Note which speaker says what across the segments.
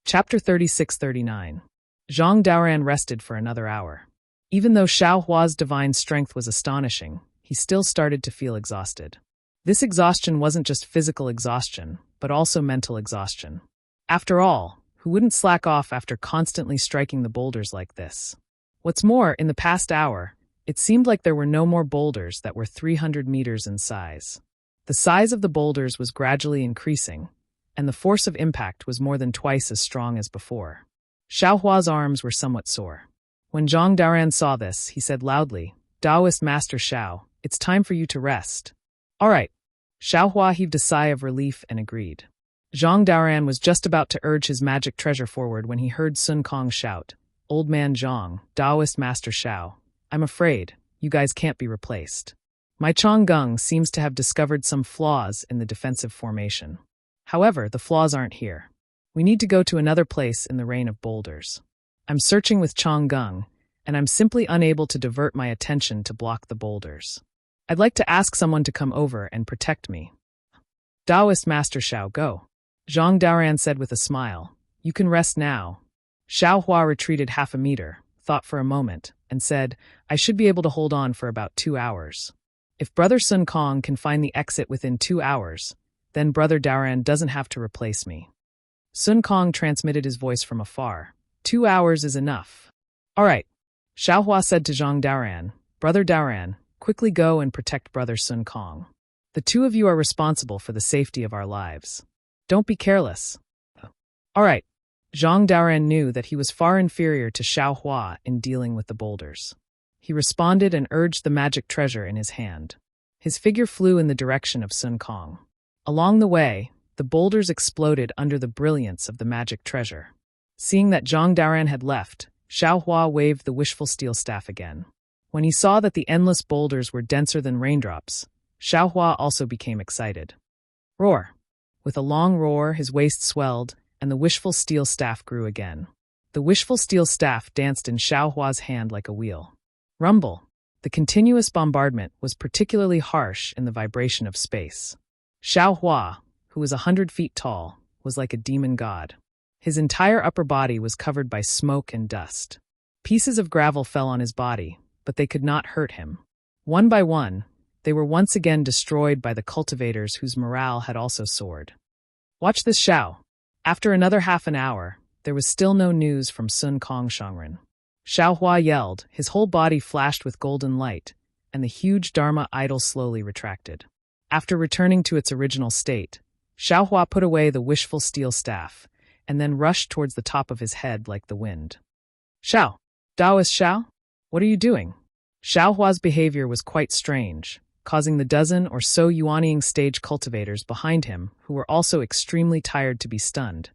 Speaker 1: Chapter 36-39. Zhang Daoran rested for another hour. Even though Xiao Hua's divine strength was astonishing, he still started to feel exhausted. This exhaustion wasn't just physical exhaustion, but also mental exhaustion. After all, who wouldn't slack off after constantly striking the boulders like this? What's more, in the past hour, it seemed like there were no more boulders that were 300 meters in size. The size of the boulders was gradually increasing, and the force of impact was more than twice as strong as before. Xiao Hua's arms were somewhat sore. When Zhang Daoran saw this, he said loudly, "Taoist Master Xiao, it's time for you to rest." "All right." Xiao Hua heaved a sigh of relief and agreed. Zhang Daoran was just about to urge his magic treasure forward when he heard Sun Kong shout, "Old man Zhang, Taoist Master Xiao, I'm afraid you guys can't be replaced. My Chang'eng seems to have discovered some flaws in the defensive formation. However, the flaws aren't here. We need to go to another place in the rain of boulders. I'm searching with Chang'eng, and I'm simply unable to divert my attention to block the boulders. I'd like to ask someone to come over and protect me." "Taoist Master Xiao, go," Zhang Daoran said with a smile. "You can rest now." Xiao Hua retreated half a meter, thought for a moment, and said, "I should be able to hold on for about 2 hours. If Brother Sun Kong can find the exit within 2 hours, then Brother Daoran doesn't have to replace me." Sun Kong transmitted his voice from afar. 2 hours is enough." "All right," Xiao Hua said to Zhang Daoran. "Brother Daoran, quickly go and protect Brother Sun Kong. The two of you are responsible for the safety of our lives. Don't be careless." "All right." Zhang Daoran knew that he was far inferior to Xiao Hua in dealing with the boulders. He responded and urged the magic treasure in his hand. His figure flew in the direction of Sun Kong. Along the way, the boulders exploded under the brilliance of the magic treasure. Seeing that Zhang Daoran had left, Xiao Hua waved the wishful steel staff again. When he saw that the endless boulders were denser than raindrops, Xiao Hua also became excited. Roar! With a long roar, his waist swelled, and the wishful steel staff grew again. The wishful steel staff danced in Xiao Hua's hand like a wheel. Rumble! The continuous bombardment was particularly harsh in the vibration of space. Xiao Hua, who was 100 feet tall, was like a demon god. His entire upper body was covered by smoke and dust. Pieces of gravel fell on his body, but they could not hurt him. One by one, they were once again destroyed by the cultivators whose morale had also soared. "Watch this, Xiao." After another half an hour, there was still no news from Sun Kong Shangren. Xiao Hua yelled, his whole body flashed with golden light, and the huge Dharma idol slowly retracted. After returning to its original state, Xiao Hua put away the wishful steel staff, and then rushed towards the top of his head like the wind. "Xiao! Taoist Xiao? What are you doing?" Xiao Hua's behavior was quite strange, causing the dozen or so Yuanying stage cultivators behind him, who were also extremely tired, to be stunned,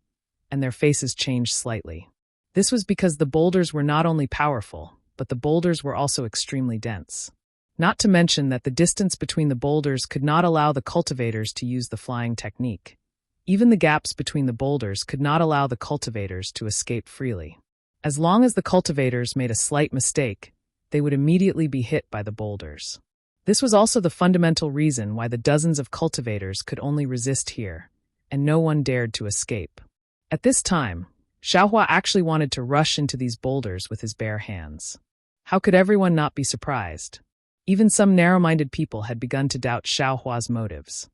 Speaker 1: and their faces changed slightly. This was because the boulders were not only powerful, but the boulders were also extremely dense. Not to mention that the distance between the boulders could not allow the cultivators to use the flying technique. Even the gaps between the boulders could not allow the cultivators to escape freely. As long as the cultivators made a slight mistake, they would immediately be hit by the boulders. This was also the fundamental reason why the dozens of cultivators could only resist here, and no one dared to escape. At this time, Xiao Hua actually wanted to rush into these boulders with his bare hands. How could everyone not be surprised? Even some narrow-minded people had begun to doubt Xiao Hua's motives.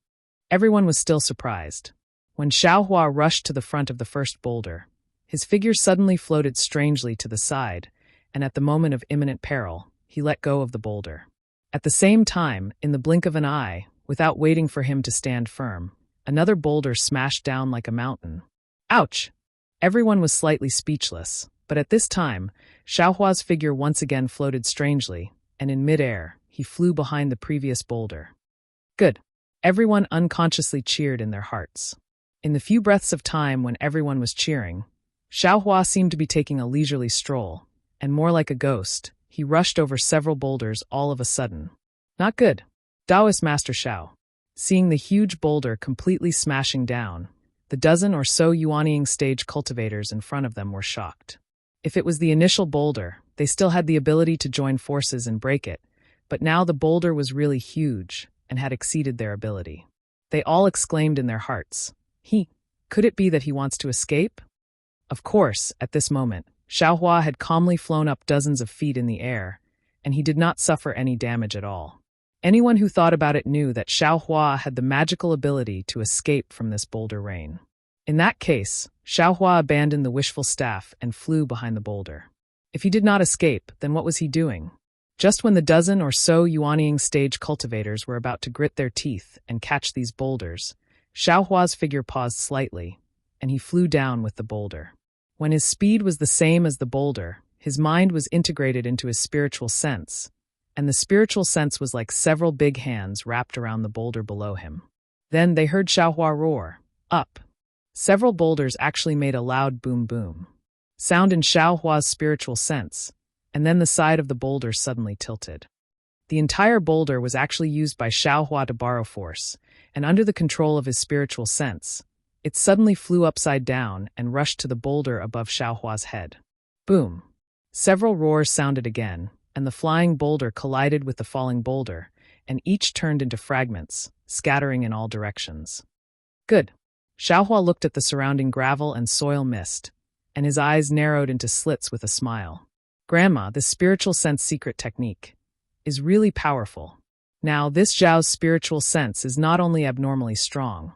Speaker 1: Everyone was still surprised. When Xiao Hua rushed to the front of the first boulder, his figure suddenly floated strangely to the side, and at the moment of imminent peril, he let go of the boulder. At the same time, in the blink of an eye, without waiting for him to stand firm, another boulder smashed down like a mountain. Ouch! Everyone was slightly speechless, but at this time, Xiao Hua's figure once again floated strangely, and in mid-air, he flew behind the previous boulder. Good. Everyone unconsciously cheered in their hearts. In the few breaths of time when everyone was cheering, Xiao Hua seemed to be taking a leisurely stroll, and more like a ghost, he rushed over several boulders all of a sudden. Not good. Taoist Master Xiao. Seeing the huge boulder completely smashing down, the dozen or so Yuanying stage cultivators in front of them were shocked. If it was the initial boulder, they still had the ability to join forces and break it, but now the boulder was really huge and had exceeded their ability. They all exclaimed in their hearts, could it be that he wants to escape? Of course, at this moment, Xiaohua had calmly flown up dozens of feet in the air, and he did not suffer any damage at all. Anyone who thought about it knew that Xiaohua had the magical ability to escape from this boulder rain. In that case, Xiaohua abandoned the wishful staff and flew behind the boulder. If he did not escape, then what was he doing? Just when the dozen or so Yuanying stage cultivators were about to grit their teeth and catch these boulders, Xiaohua's figure paused slightly, and he flew down with the boulder. When his speed was the same as the boulder, his mind was integrated into his spiritual sense, and the spiritual sense was like several big hands wrapped around the boulder below him. Then they heard Xiaohua roar, "Up!" Several boulders actually made a loud boom-boom sound in Xiaohua's spiritual sense, and then the side of the boulder suddenly tilted. The entire boulder was actually used by Xiaohua to borrow force, and under the control of his spiritual sense, it suddenly flew upside down and rushed to the boulder above Xiaohua's head. Boom! Several roars sounded again, and the flying boulder collided with the falling boulder, and each turned into fragments, scattering in all directions. Good. Xiaohua looked at the surrounding gravel and soil mist, and his eyes narrowed into slits with a smile. Grandma, this spiritual sense secret technique is really powerful. Now, this Zhao's spiritual sense is not only abnormally strong,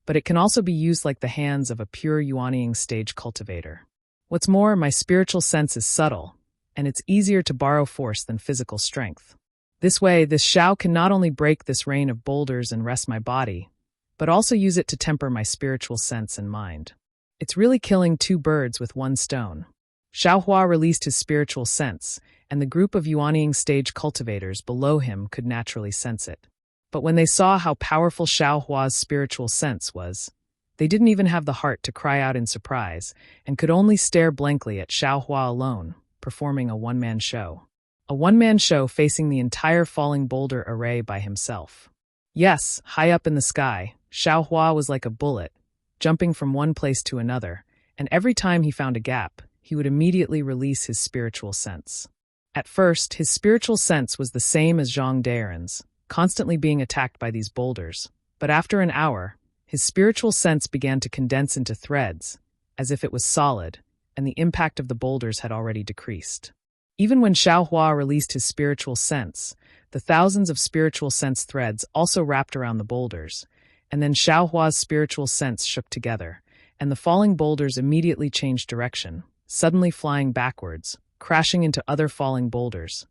Speaker 1: but it can also be used like the hands of a pure Yuanying stage cultivator. What's more, my spiritual sense is subtle, and it's easier to borrow force than physical strength. This way, this Zhao can not only break this rain of boulders and rest my body, but also use it to temper my spiritual sense and mind. It's really killing two birds with one stone. Xiaohua released his spiritual sense, and the group of Yuanying stage cultivators below him could naturally sense it. But when they saw how powerful Xiaohua's spiritual sense was, they didn't even have the heart to cry out in surprise, and could only stare blankly at Xiaohua alone, performing a one-man show. A one-man show facing the entire falling boulder array by himself. Yes, high up in the sky, Xiaohua was like a bullet, jumping from one place to another, and every time he found a gap, he would immediately release his spiritual sense. At first, his spiritual sense was the same as Zhang Daren's, constantly being attacked by these boulders, but after an hour, his spiritual sense began to condense into threads, as if it was solid, and the impact of the boulders had already decreased. Even when Xiaohua released his spiritual sense, the thousands of spiritual sense threads also wrapped around the boulders, and then Xiaohua's spiritual sense shook together, and the falling boulders immediately changed direction, suddenly flying backwards, crashing into other falling boulders.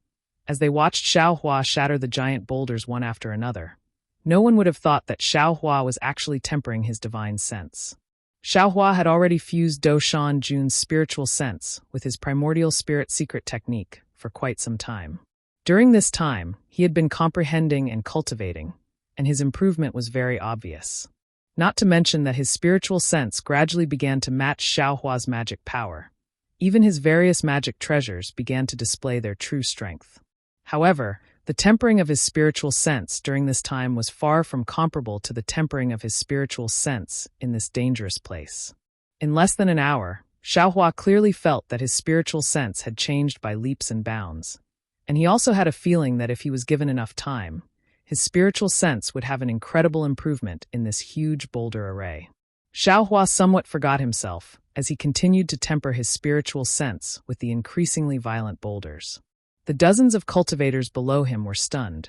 Speaker 1: As they watched Xiaohua shatter the giant boulders one after another, no one would have thought that Xiaohua was actually tempering his divine sense. Xiaohua had already fused Doshan Jun's spiritual sense with his primordial spirit secret technique for quite some time. During this time, he had been comprehending and cultivating, and his improvement was very obvious. Not to mention that his spiritual sense gradually began to match Xiaohua's magic power. Even his various magic treasures began to display their true strength. However, the tempering of his spiritual sense during this time was far from comparable to the tempering of his spiritual sense in this dangerous place. In less than an hour, Xiaohua clearly felt that his spiritual sense had changed by leaps and bounds, and he also had a feeling that if he was given enough time, his spiritual sense would have an incredible improvement in this huge boulder array. Xiaohua somewhat forgot himself as he continued to temper his spiritual sense with the increasingly violent boulders. The dozens of cultivators below him were stunned.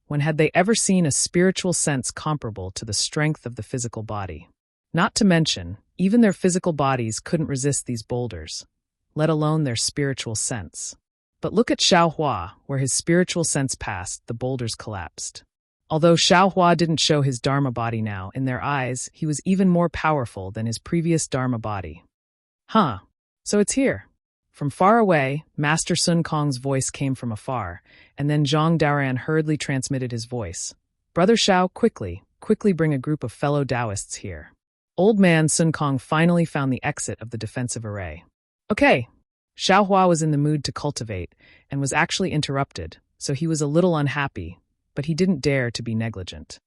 Speaker 1: When had they ever seen a spiritual sense comparable to the strength of the physical body? Not to mention, even their physical bodies couldn't resist these boulders, let alone their spiritual sense. But look at Xiaohua, where his spiritual sense passed, the boulders collapsed. Although Xiaohua didn't show his Dharma body now, in their eyes, he was even more powerful than his previous Dharma body. Huh, so it's here. From far away, Master Sun Kong's voice came from afar, and then Zhang Daoran hurriedly transmitted his voice. Brother Xiao, quickly bring a group of fellow Taoists here. Old man Sun Kong finally found the exit of the defensive array. Okay. Xiaohua was in the mood to cultivate, and was actually interrupted, so he was a little unhappy, but he didn't dare to be negligent.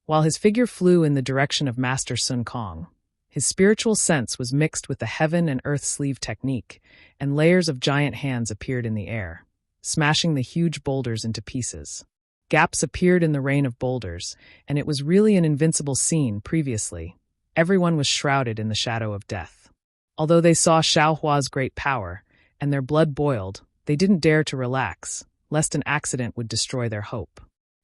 Speaker 1: While his figure flew in the direction of Master Sun Kong, his spiritual sense was mixed with the heaven and earth sleeve technique, and layers of giant hands appeared in the air, smashing the huge boulders into pieces. Gaps appeared in the rain of boulders, and it was really an invincible scene previously. Everyone was shrouded in the shadow of death. Although they saw Xiaohua's great power, and their blood boiled, they didn't dare to relax, lest an accident would destroy their hope.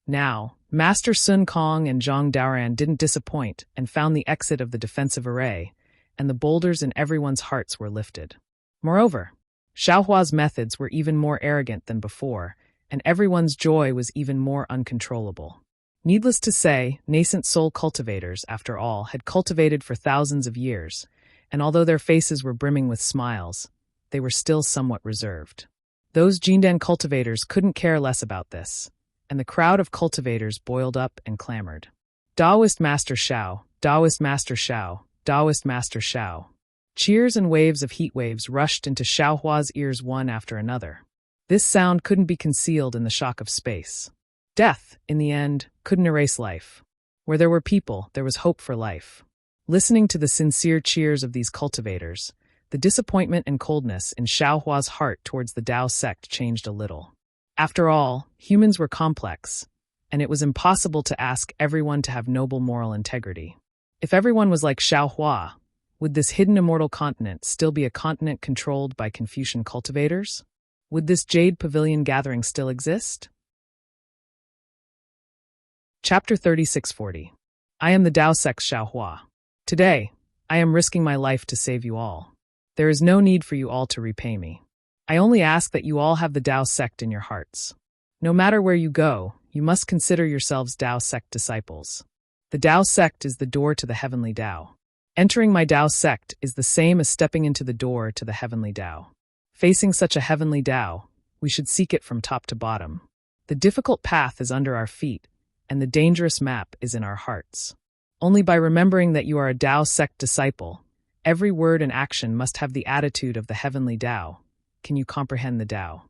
Speaker 1: Now, Master Sun Kong and Zhang Daoran didn't disappoint and found the exit of the defensive array, and the boulders in everyone's hearts were lifted. Moreover, Xiaohua's methods were even more arrogant than before, and everyone's joy was even more uncontrollable. Needless to say, nascent soul cultivators, after all, had cultivated for thousands of years, and although their faces were brimming with smiles, they were still somewhat reserved. Those Jindan cultivators couldn't care less about this, and the crowd of cultivators boiled up and clamored. Taoist Master Xiao, Taoist Master Xiao, Taoist Master Xiao. Cheers and waves of heat waves rushed into Xiaohua's ears one after another. This sound couldn't be concealed in the shock of space. Death, in the end, couldn't erase life. Where there were people, there was hope for life. Listening to the sincere cheers of these cultivators, the disappointment and coldness in Xiaohua's heart towards the Tao sect changed a little. After all, humans were complex, and it was impossible to ask everyone to have noble moral integrity. If everyone was like Xiaohua, would this hidden immortal continent still be a continent controlled by Confucian cultivators? Would this Jade Pavilion gathering still exist? Chapter 3640. I am the Tao sect's Xiaohua. Today, I am risking my life to save you all. There is no need for you all to repay me. I only ask that you all have the Tao sect in your hearts. No matter where you go, you must consider yourselves Tao sect disciples. The Tao sect is the door to the heavenly Tao. Entering my Tao sect is the same as stepping into the door to the heavenly Tao. Facing such a heavenly Tao, we should seek it from top to bottom. The difficult path is under our feet, and the dangerous map is in our hearts. Only by remembering that you are a Tao sect disciple, every word and action must have the attitude of the heavenly Tao. Can you comprehend the Tao?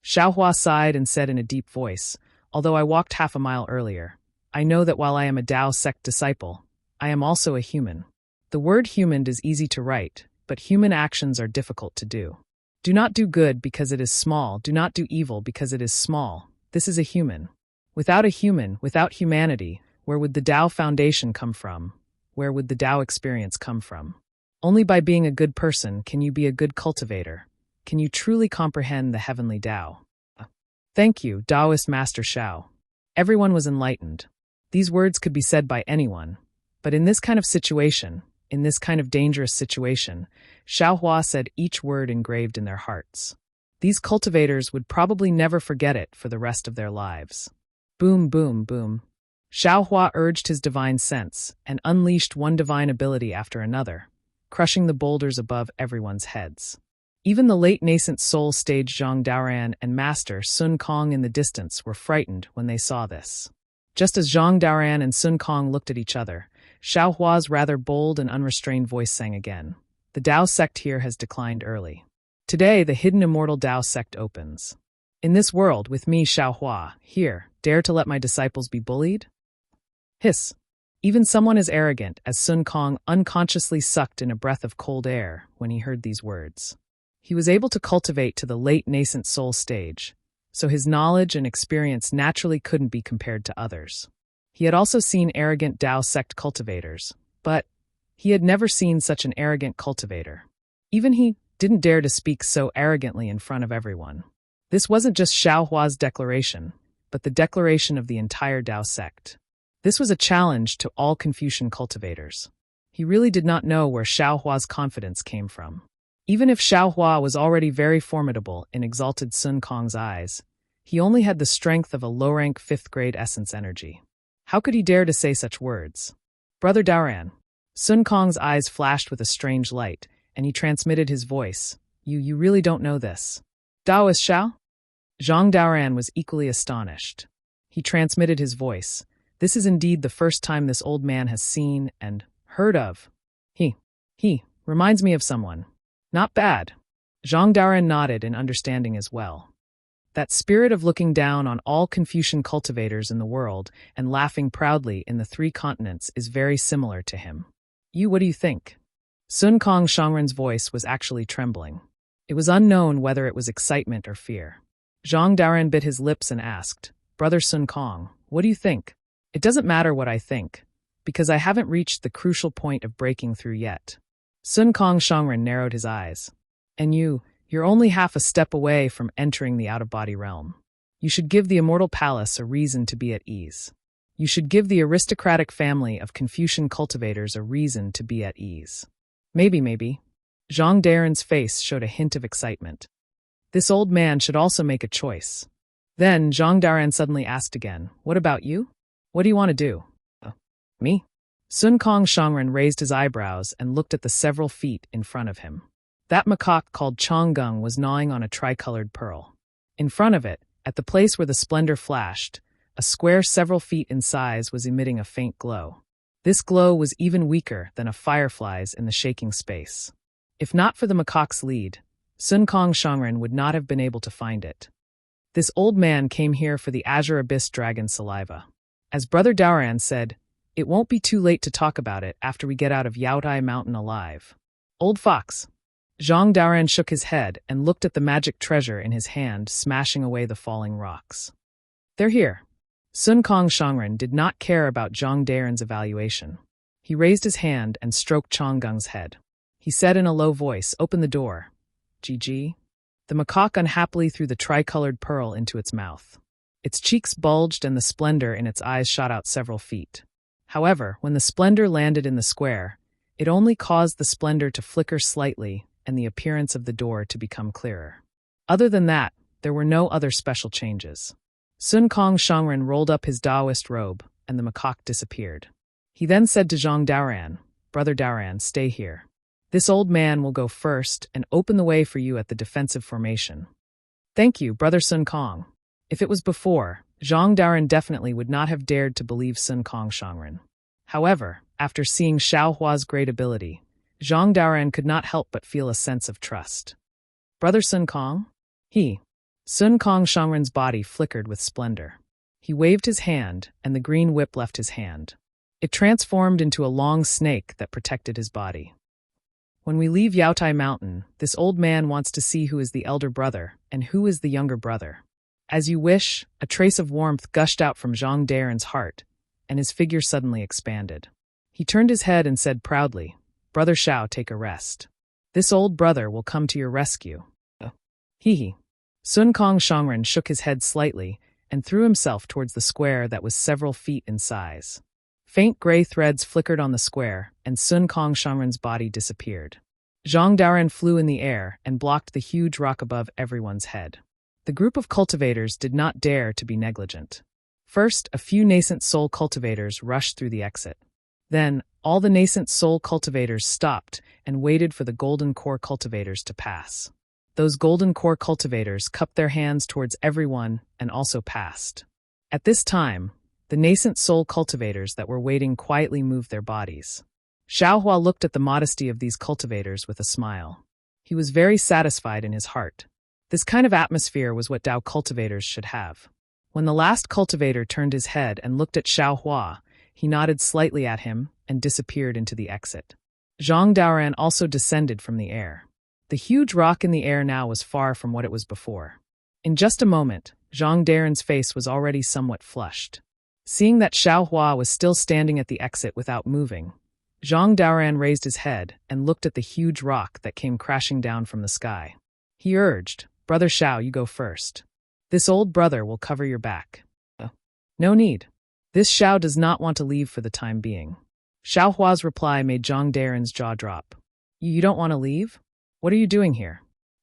Speaker 1: Xiaohua sighed and said in a deep voice, although I walked half a mile earlier, I know that while I am a Tao sect disciple, I am also a human. The word human is easy to write, but human actions are difficult to do. Do not do good because it is small, do not do evil because it is small. This is a human. Without a human, without humanity, where would the Tao foundation come from? Where would the Tao experience come from? Only by being a good person can you be a good cultivator. Can you truly comprehend the heavenly Tao? Thank you, Taoist Master Xiao. Everyone was enlightened. These words could be said by anyone, but in this kind of situation, in this kind of dangerous situation, Xiaohua said each word engraved in their hearts. These cultivators would probably never forget it for the rest of their lives. Boom, boom, boom. Xiaohua urged his divine sense and unleashed one divine ability after another, crushing the boulders above everyone's heads. Even the late nascent soul stage Zhang Daoran and Master Sun Kong in the distance were frightened when they saw this. Just as Zhang Daoran and Sun Kong looked at each other, Xiaohua's rather bold and unrestrained voice sang again. The Tao sect here has declined early. Today, the hidden immortal Tao sect opens. In this world, with me, Xiaohua, here, dare to let my disciples be bullied? Hiss. Even someone as arrogant as Sun Kong unconsciously sucked in a breath of cold air when he heard these words. He was able to cultivate to the late nascent soul stage, so his knowledge and experience naturally couldn't be compared to others. He had also seen arrogant Tao sect cultivators, but he had never seen such an arrogant cultivator. Even he didn't dare to speak so arrogantly in front of everyone. This wasn't just Xiaohua's declaration, but the declaration of the entire Tao sect. This was a challenge to all Confucian cultivators. He really did not know where Xiaohua's confidence came from. Even if Xiaohua was already very formidable in exalted Sun Kong's eyes, he only had the strength of a low-rank 5th grade essence energy. How could he dare to say such words? Brother Daoran. Sun Kong's eyes flashed with a strange light, and he transmitted his voice. You really don't know this. Taoist Xiao? Zhang Daoran was equally astonished. He transmitted his voice. This is indeed the first time this old man has seen and heard of. He reminds me of someone. Not bad. Zhang Daoran nodded in understanding as well. That spirit of looking down on all Confucian cultivators in the world and laughing proudly in the 3 continents is very similar to him. What do you think? Sun Kong Shangren's voice was actually trembling. It was unknown whether it was excitement or fear. Zhang Daoran bit his lips and asked, Brother Sun Kong, what do you think? It doesn't matter what I think, because I haven't reached the crucial point of breaking through yet. Sun Kong Shangren narrowed his eyes. And you're only half a step away from entering the out-of-body realm. You should give the Immortal Palace a reason to be at ease. You should give the aristocratic family of Confucian cultivators a reason to be at ease. Maybe. Zhang Daren's face showed a hint of excitement. This old man should also make a choice. Then Zhang Daren suddenly asked again, "What about you? What do you want to do?" Me? Sun Kong Shangren raised his eyebrows and looked at the several feet in front of him. That macaque called Chonggung was gnawing on a tricolored pearl. In front of it, at the place where the splendor flashed, a square several feet in size was emitting a faint glow. This glow was even weaker than a firefly's in the shaking space. If not for the macaque's lead, Sun Kong Shangren would not have been able to find it. This old man came here for the Azure Abyss Dragon saliva. As Brother Daoran said, it won't be too late to talk about it after we get out of Yaotai Mountain alive. Old fox. Zhang Daoran shook his head and looked at the magic treasure in his hand, smashing away the falling rocks. They're here. Sun Kong Shangren did not care about Zhang Daren's evaluation. He raised his hand and stroked Chonggung's head. He said in a low voice, "Open the door." GG. The macaque unhappily threw the tricolored pearl into its mouth. Its cheeks bulged and the splendor in its eyes shot out several feet. However, when the splendor landed in the square, it only caused the splendor to flicker slightly and the appearance of the door to become clearer. Other than that, there were no other special changes. Sun Kong Shangren rolled up his Taoist robe, and the macaque disappeared. He then said to Zhang Daoran, "Brother Daoran, stay here. This old man will go first and open the way for you at the defensive formation." "Thank you, Brother Sun Kong." If it was before, Zhang Daoran definitely would not have dared to believe Sun Kong Shangren. However, after seeing Xiao Hua's great ability, Zhang Daoran could not help but feel a sense of trust. "Brother Sun Kong?" Sun Kong Shangren's body flickered with splendor. He waved his hand, and the green whip left his hand. It transformed into a long snake that protected his body. "When we leave Yaotai Mountain, this old man wants to see who is the elder brother and who is the younger brother." "As you wish," a trace of warmth gushed out from Zhang Daren's heart, and his figure suddenly expanded. He turned his head and said proudly, "Brother Xiao, take a rest. This old brother will come to your rescue." Sun Kong Shangren shook his head slightly and threw himself towards the square that was several feet in size. Faint gray threads flickered on the square, and Sun Kong Shangren's body disappeared. Zhang Daoran flew in the air and blocked the huge rock above everyone's head. The group of cultivators did not dare to be negligent. First, a few nascent soul cultivators rushed through the exit. Then, all the nascent soul cultivators stopped and waited for the golden core cultivators to pass. Those golden core cultivators cupped their hands towards everyone and also passed. At this time, the nascent soul cultivators that were waiting quietly moved their bodies. Xiao Hua looked at the modesty of these cultivators with a smile. He was very satisfied in his heart. This kind of atmosphere was what Dao cultivators should have. When the last cultivator turned his head and looked at Xiao Hua, he nodded slightly at him and disappeared into the exit. Zhang Daoran also descended from the air. The huge rock in the air now was far from what it was before. In just a moment, Zhang Daren's face was already somewhat flushed. Seeing that Xiao Hua was still standing at the exit without moving, Zhang Daoran raised his head and looked at the huge rock that came crashing down from the sky. He urged, "Brother Xiao, you go first. This old brother will cover your back." "No need. This Xiao does not want to leave for the time being." Xiao Hua's reply made Zhang Daren's jaw drop. You don't want to leave? What are you doing here?"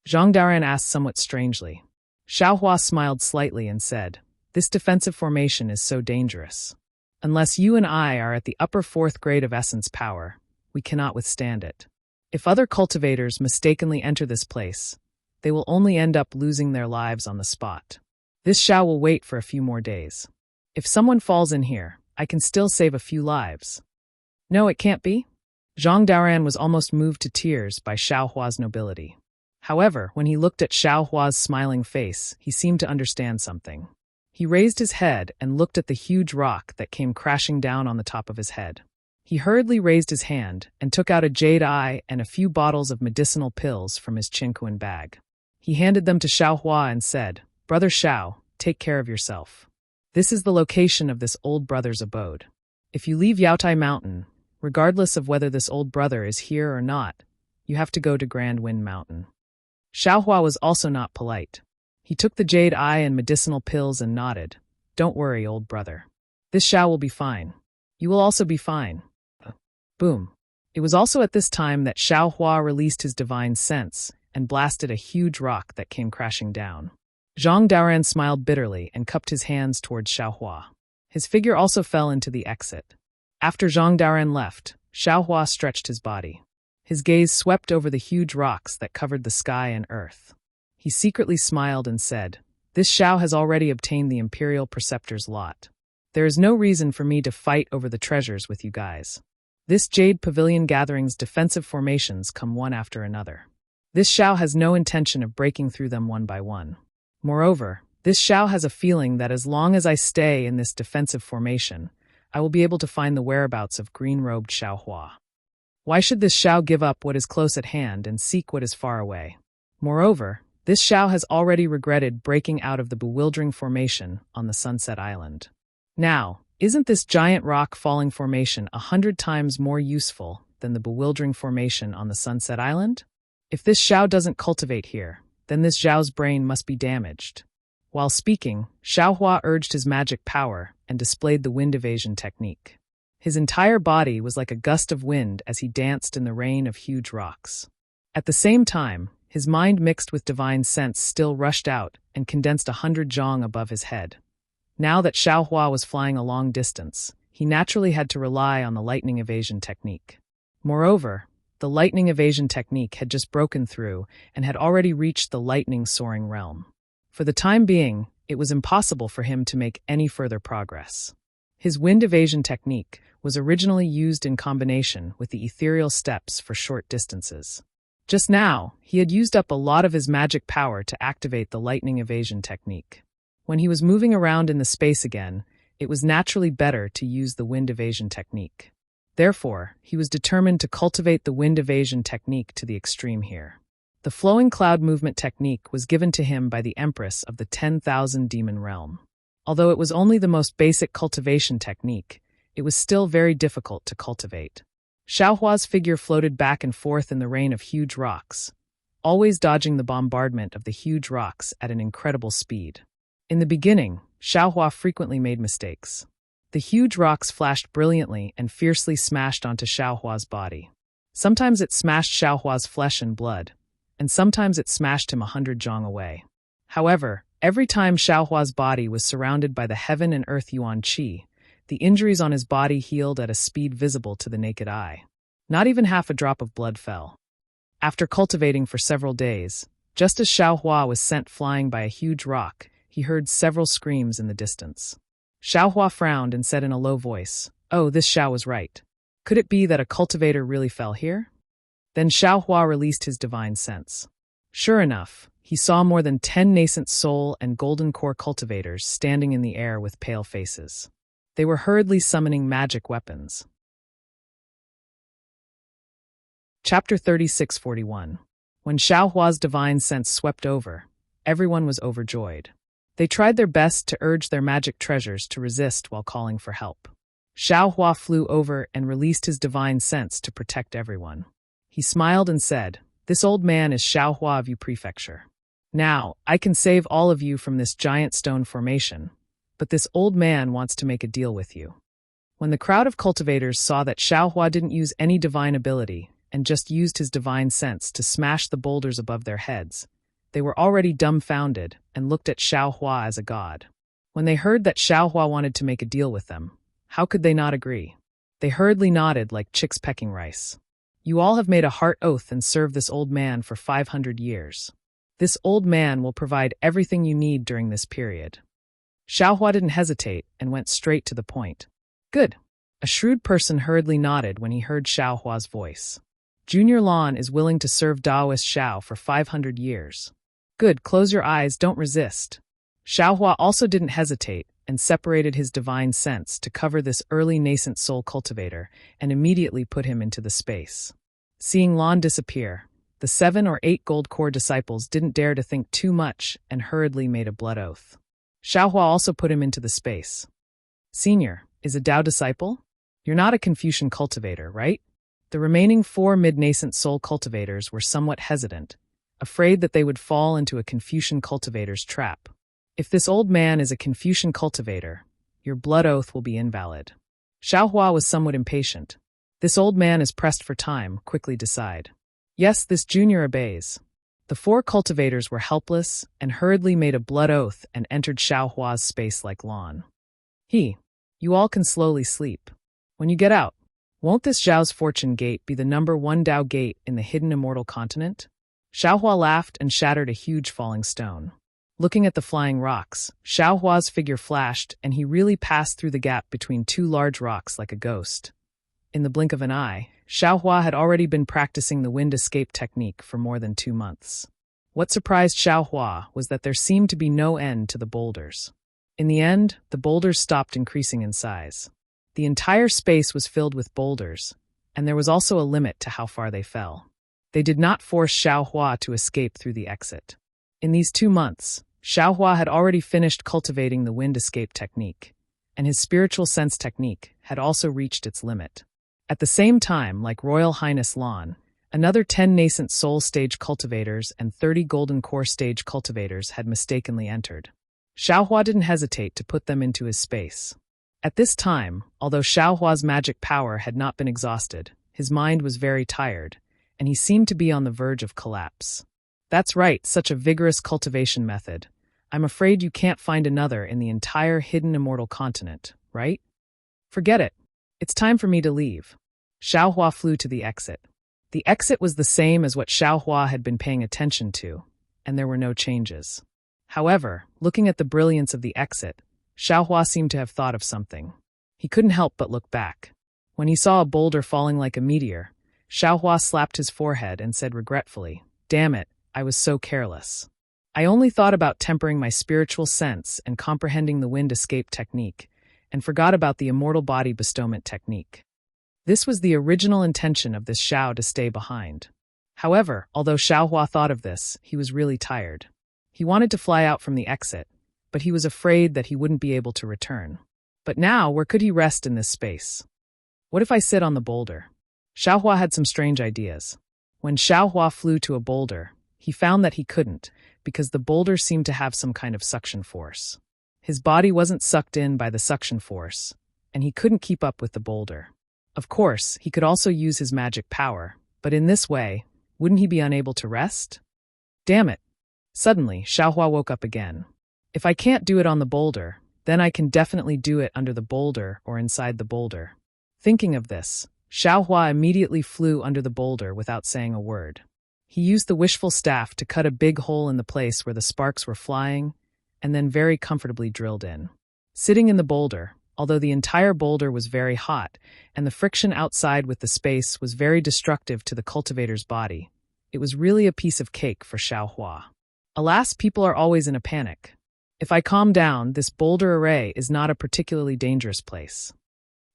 Speaker 1: Zhang Daoran asked somewhat strangely. Xiao Hua smiled slightly and said, "This defensive formation is so dangerous. Unless you and I are at the upper 4th grade of essence power, we cannot withstand it. If other cultivators mistakenly enter this place, they will only end up losing their lives on the spot. This Xiao will wait for a few more days. If someone falls in here, I can still save a few lives." "No, it can't be." Zhang Daoran was almost moved to tears by Xiao Hua's nobility. However, when he looked at Xiao Hua's smiling face, he seemed to understand something. He raised his head and looked at the huge rock that came crashing down on the top of his head. He hurriedly raised his hand and took out a jade eye and a few bottles of medicinal pills from his Qinquan bag. He handed them to Xiao Hua and said, "Brother Xiao, take care of yourself. This is the location of this old brother's abode. If you leave Yaotai Mountain, regardless of whether this old brother is here or not, You have to go to Grand Wind Mountain. Xiaohua was also not polite. He took the jade eye and medicinal pills and nodded. Don't worry, old brother. This Xiao will be fine. You will also be fine. Boom. It was also at this time that Xiaohua released his divine sense and blasted a huge rock that came crashing down. Zhang Daoran smiled bitterly and cupped his hands towards Xiaohua. His figure also fell into the exit. After Zhang Daoran left, Xiaohua stretched his body. His gaze swept over the huge rocks that covered the sky and earth. He secretly smiled and said, "This Xiao has already obtained the Imperial Preceptor's lot. There is no reason for me to fight over the treasures with you guys. This Jade Pavilion Gathering's defensive formations come one after another. This Xiao has no intention of breaking through them one by one. Moreover, this Xiao has a feeling that as long as I stay in this defensive formation, I will be able to find the whereabouts of green-robed Xiaohua. Why should this Xiao give up what is close at hand and seek what is far away? Moreover, this Xiao has already regretted breaking out of the bewildering formation on the Sunset Island. Now, isn't this giant rock falling formation 100 times more useful than the bewildering formation on the Sunset Island? If this Xiao doesn't cultivate here, then this Xiao's brain must be damaged." While speaking, Xiaohua urged his magic power and displayed the wind evasion technique. His entire body was like a gust of wind as he danced in the rain of huge rocks. At the same time, his mind mixed with divine sense still rushed out and condensed 100 zhong above his head. Now that Xiaohua was flying a long distance, he naturally had to rely on the lightning evasion technique. Moreover, the lightning evasion technique had just broken through and had already reached the lightning soaring realm. For the time being, it was impossible for him to make any further progress. His wind evasion technique was originally used in combination with the ethereal steps for short distances. Just now, he had used up a lot of his magic power to activate the lightning evasion technique. When he was moving around in the space again, it was naturally better to use the wind evasion technique. Therefore, he was determined to cultivate the wind evasion technique to the extreme here. The flowing cloud movement technique was given to him by the Empress of the 10,000 Demon Realm. Although it was only the most basic cultivation technique, it was still very difficult to cultivate. Xiaohua's figure floated back and forth in the rain of huge rocks, always dodging the bombardment of the huge rocks at an incredible speed. In the beginning, Xiaohua frequently made mistakes. The huge rocks flashed brilliantly and fiercely smashed onto Xiaohua's body. Sometimes it smashed Xiaohua's flesh and blood, and sometimes it smashed him 100 zhong away. However, every time Xiaohua's body was surrounded by the heaven and earth yuan qi, the injuries on his body healed at a speed visible to the naked eye. Not even half a drop of blood fell. After cultivating for several days, just as Xiaohua was sent flying by a huge rock, he heard several screams in the distance. Xiaohua frowned and said in a low voice, "Oh, this Xiao was right. Could it be that a cultivator really fell here?" Then Xiaohua released his divine sense. Sure enough, he saw more than 10 nascent soul and golden core cultivators standing in the air with pale faces. They were hurriedly summoning magic weapons. Chapter 3641. When Xiaohua's divine sense swept over, everyone was overjoyed. They tried their best to urge their magic treasures to resist while calling for help. Xiaohua flew over and released his divine sense to protect everyone. He smiled and said, "This old man is Xiaohua of Yu Prefecture. Now, I can save all of you from this giant stone formation, but this old man wants to make a deal with you." When the crowd of cultivators saw that Xiaohua didn't use any divine ability and just used his divine sense to smash the boulders above their heads, they were already dumbfounded and looked at Xiaohua as a god. When they heard that Xiaohua wanted to make a deal with them, how could they not agree? They hurriedly nodded like chicks pecking rice. "You all have made a heart oath and served this old man for 500 years. This old man will provide everything you need during this period." Xiaohua didn't hesitate and went straight to the point. "Good." A shrewd person hurriedly nodded when he heard Xiaohua's voice. "Junior Lan is willing to serve Daoist Xiao for 500 years. Good, close your eyes, don't resist." Xiaohua also didn't hesitate and separated his divine sense to cover this early nascent soul cultivator and immediately put him into the space. Seeing Lan disappear, the 7 or 8 gold core disciples didn't dare to think too much and hurriedly made a blood oath. Xiaohua also put him into the space. "Senior, is a Dao disciple? You're not a Confucian cultivator, right?" The remaining 4 mid-nascent soul cultivators were somewhat hesitant, afraid that they would fall into a Confucian cultivator's trap. If this old man is a Confucian cultivator, your blood oath will be invalid. Xiaohua was somewhat impatient. This old man is pressed for time, quickly decide. Yes, this junior obeys. The 4 cultivators were helpless and hurriedly made a blood oath and entered Xiaohua's space like lawn. You all can slowly sleep. When you get out, won't this Zhao's fortune gate be the number 1 Dao gate in the hidden immortal continent? Xiaohua laughed and shattered a huge falling stone. Looking at the flying rocks, Xiaohua's figure flashed and he really passed through the gap between 2 large rocks like a ghost. In the blink of an eye, Xiaohua had already been practicing the wind escape technique for more than 2 months. What surprised Xiaohua was that there seemed to be no end to the boulders. In the end, the boulders stopped increasing in size. The entire space was filled with boulders, and there was also a limit to how far they fell. They did not force Xiaohua to escape through the exit. In these 2 months, Xiaohua had already finished cultivating the wind escape technique, and his spiritual sense technique had also reached its limit. At the same time, like Royal Highness Lan, another 10 nascent soul stage cultivators and 30 golden core stage cultivators had mistakenly entered. Xiaohua didn't hesitate to put them into his space. At this time, although Xiaohua's magic power had not been exhausted, his mind was very tired, and he seemed to be on the verge of collapse. That's right, such a vigorous cultivation method. I'm afraid you can't find another in the entire hidden immortal continent, right? Forget it. It's time for me to leave. Xiaohua flew to the exit. The exit was the same as what Xiaohua had been paying attention to, and there were no changes. However, looking at the brilliance of the exit, Xiaohua seemed to have thought of something. He couldn't help but look back. When he saw a boulder falling like a meteor, Xiaohua slapped his forehead and said regretfully, "Damn it, I was so careless. I only thought about tempering my spiritual sense and comprehending the wind escape technique, and forgot about the immortal body bestowment technique." This was the original intention of this Xiao to stay behind. However, although Xiaohua thought of this, he was really tired. He wanted to fly out from the exit, but he was afraid that he wouldn't be able to return. But now, where could he rest in this space? What if I sit on the boulder? Xiaohua had some strange ideas. When Xiaohua flew to a boulder, he found that he couldn't, because the boulder seemed to have some kind of suction force. His body wasn't sucked in by the suction force, and he couldn't keep up with the boulder. Of course, he could also use his magic power, but in this way, wouldn't he be unable to rest? Damn it! Suddenly, Xiaohua woke up again. If I can't do it on the boulder, then I can definitely do it under the boulder or inside the boulder. Thinking of this, Xiaohua immediately flew under the boulder without saying a word. He used the wishful staff to cut a big hole in the place where the sparks were flying, and then very comfortably drilled in. Sitting in the boulder, although the entire boulder was very hot, and the friction outside with the space was very destructive to the cultivator's body, it was really a piece of cake for Xiaohua. Alas, people are always in a panic. If I calm down, this boulder array is not a particularly dangerous place.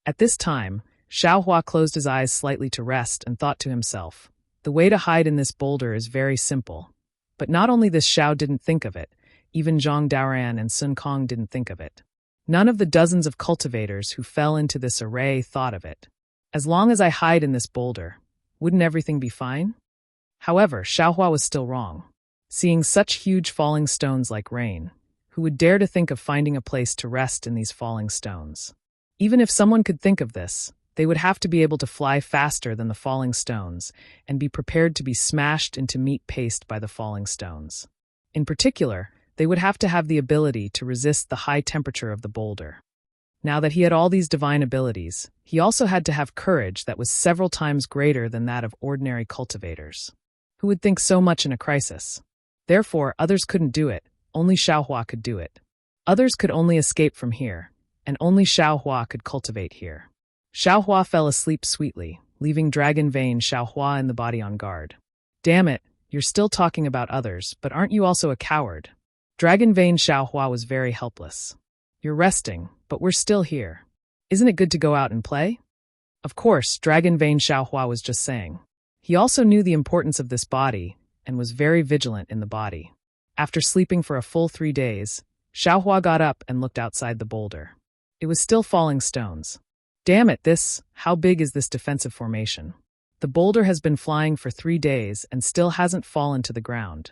Speaker 1: At this time, Xiaohua closed his eyes slightly to rest and thought to himself, the way to hide in this boulder is very simple. But not only this Xiao didn't think of it, even Zhang Daoran and Sun Kong didn't think of it. None of the dozens of cultivators who fell into this array thought of it. As long as I hide in this boulder, wouldn't everything be fine? However, Xiaohua was still wrong. Seeing such huge falling stones like rain, who would dare to think of finding a place to rest in these falling stones? Even if someone could think of this, they would have to be able to fly faster than the falling stones and be prepared to be smashed into meat paste by the falling stones. In particular, they would have to have the ability to resist the high temperature of the boulder. Now that he had all these divine abilities, he also had to have courage that was several times greater than that of ordinary cultivators. Who would think so much in a crisis? Therefore, others couldn't do it, only Xiaohua could do it. Others could only escape from here, and only Xiaohua could cultivate here. Xiaohua fell asleep sweetly, leaving Dragon Vein Xiaohua in the body on guard. Damn it, you're still talking about others, but aren't you also a coward? Dragon Vein Xiaohua was very helpless. You're resting, but we're still here. Isn't it good to go out and play? Of course, Dragon Vein Xiaohua was just saying. He also knew the importance of this body, and was very vigilant in the body. After sleeping for a full 3 days, Xiaohua got up and looked outside the boulder. It was still falling stones. Damn it, how big is this defensive formation? The boulder has been flying for 3 days and still hasn't fallen to the ground.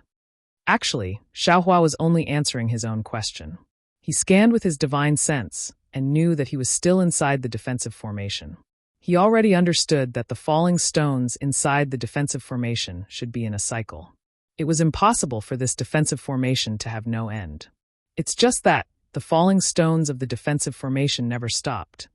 Speaker 1: Actually, Xiaohua was only answering his own question. He scanned with his divine sense and knew that he was still inside the defensive formation. He already understood that the falling stones inside the defensive formation should be in a cycle. It was impossible for this defensive formation to have no end. It's just that the falling stones of the defensive formation never stopped.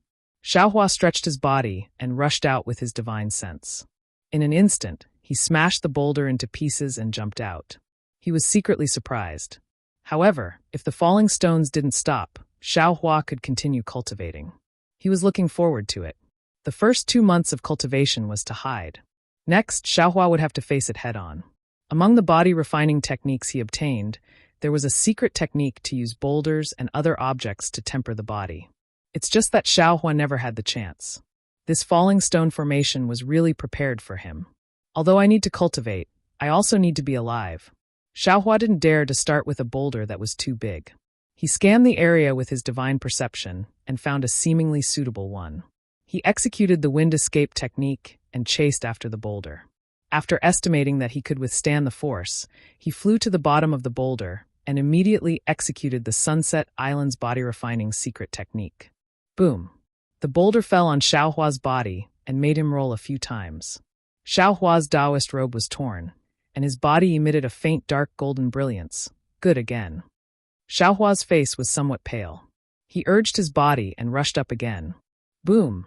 Speaker 1: Xiaohua stretched his body and rushed out with his divine sense. In an instant, he smashed the boulder into pieces and jumped out. He was secretly surprised. However, if the falling stones didn't stop, Xiaohua could continue cultivating. He was looking forward to it. The first 2 months of cultivation was to hide. Next, Xiaohua would have to face it head-on. Among the body-refining techniques he obtained, there was a secret technique to use boulders and other objects to temper the body. It's just that Xiaohua never had the chance. This falling stone formation was really prepared for him. Although I need to cultivate, I also need to be alive. Xiaohua didn't dare to start with a boulder that was too big. He scanned the area with his divine perception and found a seemingly suitable one. He executed the wind escape technique and chased after the boulder. After estimating that he could withstand the force, he flew to the bottom of the boulder and immediately executed the Sunset Island's body-refining secret technique. Boom! The boulder fell on Xiaohua's body and made him roll a few times. Xiaohua's Taoist robe was torn, and his body emitted a faint dark golden brilliance. Good again. Xiaohua's face was somewhat pale. He urged his body and rushed up again. Boom!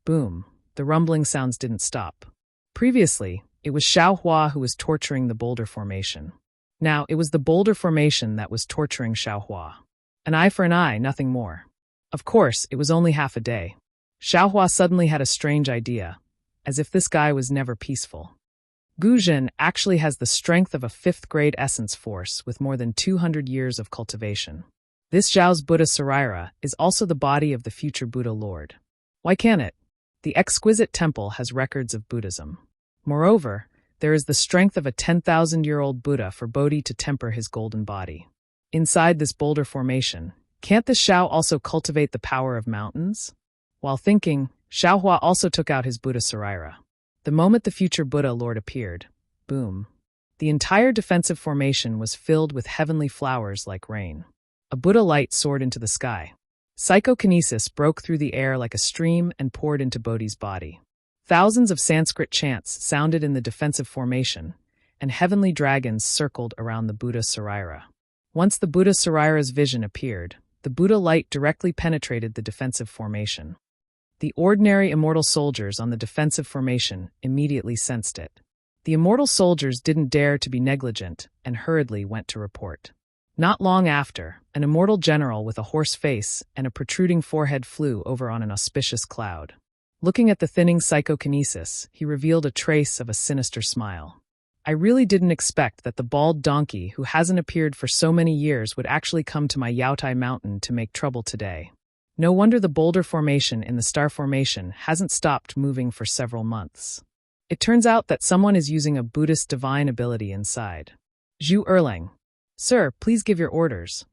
Speaker 1: Boom! The rumbling sounds didn't stop. Previously, it was Xiaohua who was torturing the boulder formation. Now, it was the boulder formation that was torturing Xiaohua. An eye for an eye, nothing more. Of course, it was only half a day. Xiaohua suddenly had a strange idea, as if this guy was never peaceful. Guzhen actually has the strength of a 5th-grade essence force with more than 200 years of cultivation. This Zhao's Buddha Saraira is also the body of the future Buddha Lord. Why can't it? The exquisite temple has records of Buddhism. Moreover, there is the strength of a 10,000-year-old Buddha for Bodhi to temper his golden body. Inside this boulder formation, can't this Xiao also cultivate the power of mountains? While thinking, Xiaohua also took out his Buddha Saraira. The moment the future Buddha Lord appeared, boom. The entire defensive formation was filled with heavenly flowers like rain. A Buddha light soared into the sky. Psychokinesis broke through the air like a stream and poured into Bodhi's body. Thousands of Sanskrit chants sounded in the defensive formation, and heavenly dragons circled around the Buddha Saraira. Once the Buddha Saraira's vision appeared, the Buddha light directly penetrated the defensive formation. The ordinary immortal soldiers on the defensive formation immediately sensed it. The immortal soldiers didn't dare to be negligent and hurriedly went to report. Not long after, an immortal general with a horse face and a protruding forehead flew over on an auspicious cloud. Looking at the thinning psychokinesis, he revealed a trace of a sinister smile. I really didn't expect that the bald donkey who hasn't appeared for so many years would actually come to my Yaotai mountain to make trouble today. No wonder the boulder formation in the star formation hasn't stopped moving for several months. It turns out that someone is using a Buddhist divine ability inside. Zhu Erlang. Sir, please give your orders.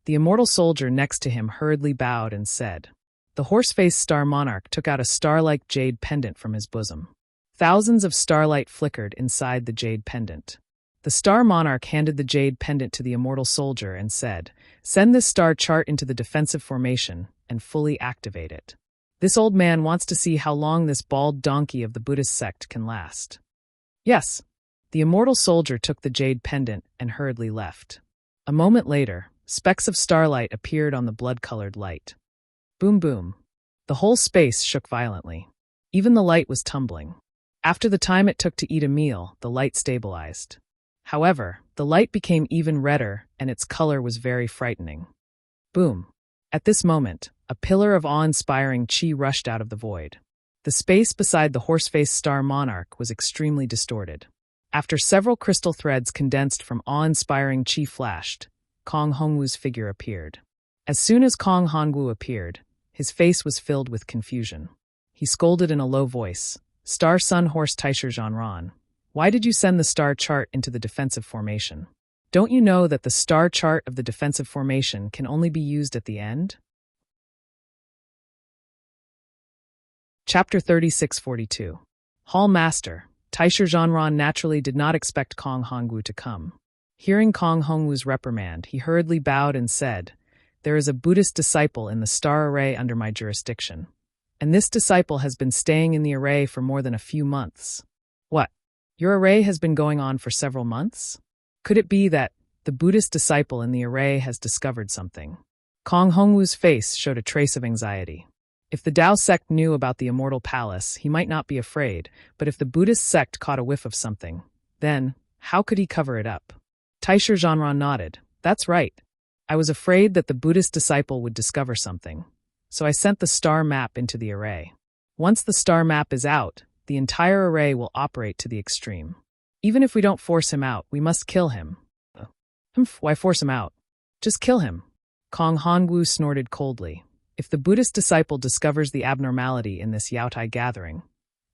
Speaker 1: The immortal soldier next to him hurriedly bowed and said. The horse-faced star monarch took out a star-like jade pendant from his bosom. Thousands of starlight flickered inside the jade pendant. The star monarch handed the jade pendant to the immortal soldier and said, "Send this star chart into the defensive formation and fully activate it. This old man wants to see how long this bald donkey of the Buddhist sect can last." Yes. The immortal soldier took the jade pendant and hurriedly left. A moment later, specks of starlight appeared on the blood-colored light. Boom boom. The whole space shook violently. Even the light was tumbling. After the time it took to eat a meal, the light stabilized. However, the light became even redder and its color was very frightening. Boom. At this moment, a pillar of awe-inspiring chi rushed out of the void. The space beside the horse-faced star monarch was extremely distorted. After several crystal threads condensed from awe-inspiring chi flashed, Kong Hongwu's figure appeared. As soon as Kong Hongwu appeared, his face was filled with confusion. He scolded in a low voice, "Star Sun Horse Taisher Zhanran, why did you send the star chart into the defensive formation? Don't you know that the star chart of the defensive formation can only be used at the end?" Chapter 3642. Hall Master, Taisher Zhanran naturally did not expect Kong Hongwu to come. Hearing Kong Hongwu's reprimand, he hurriedly bowed and said, "There is a Buddhist disciple in the star array under my jurisdiction. And this disciple has been staying in the array for more than a few months." "What? Your array has been going on for several months? Could it be that the Buddhist disciple in the array has discovered something?" Kong Hongwu's face showed a trace of anxiety. If the Tao sect knew about the Immortal Palace, he might not be afraid, but if the Buddhist sect caught a whiff of something, then how could he cover it up? Taisher Zhanran nodded. "That's right. I was afraid that the Buddhist disciple would discover something. So I sent the star map into the array. Once the star map is out, the entire array will operate to the extreme. Even if we don't force him out, we must kill him." Why force him out? Just kill him." Kong Hongwu snorted coldly. "If the Buddhist disciple discovers the abnormality in this Yaotai gathering,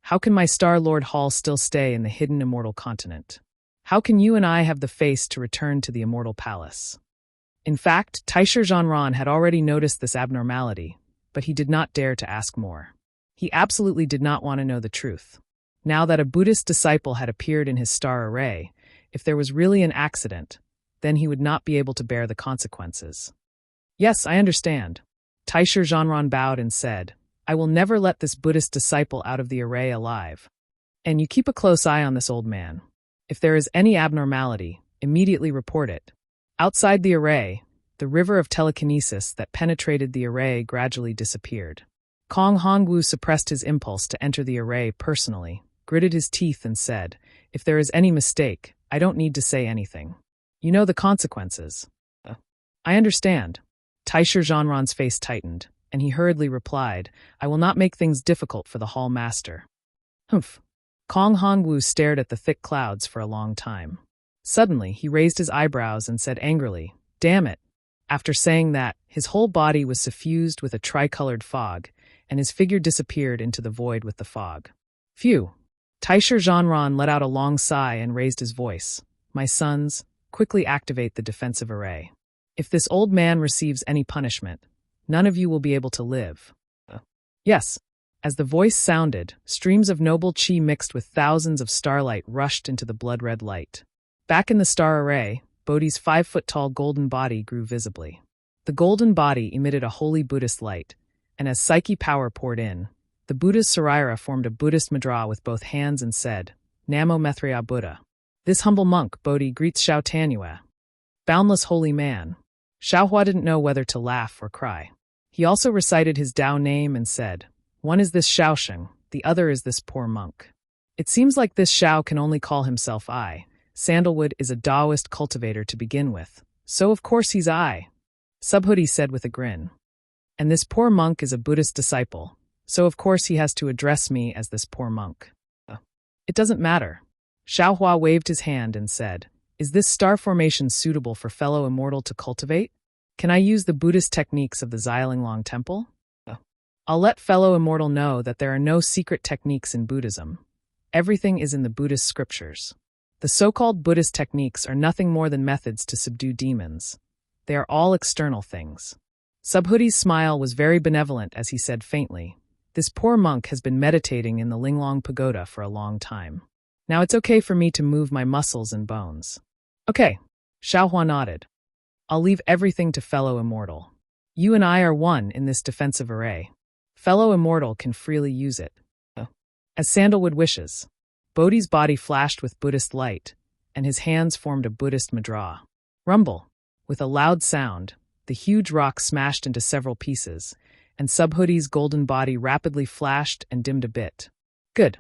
Speaker 1: how can my Star Lord Hall still stay in the hidden immortal continent? How can you and I have the face to return to the Immortal Palace?" In fact, Taisher Zhanran had already noticed this abnormality, but he did not dare to ask more. He absolutely did not want to know the truth. Now that a Buddhist disciple had appeared in his star array, if there was really an accident, then he would not be able to bear the consequences. "Yes, I understand." Taisher Zhanran bowed and said, "I will never let this Buddhist disciple out of the array alive. And you keep a close eye on this old man. If there is any abnormality, immediately report it." Outside the array, the river of telekinesis that penetrated the array gradually disappeared. Kong Hongwu suppressed his impulse to enter the array personally, gritted his teeth and said, "If there is any mistake, I don't need to say anything. You know the consequences." "I understand." Taisher Zhanran's face tightened, and he hurriedly replied, "I will not make things difficult for the Hall Master." Humph. Kong Hongwu stared at the thick clouds for a long time. Suddenly, he raised his eyebrows and said angrily, "Damn it." After saying that, his whole body was suffused with a tricolored fog, and his figure disappeared into the void with the fog. Phew. Taisher Zhanran let out a long sigh and raised his voice. "My sons, quickly activate the defensive array. If this old man receives any punishment, none of you will be able to live." "Yes." As the voice sounded, streams of noble chi mixed with thousands of starlight rushed into the blood-red light. Back in the star array, Bodhi's 5-foot-tall golden body grew visibly. The golden body emitted a holy Buddhist light, and as Psyche power poured in, the Buddha's Saraira formed a Buddhist mudra with both hands and said, "Namo Maitreya Buddha." "This humble monk, Bodhi, greets Xiao Tanhua. Boundless holy man." Xiaohua didn't know whether to laugh or cry. He also recited his Tao name and said, "One is this Xiaosheng, the other is this poor monk. It seems like this Xiao can only call himself I. Sandalwood is a Taoist cultivator to begin with, so of course he's I," Subhoodie said with a grin. "And this poor monk is a Buddhist disciple, so of course he has to address me as this poor monk." "It doesn't matter." Xiaohua waved his hand and said, "Is this star formation suitable for fellow immortal to cultivate? Can I use the Buddhist techniques of the Xiaolinglong Temple?" "I'll let fellow immortal know that there are no secret techniques in Buddhism. Everything is in the Buddhist scriptures. The so-called Buddhist techniques are nothing more than methods to subdue demons. They are all external things." Subhoodie's smile was very benevolent as he said faintly, "This poor monk has been meditating in the Linglong Pagoda for a long time. Now it's okay for me to move my muscles and bones." "Okay." Xiaohua nodded. "I'll leave everything to fellow immortal. You and I are one in this defensive array. Fellow immortal can freely use it. As Sandalwood wishes." Bodhi's body flashed with Buddhist light, and his hands formed a Buddhist mudra. Rumble. With a loud sound, the huge rock smashed into several pieces, and Subhoodie's golden body rapidly flashed and dimmed a bit. Good.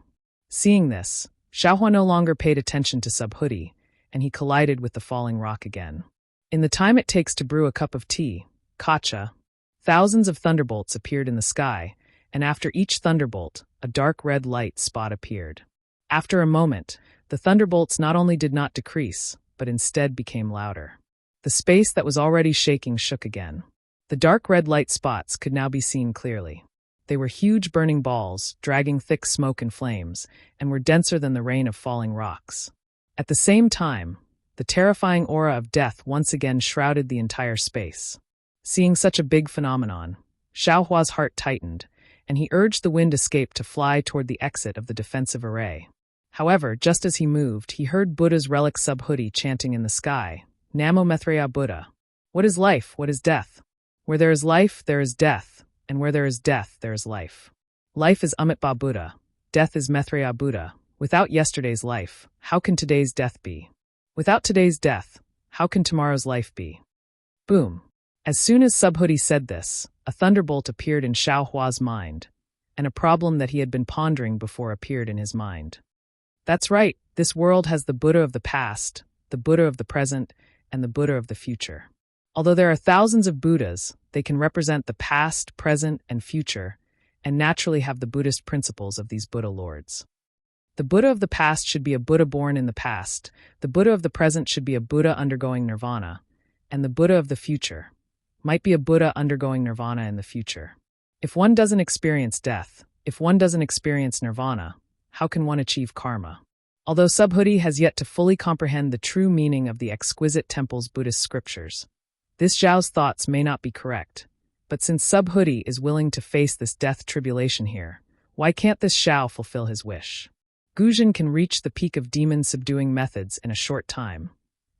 Speaker 1: Seeing this, Xiaohua no longer paid attention to Subhoodie, and he collided with the falling rock again. In the time it takes to brew a cup of tea, Kacha, thousands of thunderbolts appeared in the sky, and after each thunderbolt, a dark red light spot appeared. After a moment, the thunderbolts not only did not decrease, but instead became louder. The space that was already shaking shook again. The dark red light spots could now be seen clearly. They were huge burning balls, dragging thick smoke and flames, and were denser than the rain of falling rocks. At the same time, the terrifying aura of death once again shrouded the entire space. Seeing such a big phenomenon, Xiaohua's heart tightened, and he urged the wind escape to fly toward the exit of the defensive array. However, just as he moved, he heard Buddha's relic Subhuti chanting in the sky, Namo Maitreya Buddha. What is life? What is death? Where there is life, there is death, and where there is death, there is life. Life is Amitabha Buddha. Death is Maitreya Buddha. Without yesterday's life, how can today's death be? Without today's death, how can tomorrow's life be? Boom. As soon as Subhuti said this, a thunderbolt appeared in Xiao Hua's mind, and a problem that he had been pondering before appeared in his mind. That's right, this world has the Buddha of the past, the Buddha of the present, and the Buddha of the future. Although there are thousands of Buddhas, they can represent the past, present, and future, and naturally have the Buddhist principles of these Buddha lords. The Buddha of the past should be a Buddha born in the past, the Buddha of the present should be a Buddha undergoing nirvana, and the Buddha of the future might be a Buddha undergoing nirvana in the future. If one doesn't experience death, if one doesn't experience nirvana, how can one achieve karma? Although Subhuti has yet to fully comprehend the true meaning of the exquisite temple's Buddhist scriptures, this Zhao's thoughts may not be correct. But since Subhuti is willing to face this death tribulation here, why can't this Xiao fulfill his wish? Guzhen can reach the peak of demon-subduing methods in a short time,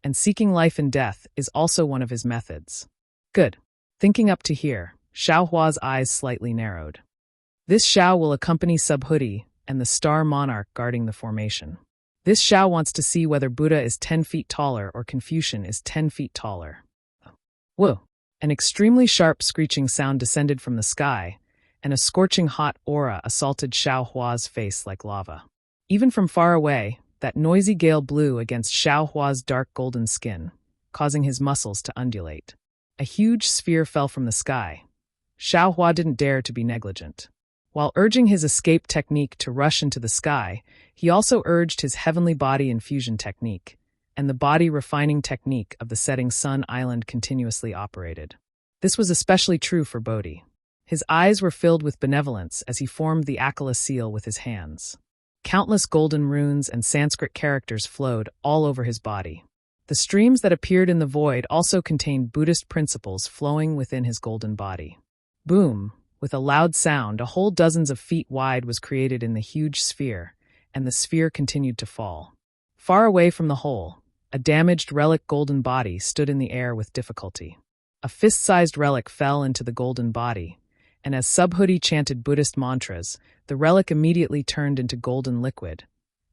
Speaker 1: and seeking life in death is also one of his methods. Good. Thinking up to here, Xiao Hua's eyes slightly narrowed. This Xiao will accompany Subhuti and the star monarch guarding the formation. This Xiao wants to see whether Buddha is 10 feet taller or Confucian is 10 feet taller. Whoa! An extremely sharp screeching sound descended from the sky, and a scorching hot aura assaulted Xiao Hua's face like lava. Even from far away, that noisy gale blew against Xiao Hua's dark golden skin, causing his muscles to undulate. A huge sphere fell from the sky. Xiao Hua didn't dare to be negligent. While urging his escape technique to rush into the sky, he also urged his heavenly body infusion technique, and the body refining technique of the setting sun island continuously operated. This was especially true for Bodhi. His eyes were filled with benevolence as he formed the Akala seal with his hands. Countless golden runes and Sanskrit characters flowed all over his body. The streams that appeared in the void also contained Buddhist principles flowing within his golden body. Boom! With a loud sound, a whole dozens of feet wide was created in the huge sphere, and the sphere continued to fall. Far away from the hole, a damaged relic golden body stood in the air with difficulty. A fist-sized relic fell into the golden body, and as Subhuti chanted Buddhist mantras, the relic immediately turned into golden liquid,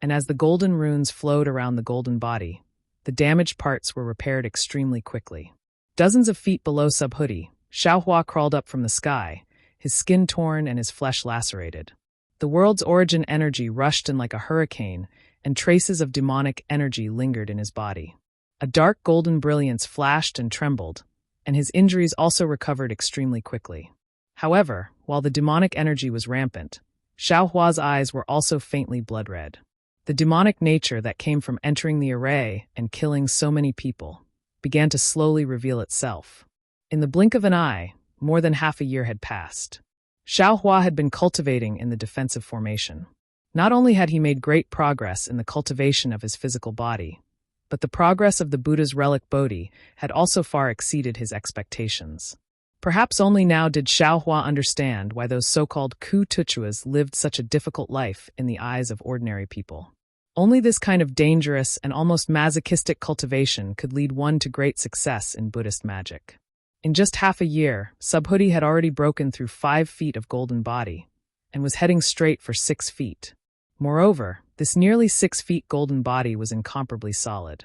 Speaker 1: and as the golden runes flowed around the golden body, the damaged parts were repaired extremely quickly. Dozens of feet below Subhuti, Xiao Hua crawled up from the sky, his skin torn and his flesh lacerated. The world's origin energy rushed in like a hurricane, and traces of demonic energy lingered in his body. A dark golden brilliance flashed and trembled, and his injuries also recovered extremely quickly. However, while the demonic energy was rampant, Xiao Hua's eyes were also faintly blood-red. The demonic nature that came from entering the array and killing so many people began to slowly reveal itself. In the blink of an eye, more than half a year had passed. Xiao Hua had been cultivating in the defensive formation. Not only had he made great progress in the cultivation of his physical body, but the progress of the Buddha's relic Bodhi had also far exceeded his expectations. Perhaps only now did Xiao Hua understand why those so-called Ku Tuchuas lived such a difficult life in the eyes of ordinary people. Only this kind of dangerous and almost masochistic cultivation could lead one to great success in Buddhist magic. In just half a year, Subhuti had already broken through 5 feet of golden body and was heading straight for 6 feet. Moreover, this nearly 6 feet golden body was incomparably solid.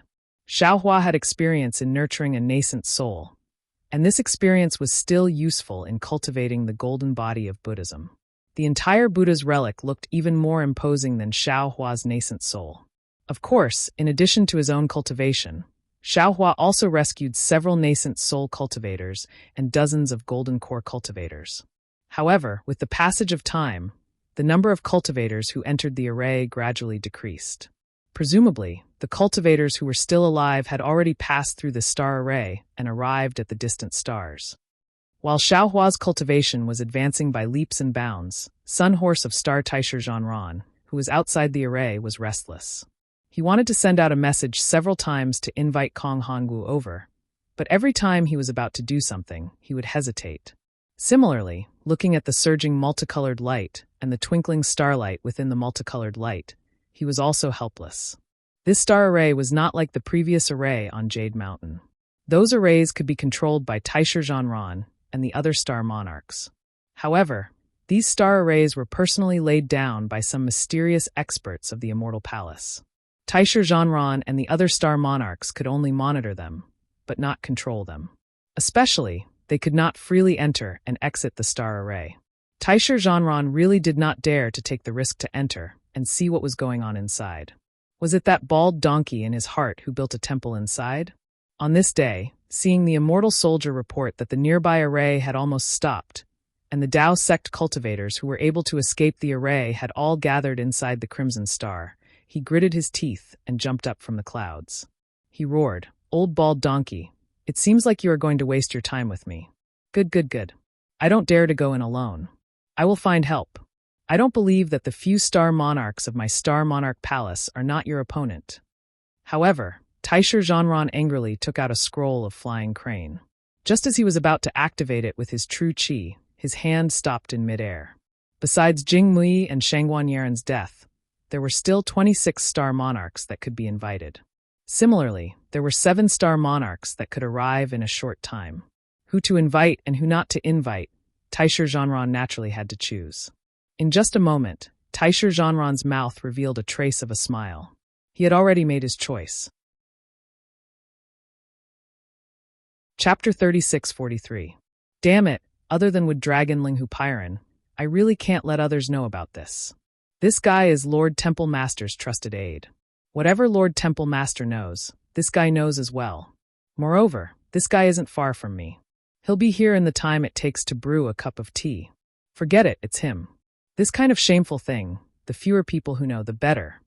Speaker 1: Xiao Hua had experience in nurturing a nascent soul, and this experience was still useful in cultivating the golden body of Buddhism. The entire Buddha's relic looked even more imposing than Xiao Hua's nascent soul. Of course, in addition to his own cultivation, Xiao Hua also rescued several nascent soul cultivators and dozens of golden core cultivators. However, with the passage of time, the number of cultivators who entered the array gradually decreased. Presumably, the cultivators who were still alive had already passed through the star array and arrived at the distant stars. While Xiao Hua's cultivation was advancing by leaps and bounds, Sun Horse of Star Taisher Zhanran, who was outside the array, was restless. He wanted to send out a message several times to invite Kong Hongwu over, but every time he was about to do something, he would hesitate. Similarly, looking at the surging multicolored light and the twinkling starlight within the multicolored light. He was also helpless. This star array was not like the previous array on Jade Mountain. Those arrays could be controlled by Taisher Zhanran and the other star monarchs. However, these star arrays were personally laid down by some mysterious experts of the Immortal Palace. Taisher Zhanran and the other star monarchs could only monitor them, but not control them. Especially, they could not freely enter and exit the star array. Taisher Zhanran really did not dare to take the risk to enter and see what was going on inside. Was it that bald donkey in his heart who built a temple inside? On this day, seeing the immortal soldier report that the nearby array had almost stopped, and the Tao sect cultivators who were able to escape the array had all gathered inside the Crimson Star, he gritted his teeth and jumped up from the clouds. He roared, "Old bald donkey, it seems like you are going to waste your time with me. Good. I don't dare to go in alone. I will find help. I don't believe that the few star monarchs of my Star Monarch Palace are not your opponent." However, Taisher Zhanran angrily took out a scroll of flying crane. Just as he was about to activate it with his true qi, his hand stopped in midair. Besides Jing Mui and Shangguan Yaren's death, there were still 26 star monarchs that could be invited. Similarly, there were 7 star monarchs that could arrive in a short time. Who to invite and who not to invite, Taisher Zhanran naturally had to choose. In just a moment, Taisher Zhanran's mouth revealed a trace of a smile. He had already made his choice. Chapter 3643. Damn it, other than with Dragon Linghu Pyron, I really can't let others know about this. This guy is Lord Temple Master's trusted aide. Whatever Lord Temple Master knows, this guy knows as well. Moreover, this guy isn't far from me. He'll be here in the time it takes to brew a cup of tea. Forget it, it's him. This kind of shameful thing, the fewer people who know, the better.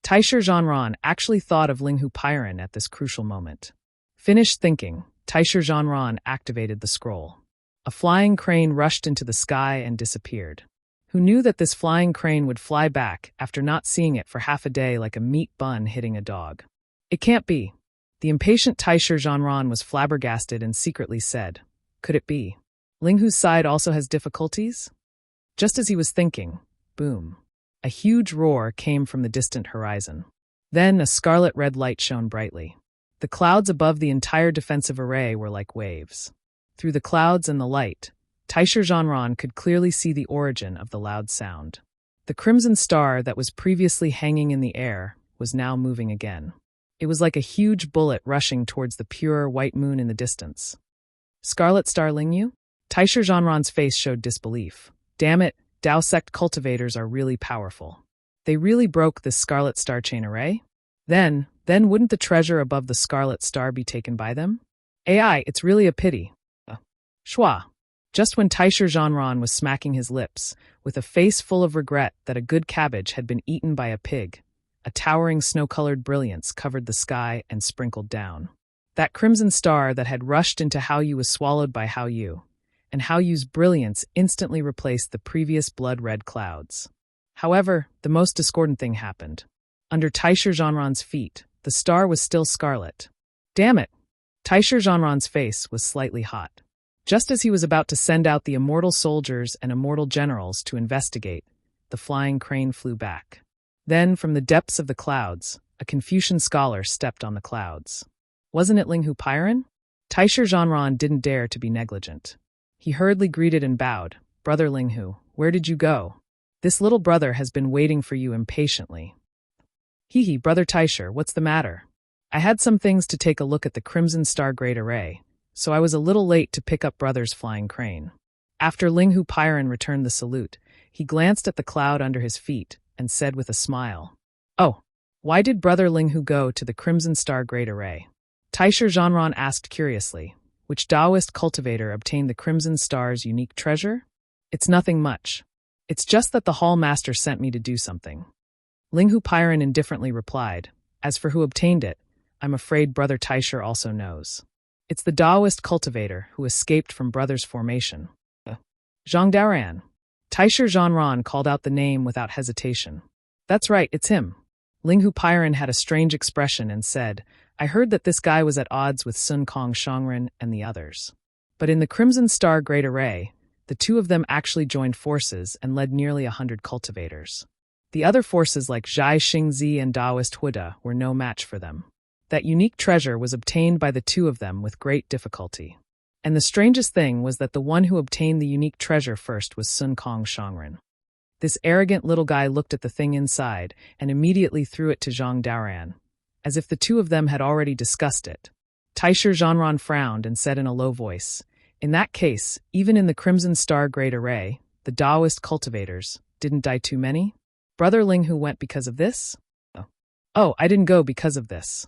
Speaker 1: Taisher Zhanran actually thought of Linghu Pyron at this crucial moment. Finished thinking, Taisher Zhanran activated the scroll. A flying crane rushed into the sky and disappeared. Who knew that this flying crane would fly back after not seeing it for half a day like a meat bun hitting a dog? It can't be. The impatient Taisher Zhanran was flabbergasted and secretly said, "Could it be? Linghu's side also has difficulties?" Just as he was thinking, boom. A huge roar came from the distant horizon. Then a scarlet-red light shone brightly. The clouds above the entire defensive array were like waves. Through the clouds and the light, Taisher Zhanran could clearly see the origin of the loud sound. The crimson star that was previously hanging in the air was now moving again. It was like a huge bullet rushing towards the pure white moon in the distance. Scarlet Star Lingyu? Taisher Zhanran's face showed disbelief. Damn it, Tao sect cultivators are really powerful. They really broke this Scarlet Star chain array? Then wouldn't the treasure above the Scarlet Star be taken by them? AI, it's really a pity. Schwa. Just when Taisher Zhanran was smacking his lips, with a face full of regret that a good cabbage had been eaten by a pig, a towering snow-colored brilliance covered the sky and sprinkled down. That crimson star that had rushed into Hao Yu was swallowed by Hao Yu, and Hao Yu's brilliance instantly replaced the previous blood-red clouds. However, the most discordant thing happened. Under Taisher Zhanran's feet, the star was still scarlet. Damn it! Taisher Zhanran's face was slightly hot. Just as he was about to send out the immortal soldiers and immortal generals to investigate, the flying crane flew back. Then, from the depths of the clouds, a Confucian scholar stepped on the clouds. Wasn't it Linghu Pyron? Taisher Zhanran didn't dare to be negligent. He hurriedly greeted and bowed. "Brother Linghu, where did you go? This little brother has been waiting for you impatiently." "Hee, Brother Taisher, what's the matter? I had some things to take a look at the Crimson Star Great Array, so I was a little late to pick up Brother's flying crane." After Linghu Pyron returned the salute, he glanced at the cloud under his feet and said with a smile, "Oh, why did Brother Linghu go to the Crimson Star Great Array?" Taisher Zhanran asked curiously, "Which Taoist cultivator obtained the Crimson Star's unique treasure?" "It's nothing much. It's just that the Hall Master sent me to do something." Linghu Pyron indifferently replied, "As for who obtained it, I'm afraid Brother Taisher also knows. It's the Taoist cultivator who escaped from Brother's formation." Zhang Daoran. Taisher Zhanran called out the name without hesitation. "That's right, it's him." Linghu Pyron had a strange expression and said, "I heard that this guy was at odds with Sun Kong Shangren and the others. But in the Crimson Star Great Array, The two of them actually joined forces and led nearly 100 cultivators. The other forces like Zhai Xingzi and Daoist Huda were no match for them. That unique treasure was obtained by the two of them with great difficulty. And the strangest thing was that the one who obtained the unique treasure first was Sun Kong Shangren. This arrogant little guy looked at the thing inside and immediately threw it to Zhang Daoran, as if the two of them had already discussed it. Taisher Zhanran frowned and said in a low voice, "In that case, even in the Crimson Star Great Array, the Daoist cultivators didn't die too many? Brother Linghu went because of this?" Oh, I didn't go because of this,"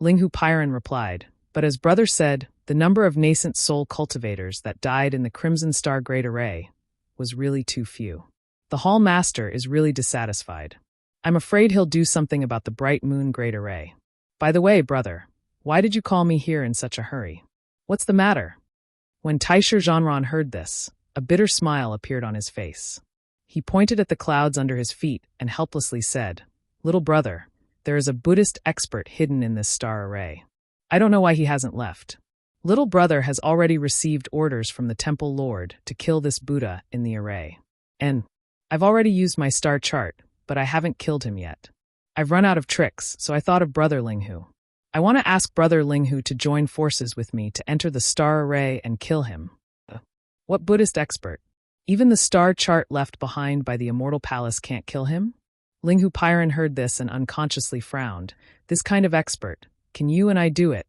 Speaker 1: Linghu Pairan replied, but as brother said, the number of nascent soul cultivators that died in the Crimson Star Great Array was really too few. The Hall Master is really dissatisfied. I'm afraid he'll do something about the Bright Moon Great Array. By the way, brother, why did you call me here in such a hurry? What's the matter? When Taisher Zhanran heard this, a bitter smile appeared on his face. He pointed at the clouds under his feet and helplessly said, "Little brother, there is a Buddhist expert hidden in this star array. I don't know why he hasn't left. Little brother has already received orders from the Temple Lord to kill this Buddha in the array. And I've already used my star chart, but I haven't killed him yet. I've run out of tricks, so I thought of Brother Linghu. I want to ask Brother Linghu to join forces with me to enter the star array and kill him." What Buddhist expert? Even the star chart left behind by the Immortal Palace can't kill him? Linghu Pairan heard this and unconsciously frowned. This kind of expert. Can you and I do it?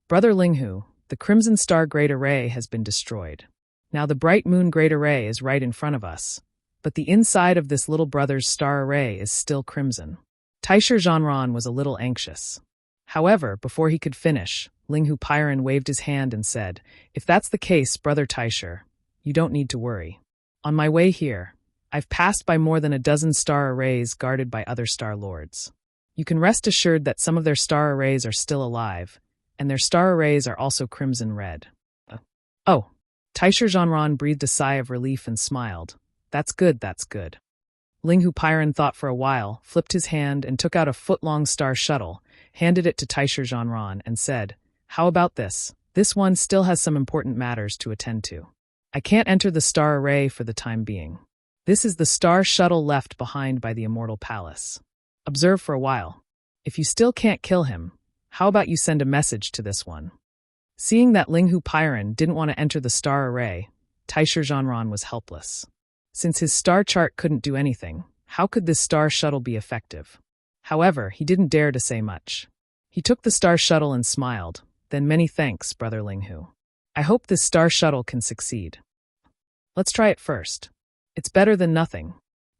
Speaker 1: Brother Linghu, the Crimson Star Great Array has been destroyed. Now the Bright Moon Great Array is right in front of us. But the inside of this little brother's star array is still crimson. Taisher Zhanran was a little anxious. However, before he could finish, Linghu Pairan waved his hand and said, "If that's the case, Brother Taisher, you don't need to worry. On my way here, I've passed by more than a dozen star arrays guarded by other star lords. You can rest assured that some of their star arrays are still alive, and their star arrays are also crimson red." Oh, Taisher Zhanran breathed a sigh of relief and smiled. That's good, that's good. Linghu Pairan thought for a while, flipped his hand and took out a foot-long star shuttle, handed it to Taisher Zhanran and said, "How about this? This one still has some important matters to attend to. I can't enter the star array for the time being. This is the star shuttle left behind by the Immortal Palace. Observe for a while. If you still can't kill him, how about you send a message to this one?" Seeing that Linghu Pairan didn't want to enter the star array, Taisher Zhanran was helpless. Since his star chart couldn't do anything, how could this star shuttle be effective? However, he didn't dare to say much. He took the star shuttle and smiled, then "Many thanks, Brother Linghu. I hope this star shuttle can succeed. Let's try it first. It's better than nothing."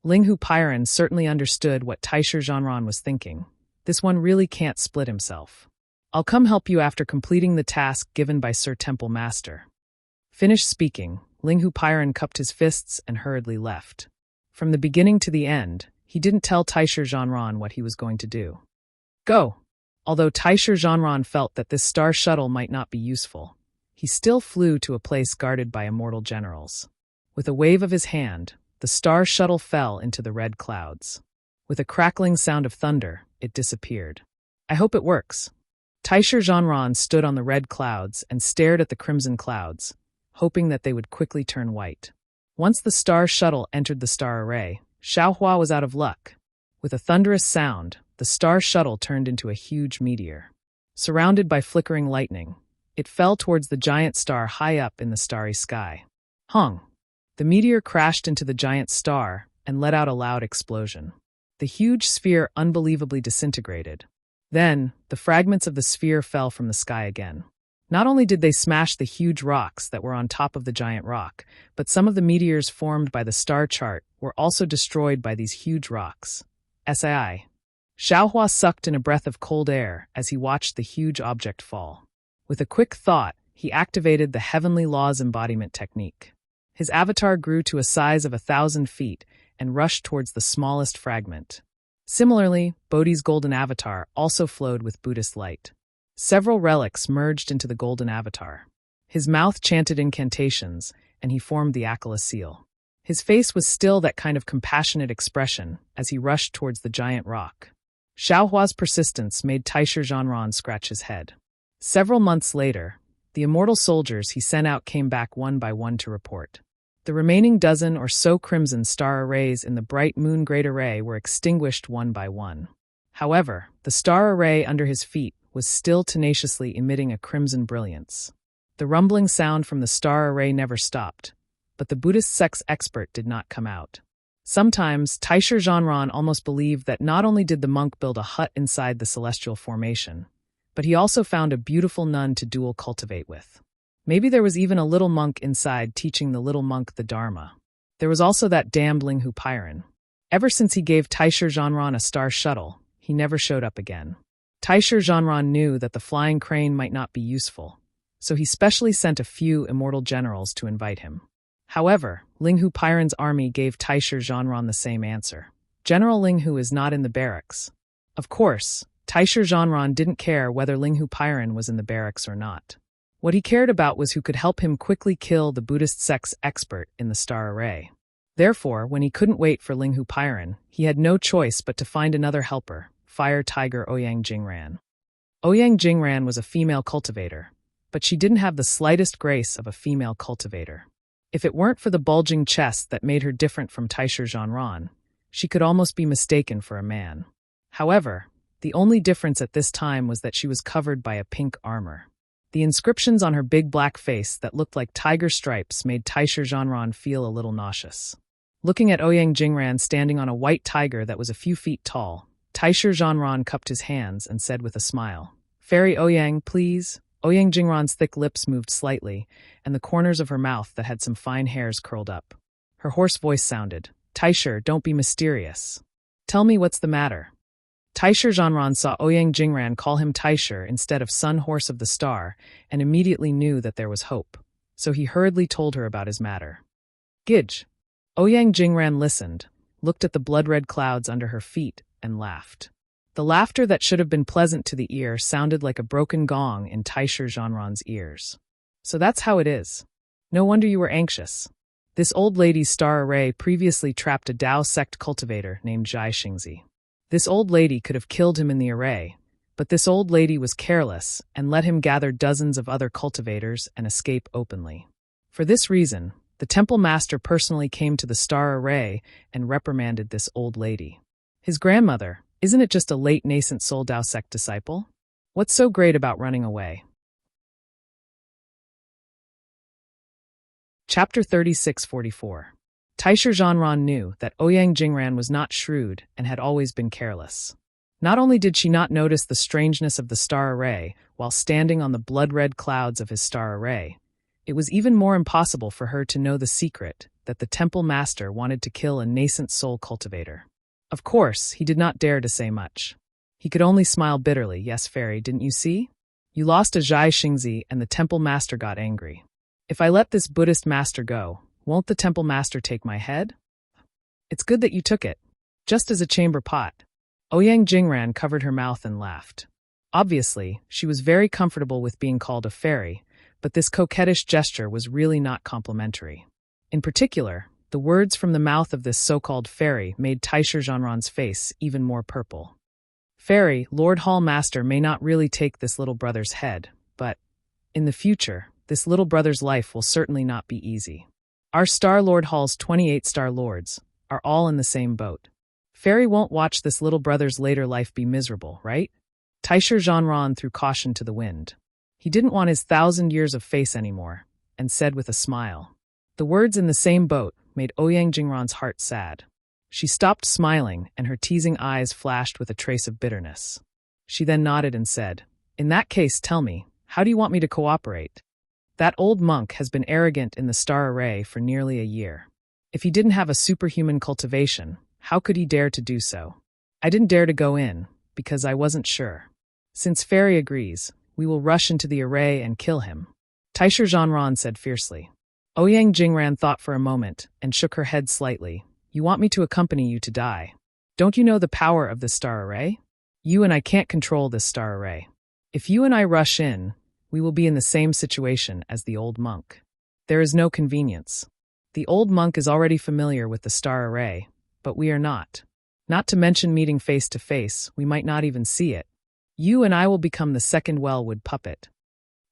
Speaker 1: Linghu Pairan certainly understood what Taisher Zhanran was thinking. This one really can't split himself. "I'll come help you after completing the task given by Sir Temple Master." Finished speaking, Linghu Pairan cupped his fists and hurriedly left. From the beginning to the end, he didn't tell Taisher Zhanran what he was going to do. Go! Although Taisher Zhanran felt that this star shuttle might not be useful, he still flew to a place guarded by immortal generals. With a wave of his hand, the star shuttle fell into the red clouds. With a crackling sound of thunder, it disappeared. "I hope it works." Taisher Zhanran stood on the red clouds and stared at the crimson clouds, hoping that they would quickly turn white. Once the star shuttle entered the star array, Xiaohua was out of luck. With a thunderous sound, the star shuttle turned into a huge meteor. Surrounded by flickering lightning, it fell towards the giant star high up in the starry sky. Hong! The meteor crashed into the giant star and let out a loud explosion. The huge sphere unbelievably disintegrated. Then, the fragments of the sphere fell from the sky again. Not only did they smash the huge rocks that were on top of the giant rock, but some of the meteors formed by the star chart were also destroyed by these huge rocks. Sai. Xiaohua sucked in a breath of cold air as he watched the huge object fall. With a quick thought, he activated the Heavenly Laws embodiment technique. His avatar grew to a size of 1,000 feet and rushed towards the smallest fragment. Similarly, Bodhi's golden avatar also flowed with Buddhist light. Several relics merged into the golden avatar. His mouth chanted incantations, and he formed the Akala seal. His face was still that kind of compassionate expression as he rushed towards the giant rock. Xiaohua's persistence made Taisher Zhanran scratch his head. Several months later, the immortal soldiers he sent out came back one by one to report. The remaining dozen or so crimson star arrays in the bright moon great array were extinguished one by one. However, the star array under his feet was still tenaciously emitting a crimson brilliance. The rumbling sound from the star array never stopped, but the Buddhist sex expert did not come out. Sometimes, Taisher Zhanran almost believed that not only did the monk build a hut inside the celestial formation, but he also found a beautiful nun to dual cultivate with. Maybe there was even a little monk inside teaching the little monk the Dharma. There was also that damned Linghu Pyron. Ever since he gave Taisher Zhanran a star shuttle, he never showed up again. Taisher Zhanran knew that the flying crane might not be useful, so he specially sent a few immortal generals to invite him. However, Linghu Pyron's army gave Taisher Zhanran the same answer. General Linghu is not in the barracks. Of course, Taisher Zhanran didn't care whether Linghu Pyron was in the barracks or not. What he cared about was who could help him quickly kill the Buddhist sex expert in the star array. Therefore, when he couldn't wait for Linghu Pyron, he had no choice but to find another helper, Fire Tiger Ouyang Jingran. Ouyang Jingran was a female cultivator, but she didn't have the slightest grace of a female cultivator. If it weren't for the bulging chest that made her different from Taisher Zhanran, she could almost be mistaken for a man. However, the only difference at this time was that she was covered by a pink armor. The inscriptions on her big black face that looked like tiger stripes made Taisher Zhanran feel a little nauseous. Looking at Ouyang Jingran standing on a white tiger that was a few feet tall, Taisher Zhanran cupped his hands and said with a smile, "Fairy Ouyang, please." Ouyang Jingran's thick lips moved slightly, and the corners of her mouth that had some fine hairs curled up. Her hoarse voice sounded, "Taisher, don't be mysterious. Tell me what's the matter." Taisher Zhanran saw Ouyang Jingran call him Taisher instead of Sun Horse of the Star, and immediately knew that there was hope, so he hurriedly told her about his matter. "Gij." Ouyang Jingran listened, looked at the blood-red clouds under her feet, and laughed. The laughter that should have been pleasant to the ear sounded like a broken gong in Taisher Zhanran's ears. "So that's how it is. No wonder you were anxious. This old lady's star array previously trapped a Tao sect cultivator named Zhai Xingzi. This old lady could have killed him in the array, but this old lady was careless and let him gather dozens of other cultivators and escape openly. For this reason, the temple master personally came to the star array and reprimanded this old lady. His grandmother, isn't it just a late nascent soul Tao sect disciple? What's so great about running away?" Chapter 3644. Taisher Zhanran knew that Ouyang Jingran was not shrewd and had always been careless. Not only did she not notice the strangeness of the star array while standing on the blood-red clouds of his star array, it was even more impossible for her to know the secret that the temple master wanted to kill a nascent soul cultivator. Of course, he did not dare to say much. He could only smile bitterly. "Yes, fairy, didn't you see? You lost a Zhai Xingzi and the temple master got angry. If I let this Buddhist master go, won't the temple master take my head? It's good that you took it, just as a chamber pot." Ouyang Jingran covered her mouth and laughed. Obviously, she was very comfortable with being called a fairy, but this coquettish gesture was really not complimentary. In particular, the words from the mouth of this so-called fairy made Taisher Zhanran's face even more purple. "Fairy, Lord Hall Master may not really take this little brother's head, but, in the future, this little brother's life will certainly not be easy. Our Star Lord Hall's 28 Star Lords are all in the same boat. Fairy won't watch this little brother's later life be miserable, right?" Taisher Zhanran threw caution to the wind. He didn't want his 1,000 years of face anymore, and said with a smile. The words "in the same boat" made Ouyang Jingran's heart sad. She stopped smiling, and her teasing eyes flashed with a trace of bitterness. She then nodded and said, "In that case, tell me, how do you want me to cooperate? That old monk has been arrogant in the star array for nearly a year. If he didn't have a superhuman cultivation, how could he dare to do so? I didn't dare to go in, because I wasn't sure. Since Fairy agrees, we will rush into the array and kill him." Taisher Zhanran said fiercely. Ouyang Jingran thought for a moment and shook her head slightly. "You want me to accompany you to die? Don't you know the power of this star array? You and I can't control this star array. If you and I rush in, we will be in the same situation as the old monk. There is no convenience. The old monk is already familiar with the star array, but we are not. Not to mention meeting face to face, we might not even see it. You and I will become the second Wellwood puppet."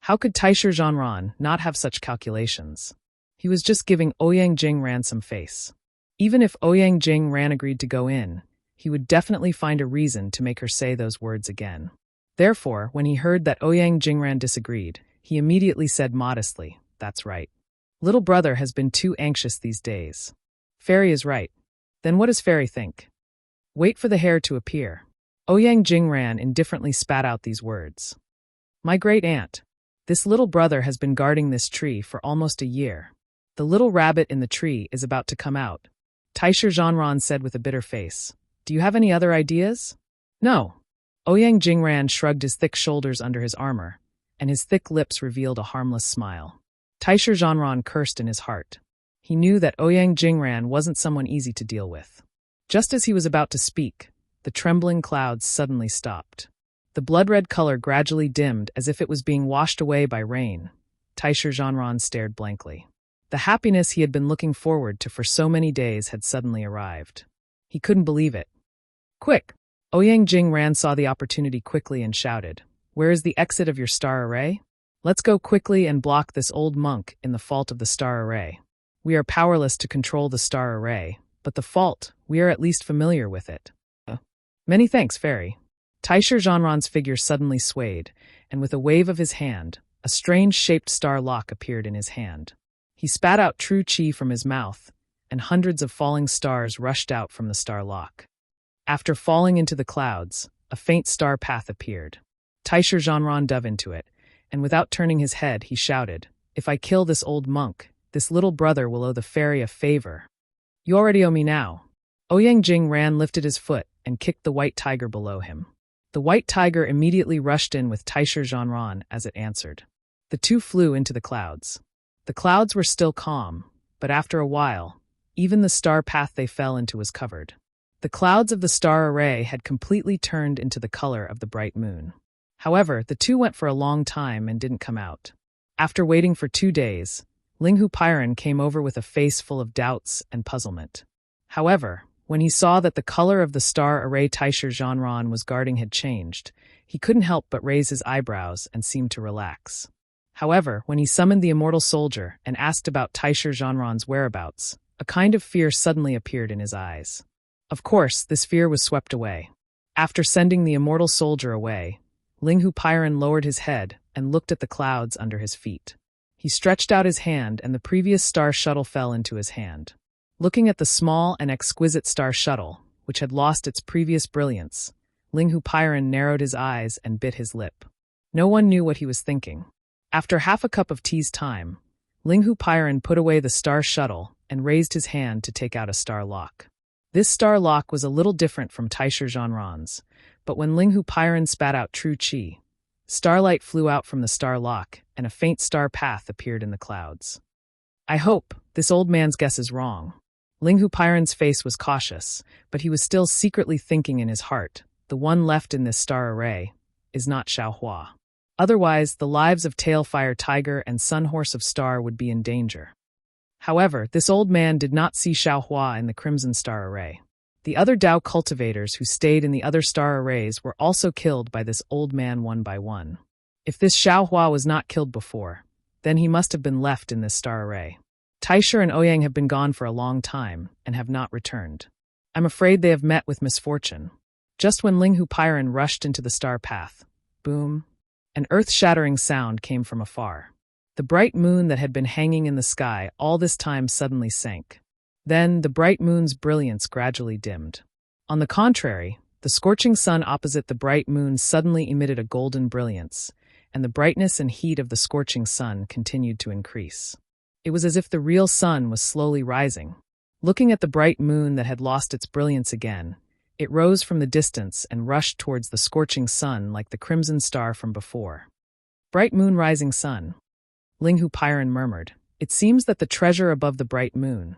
Speaker 1: How could Taisher Zhanran not have such calculations? He was just giving Ouyang Jing ransom face. Even if Ouyang Jing Ran agreed to go in, he would definitely find a reason to make her say those words again. Therefore, when he heard that Ouyang Jingran disagreed, he immediately said modestly, "That's right. Little brother has been too anxious these days. Fairy is right. Then what does Fairy think? Wait for the hair to appear." Ouyang Jingran indifferently spat out these words. "My great aunt, this little brother has been guarding this tree for almost a year. The little rabbit in the tree is about to come out." Taisher Zhanran said with a bitter face, "Do you have any other ideas?" "No." Ouyang Jingran shrugged his thick shoulders under his armor, and his thick lips revealed a harmless smile. Taisher Zhanran cursed in his heart. He knew that Ouyang Jingran wasn't someone easy to deal with. Just as he was about to speak, the trembling clouds suddenly stopped. The blood-red color gradually dimmed as if it was being washed away by rain. Taisher Zhanran stared blankly. The happiness he had been looking forward to for so many days had suddenly arrived. He couldn't believe it. "Quick!" Ouyang Jingran saw the opportunity quickly and shouted, "Where is the exit of your star array? Let's go quickly and block this old monk in the fault of the star array. We are powerless to control the star array, but the fault, we are at least familiar with it." "Many thanks, Fairy." Taisher Zhanran's figure suddenly swayed, and with a wave of his hand, a strange-shaped star lock appeared in his hand. He spat out true chi from his mouth, and hundreds of falling stars rushed out from the star lock. After falling into the clouds, a faint star path appeared. Taisher Zhanran dove into it, and without turning his head, he shouted, "If I kill this old monk, this little brother will owe the fairy a favor. You already owe me now." Ouyang Jingran lifted his foot and kicked the white tiger below him. The white tiger immediately rushed in with Taisher Zhanran as it answered. The two flew into the clouds. The clouds were still calm, but after a while, even the star path they fell into was covered. The clouds of the star array had completely turned into the color of the bright moon. However, the two went for a long time and didn't come out. After waiting for 2 days, Linghu Pairan came over with a face full of doubts and puzzlement. However, when he saw that the color of the star array Taisher Zhanran was guarding had changed, he couldn't help but raise his eyebrows and seemed to relax. However, when he summoned the immortal soldier and asked about Taisher Zhanran's whereabouts, a kind of fear suddenly appeared in his eyes. Of course, this fear was swept away. After sending the immortal soldier away, Linghu Pairan lowered his head and looked at the clouds under his feet. He stretched out his hand and the previous star shuttle fell into his hand. Looking at the small and exquisite star shuttle, which had lost its previous brilliance, Linghu Pairan narrowed his eyes and bit his lip. No one knew what he was thinking. After half a cup of tea's time, Linghu Pairan put away the star shuttle and raised his hand to take out a star lock. This star lock was a little different from Taisher Zhanran's, but when Linghu Pairan spat out true chi, starlight flew out from the star lock and a faint star path appeared in the clouds. "I hope this old man's guess is wrong." Linghu Pairan's face was cautious, but he was still secretly thinking in his heart, the one left in this star array is not Xiaohua. Otherwise, the lives of Tailfire Tiger and Sun Horse of Star would be in danger. However, this old man did not see Xiaohua in the Crimson Star Array. The other Dao cultivators who stayed in the other star arrays were also killed by this old man one by one. If this Xiaohua was not killed before, then he must have been left in this star array. Taisher and Ouyang have been gone for a long time and have not returned. I'm afraid they have met with misfortune. Just when Linghu Pairan rushed into the star path, boom, an earth-shattering sound came from afar. The bright moon that had been hanging in the sky all this time suddenly sank. Then the bright moon's brilliance gradually dimmed. On the contrary, the scorching sun opposite the bright moon suddenly emitted a golden brilliance, and the brightness and heat of the scorching sun continued to increase. It was as if the real sun was slowly rising. Looking at the bright moon that had lost its brilliance again, it rose from the distance and rushed towards the scorching sun like the crimson star from before. "Bright moon rising sun," Linghu Pairan murmured. "It seems that the treasure above the bright moon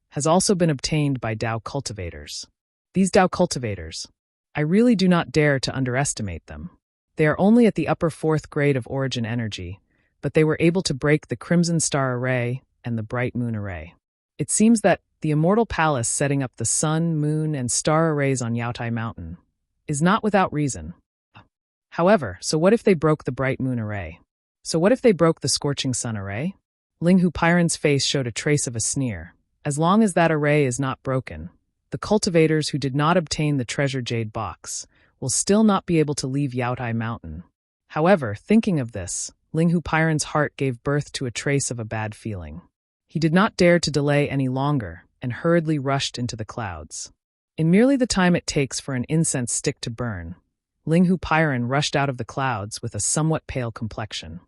Speaker 1: has also been obtained by Dao cultivators. These Dao cultivators, I really do not dare to underestimate them. They are only at the upper 4th grade of origin energy, but they were able to break the Crimson Star Array and the Bright Moon Array. It seems that the Immortal Palace setting up the sun, moon, and star arrays on Yaotai Mountain is not without reason. However, so what if they broke the Bright Moon Array? So what if they broke the Scorching Sun Array?" Ling Hupiren's face showed a trace of a sneer. As long as that array is not broken, the cultivators who did not obtain the treasure jade box will still not be able to leave Yaotai Mountain. However, thinking of this, Ling Hupiren's heart gave birth to a trace of a bad feeling. He did not dare to delay any longer and hurriedly rushed into the clouds. In merely the time it takes for an incense stick to burn, Ling Hupiren rushed out of the clouds with a somewhat pale complexion.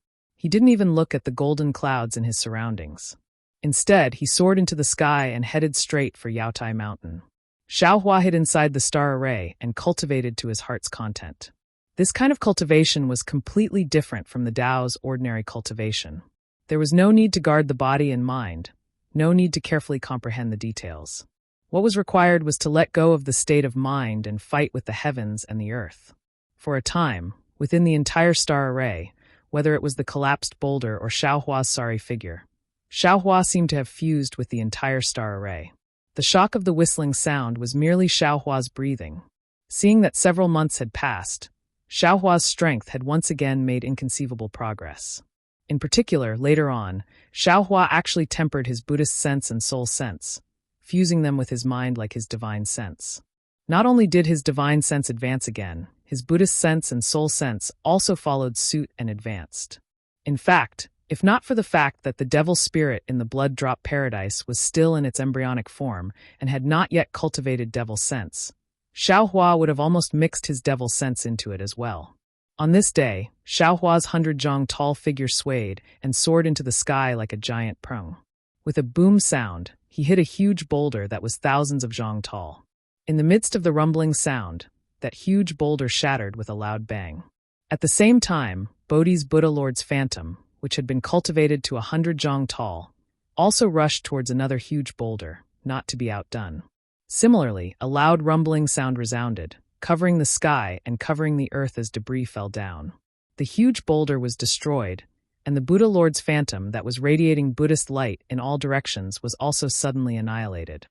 Speaker 1: He didn't even look at the golden clouds in his surroundings. Instead, he soared into the sky and headed straight for Yaotai Mountain. Xiaohua hid inside the star array and cultivated to his heart's content. This kind of cultivation was completely different from the Tao's ordinary cultivation. There was no need to guard the body and mind, no need to carefully comprehend the details. What was required was to let go of the state of mind and fight with the heavens and the earth. For a time, within the entire star array, whether it was the collapsed boulder or Xiaohua's sorry figure, Xiaohua seemed to have fused with the entire star array. The shock of the whistling sound was merely Xiaohua's breathing. Seeing that several months had passed, Xiaohua's strength had once again made inconceivable progress. In particular, later on, Xiaohua actually tempered his Buddhist sense and soul sense, fusing them with his mind like his divine sense. Not only did his divine sense advance again, his Buddhist sense and soul sense also followed suit and advanced. In fact, if not for the fact that the devil spirit in the blood drop paradise was still in its embryonic form and had not yet cultivated devil sense, Xiaohua would have almost mixed his devil sense into it as well. On this day, Xiaohua's 100-zhang tall figure swayed and soared into the sky like a giant prung. With a boom sound, he hit a huge boulder that was thousands of zhang tall. In the midst of the rumbling sound, that huge boulder shattered with a loud bang. At the same time, Bodhi's Buddha Lord's phantom, which had been cultivated to 100 zhang tall, also rushed towards another huge boulder, not to be outdone. Similarly, a loud rumbling sound resounded, covering the sky and covering the earth as debris fell down. The huge boulder was destroyed, and the Buddha Lord's phantom that was radiating Buddhist light in all directions was also suddenly annihilated.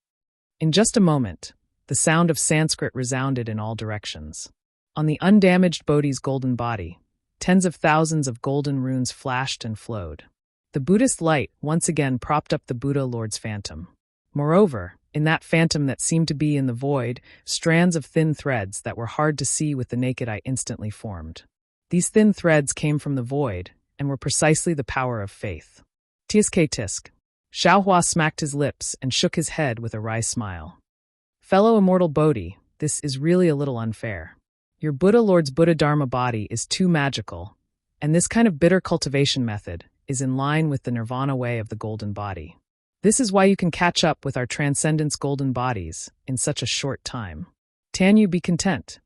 Speaker 1: In just a moment, the sound of Sanskrit resounded in all directions. On the undamaged Bodhi's golden body, tens of thousands of golden runes flashed and flowed. The Buddhist light once again propped up the Buddha Lord's phantom. Moreover, in that phantom that seemed to be in the void, strands of thin threads that were hard to see with the naked eye instantly formed. These thin threads came from the void and were precisely the power of faith. Tisk tisk. Xiaohua smacked his lips and shook his head with a wry smile. Fellow immortal Bodhi, this is really a little unfair. Your Buddha Lord's Buddha Dharma body is too magical, and this kind of bitter cultivation method is in line with the nirvana way of the golden body. This is why you can catch up with our transcendence golden bodies in such a short time. Can you be content?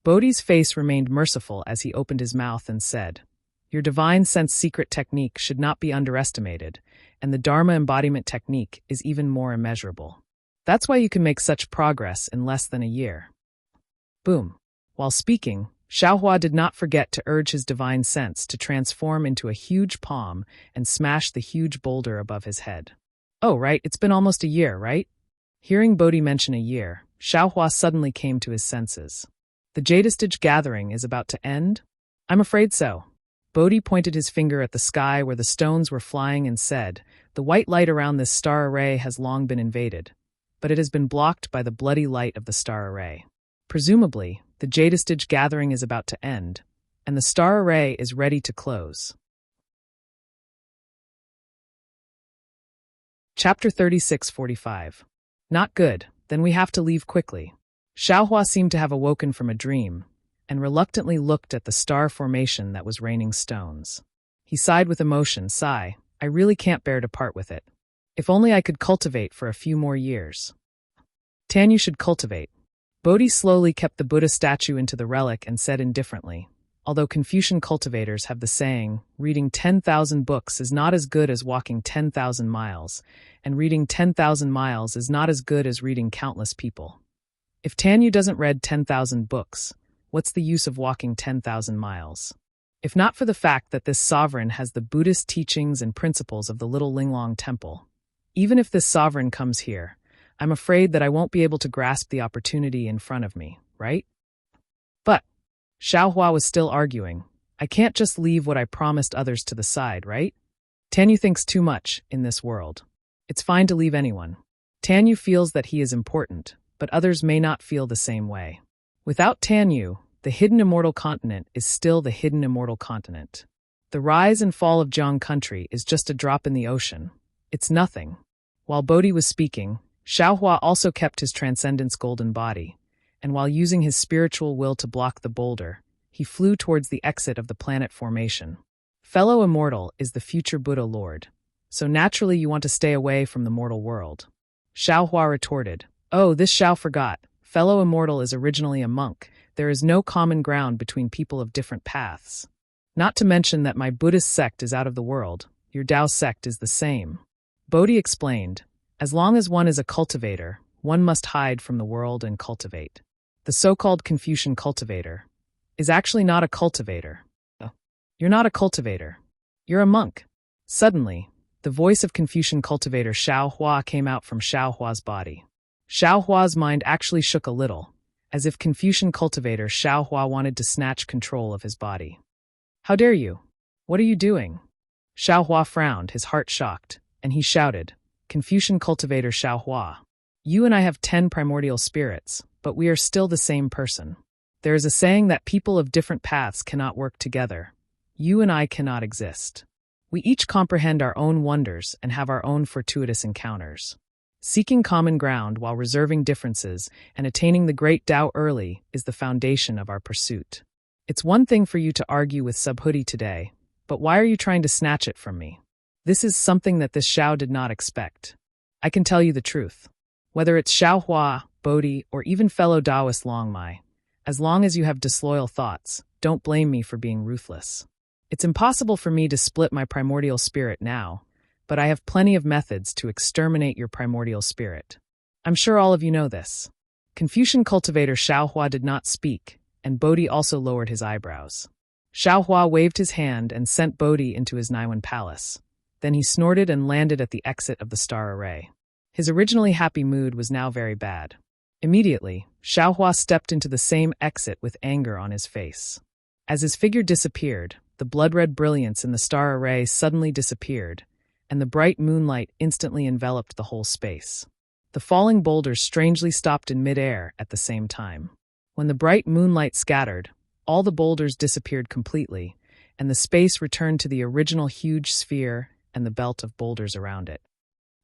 Speaker 1: Bodhi's face remained merciful as he opened his mouth and said, Your divine sense secret technique should not be underestimated, and the Dharma embodiment technique is even more immeasurable. That's why you can make such progress in less than a year. Boom. While speaking, Xiaohua did not forget to urge his divine sense to transform into a huge palm and smash the huge boulder above his head. Oh, right, it's been almost a year, right? Hearing Bodhi mention a year, Xiaohua suddenly came to his senses. The Jadistage gathering is about to end? I'm afraid so. Bodhi pointed his finger at the sky where the stones were flying and said, The white light around this star array has long been invaded, but it has been blocked by the bloody light of the star array. Presumably, the Jadistage gathering is about to end, and the star array is ready to close. Chapter 36:45. Not good, then we have to leave quickly. Xiaohua seemed to have awoken from a dream, and reluctantly looked at the star formation that was raining stones. He sighed with emotion, Sigh, I really can't bear to part with it. If only I could cultivate for a few more years. You should cultivate. Bodhi slowly kept the Buddha statue into the relic and said indifferently, although Confucian cultivators have the saying, reading 10,000 books is not as good as walking 10,000 miles, and reading 10,000 miles is not as good as reading countless people. If Tanyu doesn't read 10,000 books, what's the use of walking 10,000 miles? If not for the fact that this sovereign has the Buddhist teachings and principles of the Little Linglong Temple, even if this sovereign comes here, I'm afraid that I won't be able to grasp the opportunity in front of me, right? But, Xiaohua was still arguing, I can't just leave what I promised others to the side, right? Tanyu thinks too much in this world. It's fine to leave anyone. Tanyu feels that he is important, but others may not feel the same way. Without Tanyu, the hidden immortal continent is still the hidden immortal continent. The rise and fall of Jiang country is just a drop in the ocean. It's nothing. While Bodhi was speaking, Xiaohua also kept his transcendence golden body, and while using his spiritual will to block the boulder, he flew towards the exit of the planet formation. Fellow immortal is the future Buddha Lord, so naturally you want to stay away from the mortal world. Xiaohua retorted, "Oh, this Xiao forgot. Fellow immortal is originally a monk. There is no common ground between people of different paths. Not to mention that my Buddhist sect is out of the world. Your Tao sect is the same." Bodhi explained, "As long as one is a cultivator, one must hide from the world and cultivate. The so-called Confucian cultivator is actually not a cultivator. You're not a cultivator. You're a monk." Suddenly, the voice of Confucian cultivator Xiaohua came out from Xiaohua's body. Xiaohua's mind actually shook a little, as if Confucian cultivator Xiaohua wanted to snatch control of his body. "How dare you? What are you doing?" Xiaohua frowned, his heart shocked, and he shouted, "Confucian cultivator Xiaohua, you and I have 10 primordial spirits, but we are still the same person. There is a saying that people of different paths cannot work together. You and I cannot exist. We each comprehend our own wonders and have our own fortuitous encounters. Seeking common ground while reserving differences and attaining the great Tao early is the foundation of our pursuit. It's one thing for you to argue with Subhuti today, but why are you trying to snatch it from me? This is something that this Xiao did not expect. I can tell you the truth. Whether it's Xiaohua, Bodhi, or even fellow Taoist Longmai, as long as you have disloyal thoughts, don't blame me for being ruthless. It's impossible for me to split my primordial spirit now, but I have plenty of methods to exterminate your primordial spirit. I'm sure all of you know this." Confucian cultivator Xiaohua did not speak, and Bodhi also lowered his eyebrows. Xiaohua waved his hand and sent Bodhi into his Naiwan palace. Then he snorted and landed at the exit of the star array. His originally happy mood was now very bad. Immediately, Xiaohua stepped into the same exit with anger on his face. As his figure disappeared, the blood-red brilliance in the star array suddenly disappeared, and the bright moonlight instantly enveloped the whole space. The falling boulders strangely stopped in mid-air at the same time. When the bright moonlight scattered, all the boulders disappeared completely, and the space returned to the original huge sphere and the belt of boulders around it.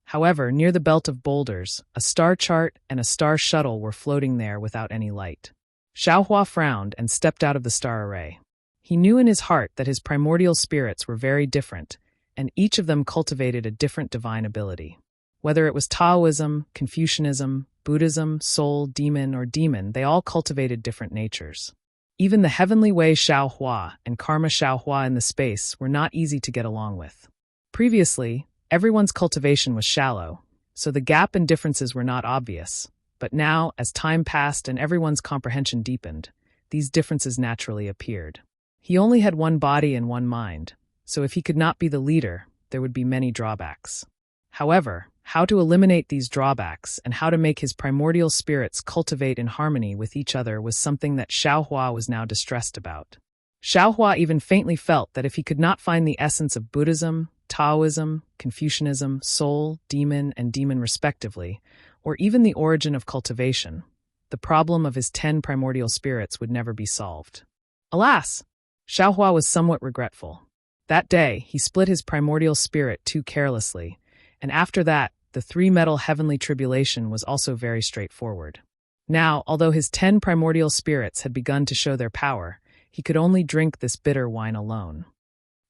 Speaker 1: However, near the belt of boulders, a star chart and a star shuttle were floating there without any light. Xiaohua frowned and stepped out of the star array. He knew in his heart that his primordial spirits were very different, and each of them cultivated a different divine ability. Whether it was Taoism, Confucianism, Buddhism, soul, demon, or demon, they all cultivated different natures. Even the heavenly way Xiaohua and karma Xiaohua in the space were not easy to get along with. Previously, everyone's cultivation was shallow, so the gap and differences were not obvious. But now, as time passed and everyone's comprehension deepened, these differences naturally appeared. He only had one body and one mind, so if he could not be the leader, there would be many drawbacks. However, how to eliminate these drawbacks and how to make his primordial spirits cultivate in harmony with each other was something that Xiaohua was now distressed about. Xiaohua even faintly felt that if he could not find the essence of Buddhism, Taoism, Confucianism, soul, demon, and demon respectively, or even the origin of cultivation, the problem of his 10 primordial spirits would never be solved. Alas! Xiaohua was somewhat regretful. That day, he split his primordial spirit too carelessly, and after that, the 3-metal heavenly tribulation was also very straightforward. Now, although his 10 primordial spirits had begun to show their power, he could only drink this bitter wine alone.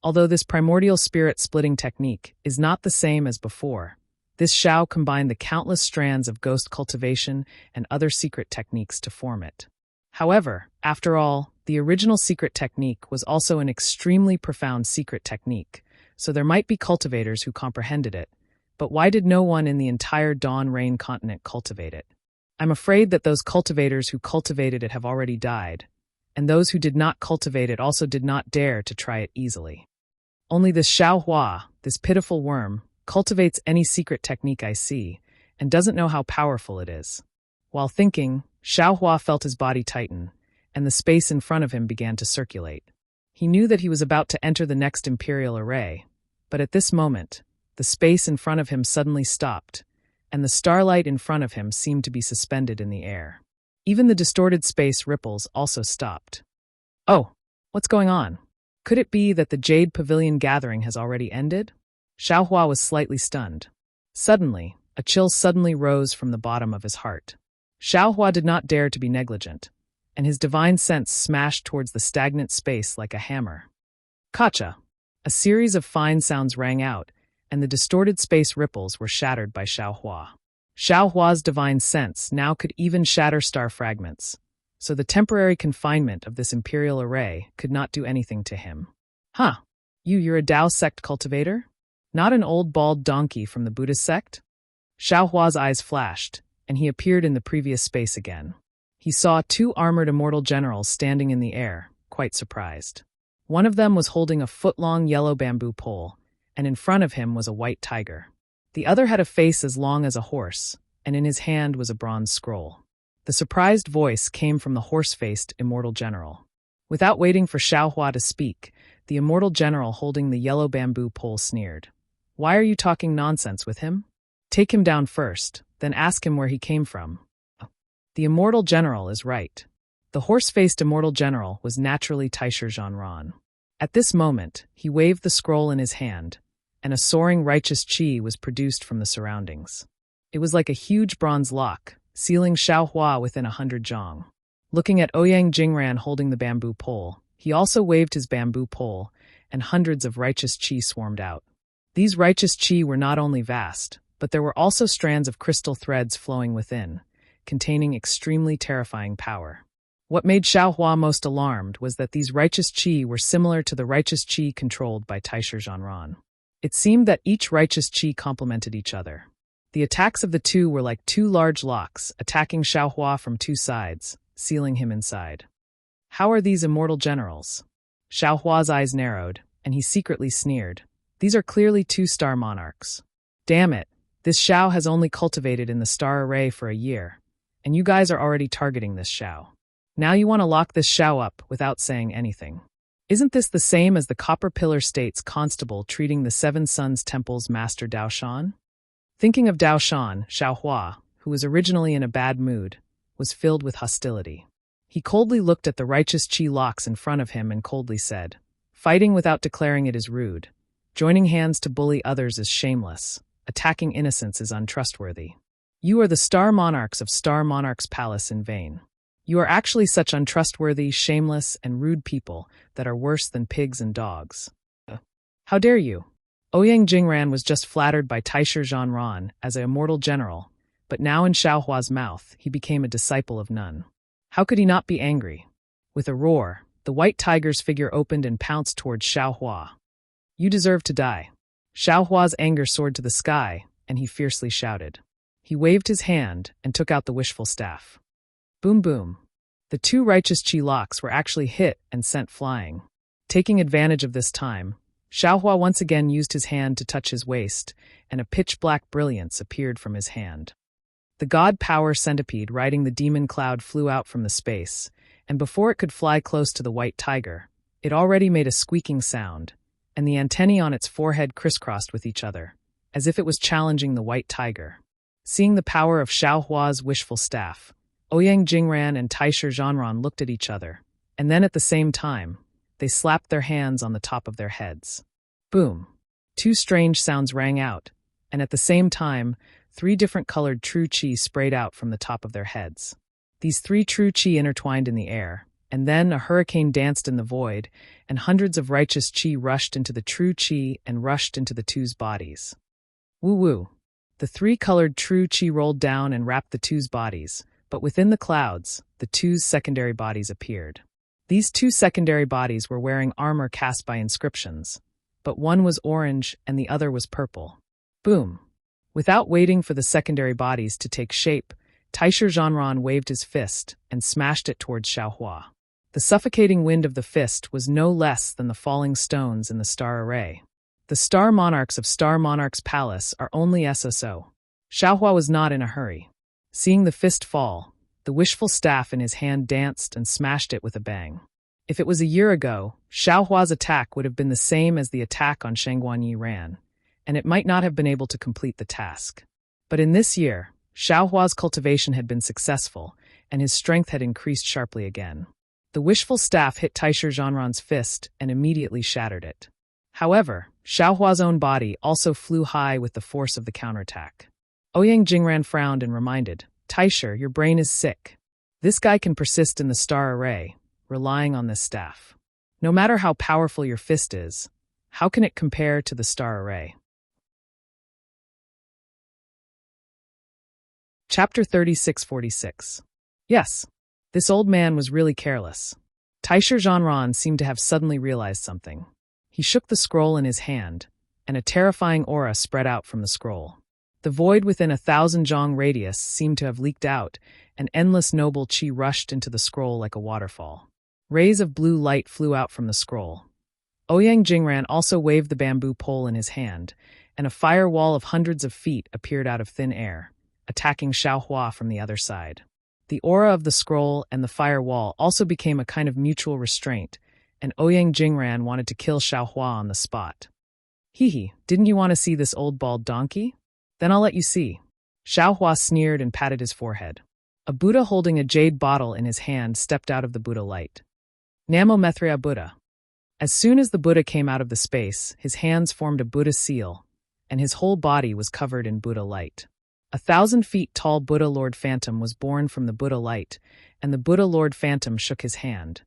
Speaker 1: Although this primordial spirit splitting technique is not the same as before, this Xiao combined the countless strands of ghost cultivation and other secret techniques to form it. However, after all, the original secret technique was also an extremely profound secret technique, so there might be cultivators who comprehended it, but why did no one in the entire Dawn Rain continent cultivate it? I'm afraid that those cultivators who cultivated it have already died, and those who did not cultivate it also did not dare to try it easily. Only this Xiaohua, this pitiful worm, cultivates any secret technique I see, and doesn't know how powerful it is. While thinking, Xiaohua felt his body tighten, and the space in front of him began to circulate. He knew that he was about to enter the next imperial array, But at this moment, the space in front of him suddenly stopped, and the starlight in front of him seemed to be suspended in the air. Even the distorted space ripples also stopped. Oh, what's going on? Could it be that the Jade Pavilion gathering has already ended? Xiaohua was slightly stunned. Suddenly, a chill suddenly rose from the bottom of his heart. Xiaohua did not dare to be negligent, and his divine sense smashed towards the stagnant space like a hammer. Kacha! A series of fine sounds rang out, and the distorted space ripples were shattered by Xiaohua. Xiaohua's divine sense now could even shatter star fragments, so the temporary confinement of this imperial array could not do anything to him. Huh, you're a Tao sect cultivator? Not an old bald donkey from the Buddhist sect? Xiaohua's eyes flashed, and he appeared in the previous space again. He saw 2 armored immortal generals standing in the air, quite surprised. One of them was holding a foot-long yellow bamboo pole, and in front of him was a white tiger. The other had a face as long as a horse, and in his hand was a bronze scroll. The surprised voice came from the horse-faced immortal general. Without waiting for Xiaohua to speak, the immortal general holding the yellow bamboo pole sneered. Why are you talking nonsense with him? Take him down first, then ask him where he came from. The immortal general is right. The horse-faced immortal general was naturally Taisher Zhanran. At this moment, he waved the scroll in his hand, and a soaring righteous chi was produced from the surroundings. It was like a huge bronze lock, sealing Xiaohua within 100 zhong. Looking at Ouyang Jingran holding the bamboo pole, he also waved his bamboo pole, and hundreds of righteous chi swarmed out. These righteous chi were not only vast, but there were also strands of crystal threads flowing within, containing extremely terrifying power. What made Xiaohua most alarmed was that these righteous chi were similar to the righteous chi controlled by Taisher Zhanran. It seemed that each righteous chi complemented each other. The attacks of the 2 were like 2 large locks, attacking Xiaohua from 2 sides, sealing him inside. How are these immortal generals? Xiaohua's eyes narrowed, and he secretly sneered. These are clearly 2 star monarchs. Damn it, this Xiao has only cultivated in the star array for a year, and you guys are already targeting this Xiao. Now you want to lock this Xiao up without saying anything. Isn't this the same as the Copper Pillar State's constable treating the 7 Sons Temple's master Dao Shan? Thinking of Dao Shan, Xiaohua, who was originally in a bad mood, was filled with hostility. He coldly looked at the righteous chi locks in front of him and coldly said, "Fighting without declaring it is rude. Joining hands to bully others is shameless. Attacking innocents is untrustworthy. You are the Star Monarchs of Star Monarch's Palace in vain. You are actually such untrustworthy, shameless, and rude people that are worse than pigs and dogs. How dare you?" Ouyang Jingran was just flattered by Taisher Zhanran as an immortal general, but now in Xiaohua's mouth he became a disciple of none. How could he not be angry? With a roar, the white tiger's figure opened and pounced towards Xiaohua. You deserve to die. Xiaohua's anger soared to the sky, and he fiercely shouted. He waved his hand and took out the wishful staff. Boom boom. The 2 righteous chi locks were actually hit and sent flying. Taking advantage of this time, Xiaohua once again used his hand to touch his waist, and a pitch-black brilliance appeared from his hand. The god power centipede riding the demon cloud flew out from the space, and before it could fly close to the white tiger, it already made a squeaking sound, and the antennae on its forehead crisscrossed with each other, as if it was challenging the white tiger. Seeing the power of Xiaohua's wishful staff, Ouyang Jingran and Taisher Zhanran looked at each other, and then at the same time, they slapped their hands on the top of their heads. Boom! 2 strange sounds rang out, and at the same time, 3 different colored true chi sprayed out from the top of their heads. These 3 true chi intertwined in the air, and then a hurricane danced in the void, and hundreds of righteous chi rushed into the true chi and rushed into the 2's bodies. Woo-woo! The 3 colored true chi rolled down and wrapped the 2's bodies, but within the clouds, the 2's secondary bodies appeared. These 2 secondary bodies were wearing armor cast by inscriptions, but one was orange and the other was purple. Boom! Without waiting for the secondary bodies to take shape, Taisher Zhanran waved his fist and smashed it towards Xiaohua. The suffocating wind of the fist was no less than the falling stones in the star array. The Star Monarchs of Star Monarch's Palace are only SSO. Xiaohua was not in a hurry. Seeing the fist fall, the wishful staff in his hand danced and smashed it with a bang. If it was a year ago, Xiaohua's attack would have been the same as the attack on Shangguanyi Ran, and it might not have been able to complete the task. But in this year, Xiaohua's cultivation had been successful, and his strength had increased sharply again. The wishful staff hit Taisher Zhanran's fist and immediately shattered it. However, Xiaohua's own body also flew high with the force of the counterattack. Ouyang Jingran frowned and reminded, Taisher, your brain is sick. This guy can persist in the star array, relying on this staff. No matter how powerful your fist is, how can it compare to the star array? Chapter 3646. Yes, this old man was really careless. Taisher Zhanran seemed to have suddenly realized something. He shook the scroll in his hand, and a terrifying aura spread out from the scroll. The void within 1,000 zhang radius seemed to have leaked out, and endless noble qi rushed into the scroll like a waterfall. Rays of blue light flew out from the scroll. Ouyang Jingran also waved the bamboo pole in his hand, and a fire wall of hundreds of feet appeared out of thin air, attacking Xiaohua from the other side. The aura of the scroll and the fire wall also became a kind of mutual restraint, and Ouyang Jingran wanted to kill Xiaohua on the spot. Hee, didn't you want to see this old bald donkey? Then I'll let you see. Xiaohua sneered and patted his forehead. A Buddha holding a jade bottle in his hand stepped out of the Buddha light. Namo Methriya Buddha. As soon as the Buddha came out of the space, his hands formed a Buddha seal, and his whole body was covered in Buddha light. 1,000 feet tall Buddha Lord Phantom was born from the Buddha light, and the Buddha Lord Phantom shook his hand,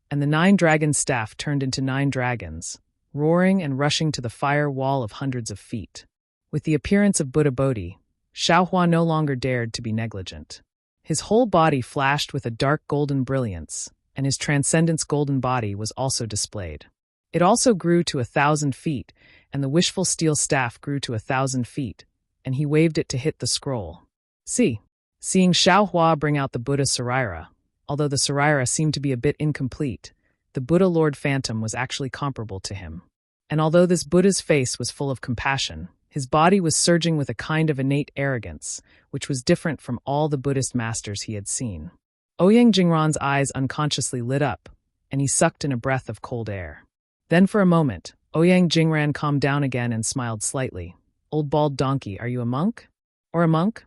Speaker 1: and the 9 dragon staff turned into 9 dragons, roaring and rushing to the fire wall of hundreds of feet. With the appearance of Buddha Bodhi, Xiaohua no longer dared to be negligent. His whole body flashed with a dark golden brilliance, and his transcendence golden body was also displayed. It also grew to 1,000 feet, and the wishful steel staff grew to 1,000 feet, and he waved it to hit the scroll. Seeing Xiaohua bring out the Buddha Saraira, although the Saraira seemed to be a bit incomplete, the Buddha Lord Phantom was actually comparable to him. And although this Buddha's face was full of compassion, his body was surging with a kind of innate arrogance, which was different from all the Buddhist masters he had seen. Ouyang Jingran's eyes unconsciously lit up, and he sucked in a breath of cold air. Then for a moment, Ouyang Jingran calmed down again and smiled slightly. Old bald donkey, are you a monk? Or a monk?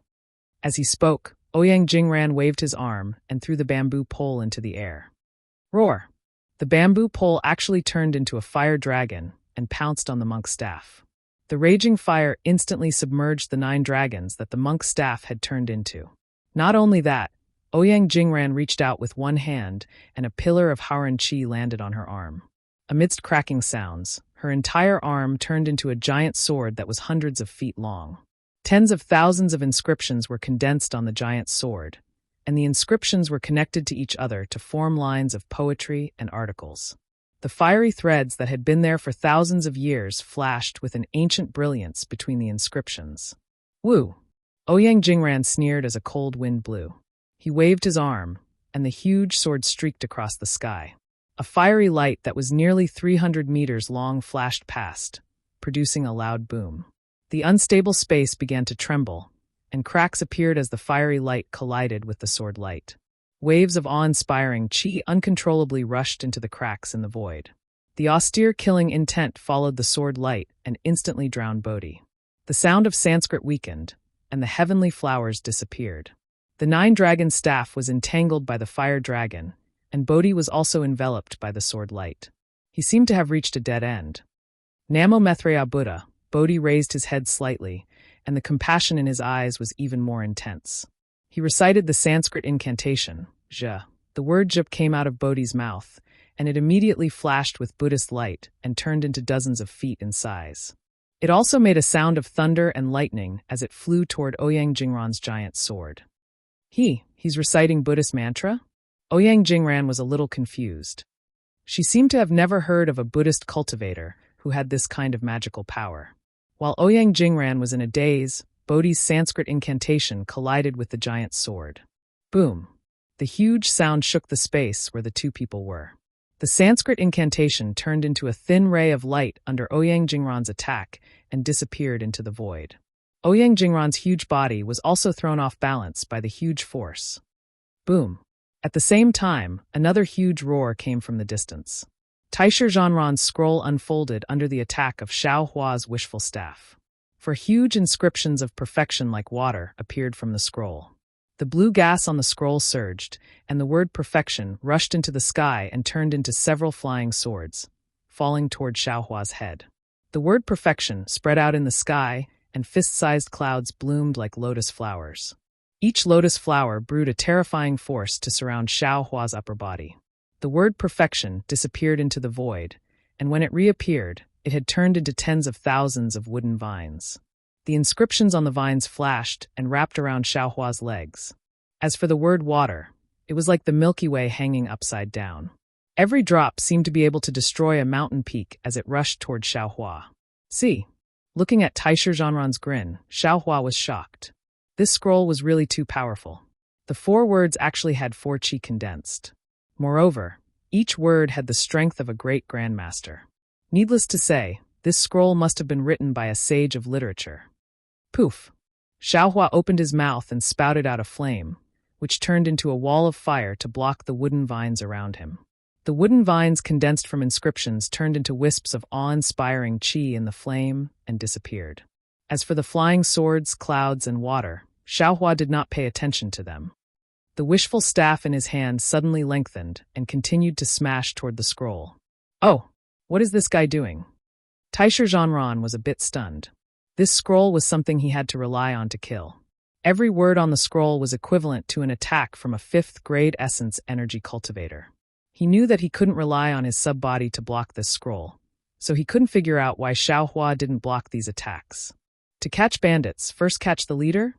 Speaker 1: As he spoke, Ouyang Jingran waved his arm and threw the bamboo pole into the air. Roar! The bamboo pole actually turned into a fire dragon and pounced on the monk's staff. The raging fire instantly submerged the 9 dragons that the monk's staff had turned into. Not only that, Ouyang Jingran reached out with one hand, and a pillar of Haoran Qi landed on her arm. Amidst cracking sounds, her entire arm turned into a giant sword that was hundreds of feet long. Tens of thousands of inscriptions were condensed on the giant sword, and the inscriptions were connected to each other to form lines of poetry and articles. The fiery threads that had been there for thousands of years flashed with an ancient brilliance between the inscriptions. Woo! Ouyang Jingran sneered as a cold wind blew. He waved his arm, and the huge sword streaked across the sky. A fiery light that was nearly 300 meters long flashed past, producing a loud boom. The unstable space began to tremble, and cracks appeared as the fiery light collided with the sword light. Waves of awe-inspiring qi uncontrollably rushed into the cracks in the void. The austere killing intent followed the sword light and instantly drowned Bodhi. The sound of Sanskrit weakened, and the heavenly flowers disappeared. The 9 dragon staff was entangled by the fire dragon, and Bodhi was also enveloped by the sword light. He seemed to have reached a dead end. Namo Methriya Buddha, Bodhi raised his head slightly, and the compassion in his eyes was even more intense. He recited the Sanskrit incantation, Zhe. The word Zhe came out of Bodhi's mouth, and it immediately flashed with Buddhist light and turned into dozens of feet in size. It also made a sound of thunder and lightning as it flew toward Ouyang Jingran's giant sword. He's reciting Buddhist mantra? Ouyang Jingran was a little confused. She seemed to have never heard of a Buddhist cultivator who had this kind of magical power. While Ouyang Jingran was in a daze, Bodhi's Sanskrit incantation collided with the giant sword. Boom! The huge sound shook the space where the 2 people were. The Sanskrit incantation turned into a thin ray of light under Ouyang Jingran's attack and disappeared into the void. Ouyang Jingran's huge body was also thrown off balance by the huge force. Boom! At the same time, another huge roar came from the distance. Taisher Zhanran's scroll unfolded under the attack of Xiao Hua's wishful staff. For huge inscriptions of perfection like water appeared from the scroll. The blue gas on the scroll surged, and the word perfection rushed into the sky and turned into several flying swords, falling toward Xiao Hua's head. The word perfection spread out in the sky, and fist-sized clouds bloomed like lotus flowers. Each lotus flower brewed a terrifying force to surround Xiao Hua's upper body. The word perfection disappeared into the void, and when it reappeared, it had turned into tens of thousands of wooden vines. The inscriptions on the vines flashed and wrapped around Xiao Hua's legs. As for the word water, it was like the Milky Way hanging upside down. Every drop seemed to be able to destroy a mountain peak as it rushed toward Xiao Hua. See, looking at Taisher Zhanran's grin, Xiao Hua was shocked. This scroll was really too powerful. The 4 words actually had 4 qi condensed. Moreover, each word had the strength of a great grandmaster. Needless to say, this scroll must have been written by a sage of literature. Poof! Xiao Hua opened his mouth and spouted out a flame, which turned into a wall of fire to block the wooden vines around him. The wooden vines condensed from inscriptions turned into wisps of awe-inspiring qi in the flame and disappeared. As for the flying swords, clouds, and water, Xiao Hua did not pay attention to them. The wishful staff in his hand suddenly lengthened and continued to smash toward the scroll. Oh, what is this guy doing? Taisher Zhanran was a bit stunned. This scroll was something he had to rely on to kill. Every word on the scroll was equivalent to an attack from a 5th-grade essence energy cultivator. He knew that he couldn't rely on his sub-body to block this scroll, so he couldn't figure out why Xiao Hua didn't block these attacks. To catch bandits, first catch the leader?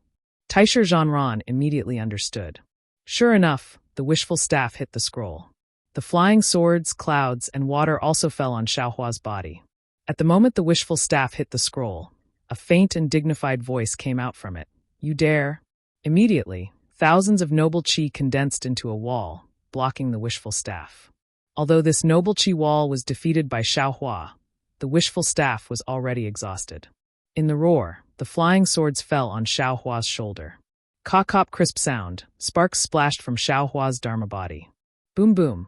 Speaker 1: Taisher Zhanran immediately understood. Sure enough, the wishful staff hit the scroll. The flying swords, clouds, and water also fell on Xiao Hua's body. At the moment the wishful staff hit the scroll, a faint and dignified voice came out from it. You dare? Immediately, thousands of noble qi condensed into a wall, blocking the wishful staff. Although this noble qi wall was defeated by Xiao Hua, the wishful staff was already exhausted. In the roar, the flying swords fell on Xiao Hua's shoulder. Caw-cop crisp sound, sparks splashed from Xiao Hua's dharma body. Boom boom.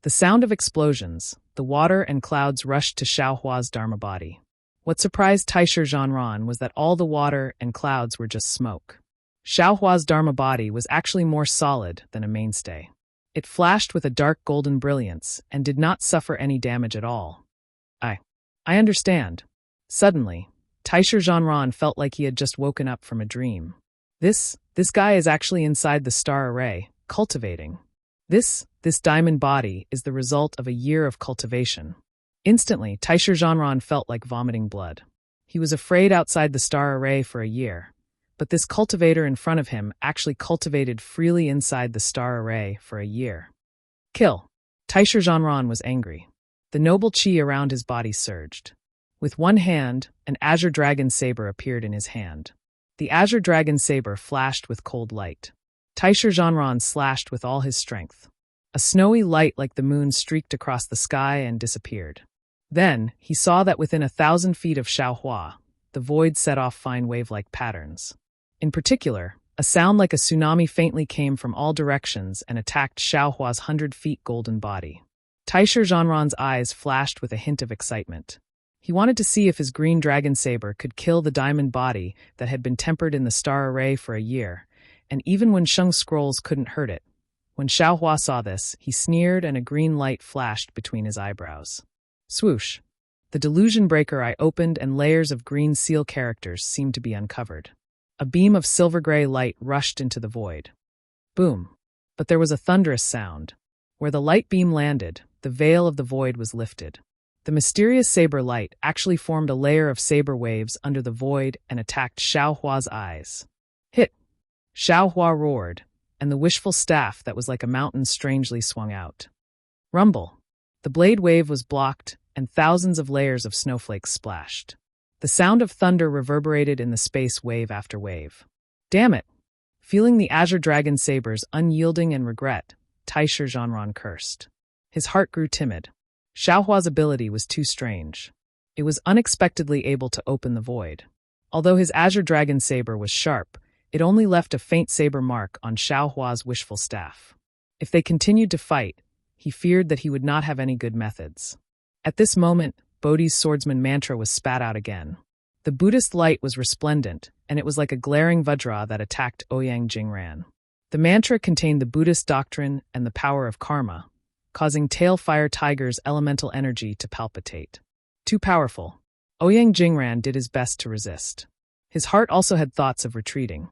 Speaker 1: The sound of explosions, the water and clouds rushed to Xiao Hua's dharma body. What surprised Taisher Zhanran was that all the water and clouds were just smoke. Xiao Hua's dharma body was actually more solid than a mainstay. It flashed with a dark golden brilliance and did not suffer any damage at all. I understand. Suddenly, Taisher Zhanran felt like he had just woken up from a dream. This guy is actually inside the star array, cultivating. This diamond body is the result of a year of cultivation. Instantly, Taisher Zhanran felt like vomiting blood. He was afraid outside the star array for a year, but this cultivator in front of him actually cultivated freely inside the star array for a year. Kill! Taisher Zhanran was angry. The noble qi around his body surged. With one hand, an azure dragon saber appeared in his hand. The azure dragon saber flashed with cold light. Taisher Zhanran slashed with all his strength. A snowy light like the moon streaked across the sky and disappeared. Then, he saw that within 1,000 feet of Xiao Hua, the void set off fine wave-like patterns. In particular, a sound like a tsunami faintly came from all directions and attacked Xiao Hua's 100-feet golden body. Taisher Zhanran's eyes flashed with a hint of excitement. He wanted to see if his green dragon saber could kill the diamond body that had been tempered in the star array for a year, and even when Sheng's scrolls couldn't hurt it. When Xiao Hua saw this, he sneered and a green light flashed between his eyebrows. Swoosh! The delusion breaker eye opened and layers of green seal characters seemed to be uncovered. A beam of silver-gray light rushed into the void. Boom! But there was a thunderous sound. Where the light beam landed, the veil of the void was lifted. The mysterious saber light actually formed a layer of saber waves under the void and attacked Xiao Hua's eyes. Hit! Xiao Hua roared, and the wishful staff that was like a mountain strangely swung out. Rumble! The blade wave was blocked, and thousands of layers of snowflakes splashed. The sound of thunder reverberated in the space wave after wave. Damn it! Feeling the azure dragon saber's unyielding and regret, Taisher Zhanran cursed. His heart grew timid. Xiao Hua's ability was too strange. It was unexpectedly able to open the void. Although his azure dragon saber was sharp, it only left a faint saber mark on Xiao Hua's wishful staff. If they continued to fight, he feared that he would not have any good methods. At this moment, Bodhi's swordsman mantra was spat out again. The Buddhist light was resplendent, and it was like a glaring vajra that attacked Ouyang Jingran. The mantra contained the Buddhist doctrine and the power of karma, causing Tailfire Tiger's elemental energy to palpitate. Too powerful. Ouyang Jingran did his best to resist. His heart also had thoughts of retreating.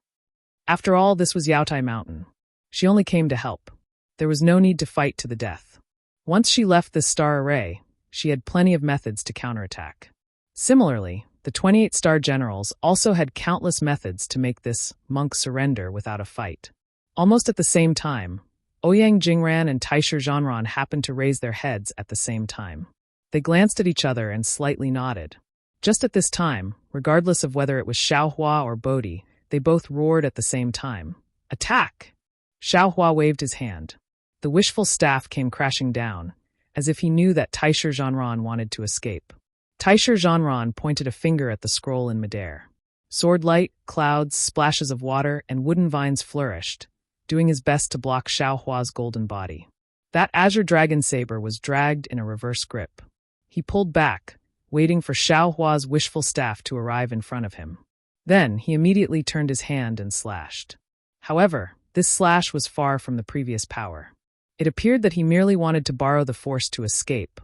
Speaker 1: After all, this was Yaotai Mountain. She only came to help. There was no need to fight to the death. Once she left this star array, she had plenty of methods to counterattack. Similarly, the 28-star generals also had countless methods to make this monk surrender without a fight. Almost at the same time, Ouyang Jingran and Taisher Zhanran happened to raise their heads at the same time. They glanced at each other and slightly nodded. Just at this time, regardless of whether it was Xiaohua or Bodhi, they both roared at the same time. Attack! Xiaohua waved his hand. The wishful staff came crashing down, as if he knew that Taisher Zhanran wanted to escape. Taisher Zhanran pointed a finger at the scroll in midair. Swordlight, clouds, splashes of water, and wooden vines flourished, doing his best to block Xiaohua's golden body. That azure dragon saber was dragged in a reverse grip. He pulled back, waiting for Xiaohua's wishful staff to arrive in front of him. Then he immediately turned his hand and slashed. However, this slash was far from the previous power. It appeared that he merely wanted to borrow the force to escape.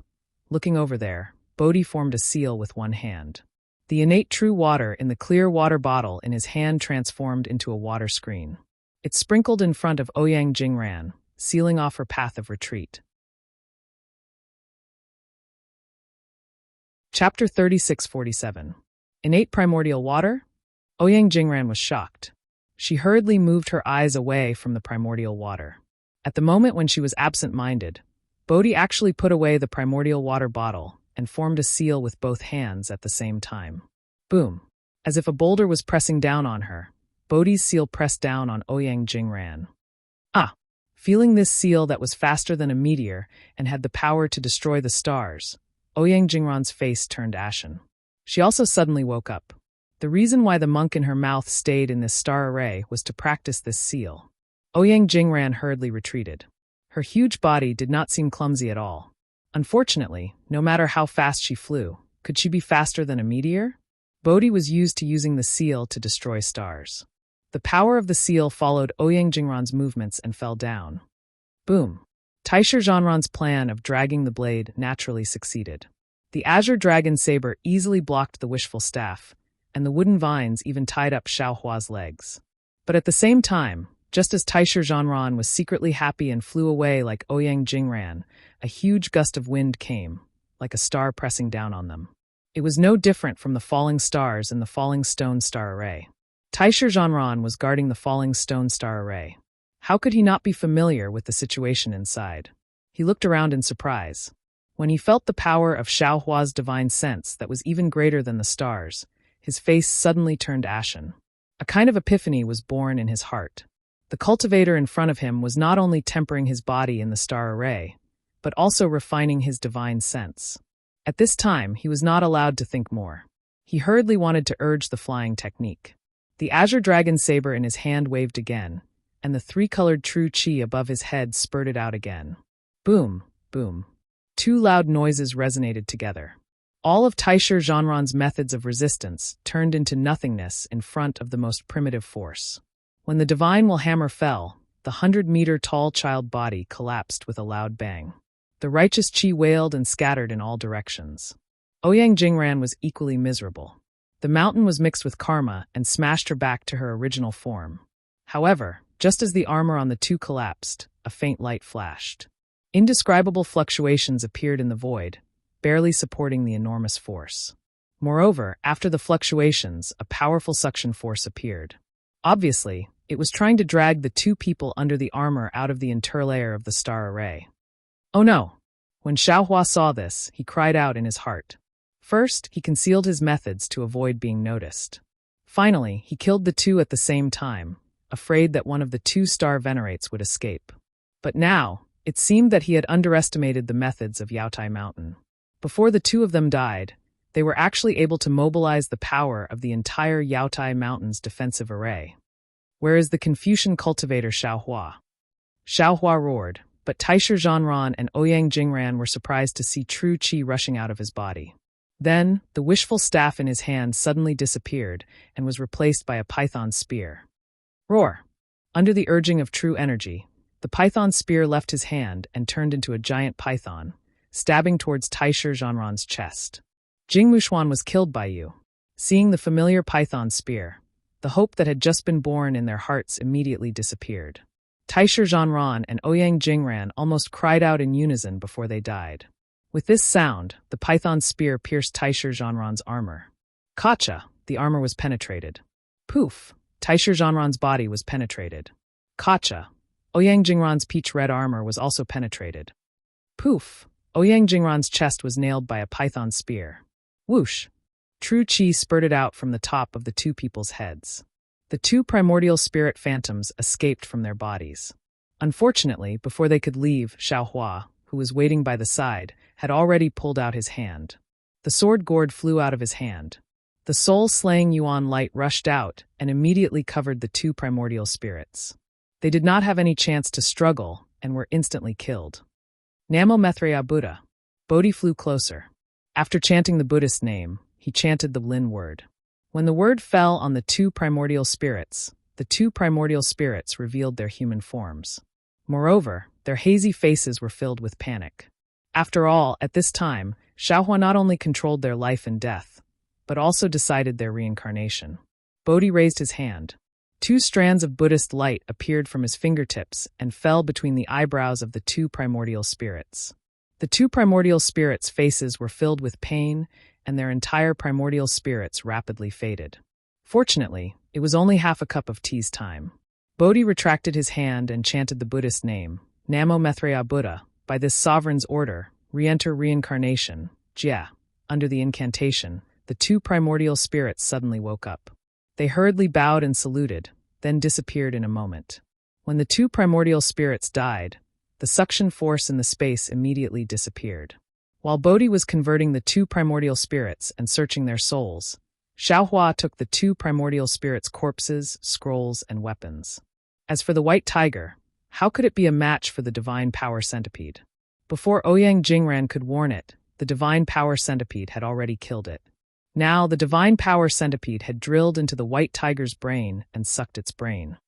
Speaker 1: Looking over there, Bodhi formed a seal with one hand. The innate true water in the clear water bottle in his hand transformed into a water screen. It sprinkled in front of Ouyang Jingran, sealing off her path of retreat. Chapter 3647. Innate primordial water? Ouyang Jingran was shocked. She hurriedly moved her eyes away from the primordial water. At the moment when she was absent-minded, Bodhi actually put away the primordial water bottle and formed a seal with both hands at the same time. Boom! As if a boulder was pressing down on her, Bodhi's seal pressed down on Ouyang Jingran. Ah! Feeling this seal that was faster than a meteor and had the power to destroy the stars, Ouyang Jingran's face turned ashen. She also suddenly woke up. The reason why the monk in her mouth stayed in this star array was to practice this seal. Ouyang Jingran hurriedly retreated. Her huge body did not seem clumsy at all. Unfortunately, no matter how fast she flew, could she be faster than a meteor? Bodhi was used to using the seal to destroy stars. The power of the seal followed Ouyang Jingran's movements and fell down. Boom! Taisher Zhanran's plan of dragging the blade naturally succeeded. The azure dragon saber easily blocked the wishful staff, and the wooden vines even tied up Xiaohua's legs. But at the same time, just as Taisher Zhanran was secretly happy and flew away like Ouyang Jingran, a huge gust of wind came, like a star pressing down on them. It was no different from the falling stars in the falling stone star array. Taisher Zhanran was guarding the falling stone star array. How could he not be familiar with the situation inside? He looked around in surprise. When he felt the power of Xiaohua's divine sense that was even greater than the stars, his face suddenly turned ashen. A kind of epiphany was born in his heart. The cultivator in front of him was not only tempering his body in the star array, but also refining his divine sense. At this time, he was not allowed to think more. He hurriedly wanted to urge the flying technique. The azure dragon saber in his hand waved again, and the three-colored true chi above his head spurted out again. Boom, boom. Two loud noises resonated together. All of Taisher Zhanran's methods of resistance turned into nothingness in front of the most primitive force. When the divine Willhammer fell, the 100-meter-tall child body collapsed with a loud bang. The righteous chi wailed and scattered in all directions. Ouyang Jingran was equally miserable. The mountain was mixed with karma and smashed her back to her original form. However, just as the armor on the two collapsed, a faint light flashed. Indescribable fluctuations appeared in the void, barely supporting the enormous force. Moreover, after the fluctuations, a powerful suction force appeared. Obviously, it was trying to drag the two people under the armor out of the interlayer of the star array. Oh no! When Xiaohua saw this, he cried out in his heart. First, he concealed his methods to avoid being noticed. Finally, he killed the two at the same time, afraid that one of the two star venerates would escape. But now, it seemed that he had underestimated the methods of Yaotai Mountain. Before the two of them died, they were actually able to mobilize the power of the entire Yaotai Mountain's defensive array. Where is the Confucian cultivator Xiaohua? Xiaohua roared, but Taisher Zhanran and Ouyang Jingran were surprised to see true qi rushing out of his body. Then, the wishful staff in his hand suddenly disappeared and was replaced by a python spear. Roar! Under the urging of true energy, the python spear left his hand and turned into a giant python, stabbing towards Taisher Zhanran's chest. Jing Mushuan was killed by you. Seeing the familiar python spear, the hope that had just been born in their hearts immediately disappeared. Taisher Zhanran and Ouyang Jingran almost cried out in unison before they died. With this sound, the python spear pierced Taisher Zhanran's armor. Kacha, the armor was penetrated. Poof, Taisher Zhanran's body was penetrated. Kacha, Ouyang Jingran's peach-red armor was also penetrated. Poof, Ouyang Jingran's chest was nailed by a python spear. Whoosh, true qi spurted out from the top of the two people's heads. The two primordial spirit phantoms escaped from their bodies. Unfortunately, before they could leave, Xiaohua, who was waiting by the side, had already pulled out his hand. The sword gourd flew out of his hand. The soul-slaying Yuan light rushed out and immediately covered the two primordial spirits. They did not have any chance to struggle and were instantly killed. Namo Maitreya Buddha. Bodhi flew closer. After chanting the Buddhist name, he chanted the Lin word. When the word fell on the two primordial spirits revealed their human forms. Moreover, their hazy faces were filled with panic. After all, at this time, Xiaohua not only controlled their life and death, but also decided their reincarnation. Bodhi raised his hand. Two strands of Buddhist light appeared from his fingertips and fell between the eyebrows of the two primordial spirits. The two primordial spirits' faces were filled with pain, and their entire primordial spirits rapidly faded. Fortunately, it was only half a cup of tea's time. Bodhi retracted his hand and chanted the Buddhist name, Namo Maitreya Buddha. By this sovereign's order, re-enter reincarnation, Jia. Under the incantation, the two primordial spirits suddenly woke up. They hurriedly bowed and saluted, then disappeared in a moment. When the two primordial spirits died, the suction force in the space immediately disappeared. While Bodhi was converting the two primordial spirits and searching their souls, Xiaohua took the two primordial spirits' corpses, scrolls, and weapons. As for the white tiger, how could it be a match for the divine power centipede? Before Ouyang Jingran could warn it, the divine power centipede had already killed it. Now, the divine power centipede had drilled into the white tiger's brain and sucked its brain.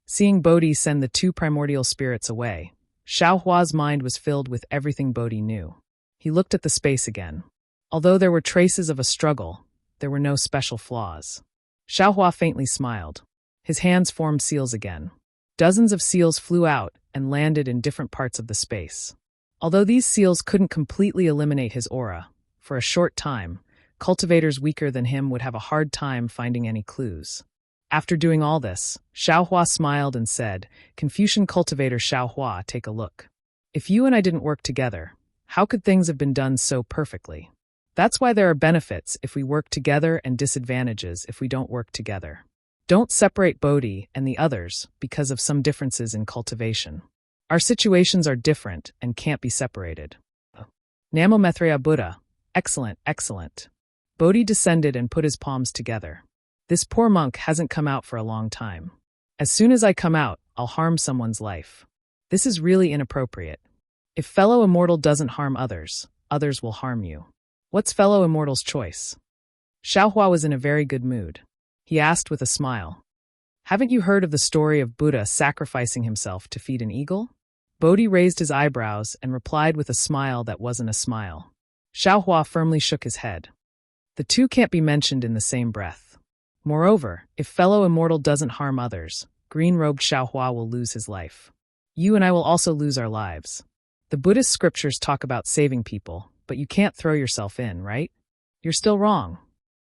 Speaker 1: Seeing Bodhi send the two primordial spirits away, Xiaohua's mind was filled with everything Bodhi knew. He looked at the space again. Although there were traces of a struggle, there were no special flaws. Xiaohua faintly smiled. His hands formed seals again. Dozens of seals flew out and landed in different parts of the space. Although these seals couldn't completely eliminate his aura, for a short time, cultivators weaker than him would have a hard time finding any clues. After doing all this, Xiaohua smiled and said, Confucian cultivator Xiaohua, take a look. If you and I didn't work together, how could things have been done so perfectly? That's why there are benefits if we work together and disadvantages if we don't work together. Don't separate Bodhi and the others because of some differences in cultivation. Our situations are different and can't be separated. Namo Maitreya Buddha. Excellent, excellent. Bodhi descended and put his palms together. This poor monk hasn't come out for a long time. As soon as I come out, I'll harm someone's life. This is really inappropriate. If fellow immortal doesn't harm others, others will harm you. What's fellow immortal's choice? Xiaohua was in a very good mood. He asked with a smile. Haven't you heard of the story of Buddha sacrificing himself to feed an eagle? Bodhi raised his eyebrows and replied with a smile that wasn't a smile. Xiaohua firmly shook his head. The two can't be mentioned in the same breath. Moreover, if fellow immortal doesn't harm others, green-robed Xiaohua will lose his life. You and I will also lose our lives. The Buddhist scriptures talk about saving people, but you can't throw yourself in, right? You're still wrong.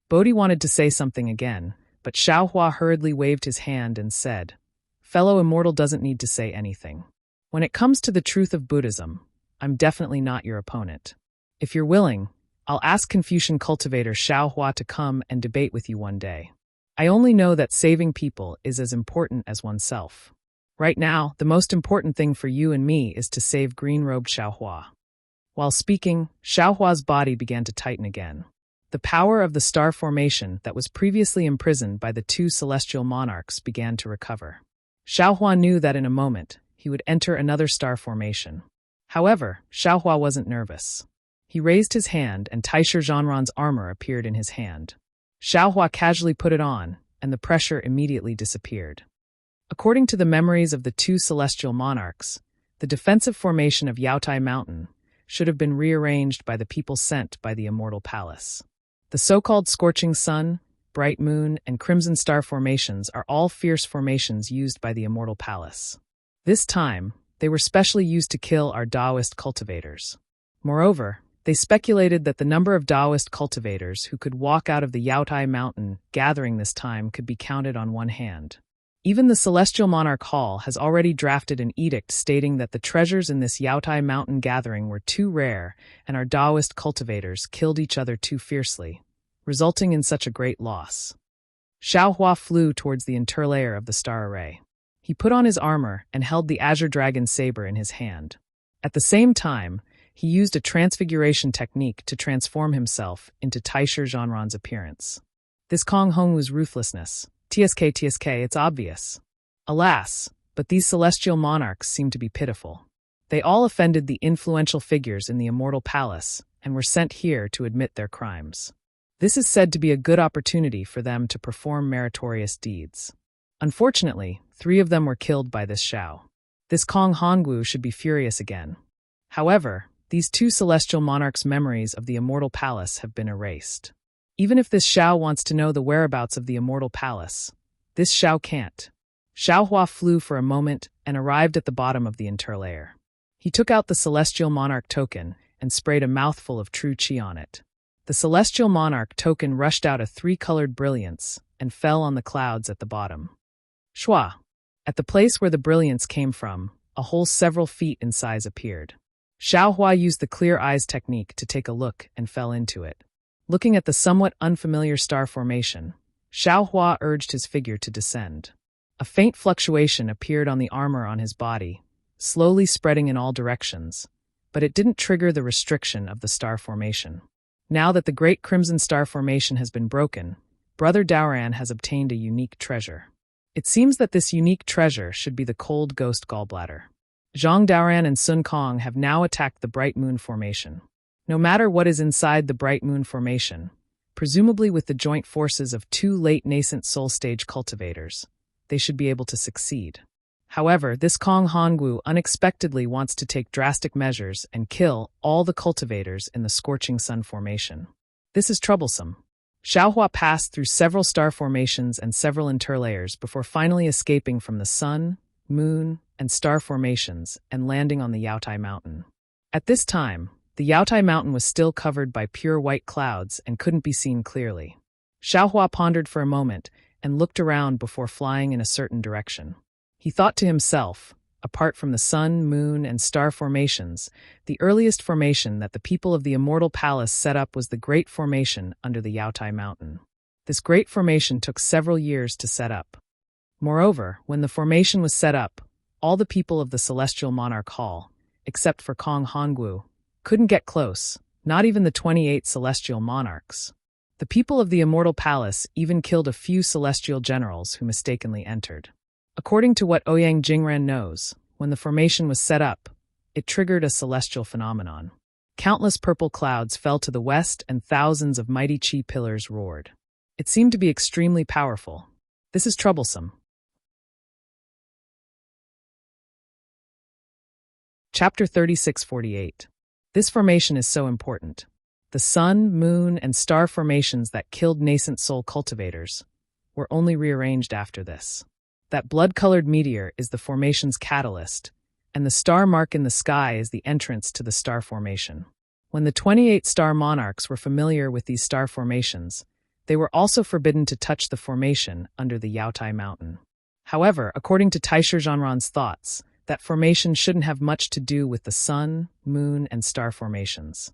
Speaker 1: Bodhi wanted to say something again, but Xiaohua hurriedly waved his hand and said, Fellow immortal doesn't need to say anything. When it comes to the truth of Buddhism, I'm definitely not your opponent. If you're willing, I'll ask Confucian cultivator Xiaohua to come and debate with you one day. I only know that saving people is as important as oneself. Right now, the most important thing for you and me is to save green-robed Xiaohua. While speaking, Xiaohua's body began to tighten again. The power of the star formation that was previously imprisoned by the two celestial monarchs began to recover. Xiaohua knew that in a moment, he would enter another star formation. However, Xiaohua wasn't nervous. He raised his hand and Taisher Zhanran's armor appeared in his hand. Xiaohua casually put it on, and the pressure immediately disappeared. According to the memories of the two celestial monarchs, the defensive formation of Yaotai Mountain should have been rearranged by the people sent by the Immortal Palace. The so-called Scorching Sun, Bright Moon, and Crimson Star formations are all fierce formations used by the Immortal Palace. This time, they were specially used to kill our Taoist cultivators. Moreover, they speculated that the number of Taoist cultivators who could walk out of the Yaotai Mountain gathering this time could be counted on one hand. Even the Celestial Monarch Hall has already drafted an edict stating that the treasures in this Yaotai Mountain gathering were too rare and our Taoist cultivators killed each other too fiercely, resulting in such a great loss. Xiaohua flew towards the interlayer of the star array. He put on his armor and held the Azure Dragon saber in his hand. At the same time, he used a transfiguration technique to transform himself into Taisher Zhanran's appearance. This Kong Hongwu's ruthlessness. TSK, it's obvious. Alas, but these celestial monarchs seem to be pitiful. They all offended the influential figures in the Immortal Palace and were sent here to admit their crimes. This is said to be a good opportunity for them to perform meritorious deeds. Unfortunately, 3 of them were killed by this Xiao. This Kong Hongwu should be furious again. However, these 2 celestial monarchs' memories of the Immortal Palace have been erased. Even if this Xiao wants to know the whereabouts of the Immortal Palace, this Xiao can't. Xiaohua flew for a moment and arrived at the bottom of the interlayer. He took out the Celestial Monarch token and sprayed a mouthful of true qi on it. The Celestial Monarch token rushed out a 3-colored brilliance and fell on the clouds at the bottom. Shua! At the place where the brilliance came from, a hole several feet in size appeared. Xiaohua used the clear eyes technique to take a look and fell into it. Looking at the somewhat unfamiliar star formation, Xiaohua urged his figure to descend. A faint fluctuation appeared on the armor on his body, slowly spreading in all directions, but it didn't trigger the restriction of the star formation. Now that the Great Crimson Star formation has been broken, Brother Daoran has obtained a unique treasure. It seems that this unique treasure should be the Cold Ghost Gallbladder. Zhang Daoran and Sun Kong have now attacked the Bright Moon formation. No matter what is inside the Bright Moon formation, presumably with the joint forces of 2 late nascent soul stage cultivators, they should be able to succeed. However, this Kong Hongwu unexpectedly wants to take drastic measures and kill all the cultivators in the Scorching Sun formation. This is troublesome. Xiaohua passed through several star formations and several interlayers before finally escaping from the Sun, Moon, and Star formations and landing on the Yaotai Mountain. At this time, the Yaotai Mountain was still covered by pure white clouds and couldn't be seen clearly. Xiaohua pondered for a moment and looked around before flying in a certain direction. He thought to himself, apart from the Sun, Moon, and Star formations, the earliest formation that the people of the Immortal Palace set up was the Great Formation under the Yaotai Mountain. This Great Formation took several years to set up. Moreover, when the formation was set up, all the people of the Celestial Monarch Hall, except for Kong Hongwu, couldn't get close, not even the 28 celestial monarchs. The people of the Immortal Palace even killed a few celestial generals who mistakenly entered. According to what Ouyang Jingren knows, when the formation was set up, it triggered a celestial phenomenon. Countless purple clouds fell to the west and thousands of mighty qi pillars roared. It seemed to be extremely powerful. This is troublesome. Chapter 3648. This formation is so important. The Sun, Moon, and Star formations that killed nascent soul cultivators were only rearranged after this. That blood-colored meteor is the formation's catalyst, and the star mark in the sky is the entrance to the star formation. When the 28 star monarchs were familiar with these star formations, they were also forbidden to touch the formation under the Yaotai Mountain. However, according to Taisher Zhanran's thoughts, that formation shouldn't have much to do with the Sun, Moon, and Star formations.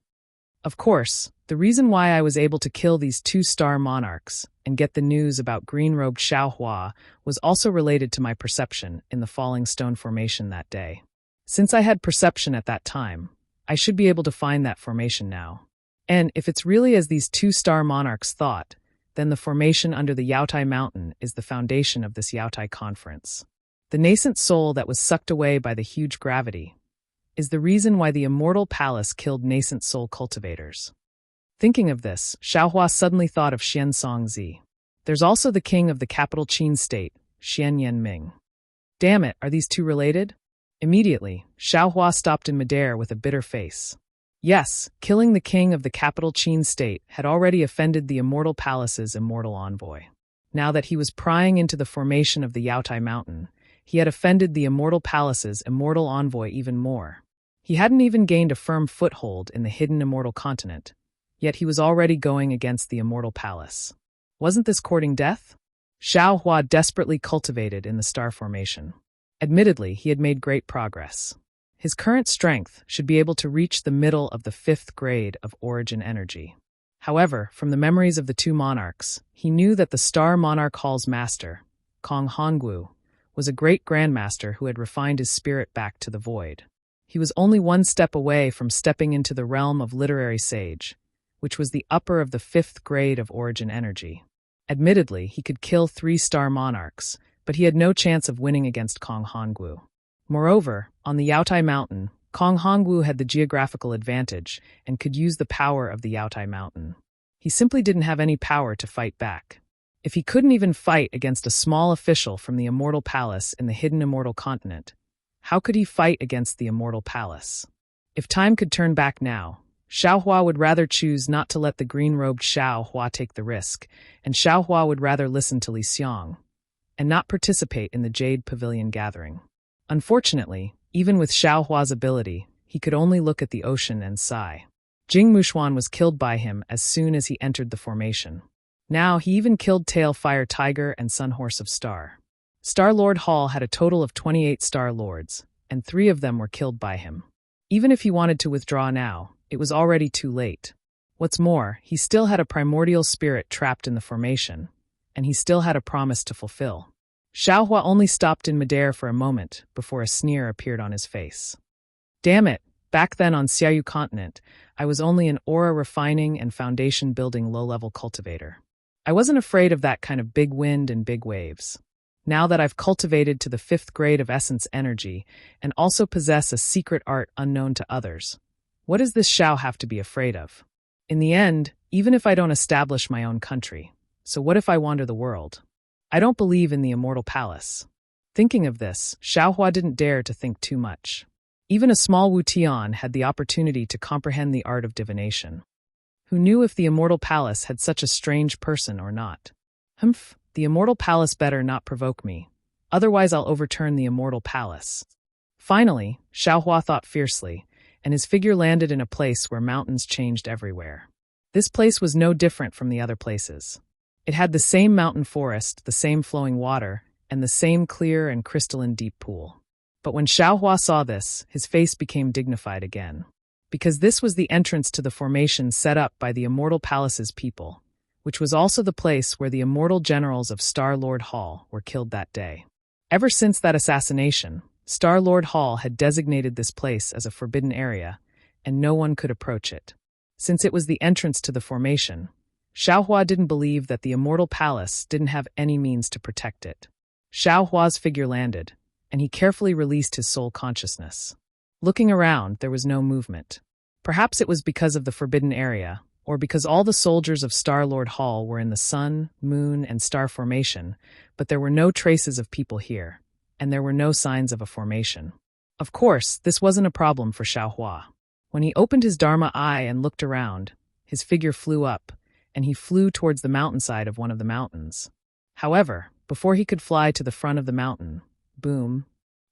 Speaker 1: Of course, the reason why I was able to kill these 2 star monarchs and get the news about green-robed Xiaohua was also related to my perception in the Falling Stone formation that day. Since I had perception at that time, I should be able to find that formation now. And if it's really as these 2 star monarchs thought, then the formation under the Yaotai Mountain is the foundation of this Yaotai conference. The nascent soul that was sucked away by the huge gravity is the reason why the immortal palace killed nascent soul cultivators. Thinking of this, Xiaohua suddenly thought of Xianzongzi. There's also the king of the capital Qin state, Xian Yanming. Damn it, are these two related? Immediately, Xiaohua stopped in midair with a bitter face. Yes, killing the king of the capital Qin state had already offended the immortal palace's immortal envoy. Now that he was prying into the formation of the Yaotai Mountain, he had offended the immortal palace's immortal envoy even more. He hadn't even gained a firm foothold in the hidden immortal continent, yet he was already going against the immortal palace. Wasn't this courting death? Xiaohua desperately cultivated in the star formation. Admittedly, he had made great progress. His current strength should be able to reach the middle of the 5th grade of origin energy. However, from the memories of the two monarchs, he knew that the Star Monarch Hall's master, Kong Hongwu, was a great grandmaster who had refined his spirit back to the void. He was only one step away from stepping into the realm of literary sage, which was the upper of the 5th grade of origin energy. Admittedly, he could kill 3 star monarchs, but he had no chance of winning against Kong Hongwu. Moreover, on the Yaotai Mountain, Kong Hongwu had the geographical advantage and could use the power of the Yaotai Mountain. He simply didn't have any power to fight back. If he couldn't even fight against a small official from the Immortal Palace in the hidden Immortal Continent, how could he fight against the Immortal Palace? If time could turn back now, Xiaohua would rather choose not to let the green-robed Xiaohua take the risk, and Xiaohua would rather listen to Li Xiang and not participate in the Jade Pavilion gathering. Unfortunately, even with Xiaohua's ability, he could only look at the ocean and sigh. Jing Mushuan was killed by him as soon as he entered the formation. Now he even killed Tail Fire Tiger and Sun Horse of Star. Star Lord Hall had a total of 28 Star Lords, and 3 of them were killed by him. Even if he wanted to withdraw now, it was already too late. What's more, he still had a primordial spirit trapped in the formation, and he still had a promise to fulfill. Xiaohua only stopped in midair for a moment before a sneer appeared on his face. Damn it, back then on Xiaoyu Continent, I was only an aura refining and foundation building low-level cultivator. I wasn't afraid of that kind of big wind and big waves. Now that I've cultivated to the 5th grade of essence energy and also possess a secret art unknown to others, what does this Xiao have to be afraid of? In the end, even if I don't establish my own country, so what if I wander the world? I don't believe in the Immortal Palace. Thinking of this, Xiaohua didn't dare to think too much. Even a small Wu Tian had the opportunity to comprehend the art of divination. Who knew if the Immortal Palace had such a strange person or not? Humph, the Immortal Palace better not provoke me. Otherwise I'll overturn the Immortal Palace. Finally, Xiaohua thought fiercely, and his figure landed in a place where mountains changed everywhere. This place was no different from the other places. It had the same mountain forest, the same flowing water, and the same clear and crystalline deep pool. But when Xiaohua saw this, his face became dignified again. Because this was the entrance to the formation set up by the Immortal Palace's people, which was also the place where the immortal generals of Star Lord Hall were killed that day. Ever since that assassination, Star Lord Hall had designated this place as a forbidden area, and no one could approach it. Since it was the entrance to the formation, Xiaohua didn't believe that the Immortal Palace didn't have any means to protect it. Xiaohua's figure landed, and he carefully released his soul consciousness. Looking around, there was no movement. Perhaps it was because of the forbidden area, or because all the soldiers of Star Lord Hall were in the sun, moon, and star formation, but there were no traces of people here, and there were no signs of a formation. Of course, this wasn't a problem for Xiaohua. When he opened his Dharma eye and looked around, his figure flew up, and he flew towards the mountainside of one of the mountains. However, before he could fly to the front of the mountain, boom,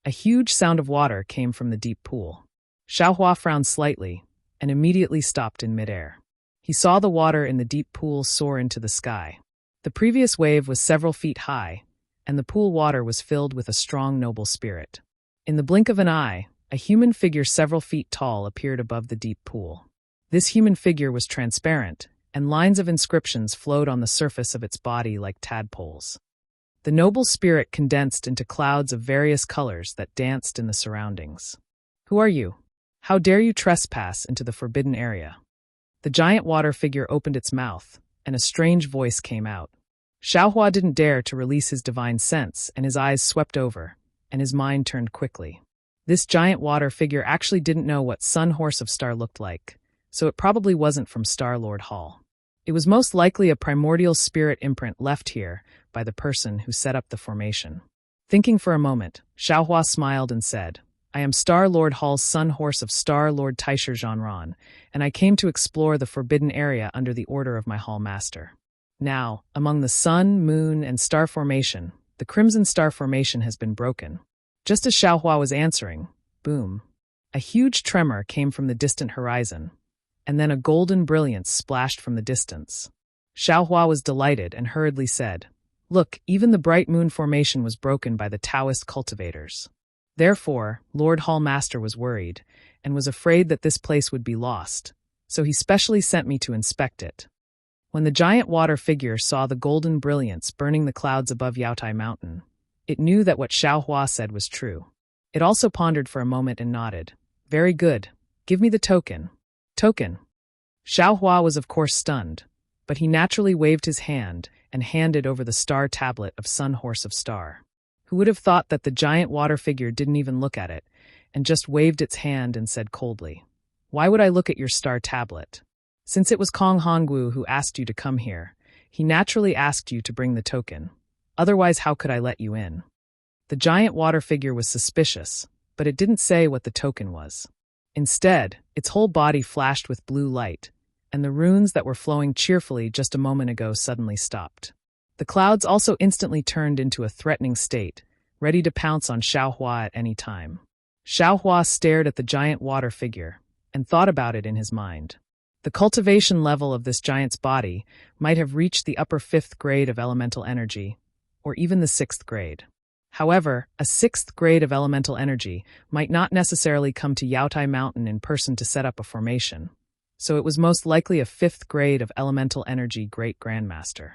Speaker 1: a huge sound of water came from the deep pool. Xiaohua frowned slightly and immediately stopped in midair. He saw the water in the deep pool soar into the sky. The previous wave was several feet high, and the pool water was filled with a strong noble spirit. In the blink of an eye, a human figure several feet tall appeared above the deep pool. This human figure was transparent, and lines of inscriptions flowed on the surface of its body like tadpoles. The noble spirit condensed into clouds of various colors that danced in the surroundings. Who are you? How dare you trespass into the forbidden area? The giant water figure opened its mouth, and a strange voice came out. Xiaohua didn't dare to release his divine sense, and his eyes swept over, and his mind turned quickly. This giant water figure actually didn't know what Sun Horse of Star looked like, so it probably wasn't from Star-Lord Hall. It was most likely a primordial spirit imprint left here by the person who set up the formation. Thinking for a moment, Xiaohua smiled and said, I am Star-Lord Hall's Sun Horse of Star-Lord Taisher Zhanran, and I came to explore the forbidden area under the order of my Hall Master. Now, among the Sun, Moon, and Star Formation, the Crimson Star Formation has been broken. Just as Xiaohua was answering, boom, a huge tremor came from the distant horizon, and then a golden brilliance splashed from the distance. Xiaohua was delighted and hurriedly said, Look, even the bright moon formation was broken by the Taoist cultivators. Therefore, Lord Hall Master was worried, and was afraid that this place would be lost, so he specially sent me to inspect it. When the giant water figure saw the golden brilliance burning the clouds above Yaotai Mountain, it knew that what Xiaohua said was true. It also pondered for a moment and nodded. Very good. Give me the token. Token. Xiaohua was of course stunned, but he naturally waved his hand and handed over the star tablet of Sun Horse of Star. Who would have thought that the giant water figure didn't even look at it, and just waved its hand and said coldly, Why would I look at your star tablet? Since it was Kong Hongwu who asked you to come here, he naturally asked you to bring the token. Otherwise, how could I let you in? The giant water figure was suspicious, but it didn't say what the token was. Instead, its whole body flashed with blue light, and the runes that were flowing cheerfully just a moment ago suddenly stopped. The clouds also instantly turned into a threatening state, ready to pounce on Xiaohua at any time. Xiaohua stared at the giant water figure and thought about it in his mind. The cultivation level of this giant's body might have reached the upper 5th grade of elemental energy, or even the 6th grade. However, a 6th grade of elemental energy might not necessarily come to Yaotai Mountain in person to set up a formation, so it was most likely a 5th grade of elemental energy great grandmaster.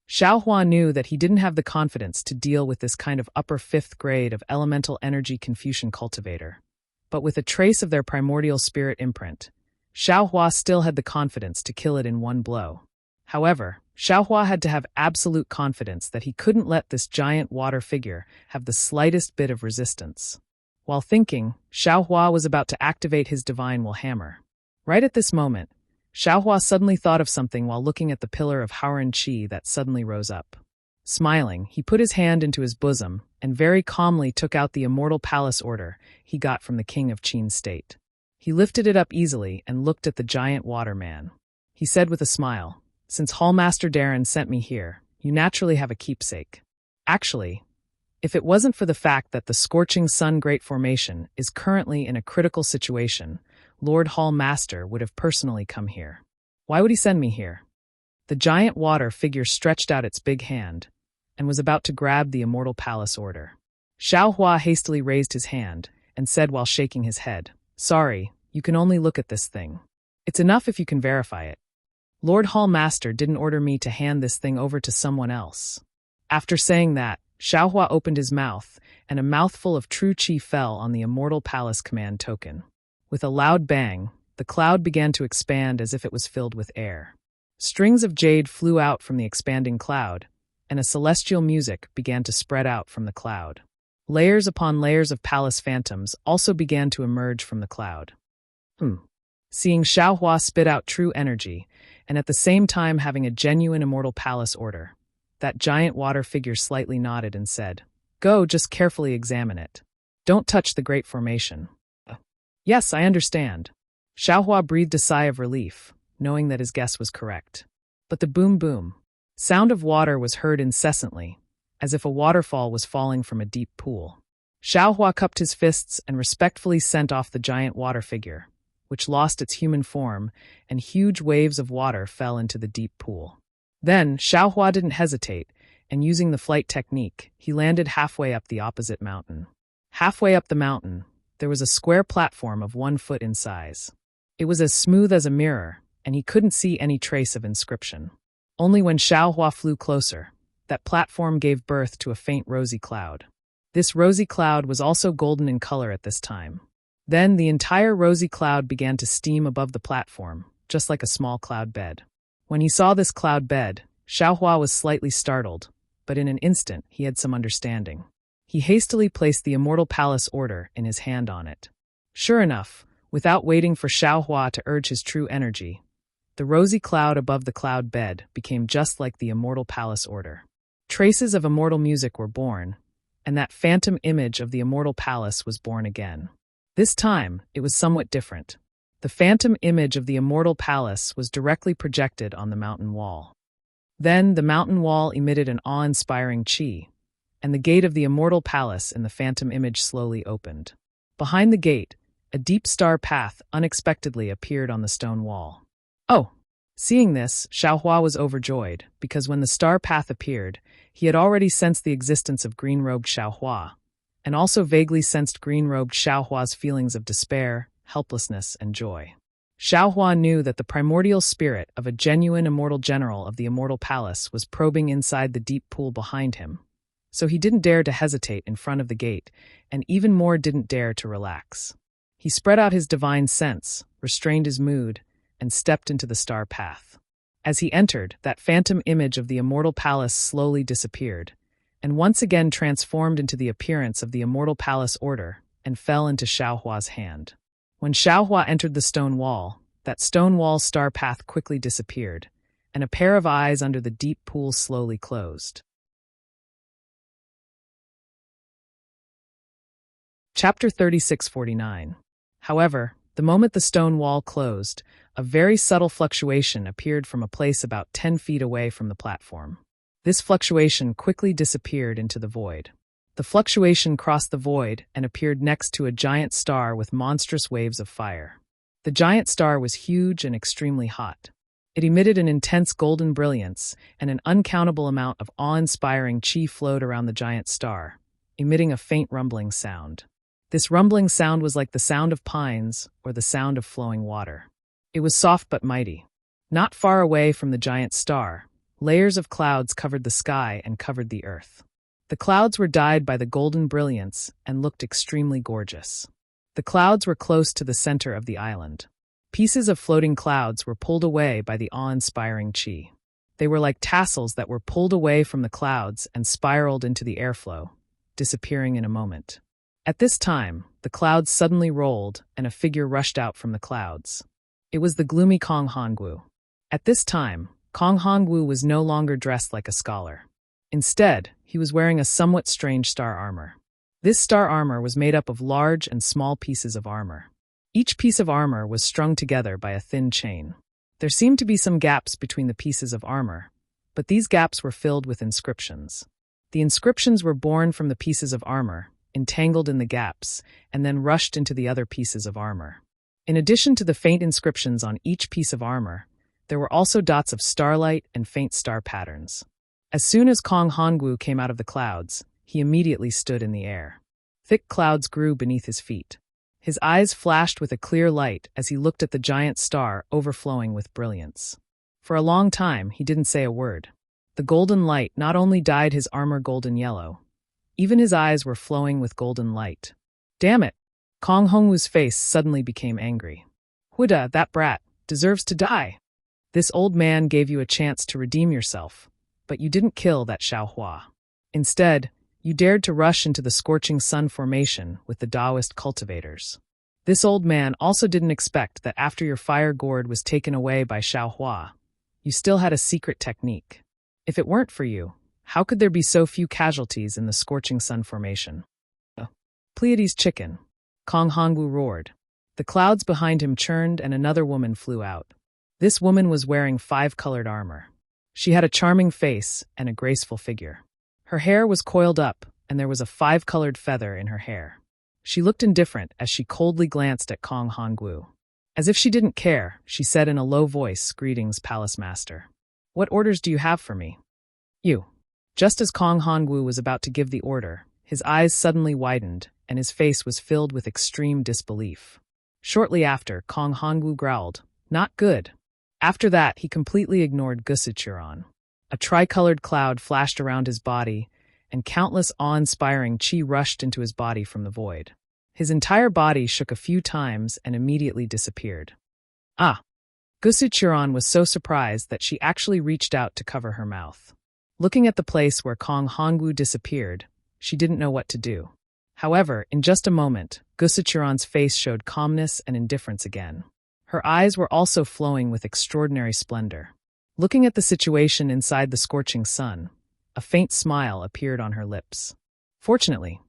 Speaker 1: Xiaohua knew that he didn't have the confidence to deal with this kind of upper 5th grade of elemental energy Confucian cultivator, but with a trace of their primordial spirit imprint, Xiaohua still had the confidence to kill it in one blow. However, Xiaohua had to have absolute confidence that he couldn't let this giant water figure have the slightest bit of resistance. While thinking, Xiaohua was about to activate his divine will hammer. Right at this moment, Xiaohua suddenly thought of something while looking at the pillar of Haoran Qi that suddenly rose up. Smiling, he put his hand into his bosom and very calmly took out the immortal palace order he got from the king of Qin state. He lifted it up easily and looked at the giant water man. He said with a smile, Since Hallmaster Darren sent me here, you naturally have a keepsake. Actually, if it wasn't for the fact that the Scorching Sun Great Formation is currently in a critical situation, Lord Hall Master would have personally come here. Why would he send me here? The giant water figure stretched out its big hand and was about to grab the immortal palace order. Xiaohua hastily raised his hand and said while shaking his head, Sorry, you can only look at this thing. It's enough if you can verify it. Lord Hall Master didn't order me to hand this thing over to someone else. After saying that, Xiaohua opened his mouth, and a mouthful of true qi fell on the immortal palace command token. With a loud bang, the cloud began to expand as if it was filled with air. Strings of jade flew out from the expanding cloud, and a celestial music began to spread out from the cloud. Layers upon layers of palace phantoms also began to emerge from the cloud. Seeing Xiaohua spit out true energy, and at the same time having a genuine immortal palace order, that giant water figure slightly nodded and said, Go, just carefully examine it. Don't touch the great formation. Yes, I understand. Xiaohua breathed a sigh of relief, knowing that his guess was correct. But the boom-boom sound of water was heard incessantly, as if a waterfall was falling from a deep pool. Xiaohua cupped his fists and respectfully sent off the giant water figure, which lost its human form, and huge waves of water fell into the deep pool. Then, Xiaohua didn't hesitate, and using the flight technique, he landed halfway up the opposite mountain. Halfway up the mountain, there was a square platform of 1 foot in size. It was as smooth as a mirror, and he couldn't see any trace of inscription. Only when Xiaohua flew closer, that platform gave birth to a faint rosy cloud. This rosy cloud was also golden in color at this time. Then the entire rosy cloud began to steam above the platform, just like a small cloud bed. When he saw this cloud bed, Xiaohua was slightly startled, but in an instant he had some understanding. He hastily placed the Immortal Palace order in his hand on it. Sure enough, without waiting for Xiaohua to urge his true energy, the rosy cloud above the cloud bed became just like the Immortal Palace order. Traces of immortal music were born, and that phantom image of the Immortal Palace was born again. This time, it was somewhat different. The phantom image of the Immortal Palace was directly projected on the mountain wall. Then the mountain wall emitted an awe-inspiring chi, and the gate of the Immortal Palace in the phantom image slowly opened. Behind the gate, a deep star path unexpectedly appeared on the stone wall. Oh! Seeing this, Xiaohua was overjoyed, because when the star path appeared, he had already sensed the existence of green-robed Xiaohua, and also vaguely sensed green-robed Xiaohua's feelings of despair, helplessness, and joy. Xiaohua knew that the primordial spirit of a genuine immortal general of the Immortal Palace was probing inside the deep pool behind him, so he didn't dare to hesitate in front of the gate, and even more didn't dare to relax. He spread out his divine sense, restrained his mood, and stepped into the star path. As he entered, that phantom image of the Immortal Palace slowly disappeared, and once again transformed into the appearance of the Immortal Palace order and fell into Xiaohua's hand. When Xiaohua entered the stone wall, that stone wall star path quickly disappeared, and a pair of eyes under the deep pool slowly closed. Chapter 3649. However, the moment the stone wall closed, a very subtle fluctuation appeared from a place about 10 feet away from the platform. This fluctuation quickly disappeared into the void. The fluctuation crossed the void and appeared next to a giant star with monstrous waves of fire. The giant star was huge and extremely hot. It emitted an intense golden brilliance, and an uncountable amount of awe-inspiring chi flowed around the giant star, emitting a faint rumbling sound. This rumbling sound was like the sound of pines or the sound of flowing water. It was soft but mighty. Not far away from the giant star, layers of clouds covered the sky and covered the earth. The clouds were dyed by the golden brilliance and looked extremely gorgeous. The clouds were close to the center of the island. Pieces of floating clouds were pulled away by the awe-inspiring chi. They were like tassels that were pulled away from the clouds and spiraled into the airflow, disappearing in a moment. At this time, the clouds suddenly rolled and a figure rushed out from the clouds. It was the gloomy Kong Hongwu. At this time, Kong Hongwu was no longer dressed like a scholar. Instead, he was wearing a somewhat strange star armor. This star armor was made up of large and small pieces of armor. Each piece of armor was strung together by a thin chain. There seemed to be some gaps between the pieces of armor, but these gaps were filled with inscriptions. The inscriptions were born from the pieces of armor, entangled in the gaps, and then rushed into the other pieces of armor. In addition to the faint inscriptions on each piece of armor, there were also dots of starlight and faint star patterns. As soon as Kong Hongwu came out of the clouds, he immediately stood in the air. Thick clouds grew beneath his feet. His eyes flashed with a clear light as he looked at the giant star overflowing with brilliance. For a long time, he didn't say a word. The golden light not only dyed his armor golden yellow, even his eyes were flowing with golden light. Damn it! Kong Hongwu's face suddenly became angry. Huda, that brat, deserves to die. This old man gave you a chance to redeem yourself, but you didn't kill that Xiaohua. Instead, you dared to rush into the scorching sun formation with the Taoist cultivators. This old man also didn't expect that after your fire gourd was taken away by Xiaohua, you still had a secret technique. If it weren't for you, how could there be so few casualties in the scorching sun formation? Pleiades chicken. Kong Hongwu roared. The clouds behind him churned and another woman flew out. This woman was wearing 5-colored armor. She had a charming face and a graceful figure. Her hair was coiled up, and there was a 5-colored feather in her hair. She looked indifferent as she coldly glanced at Kong Hongwu. As if she didn't care, she said in a low voice, "Greetings, Palace Master. What orders do you have for me?" "You." Just as Kong Hongwu was about to give the order, his eyes suddenly widened, and his face was filled with extreme disbelief. Shortly after, Kong Hongwu growled, "Not good." After that, he completely ignored Gusuchuran. A tricolored cloud flashed around his body, and countless awe-inspiring chi rushed into his body from the void. His entire body shook a few times and immediately disappeared. Ah! Gusuchuran was so surprised that she actually reached out to cover her mouth. Looking at the place where Kong Hongwu disappeared, She didn't know what to do. However, in just a moment, Gusachiron's face showed calmness and indifference again. Her eyes were also flowing with extraordinary splendor. Looking at the situation inside the scorching sun, a faint smile appeared on her lips. Fortunately,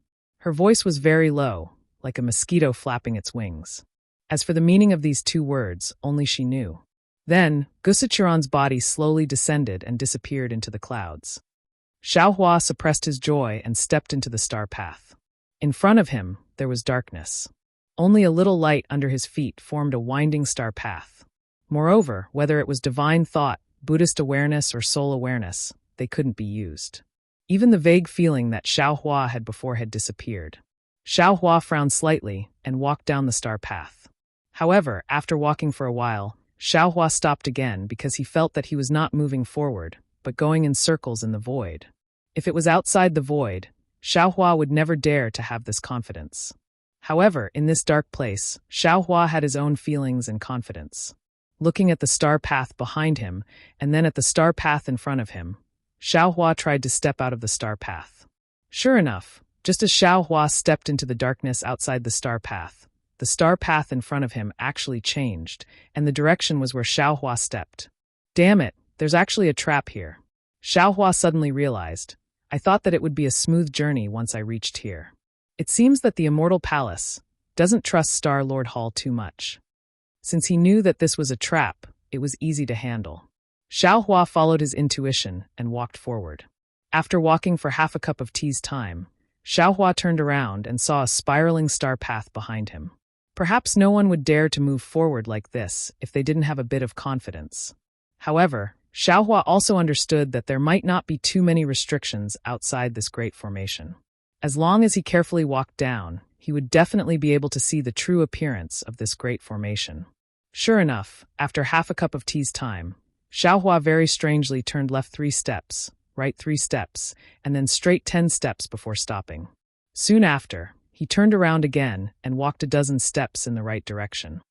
Speaker 1: her voice was very low, like a mosquito flapping its wings. As for the meaning of these two words, only she knew. Then, Gusachiron's body slowly descended and disappeared into the clouds. Xiaohua suppressed his joy and stepped into the star path. In front of him, there was darkness. Only a little light under his feet formed a winding star path. Moreover, whether it was divine thought, Buddhist awareness, or soul awareness, they couldn't be used. Even the vague feeling that Xiaohua had before had disappeared. Xiaohua frowned slightly and walked down the star path. However, after walking for a while, Xiaohua stopped again because he felt that he was not moving forward, but going in circles in the void. If it was outside the void, Xiaohua would never dare to have this confidence. However, in this dark place, Xiaohua had his own feelings and confidence. Looking at the star path behind him, and then at the star path in front of him, Xiaohua tried to step out of the star path. Sure enough, just as Xiaohua stepped into the darkness outside the star path in front of him actually changed, and the direction was where Xiaohua stepped. Damn it, there's actually a trap here. Xiaohua suddenly realized. I thought that it would be a smooth journey once I reached here. It seems that the Immortal Palace doesn't trust Star Lord Hall too much. Since he knew that this was a trap, it was easy to handle. Xiaohua followed his intuition and walked forward. After walking for half a cup of tea's time, Xiaohua turned around and saw a spiraling star path behind him. Perhaps no one would dare to move forward like this if they didn't have a bit of confidence. However, Xiaohua also understood that there might not be too many restrictions outside this great formation. As long as he carefully walked down, he would definitely be able to see the true appearance of this great formation. Sure enough, after half a cup of tea's time, Xiaohua very strangely turned left 3 steps, right 3 steps, and then straight 10 steps before stopping. Soon after, he turned around again and walked a dozen steps in the right direction.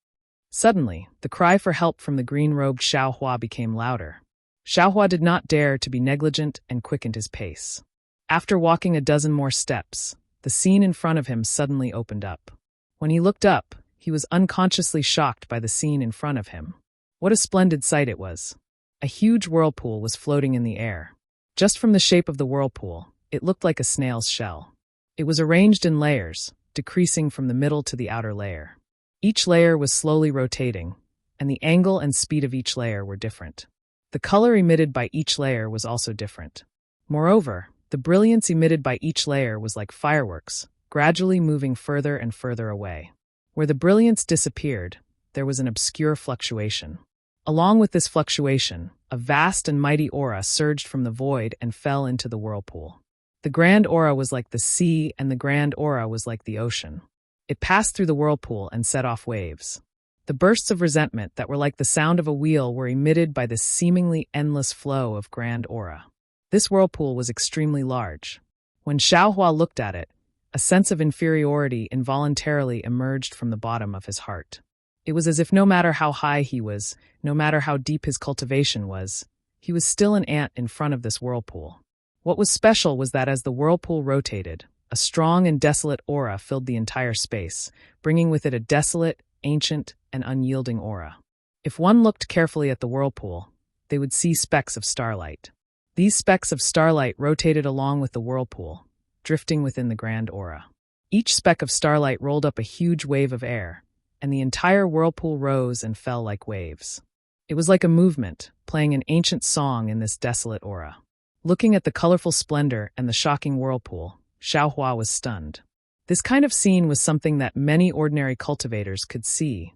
Speaker 1: Suddenly, the cry for help from the green-robed Xiaohua became louder. Xiaohua did not dare to be negligent and quickened his pace. After walking a dozen more steps, the scene in front of him suddenly opened up. When he looked up, he was unconsciously shocked by the scene in front of him. What a splendid sight it was. A huge whirlpool was floating in the air. Just from the shape of the whirlpool, it looked like a snail's shell. It was arranged in layers, decreasing from the middle to the outer layer. Each layer was slowly rotating, and the angle and speed of each layer were different. The color emitted by each layer was also different. Moreover, the brilliance emitted by each layer was like fireworks, gradually moving further and further away. Where the brilliance disappeared, there was an obscure fluctuation. Along with this fluctuation, a vast and mighty aura surged from the void and fell into the whirlpool. The grand aura was like the sea, and the grand aura was like the ocean. It passed through the whirlpool and set off waves. The bursts of resentment that were like the sound of a wheel were emitted by this seemingly endless flow of grand aura. This whirlpool was extremely large. When Xiaohua looked at it, a sense of inferiority involuntarily emerged from the bottom of his heart. It was as if no matter how high he was, no matter how deep his cultivation was, he was still an ant in front of this whirlpool. What was special was that as the whirlpool rotated, a strong and desolate aura filled the entire space, bringing with it a desolate, ancient, and unyielding aura. If one looked carefully at the whirlpool, they would see specks of starlight. These specks of starlight rotated along with the whirlpool, drifting within the grand aura. Each speck of starlight rolled up a huge wave of air, and the entire whirlpool rose and fell like waves. It was like a movement, playing an ancient song in this desolate aura. Looking at the colorful splendor and the shocking whirlpool, Xiaohua was stunned. This kind of scene was something that many ordinary cultivators could see,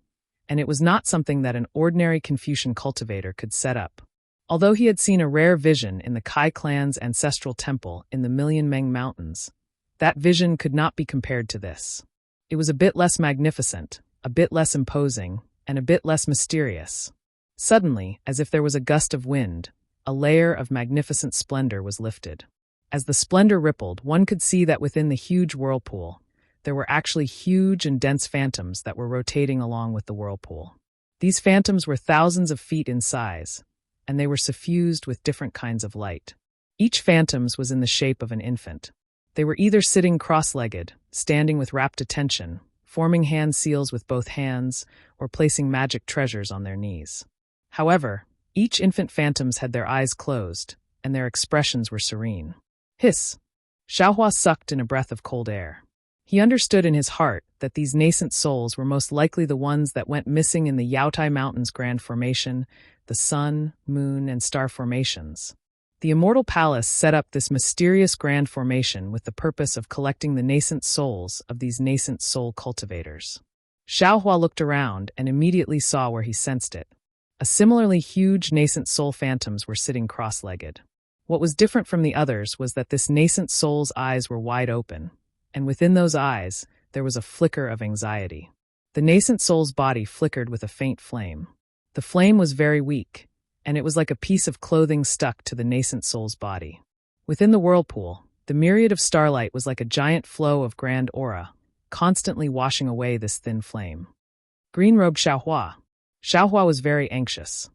Speaker 1: and it was not something that an ordinary Confucian cultivator could set up. Although he had seen a rare vision in the Kai clan's ancestral temple in the Million Meng Mountains, that vision could not be compared to this. It was a bit less magnificent, a bit less imposing, and a bit less mysterious. Suddenly, as if there was a gust of wind, a layer of magnificent splendor was lifted. As the splendor rippled, one could see that within the huge whirlpool, there were actually huge and dense phantoms that were rotating along with the whirlpool. These phantoms were thousands of feet in size, and they were suffused with different kinds of light. Each phantom was in the shape of an infant. They were either sitting cross-legged, standing with rapt attention, forming hand seals with both hands, or placing magic treasures on their knees. However, each infant phantoms had their eyes closed, and their expressions were serene. Hiss! Xiaohua sucked in a breath of cold air. He understood in his heart that these nascent souls were most likely the ones that went missing in the Yaotai Mountains Grand Formation, the Sun, Moon, and Star formations. The Immortal Palace set up this mysterious grand formation with the purpose of collecting the nascent souls of these nascent soul cultivators. Xiaohua looked around and immediately saw where he sensed it. A similarly huge nascent soul phantoms were sitting cross-legged. What was different from the others was that this nascent soul's eyes were wide open, and within those eyes, there was a flicker of anxiety. The nascent soul's body flickered with a faint flame. The flame was very weak, and it was like a piece of clothing stuck to the nascent soul's body. Within the whirlpool, the myriad of starlight was like a giant flow of grand aura, constantly washing away this thin flame. Green-robed Xiaohua. Xiaohua was very anxious.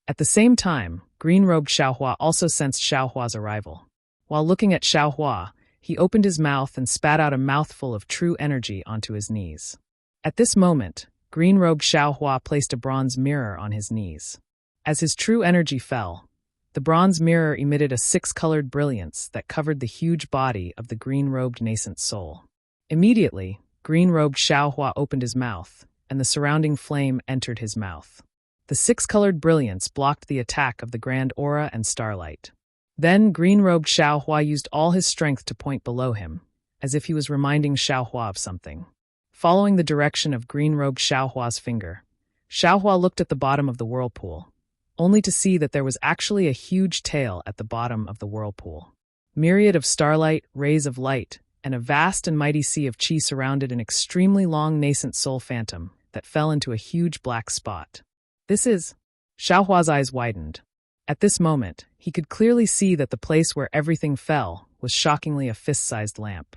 Speaker 1: At the same time, green-robed Xiaohua also sensed Xiaohua's arrival. While looking at Xiaohua, he opened his mouth and spat out a mouthful of true energy onto his knees. At this moment, green-robed Xiaohua placed a bronze mirror on his knees. As his true energy fell, the bronze mirror emitted a six-colored brilliance that covered the huge body of the green-robed nascent soul. Immediately, green-robed Xiaohua opened his mouth, and the surrounding flame entered his mouth. The six-colored brilliance blocked the attack of the grand aura and starlight. Then green-robed Xiaohua used all his strength to point below him, as if he was reminding Xiaohua of something. Following the direction of green-robed Xiaohua's finger, Xiaohua looked at the bottom of the whirlpool, only to see that there was actually a huge tail at the bottom of the whirlpool. Myriad of starlight, rays of light, and a vast and mighty sea of qi surrounded an extremely long nascent soul phantom that fell into a huge black spot. This is... Xiaohua's eyes widened. At this moment, he could clearly see that the place where everything fell was shockingly a fist-sized lamp.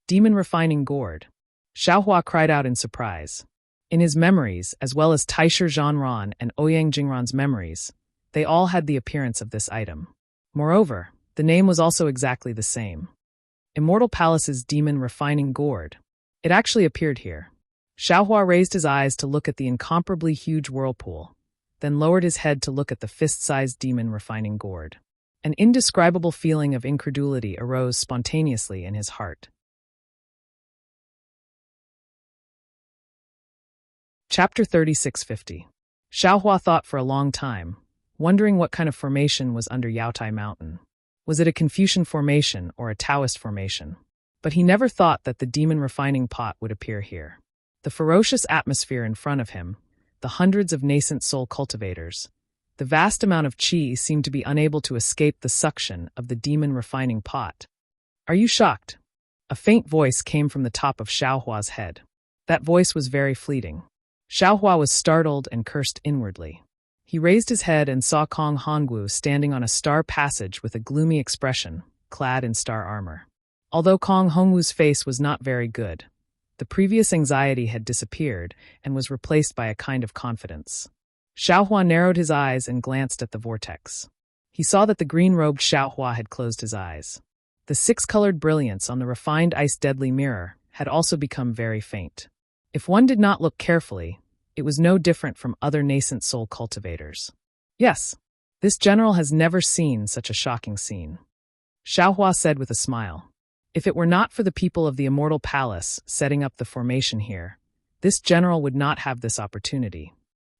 Speaker 1: Demon refining gourd. Xiaohua cried out in surprise. In his memories, as well as Taisher Zhanran and Ouyang Jingran's memories, they all had the appearance of this item. Moreover, the name was also exactly the same. Immortal Palace's demon refining gourd. It actually appeared here. Xiaohua raised his eyes to look at the incomparably huge whirlpool, then lowered his head to look at the fist-sized demon refining gourd. An indescribable feeling of incredulity arose spontaneously in his heart. Chapter 3650. Xiaohua thought for a long time, wondering what kind of formation was under Yaotai Mountain. Was it a Confucian formation or a Taoist formation? But he never thought that the demon refining pot would appear here. The ferocious atmosphere in front of him, the hundreds of nascent soul cultivators, the vast amount of qi seemed to be unable to escape the suction of the demon refining pot. Are you shocked? A faint voice came from the top of Xiaohua's head. That voice was very fleeting. Xiaohua was startled and cursed inwardly. He raised his head and saw Kong Hongwu standing on a star passage with a gloomy expression, clad in star armor. Although Kong Hongwu's face was not very good, the previous anxiety had disappeared and was replaced by a kind of confidence. Xiaohua narrowed his eyes and glanced at the vortex. He saw that the green-robed Xiaohua had closed his eyes. The six-colored brilliance on the refined ice-deadly mirror had also become very faint. If one did not look carefully, it was no different from other nascent soul cultivators. Yes, this general has never seen such a shocking scene. Xiaohua said with a smile. If it were not for the people of the Immortal Palace setting up the formation here, this general would not have this opportunity.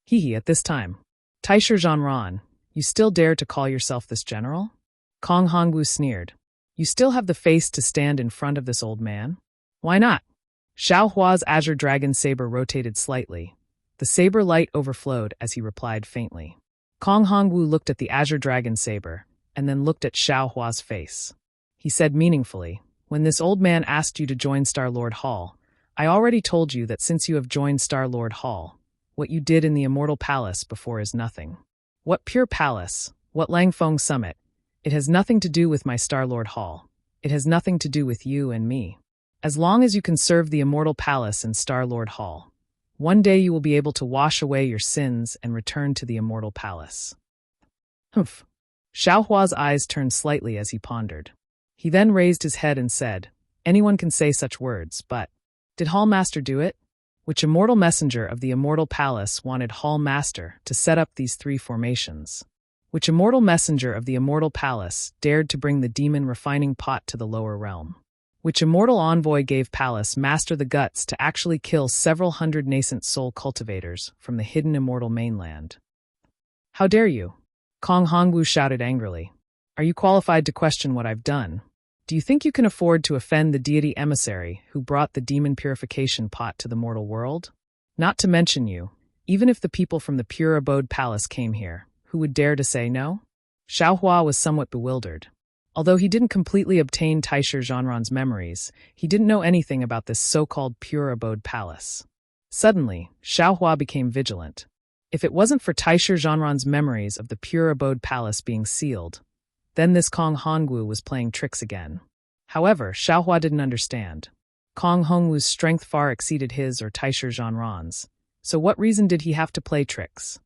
Speaker 1: Hee at this time. Taisher Zhanran, you still dare to call yourself this general? Kong Hongwu sneered. You still have the face to stand in front of this old man? Why not? Xiaohua's azure dragon saber rotated slightly. The saber light overflowed as he replied faintly. Kong Hongwu looked at the azure dragon saber, and then looked at Xiaohua's face. He said meaningfully, when this old man asked you to join Star-Lord Hall, I already told you that since you have joined Star-Lord Hall, what you did in the Immortal Palace before is nothing. What pure palace, what Langfeng summit, it has nothing to do with my Star-Lord Hall. It has nothing to do with you and me. As long as you can serve the Immortal Palace and Star-Lord Hall, one day you will be able to wash away your sins and return to the Immortal Palace. Humph. Xiaohua's eyes turned slightly as he pondered. He then raised his head and said, "Anyone can say such words, but did Hall Master do it? Which immortal messenger of the immortal palace wanted Hall Master to set up these three formations? Which immortal messenger of the immortal palace dared to bring the demon refining pot to the lower realm? Which immortal envoy gave Palace Master the guts to actually kill several hundred nascent soul cultivators from the hidden immortal mainland? How dare you?" Kong Hongwu shouted angrily. "Are you qualified to question what I've done? Do you think you can afford to offend the deity emissary who brought the demon purification pot to the mortal world? Not to mention you, even if the people from the Pure Abode Palace came here, who would dare to say no?" Xiaohua was somewhat bewildered. Although he didn't completely obtain Taisher Zhanran's memories, he didn't know anything about this so-called Pure Abode Palace. Suddenly, Xiaohua became vigilant. If it wasn't for Taisher Zhanran's memories of the Pure Abode Palace being sealed, then this Kong Hongwu was playing tricks again. However, Xiaohua didn't understand. Kong Hongwu's strength far exceeded his or Taisher Zhanran's, so what reason did he have to play tricks?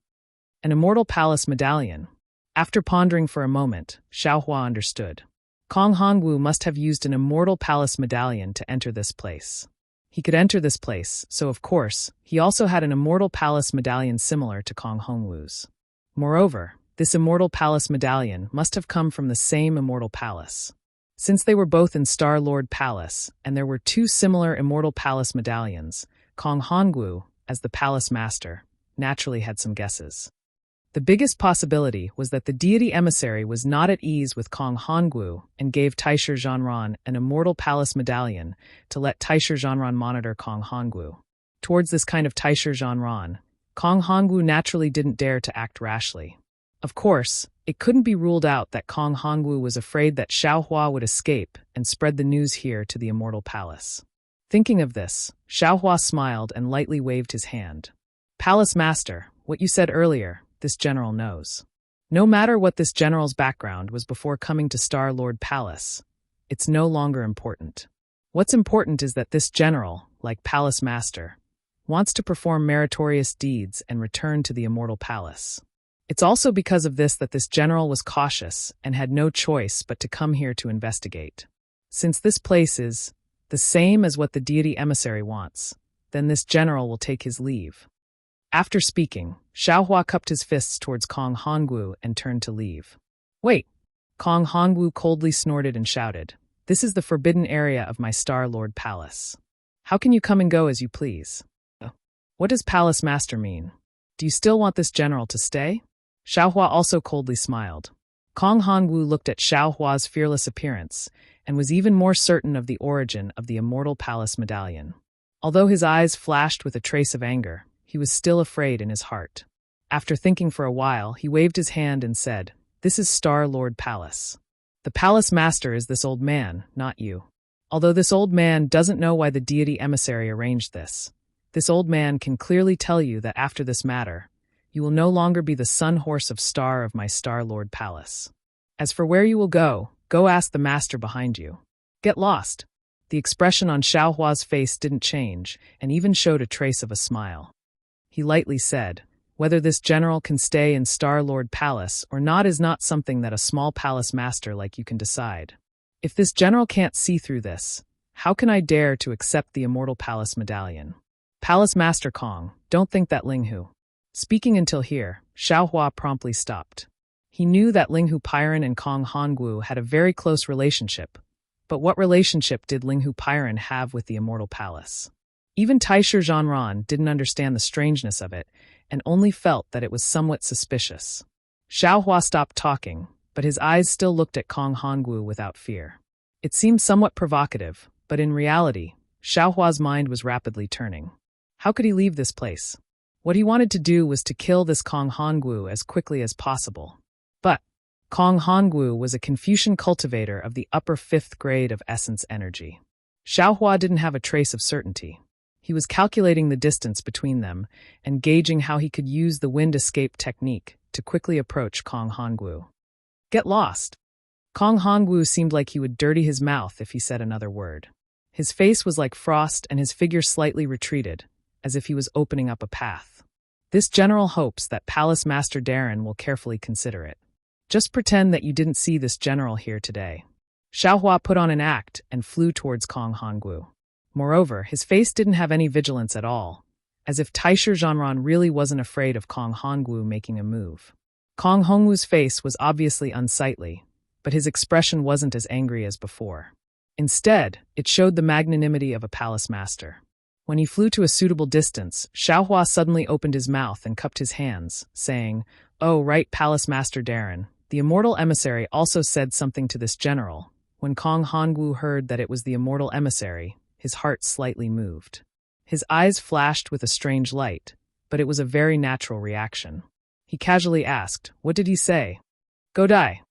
Speaker 1: An immortal palace medallion. After pondering for a moment, Xiaohua understood. Kong Hongwu must have used an immortal palace medallion to enter this place. He could enter this place, so of course, he also had an immortal palace medallion similar to Kong Hongwu's. Moreover, this immortal palace medallion must have come from the same immortal palace. Since they were both in Star Lord Palace, and there were two similar immortal palace medallions, Kong Hongwu, as the palace master, naturally had some guesses. The biggest possibility was that the deity emissary was not at ease with Kong Hongwu and gave Taisher Zhanran an immortal palace medallion to let Taisher Zhanran monitor Kong Hongwu. Towards this kind of Taisher Zhanran, Kong Hongwu naturally didn't dare to act rashly. Of course, it couldn't be ruled out that Kong Hongwu was afraid that Xiaohua would escape and spread the news here to the immortal palace. Thinking of this, Xiaohua smiled and lightly waved his hand. "Palace Master, what you said earlier, this general knows. No matter what this general's background was before coming to Star Lord Palace, it's no longer important. What's important is that this general, like Palace Master, wants to perform meritorious deeds and return to the immortal palace. It's also because of this that this general was cautious and had no choice but to come here to investigate. Since this place is the same as what the deity emissary wants, then this general will take his leave." After speaking, Xiaohua cupped his fists towards Kong Hongwu and turned to leave. "Wait!" Kong Hongwu coldly snorted and shouted, "This is the forbidden area of my Star Lord Palace. How can you come and go as you please? What does Palace Master mean? Do you still want this general to stay?" Xiaohua also coldly smiled. Kong Hongwu looked at Xiaohua's fearless appearance and was even more certain of the origin of the immortal palace medallion. Although his eyes flashed with a trace of anger, he was still afraid in his heart. After thinking for a while, he waved his hand and said, "This is Star Lord Palace. The Palace Master is this old man, not you. Although this old man doesn't know why the deity emissary arranged this old man can clearly tell you that after this matter, you will no longer be the sun horse of Star of my Star Lord Palace. As for where you will go ask the master behind you. Get lost." The expression on Xiaohua's face didn't change and even showed a trace of a smile. He lightly said, "Whether this general can stay in Star Lord Palace or not is not something that a small palace master like you can decide. If this general can't see through this, how can I dare to accept the immortal palace medallion? Palace Master Kong, don't think that Linghu." Speaking until here, Xiaohua promptly stopped. He knew that Linghu Pyron and Kong Hongwu had a very close relationship, but what relationship did Linghu Pyron have with the immortal palace? Even Taisher Zhanran didn't understand the strangeness of it and only felt that it was somewhat suspicious. Xiaohua stopped talking, but his eyes still looked at Kong Hongwu without fear. It seemed somewhat provocative, but in reality, Xiaohua's mind was rapidly turning. How could he leave this place? What he wanted to do was to kill this Kong Hongwu as quickly as possible. But Kong Hongwu was a Confucian cultivator of the upper 5th grade of essence energy. Xiaohua didn't have a trace of certainty. He was calculating the distance between them and gauging how he could use the wind escape technique to quickly approach Kong Hongwu. "Get lost!" Kong Hongwu seemed like he would dirty his mouth if he said another word. His face was like frost and his figure slightly retreated, as if he was opening up a path. This general hopes that Palace Master Darren will carefully consider it. Just pretend that you didn't see this general here today. Xiaohua put on an act and flew towards Kong Hongwu. Moreover, his face didn't have any vigilance at all, as if Taisher Zhanran really wasn't afraid of Kong Hongwu making a move. Kong Hongwu's face was obviously unsightly, but his expression wasn't as angry as before. Instead, it showed the magnanimity of a palace master. When he flew to a suitable distance, Xiaohua suddenly opened his mouth and cupped his hands, saying, "Oh, right, Palace Master Darren." The immortal emissary also said something to this general. When Kong Hongwu heard that it was the immortal emissary, his heart slightly moved. His eyes flashed with a strange light, but it was a very natural reaction. He casually asked, "What did he say?" "Go die."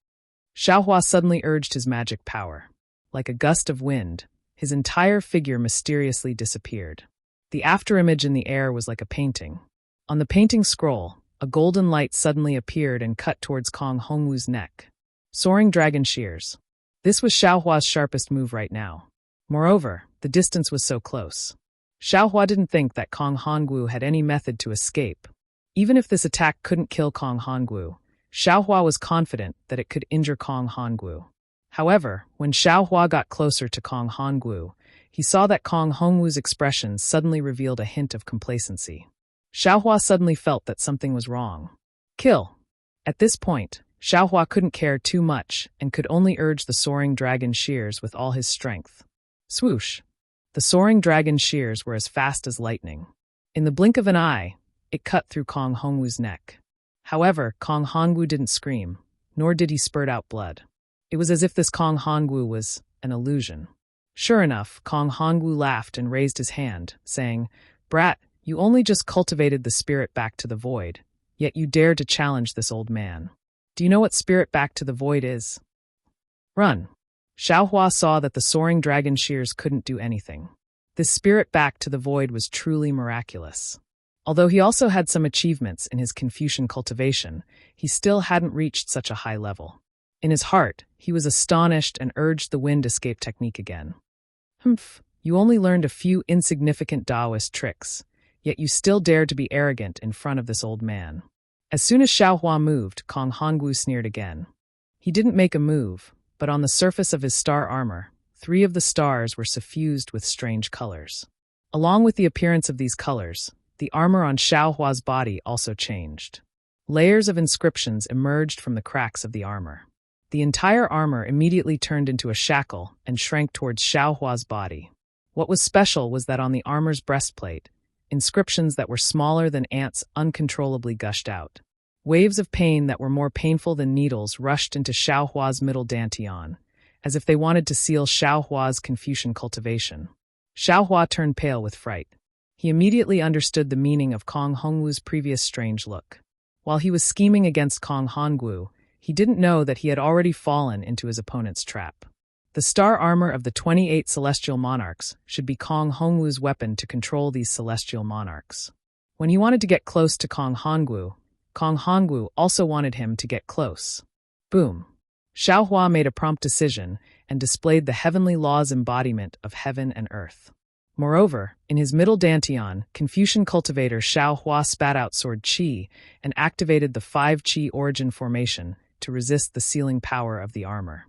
Speaker 1: Xiaohua suddenly urged his magic power. Like a gust of wind, his entire figure mysteriously disappeared. The afterimage in the air was like a painting. On the painting scroll, a golden light suddenly appeared and cut towards Kong Hongwu's neck. Soaring dragon shears. This was Xiaohua's sharpest move right now. Moreover, the distance was so close. Xiaohua didn't think that Kong Hongwu had any method to escape. Even if this attack couldn't kill Kong Hongwu, Xiaohua was confident that it could injure Kong Hongwu. However, when Xiaohua got closer to Kong Hongwu, he saw that Kong Hongwu's expression suddenly revealed a hint of complacency. Xiaohua suddenly felt that something was wrong. Kill! At this point, Xiaohua couldn't care too much and could only urge the soaring dragon shears with all his strength. Swoosh! The soaring dragon shears were as fast as lightning. In the blink of an eye, it cut through Kong Hongwu's neck. However, Kong Hongwu didn't scream, nor did he spurt out blood. It was as if this Kong Hongwu was an illusion. Sure enough, Kong Hongwu laughed and raised his hand, saying, "Brat, you only just cultivated the spirit back to the void, yet you dare to challenge this old man. Do you know what spirit back to the void is? Run." Xiaohua saw that the soaring dragon shears couldn't do anything. This spirit back to the void was truly miraculous. Although he also had some achievements in his Confucian cultivation, he still hadn't reached such a high level. In his heart, he was astonished and urged the wind escape technique again. "Humph, you only learned a few insignificant Taoist tricks, yet you still dared to be arrogant in front of this old man." As soon as Xiaohua moved, Kong Hongwu sneered again. He didn't make a move, but on the surface of his star armor, 3 of the stars were suffused with strange colors. Along with the appearance of these colors, the armor on Xiaohua's body also changed. Layers of inscriptions emerged from the cracks of the armor. The entire armor immediately turned into a shackle and shrank towards Xiaohua's body. What was special was that on the armor's breastplate, inscriptions that were smaller than ants uncontrollably gushed out. Waves of pain that were more painful than needles rushed into Xiaohua's middle dantian, as if they wanted to seal Xiaohua's Confucian cultivation. Xiaohua turned pale with fright. He immediately understood the meaning of Kong Hongwu's previous strange look. While he was scheming against Kong Hongwu, he didn't know that he had already fallen into his opponent's trap. The star armor of the 28 celestial monarchs should be Kong Hongwu's weapon to control these celestial monarchs. When he wanted to get close to Kong Hongwu also wanted him to get close. Boom! Xiaohua made a prompt decision and displayed the heavenly law's embodiment of heaven and earth. Moreover, in his middle dantian, Confucian cultivator Xiaohua spat out sword qi and activated the 5 qi origin formation to resist the sealing power of the armor.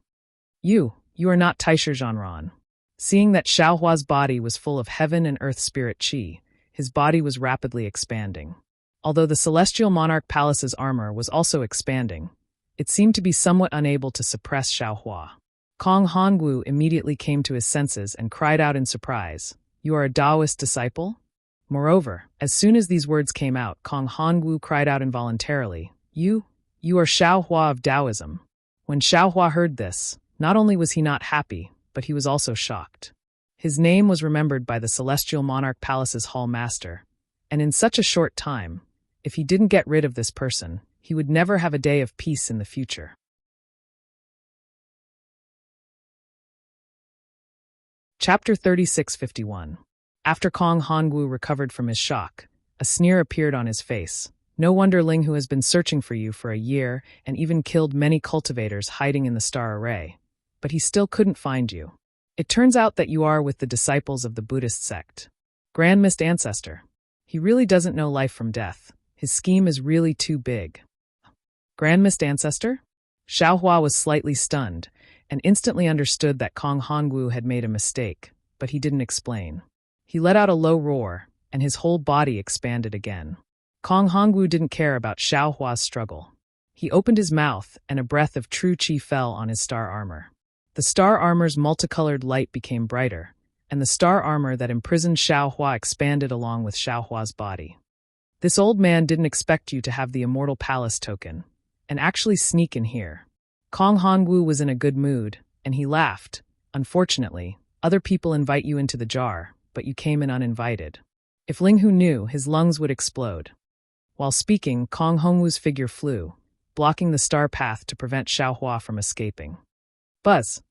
Speaker 1: You are not Taisher Zhanran." Seeing that Xiaohua's body was full of heaven and earth spirit qi, his body was rapidly expanding. Although the Celestial Monarch Palace's armor was also expanding, it seemed to be somewhat unable to suppress Xiaohua. Kong Hongwu immediately came to his senses and cried out in surprise, "You are a Taoist disciple?" Moreover, as soon as these words came out, Kong Hongwu cried out involuntarily, You are Xiaohua of Taoism." When Xiaohua heard this, not only was he not happy, but he was also shocked. His name was remembered by the Celestial Monarch Palace's Hall Master, and in such a short time, if he didn't get rid of this person, he would never have a day of peace in the future. Chapter 3651. After Kong Hongwu recovered from his shock, a sneer appeared on his face. "No wonder Ling, who has been searching for you for a year and even killed many cultivators hiding in the star array, but he still couldn't find you. It turns out that you are with the disciples of the Buddhist sect. Grand Mist Ancestor. He really doesn't know life from death. His scheme is really too big." Grand Mist Ancestor? Xiaohua was slightly stunned, and instantly understood that Kong Hongwu had made a mistake, but he didn't explain. He let out a low roar, and his whole body expanded again. Kong Hongwu didn't care about Xiao Hua's struggle. He opened his mouth, and a breath of true qi fell on his star armor. The star armor's multicolored light became brighter, and the star armor that imprisoned Xiao Hua expanded along with Xiao Hua's body. This old man didn't expect you to have the Immortal Palace token, and actually sneak in here. Kong Hongwu was in a good mood, and he laughed. Unfortunately, other people invite you into the jar, but you came in uninvited. If Linghu knew, his lungs would explode. While speaking, Kong Hongwu's figure flew, blocking the star path to prevent Xiao Hua from escaping. Buzz!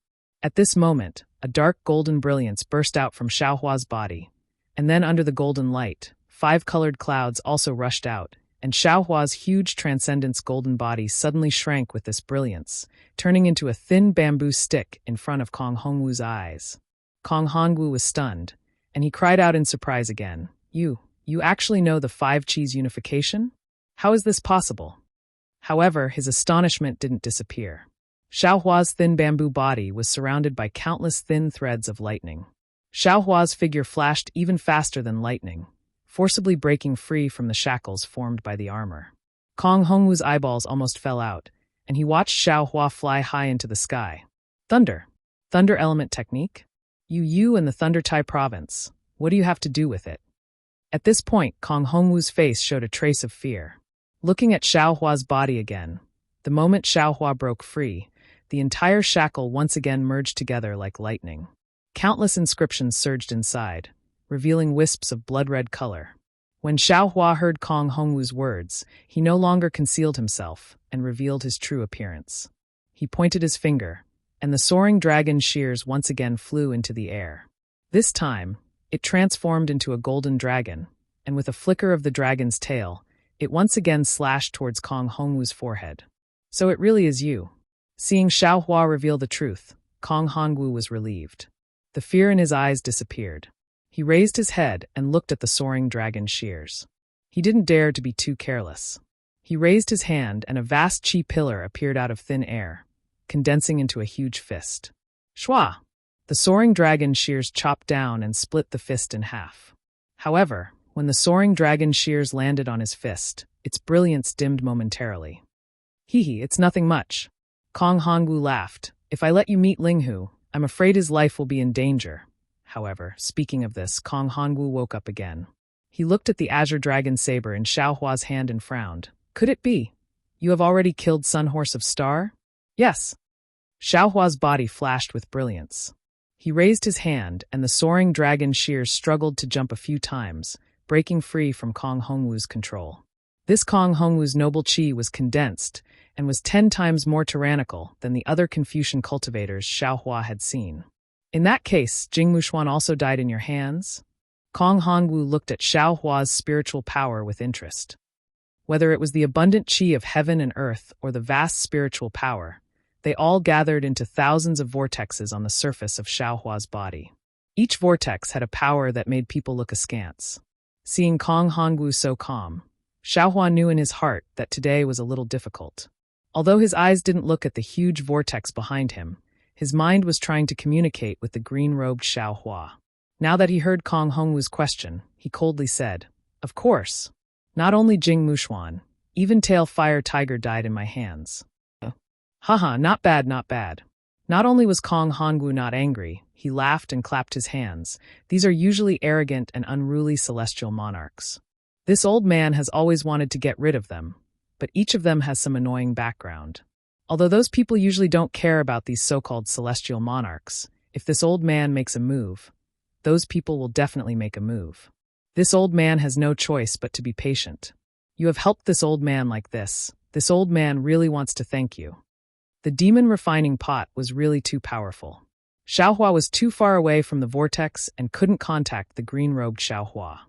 Speaker 1: At this moment, a dark golden brilliance burst out from Xiao Hua's body, and then under the golden light, 5 colored clouds also rushed out, and Xiao Hua's huge transcendence golden body suddenly shrank with this brilliance, turning into a thin bamboo stick in front of Kong Hongwu's eyes. Kong Hongwu was stunned, and he cried out in surprise again, You actually know the 5 Qis unification? How is this possible? However, his astonishment didn't disappear. Xiao Hua's thin bamboo body was surrounded by countless thin threads of lightning. Xiao Hua's figure flashed even faster than lightning, forcibly breaking free from the shackles formed by the armor. Kong Hongwu's eyeballs almost fell out, and he watched Xiao Hua fly high into the sky. Thunder! Thunder element technique? You and the Thunder Tai province. What do you have to do with it? At this point, Kong Hongwu's face showed a trace of fear. Looking at Xiao Hua's body again, the moment Xiao Hua broke free, the entire shackle once again merged together like lightning. Countless inscriptions surged inside, revealing wisps of blood-red color. When Xiao Hua heard Kong Hongwu's words, he no longer concealed himself and revealed his true appearance. He pointed his finger, and the soaring dragon shears once again flew into the air. This time, it transformed into a golden dragon, and with a flicker of the dragon's tail, it once again slashed towards Kong Hongwu's forehead. So it really is you. Seeing Xiao Hua reveal the truth, Kong Hongwu was relieved. The fear in his eyes disappeared. He raised his head and looked at the soaring dragon shears. He didn't dare to be too careless. He raised his hand and a vast qi pillar appeared out of thin air, condensing into a huge fist. Shwa! The soaring dragon shears chopped down and split the fist in half. However, when the soaring dragon shears landed on his fist, its brilliance dimmed momentarily. Hee, it's nothing much. Kong Hongwu laughed. If I let you meet Linghu, I'm afraid his life will be in danger. However, speaking of this, Kong Hongwu woke up again. He looked at the azure dragon saber in Xiao Hua's hand and frowned. Could it be? You have already killed Sun Horse of Star? Yes. Xiao Hua's body flashed with brilliance. He raised his hand, and the soaring dragon shears struggled to jump a few times, breaking free from Kong Hongwu's control. This Kong Hongwu's noble qi was condensed, and was 10 times more tyrannical than the other Confucian cultivators Xiao Hua had seen. In that case, Jing Mushuan also died in your hands? Kong Hongwu looked at Xiao Hua's spiritual power with interest. Whether it was the abundant qi of heaven and earth or the vast spiritual power, they all gathered into thousands of vortexes on the surface of Xiao Hua's body. Each vortex had a power that made people look askance. Seeing Kong Hongwu so calm, Xiao Hua knew in his heart that today was a little difficult. Although his eyes didn't look at the huge vortex behind him, his mind was trying to communicate with the green-robed Xiao Hua. Now that he heard Kong Hongwu's question, he coldly said, Of course. Not only Jing Mushuan, even Tail Fire Tiger died in my hands. Haha, not bad, not bad. Not only was Kong Hongwu not angry, he laughed and clapped his hands. These are usually arrogant and unruly celestial monarchs. This old man has always wanted to get rid of them, but each of them has some annoying background. Although those people usually don't care about these so-called celestial monarchs, if this old man makes a move, those people will definitely make a move. This old man has no choice but to be patient. You have helped this old man like this. This old man really wants to thank you. The demon refining pot was really too powerful. Xiao Hua was too far away from the vortex and couldn't contact the green-robed Xiao Hua.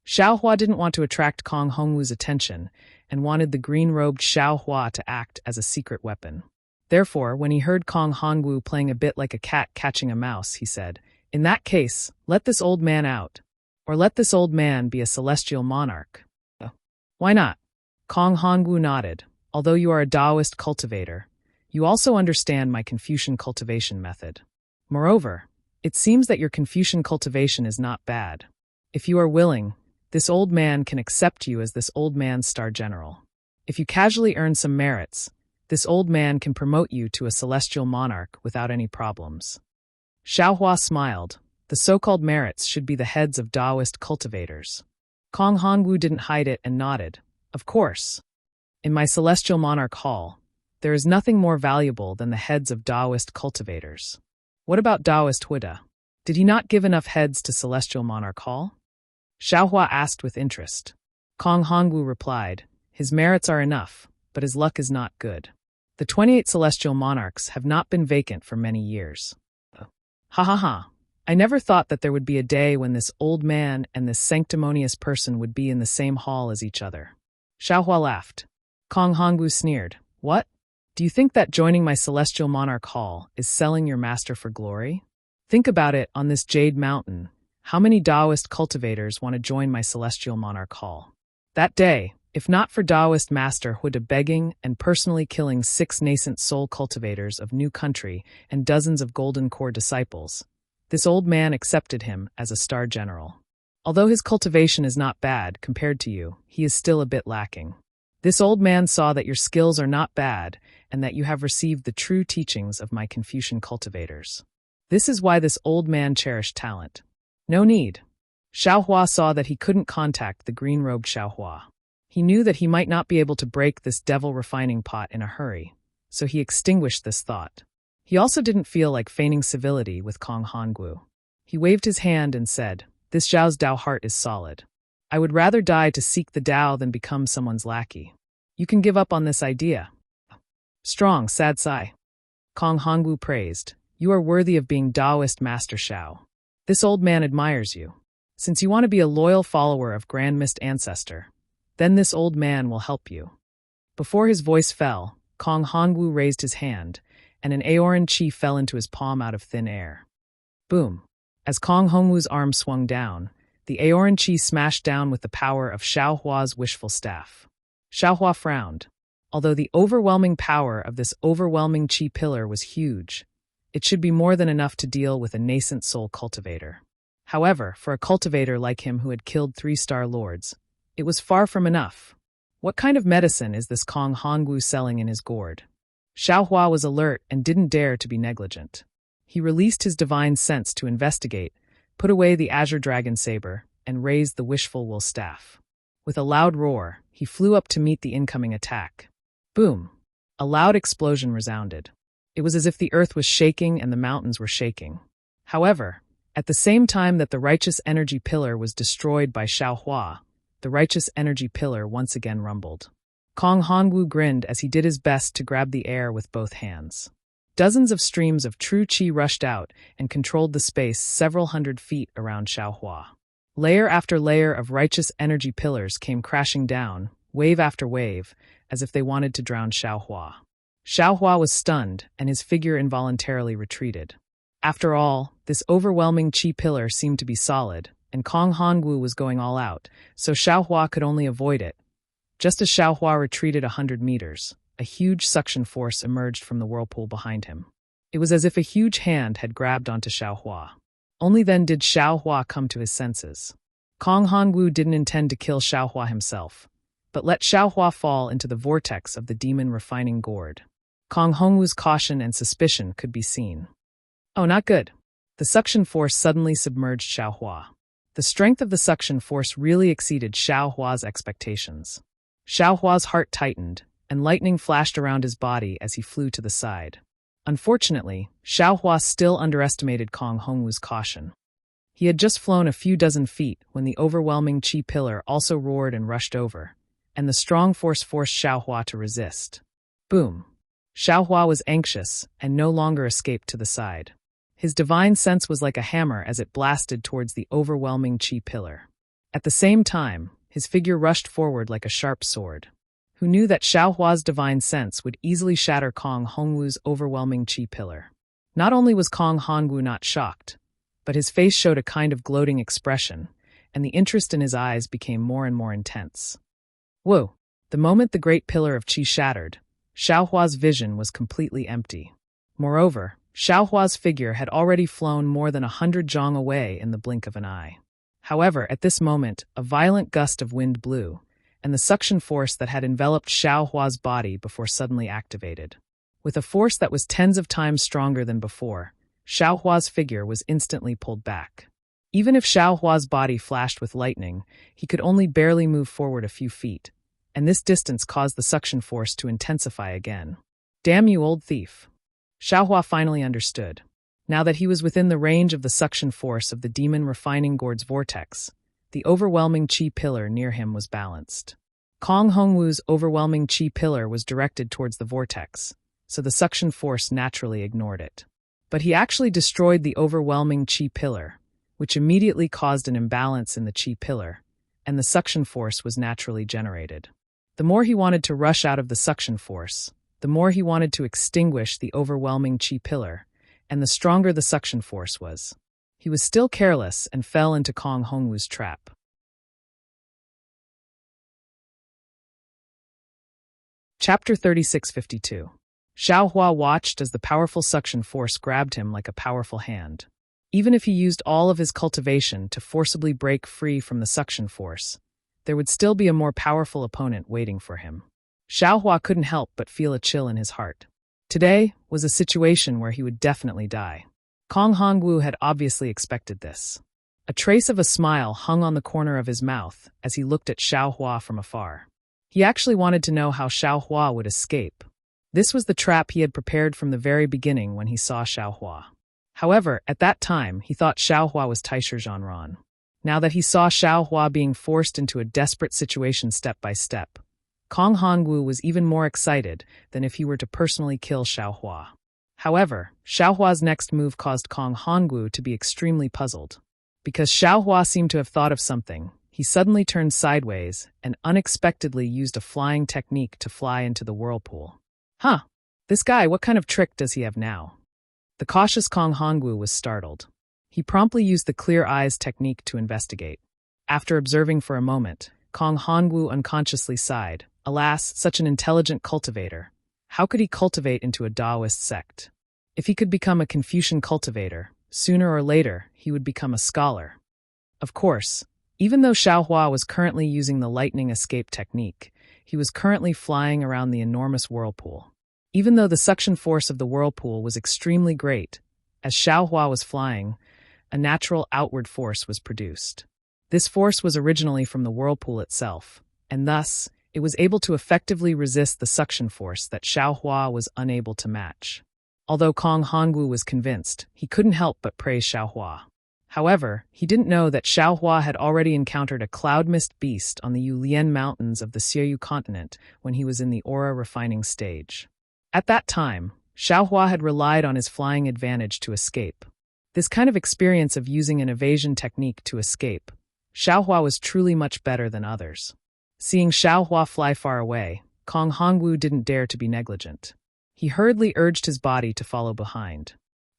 Speaker 1: Xiao Hua didn't want to attract Kong Hongwu's attention and wanted the green-robed Xiao Hua to act as a secret weapon. Therefore, when he heard Kong Hongwu playing a bit like a cat catching a mouse, he said, In that case, let this old man out. Or let this old man be a celestial monarch. Why not? Kong Hongwu nodded. Although you are a Taoist cultivator, You also understand my Confucian cultivation method. Moreover, it seems that your Confucian cultivation is not bad. If you are willing, this old man can accept you as this old man's star general. If you casually earn some merits, this old man can promote you to a celestial monarch without any problems. Xiaohua smiled. The so-called merits should be the heads of Taoist cultivators. Kong Hongwu didn't hide it and nodded. Of course. In my celestial monarch hall, there is nothing more valuable than the heads of Taoist cultivators. What about Taoist Huda? Did he not give enough heads to celestial monarch hall? Xiaohua asked with interest. Kong Hongwu replied, his merits are enough, but his luck is not good. The 28 celestial monarchs have not been vacant for many years. Ha ha ha. I never thought that there would be a day when this old man and this sanctimonious person would be in the same hall as each other. Xiaohua laughed. Kong Hongwu sneered. What? Do you think that joining my celestial monarch hall is selling your master for glory? Think about it on this jade mountain. How many Taoist cultivators want to join my celestial monarch hall? That day, if not for Taoist master Huda begging and personally killing 6 nascent soul cultivators of new country and dozens of golden core disciples, this old man accepted him as a star general. Although his cultivation is not bad compared to you, he is still a bit lacking. This old man saw that your skills are not bad and that you have received the true teachings of my Confucian cultivators. This is why this old man cherished talent. No need. Xiaohua saw that he couldn't contact the green-robed Xiaohua. He knew that he might not be able to break this devil refining pot in a hurry, so he extinguished this thought. He also didn't feel like feigning civility with Kong Hongwu. He waved his hand and said, this Zhao's Dao heart is solid. I would rather die to seek the Dao than become someone's lackey. You can give up on this idea. Strong, sad sigh. Kong Hongwu praised. You are worthy of being Taoist Master Xiao. This old man admires you. Since you want to be a loyal follower of Grand Mist Ancestor, then this old man will help you. Before his voice fell, Kong Hongwu raised his hand, and an Aoran chi fell into his palm out of thin air. Boom. As Kong Hongwu's arm swung down, the Aoran chi smashed down with the power of Xiaohua's wishful staff. Xiaohua frowned. Although the overwhelming power of this overwhelming chi pillar was huge, it should be more than enough to deal with a nascent soul cultivator. However, for a cultivator like him who had killed 3-star lords, it was far from enough. What kind of medicine is this Kong Hongwu selling in his gourd? Xiaohua was alert and didn't dare to be negligent. He released his divine sense to investigate, put away the azure dragon saber, and raised the wishful will staff. With a loud roar, he flew up to meet the incoming attack. Boom! A loud explosion resounded. It was as if the earth was shaking and the mountains were shaking. However, at the same time that the righteous energy pillar was destroyed by Xiaohua, the righteous energy pillar once again rumbled. Kong Hongwu grinned as he did his best to grab the air with both hands. Dozens of streams of true qi rushed out and controlled the space several hundred feet around Xiaohua. Layer after layer of righteous energy pillars came crashing down, wave after wave, as if they wanted to drown Xiaohua. Xiaohua was stunned, and his figure involuntarily retreated. After all, this overwhelming qi pillar seemed to be solid, and Kong Hongwu was going all out, so Xiaohua could only avoid it. Just as Xiaohua retreated 100 meters, a huge suction force emerged from the whirlpool behind him. It was as if a huge hand had grabbed onto Xiaohua. Only then did Xiaohua come to his senses. Kong Hongwu didn't intend to kill Xiaohua himself, but let Xiaohua fall into the vortex of the demon refining gourd. Kong Hongwu's caution and suspicion could be seen. Oh, not good. The suction force suddenly submerged Xiaohua. The strength of the suction force really exceeded Xiaohua's expectations. Xiaohua's heart tightened, and lightning flashed around his body as he flew to the side. Unfortunately, Xiaohua still underestimated Kong Hongwu's caution. He had just flown a few dozen feet when the overwhelming qi pillar also roared and rushed over, and the strong force forced Xiaohua to resist. Boom! Xiaohua was anxious and no longer escaped to the side. His divine sense was like a hammer as it blasted towards the overwhelming qi pillar. At the same time, his figure rushed forward like a sharp sword. Who knew that Xiaohua's divine sense would easily shatter Kong Hongwu's overwhelming qi pillar? Not only was Kong Hongwu not shocked, but his face showed a kind of gloating expression, and the interest in his eyes became more and more intense. Whoa! The moment the great pillar of qi shattered, Xiaohua's vision was completely empty. Moreover, Xiaohua's figure had already flown more than 100 zhang away in the blink of an eye. However, at this moment, a violent gust of wind blew, and the suction force that had enveloped Xiaohua's body before suddenly activated. With a force that was tens of times stronger than before, Xiaohua's figure was instantly pulled back. Even if Xiaohua's body flashed with lightning, he could only barely move forward a few feet, and this distance caused the suction force to intensify again. Damn you, old thief! Xiaohua finally understood. Now that he was within the range of the suction force of the demon refining gourd's vortex, the overwhelming qi pillar near him was balanced. Kong Hongwu's overwhelming qi pillar was directed towards the vortex, so the suction force naturally ignored it. But he actually destroyed the overwhelming qi pillar, which immediately caused an imbalance in the qi pillar, and the suction force was naturally generated. The more he wanted to rush out of the suction force, the more he wanted to extinguish the overwhelming qi pillar, and the stronger the suction force was. He was still careless and fell into Kong Hongwu's trap. Chapter 3652. Xiaohua watched as the powerful suction force grabbed him like a powerful hand. Even if he used all of his cultivation to forcibly break free from the suction force, there would still be a more powerful opponent waiting for him. Xiaohua couldn't help but feel a chill in his heart. Today was a situation where he would definitely die. Kong Hongwu had obviously expected this. A trace of a smile hung on the corner of his mouth as he looked at Xiaohua from afar. He actually wanted to know how Xiaohua would escape. This was the trap he had prepared from the very beginning when he saw Xiaohua. However, at that time, he thought Xiaohua was Taisher Zhanran. Now that he saw Xiaohua being forced into a desperate situation step by step, Kong Hongwu was even more excited than if he were to personally kill Xiaohua. However, Xiaohua's next move caused Kong Hongwu to be extremely puzzled. Because Xiaohua seemed to have thought of something, he suddenly turned sideways and unexpectedly used a flying technique to fly into the whirlpool. Huh, this guy, what kind of trick does he have now? The cautious Kong Hongwu was startled. He promptly used the clear eyes technique to investigate. After observing for a moment, Kong Hongwu unconsciously sighed. Alas, such an intelligent cultivator. How could he cultivate into a Taoist sect? If he could become a Confucian cultivator, sooner or later he would become a scholar. Of course, even though Xiaohua was currently using the lightning escape technique, he was currently flying around the enormous whirlpool. Even though the suction force of the whirlpool was extremely great, as Xiaohua was flying, a natural outward force was produced. This force was originally from the whirlpool itself, and thus, it was able to effectively resist the suction force that Xiaohua was unable to match. Although Kong Hongwu was convinced, he couldn't help but praise Xiaohua. However, he didn't know that Xiaohua had already encountered a cloud mist beast on the Yulian Mountains of the Xiaoyu continent when he was in the aura refining stage. At that time, Xiaohua had relied on his flying advantage to escape. This kind of experience of using an evasion technique to escape, Xiaohua was truly much better than others. Seeing Xiaohua fly far away, Kong Hongwu didn't dare to be negligent. He hurriedly urged his body to follow behind.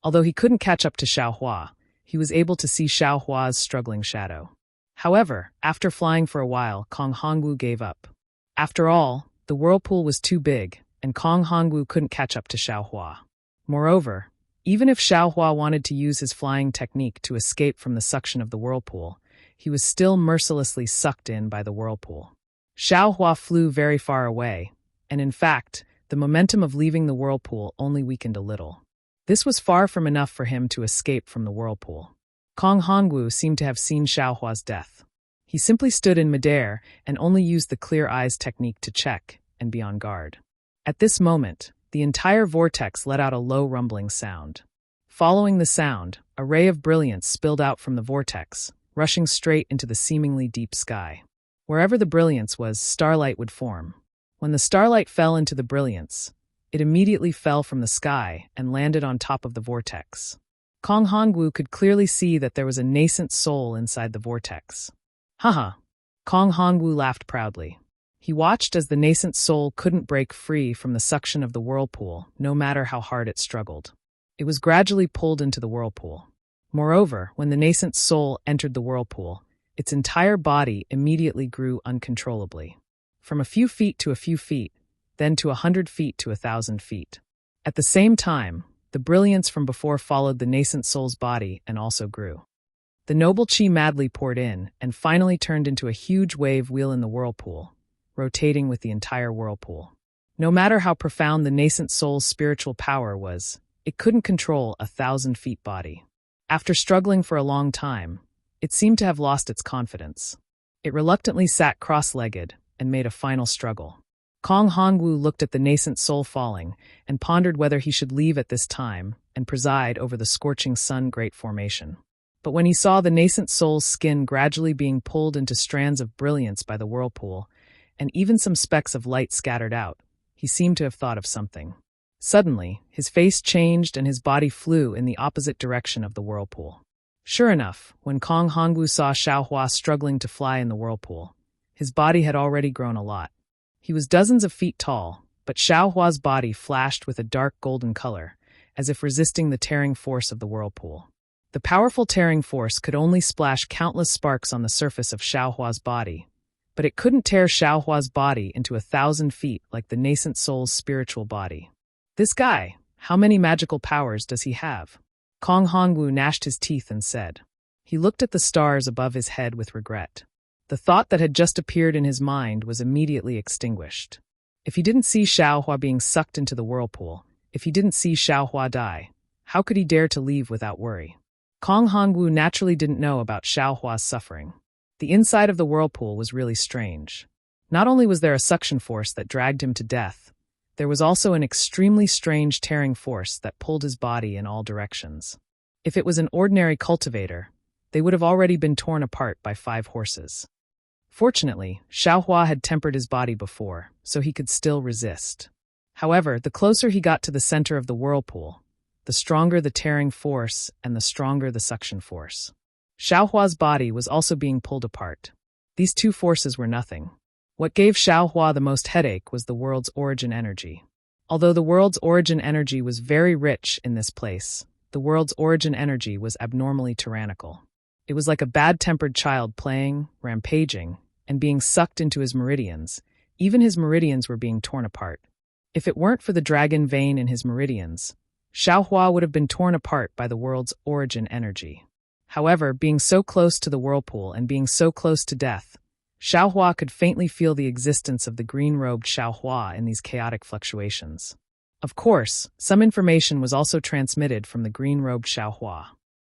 Speaker 1: Although he couldn't catch up to Xiaohua, he was able to see Xiaohua's struggling shadow. However, after flying for a while, Kong Hongwu gave up. After all, the whirlpool was too big, and Kong Hongwu couldn't catch up to Xiaohua. Moreover, even if Xiaohua wanted to use his flying technique to escape from the suction of the whirlpool, he was still mercilessly sucked in by the whirlpool. Xiaohua flew very far away, and in fact, the momentum of leaving the whirlpool only weakened a little. This was far from enough for him to escape from the whirlpool. Kong Hongwu seemed to have seen Xiaohua's death. He simply stood in midair and only used the clear eyes technique to check and be on guard. At this moment, the entire vortex let out a low rumbling sound. Following the sound, a ray of brilliance spilled out from the vortex, rushing straight into the seemingly deep sky. Wherever the brilliance was, starlight would form. When the starlight fell into the brilliance, it immediately fell from the sky and landed on top of the vortex. Kong Hongwu could clearly see that there was a nascent soul inside the vortex. Haha! Kong Hongwu laughed proudly. He watched as the nascent soul couldn't break free from the suction of the whirlpool, no matter how hard it struggled. It was gradually pulled into the whirlpool. Moreover, when the nascent soul entered the whirlpool, its entire body immediately grew uncontrollably. From a few feet to a few feet, then to 100 feet to 1,000 feet. At the same time, the brilliance from before followed the nascent soul's body and also grew. The noble chi madly poured in and finally turned into a huge wave wheel in the whirlpool, rotating with the entire whirlpool. No matter how profound the nascent soul's spiritual power was, it couldn't control a 1,000 feet body. After struggling for a long time, it seemed to have lost its confidence. It reluctantly sat cross-legged and made a final struggle. Kong Hongwu looked at the nascent soul falling and pondered whether he should leave at this time and preside over the scorching sun great formation. But when he saw the nascent soul's skin gradually being pulled into strands of brilliance by the whirlpool, and even some specks of light scattered out, he seemed to have thought of something. Suddenly, his face changed and his body flew in the opposite direction of the whirlpool. Sure enough, when Kong Hongwu saw Xiaohua struggling to fly in the whirlpool, his body had already grown a lot. He was dozens of feet tall, but Xiaohua's body flashed with a dark golden color, as if resisting the tearing force of the whirlpool. The powerful tearing force could only splash countless sparks on the surface of Xiaohua's body, but it couldn't tear Xiaohua's body into 1,000 feet like the nascent soul's spiritual body. This guy, how many magical powers does he have? Kong Hongwu gnashed his teeth and said. He looked at the stars above his head with regret. The thought that had just appeared in his mind was immediately extinguished. If he didn't see Xiaohua being sucked into the whirlpool, if he didn't see Xiaohua die, how could he dare to leave without worry? Kong Hongwu naturally didn't know about Xiaohua's suffering. The inside of the whirlpool was really strange. Not only was there a suction force that dragged him to death, there was also an extremely strange tearing force that pulled his body in all directions. If it was an ordinary cultivator, they would have already been torn apart by 5 horses. Fortunately, Xiaohua had tempered his body before, so he could still resist. However, the closer he got to the center of the whirlpool, the stronger the tearing force and the stronger the suction force. Xiaohua's body was also being pulled apart. These 2 forces were nothing. What gave Xiaohua the most headache was the world's origin energy. Although the world's origin energy was very rich in this place, the world's origin energy was abnormally tyrannical. It was like a bad-tempered child playing, rampaging, and being sucked into his meridians. Even his meridians were being torn apart. If it weren't for the dragon vein in his meridians, Xiaohua would have been torn apart by the world's origin energy. However, being so close to the whirlpool and being so close to death, Xiaohua could faintly feel the existence of the green-robed Xiaohua in these chaotic fluctuations. Of course, some information was also transmitted from the green-robed Xiaohua.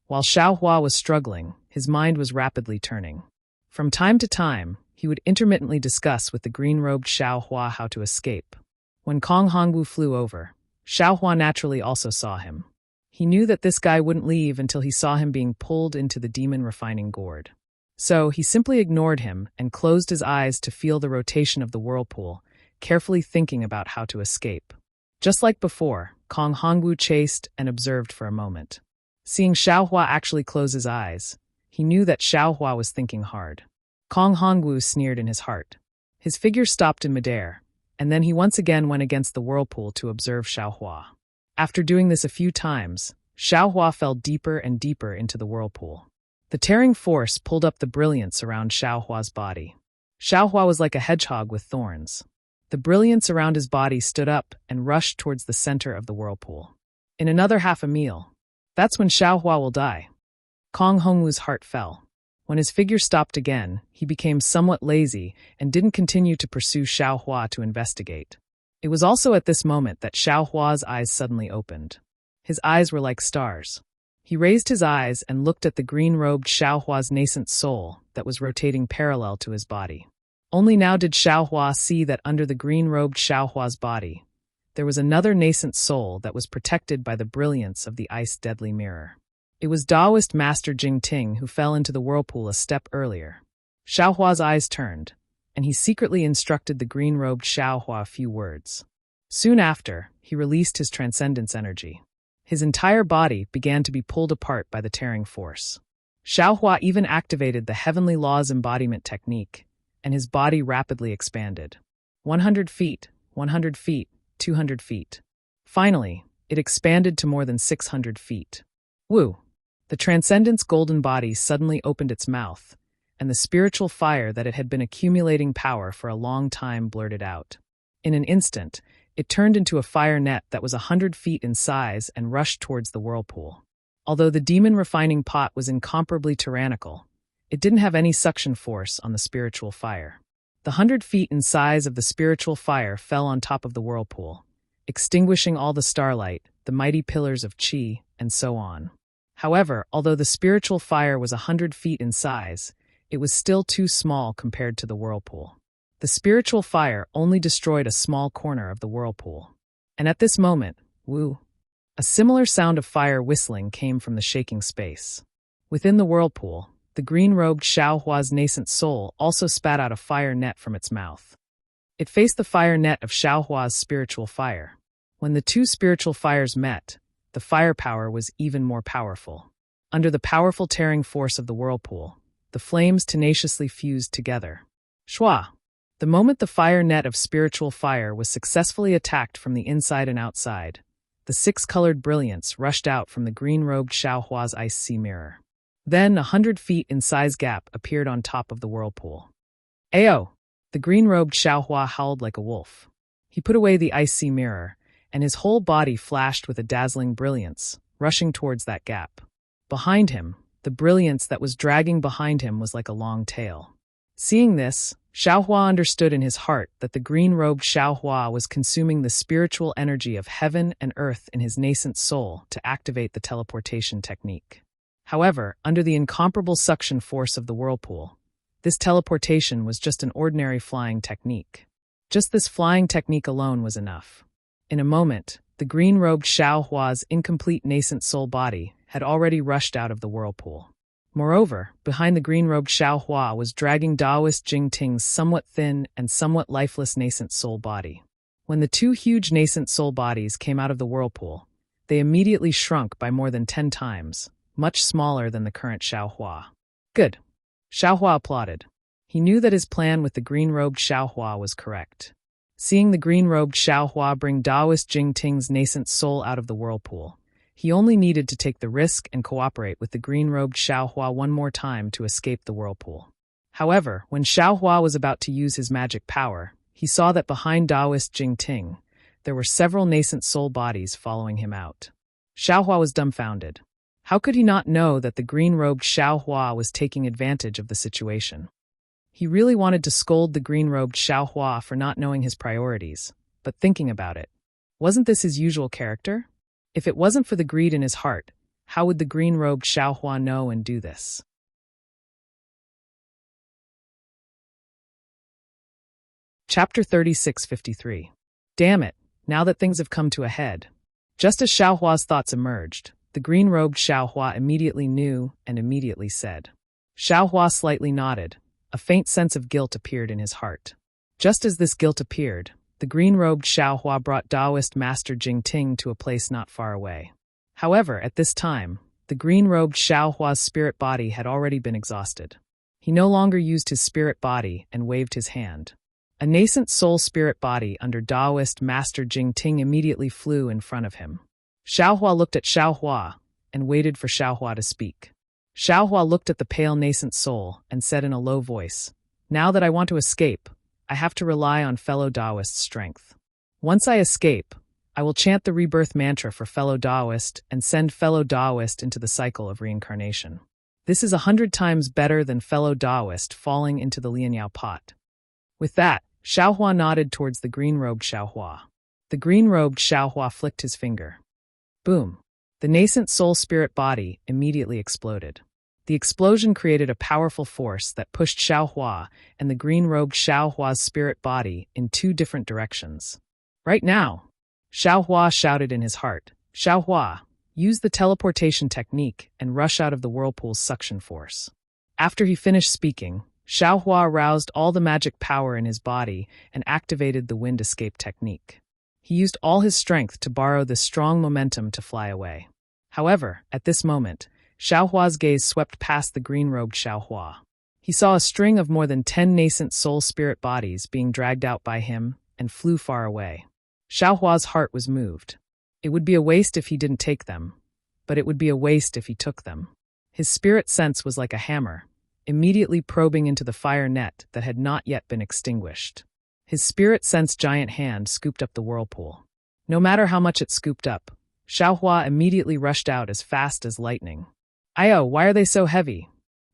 Speaker 1: While Xiaohua was struggling, his mind was rapidly turning. From time to time, he would intermittently discuss with the green-robed Xiaohua how to escape. When Kong Hongwu flew over, Xiaohua naturally also saw him. He knew that this guy wouldn't leave until he saw him being pulled into the demon refining gourd. So he simply ignored him and closed his eyes to feel the rotation of the whirlpool, carefully thinking about how to escape. Just like before, Kong Hongwu chased and observed for a moment. Seeing Xiaohua actually close his eyes, he knew that Xiaohua was thinking hard. Kong Hongwu sneered in his heart. His figure stopped in midair, and then he once again went against the whirlpool to observe Xiaohua. After doing this a few times, Xiaohua fell deeper and deeper into the whirlpool. The tearing force pulled up the brilliance around Xiaohua's body. Xiaohua was like a hedgehog with thorns. The brilliance around his body stood up and rushed towards the center of the whirlpool. In another half a meal, that's when Xiaohua will die. Kong Hongwu's heart fell. When his figure stopped again, he became somewhat lazy and didn't continue to pursue Xiaohua to investigate. It was also at this moment that Xiaohua's eyes suddenly opened. His eyes were like stars. He raised his eyes and looked at the green-robed Xiaohua's nascent soul that was rotating parallel to his body. Only now did Xiaohua see that under the green-robed Xiaohua's body, there was another nascent soul that was protected by the brilliance of the ice-deadly mirror. It was Taoist Master Jingting who fell into the whirlpool a step earlier. Xiaohua's eyes turned, and he secretly instructed the green-robed Xiaohua a few words. Soon after, he released his transcendence energy. His entire body began to be pulled apart by the tearing force. Xiaohua even activated the Heavenly Laws embodiment technique, and his body rapidly expanded. 100 feet, 100 feet, 200 feet. Finally, it expanded to more than 600 feet. Woo! The Transcendence golden body suddenly opened its mouth, and the spiritual fire that it had been accumulating power for a long time blurted out. In an instant, it turned into a fire net that was 100 feet in size and rushed towards the whirlpool. Although the demon refining pot was incomparably tyrannical, it didn't have any suction force on the spiritual fire. The 100 feet in size of the spiritual fire fell on top of the whirlpool, extinguishing all the starlight, the mighty pillars of chi, and so on. However, although the spiritual fire was 100 feet in size, it was still too small compared to the whirlpool. The spiritual fire only destroyed a small corner of the whirlpool. And at this moment, a similar sound of fire whistling came from the shaking space. Within the whirlpool, the green-robed Xiaohua's nascent soul also spat out a fire net from its mouth. It faced the fire net of Xiaohua's spiritual fire. When the two spiritual fires met, the firepower was even more powerful. Under the powerful tearing force of the whirlpool, the flames tenaciously fused together. Shua! The moment the fire net of spiritual fire was successfully attacked from the inside and outside, the six-colored brilliance rushed out from the green-robed Xiaohua's ice sea mirror. Then 100 feet in size gap appeared on top of the whirlpool. Ayo! The green-robed Xiaohua howled like a wolf. He put away the ice sea mirror, and his whole body flashed with a dazzling brilliance, rushing towards that gap. Behind him, the brilliance that was dragging behind him was like a long tail. Seeing this, Xiaohua understood in his heart that the green-robed Xiaohua was consuming the spiritual energy of heaven and earth in his nascent soul to activate the teleportation technique. However, under the incomparable suction force of the whirlpool, this teleportation was just an ordinary flying technique. Just this flying technique alone was enough. In a moment, the green-robed Xiaohua's incomplete nascent soul body had already rushed out of the whirlpool. Moreover, behind the green-robed Xiaohua was dragging Taoist Jingting's somewhat thin and somewhat lifeless nascent soul body. When the two huge nascent soul bodies came out of the whirlpool, they immediately shrunk by more than 10 times, much smaller than the current Xiaohua. Good. Xiaohua applauded. He knew that his plan with the green-robed Xiaohua was correct. Seeing the green-robed Xiaohua bring Taoist Jingting's nascent soul out of the whirlpool, he only needed to take the risk and cooperate with the green-robed Xiaohua one more time to escape the whirlpool. However, when Xiaohua was about to use his magic power, he saw that behind Taoist Jingting, there were several nascent soul bodies following him out. Xiaohua was dumbfounded. How could he not know that the green-robed Xiaohua was taking advantage of the situation? He really wanted to scold the green-robed Xiaohua for not knowing his priorities, but thinking about it, wasn't this his usual character? If it wasn't for the greed in his heart, how would the green-robed Xiaohua know and do this? Chapter 3653. Damn it, now that things have come to a head. Just as Xiaohua's thoughts emerged, the green-robed Xiaohua immediately knew and immediately said. Xiaohua slightly nodded. A faint sense of guilt appeared in his heart. Just as this guilt appeared, the green-robed Xiaohua brought Taoist Master Jingting to a place not far away. However, at this time, the green-robed Xiaohua's spirit body had already been exhausted. He no longer used his spirit body and waved his hand. A nascent soul spirit body under Taoist Master Jingting immediately flew in front of him. Xiaohua looked at Xiaohua and waited for Xiaohua to speak. Xiaohua looked at the pale nascent soul and said in a low voice, "Now that I want to escape, I have to rely on fellow Taoist's strength. Once I escape, I will chant the rebirth mantra for fellow Taoist and send fellow Taoist into the cycle of reincarnation. This is 100 times better than fellow Taoist falling into the Lianyao pot." With that, Xiaohua nodded towards the green-robed Xiaohua. The green-robed Xiaohua flicked his finger. Boom! The nascent soul spirit body immediately exploded. The explosion created a powerful force that pushed Xiaohua and the green-robed Xiaohua's spirit body in 2 different directions. Right now, Xiaohua shouted in his heart, "Xiaohua, use the teleportation technique and rush out of the whirlpool's suction force." After he finished speaking, Xiaohua aroused all the magic power in his body and activated the wind escape technique. He used all his strength to borrow this strong momentum to fly away. However, at this moment, Xiaohua's gaze swept past the green-robed Xiaohua. He saw a string of more than 10 nascent soul spirit bodies being dragged out by him and flew far away. Xiaohua's heart was moved. It would be a waste if he didn't take them, but it would be a waste if he took them. His spirit sense was like a hammer, immediately probing into the fire net that had not yet been extinguished. His spirit-sense giant hand scooped up the whirlpool. No matter how much it scooped up, Xiaohua immediately rushed out as fast as lightning. Io, why are they so heavy?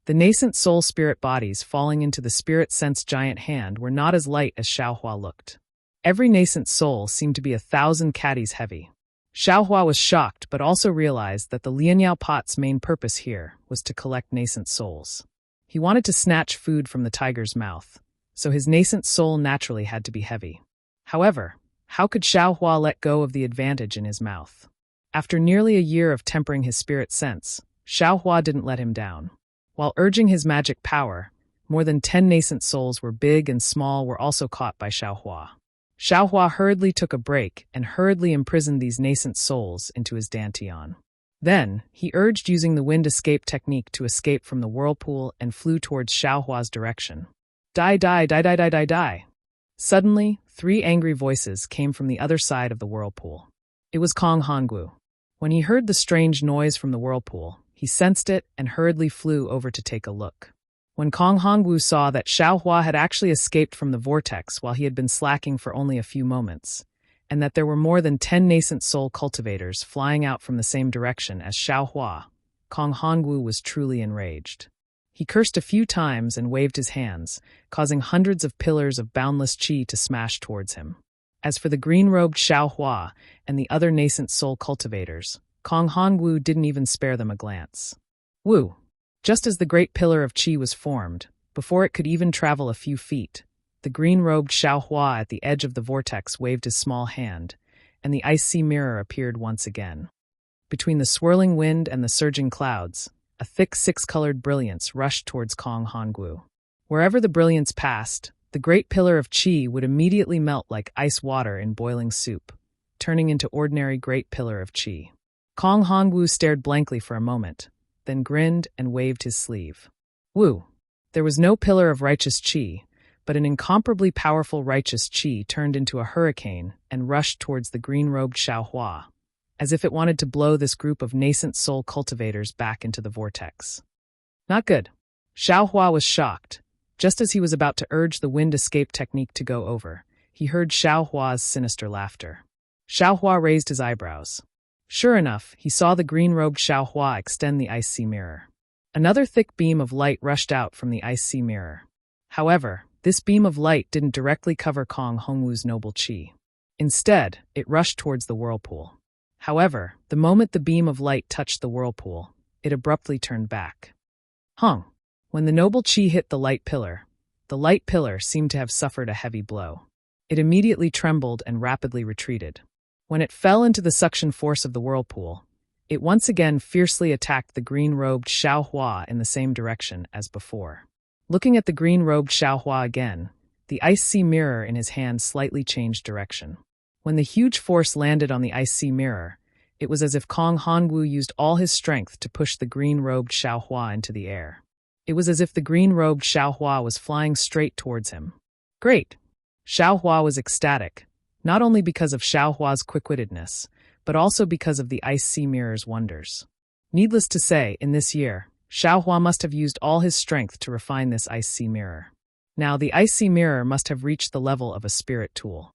Speaker 1: The nascent soul spirit bodies falling into the spirit-sense giant hand were not as light as Xiaohua looked. Every nascent soul seemed to be 1,000 caddies heavy. Xiaohua was shocked but also realized that the Lianyao pot's main purpose here was to collect nascent souls. He wanted to snatch food from the tiger's mouth, so his nascent soul naturally had to be heavy. However, how could Xiaohua let go of the advantage in his mouth? After nearly a year of tempering his spirit sense, Xiaohua didn't let him down. While urging his magic power, more than 10 nascent souls were big and small were also caught by Xiaohua. Xiaohua hurriedly took a break and hurriedly imprisoned these nascent souls into his dantian. Then, he urged using the wind escape technique to escape from the whirlpool and flew towards Xiaohua's direction. Die, die, die, die, die, die, die. Suddenly, 3 angry voices came from the other side of the whirlpool. It was Kong Hongwu. When he heard the strange noise from the whirlpool, he sensed it and hurriedly flew over to take a look. When Kong Hongwu saw that Xiaohua had actually escaped from the vortex while he had been slacking for only a few moments, and that there were more than 10 nascent soul cultivators flying out from the same direction as Xiaohua, Kong Hongwu was truly enraged. He cursed a few times and waved his hands, causing hundreds of pillars of boundless qi to smash towards him. As for the green-robed Xiaohua and the other nascent soul cultivators, Kong Hongwu didn't even spare them a glance. Wu! Just as the great pillar of qi was formed, before it could even travel a few feet, the green-robed Xiaohua at the edge of the vortex waved his small hand, and the icy mirror appeared once again. Between the swirling wind and the surging clouds, a thick 6-colored brilliance rushed towards Kong Hongwu. Wherever the brilliance passed, the great pillar of qi would immediately melt like ice water in boiling soup, turning into ordinary great pillar of qi. Kong Hongwu stared blankly for a moment, then grinned and waved his sleeve. Wu! There was no pillar of righteous qi, but an incomparably powerful righteous qi turned into a hurricane and rushed towards the green-robed Xiaohua, as if it wanted to blow this group of nascent soul cultivators back into the vortex. Not good. Xiaohua was shocked. Just as he was about to urge the wind escape technique to go over, he heard Xiaohua's sinister laughter. Xiaohua raised his eyebrows. Sure enough, he saw the green-robed Xiaohua extend the icy mirror. Another thick beam of light rushed out from the icy mirror. However, this beam of light didn't directly cover Kong Hongwu's noble qi. Instead, it rushed towards the whirlpool. However, the moment the beam of light touched the whirlpool, it abruptly turned back. When the noble qi hit the light pillar seemed to have suffered a heavy blow. It immediately trembled and rapidly retreated. When it fell into the suction force of the whirlpool, it once again fiercely attacked the green-robed Xiaohua in the same direction as before. Looking at the green-robed Xiaohua again, the icy mirror in his hand slightly changed direction. When the huge force landed on the icy mirror, it was as if Kong Hongwu used all his strength to push the green-robed Xiaohua into the air. It was as if the green-robed Xiaohua was flying straight towards him. Great! Xiaohua was ecstatic, not only because of Xiaohua's quick-wittedness, but also because of the icy mirror's wonders. Needless to say, in this year, Xiaohua must have used all his strength to refine this icy mirror. Now, the icy mirror must have reached the level of a spirit tool.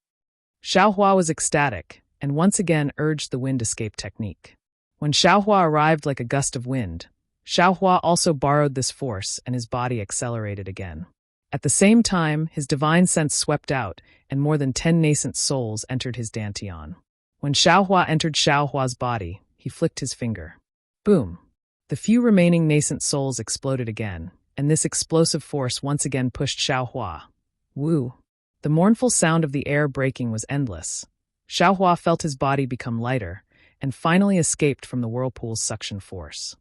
Speaker 1: Xiaohua was ecstatic, and once again urged the wind escape technique. When Xiaohua arrived like a gust of wind, Xiaohua also borrowed this force and his body accelerated again. At the same time, his divine sense swept out, and more than 10 nascent souls entered his dantian. When Xiaohua entered Xiaohua's body, he flicked his finger. Boom! The few remaining nascent souls exploded again, and this explosive force once again pushed Xiaohua. Woo! The mournful sound of the air breaking was endless. Xiaohua felt his body become lighter, and finally escaped from the whirlpool's suction force.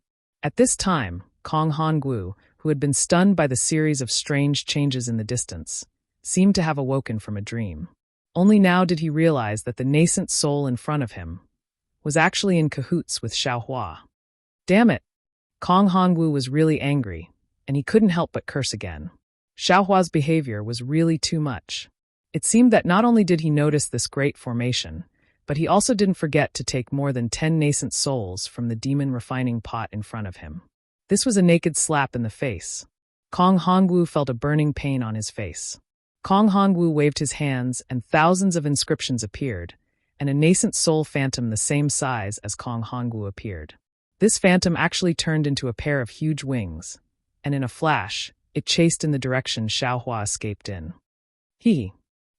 Speaker 1: At this time, Kong Hongwu, who had been stunned by the series of strange changes in the distance, seemed to have awoken from a dream. Only now did he realize that the nascent soul in front of him was actually in cahoots with Xiaohua. Damn it! Kong Hongwu was really angry, and he couldn't help but curse again. Xiaohua's behavior was really too much. It seemed that not only did he notice this great formation, but he also didn't forget to take more than 10 nascent souls from the demon refining pot in front of him. This was a naked slap in the face. Kong Hongwu felt a burning pain on his face. Kong Hongwu waved his hands and thousands of inscriptions appeared, and a nascent soul phantom the same size as Kong Hongwu appeared. This phantom actually turned into a pair of huge wings, and in a flash, it chased in the direction Xiaohua escaped in. He.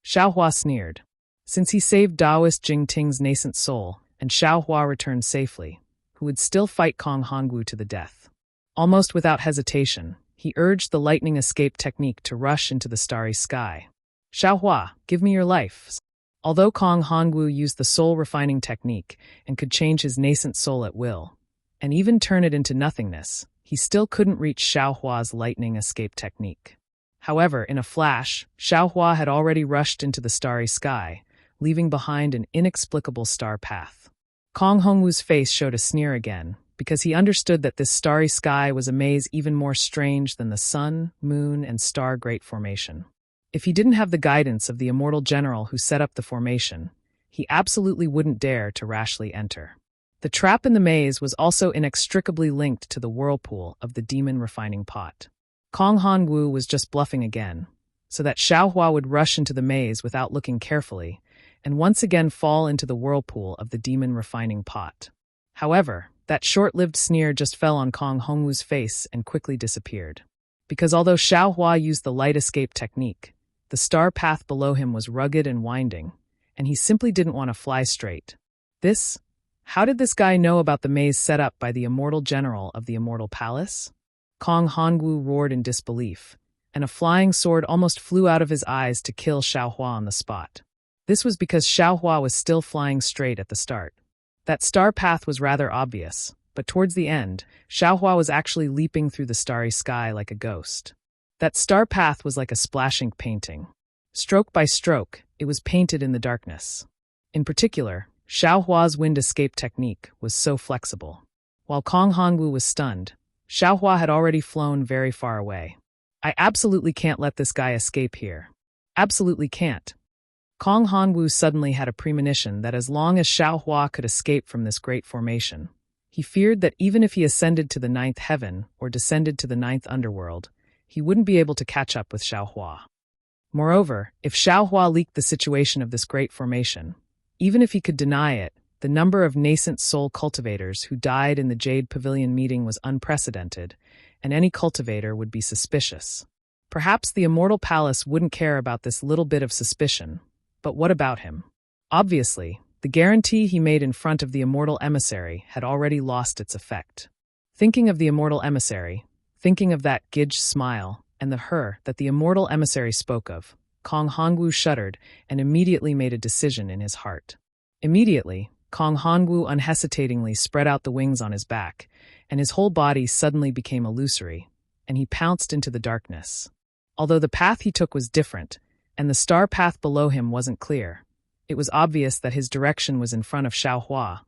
Speaker 1: Xiaohua sneered. Since he saved Taoist Jingting's nascent soul, and Xiaohua returned safely, who would still fight Kong Hongwu to the death. Almost without hesitation, he urged the lightning escape technique to rush into the starry sky. Xiaohua, give me your life. Although Kong Hongwu used the soul refining technique and could change his nascent soul at will, and even turn it into nothingness, he still couldn't reach Xiaohua's lightning escape technique. However, in a flash, Xiaohua had already rushed into the starry sky, leaving behind an inexplicable star path. Kong Hongwu's face showed a sneer again, because he understood that this starry sky was a maze even more strange than the sun, moon, and star great formation. If he didn't have the guidance of the immortal general who set up the formation, he absolutely wouldn't dare to rashly enter. The trap in the maze was also inextricably linked to the whirlpool of the demon refining pot. Kong Hongwu was just bluffing again, so that Xiaohua would rush into the maze without looking carefully, and once again fall into the whirlpool of the demon refining pot. However, that short-lived sneer just fell on Kong Hongwu's face and quickly disappeared. Because although Xiaohua used the light escape technique, the star path below him was rugged and winding, and he simply didn't want to fly straight. How did this guy know about the maze set up by the immortal general of the immortal palace? Kong Hongwu roared in disbelief, and a flying sword almost flew out of his eyes to kill Xiaohua on the spot. This was because Xiaohua was still flying straight at the start. That star path was rather obvious, but towards the end, Xiaohua was actually leaping through the starry sky like a ghost. That star path was like a splash ink painting. Stroke by stroke, it was painted in the darkness. In particular, Xiaohua's wind escape technique was so flexible. While Kong Hongwu was stunned, Xiaohua had already flown very far away. I absolutely can't let this guy escape here. Absolutely can't. Kong Hongwu suddenly had a premonition that as long as Xiaohua could escape from this great formation, he feared that even if he ascended to the ninth heaven or descended to the ninth underworld, he wouldn't be able to catch up with Xiaohua. Moreover, if Xiaohua leaked the situation of this great formation, even if he could deny it, the number of nascent soul cultivators who died in the Jade Pavilion meeting was unprecedented, and any cultivator would be suspicious. Perhaps the Immortal Palace wouldn't care about this little bit of suspicion, but what about him? Obviously, the guarantee he made in front of the Immortal Emissary had already lost its effect. Thinking of the Immortal Emissary, thinking of that Gidge smile, and the her that the Immortal Emissary spoke of, Kong Hongwu shuddered and immediately made a decision in his heart. Immediately, Kong Hongwu unhesitatingly spread out the wings on his back, and his whole body suddenly became illusory, and he pounced into the darkness. Although the path he took was different, and the star path below him wasn't clear, it was obvious that his direction was in front of Xiaohua,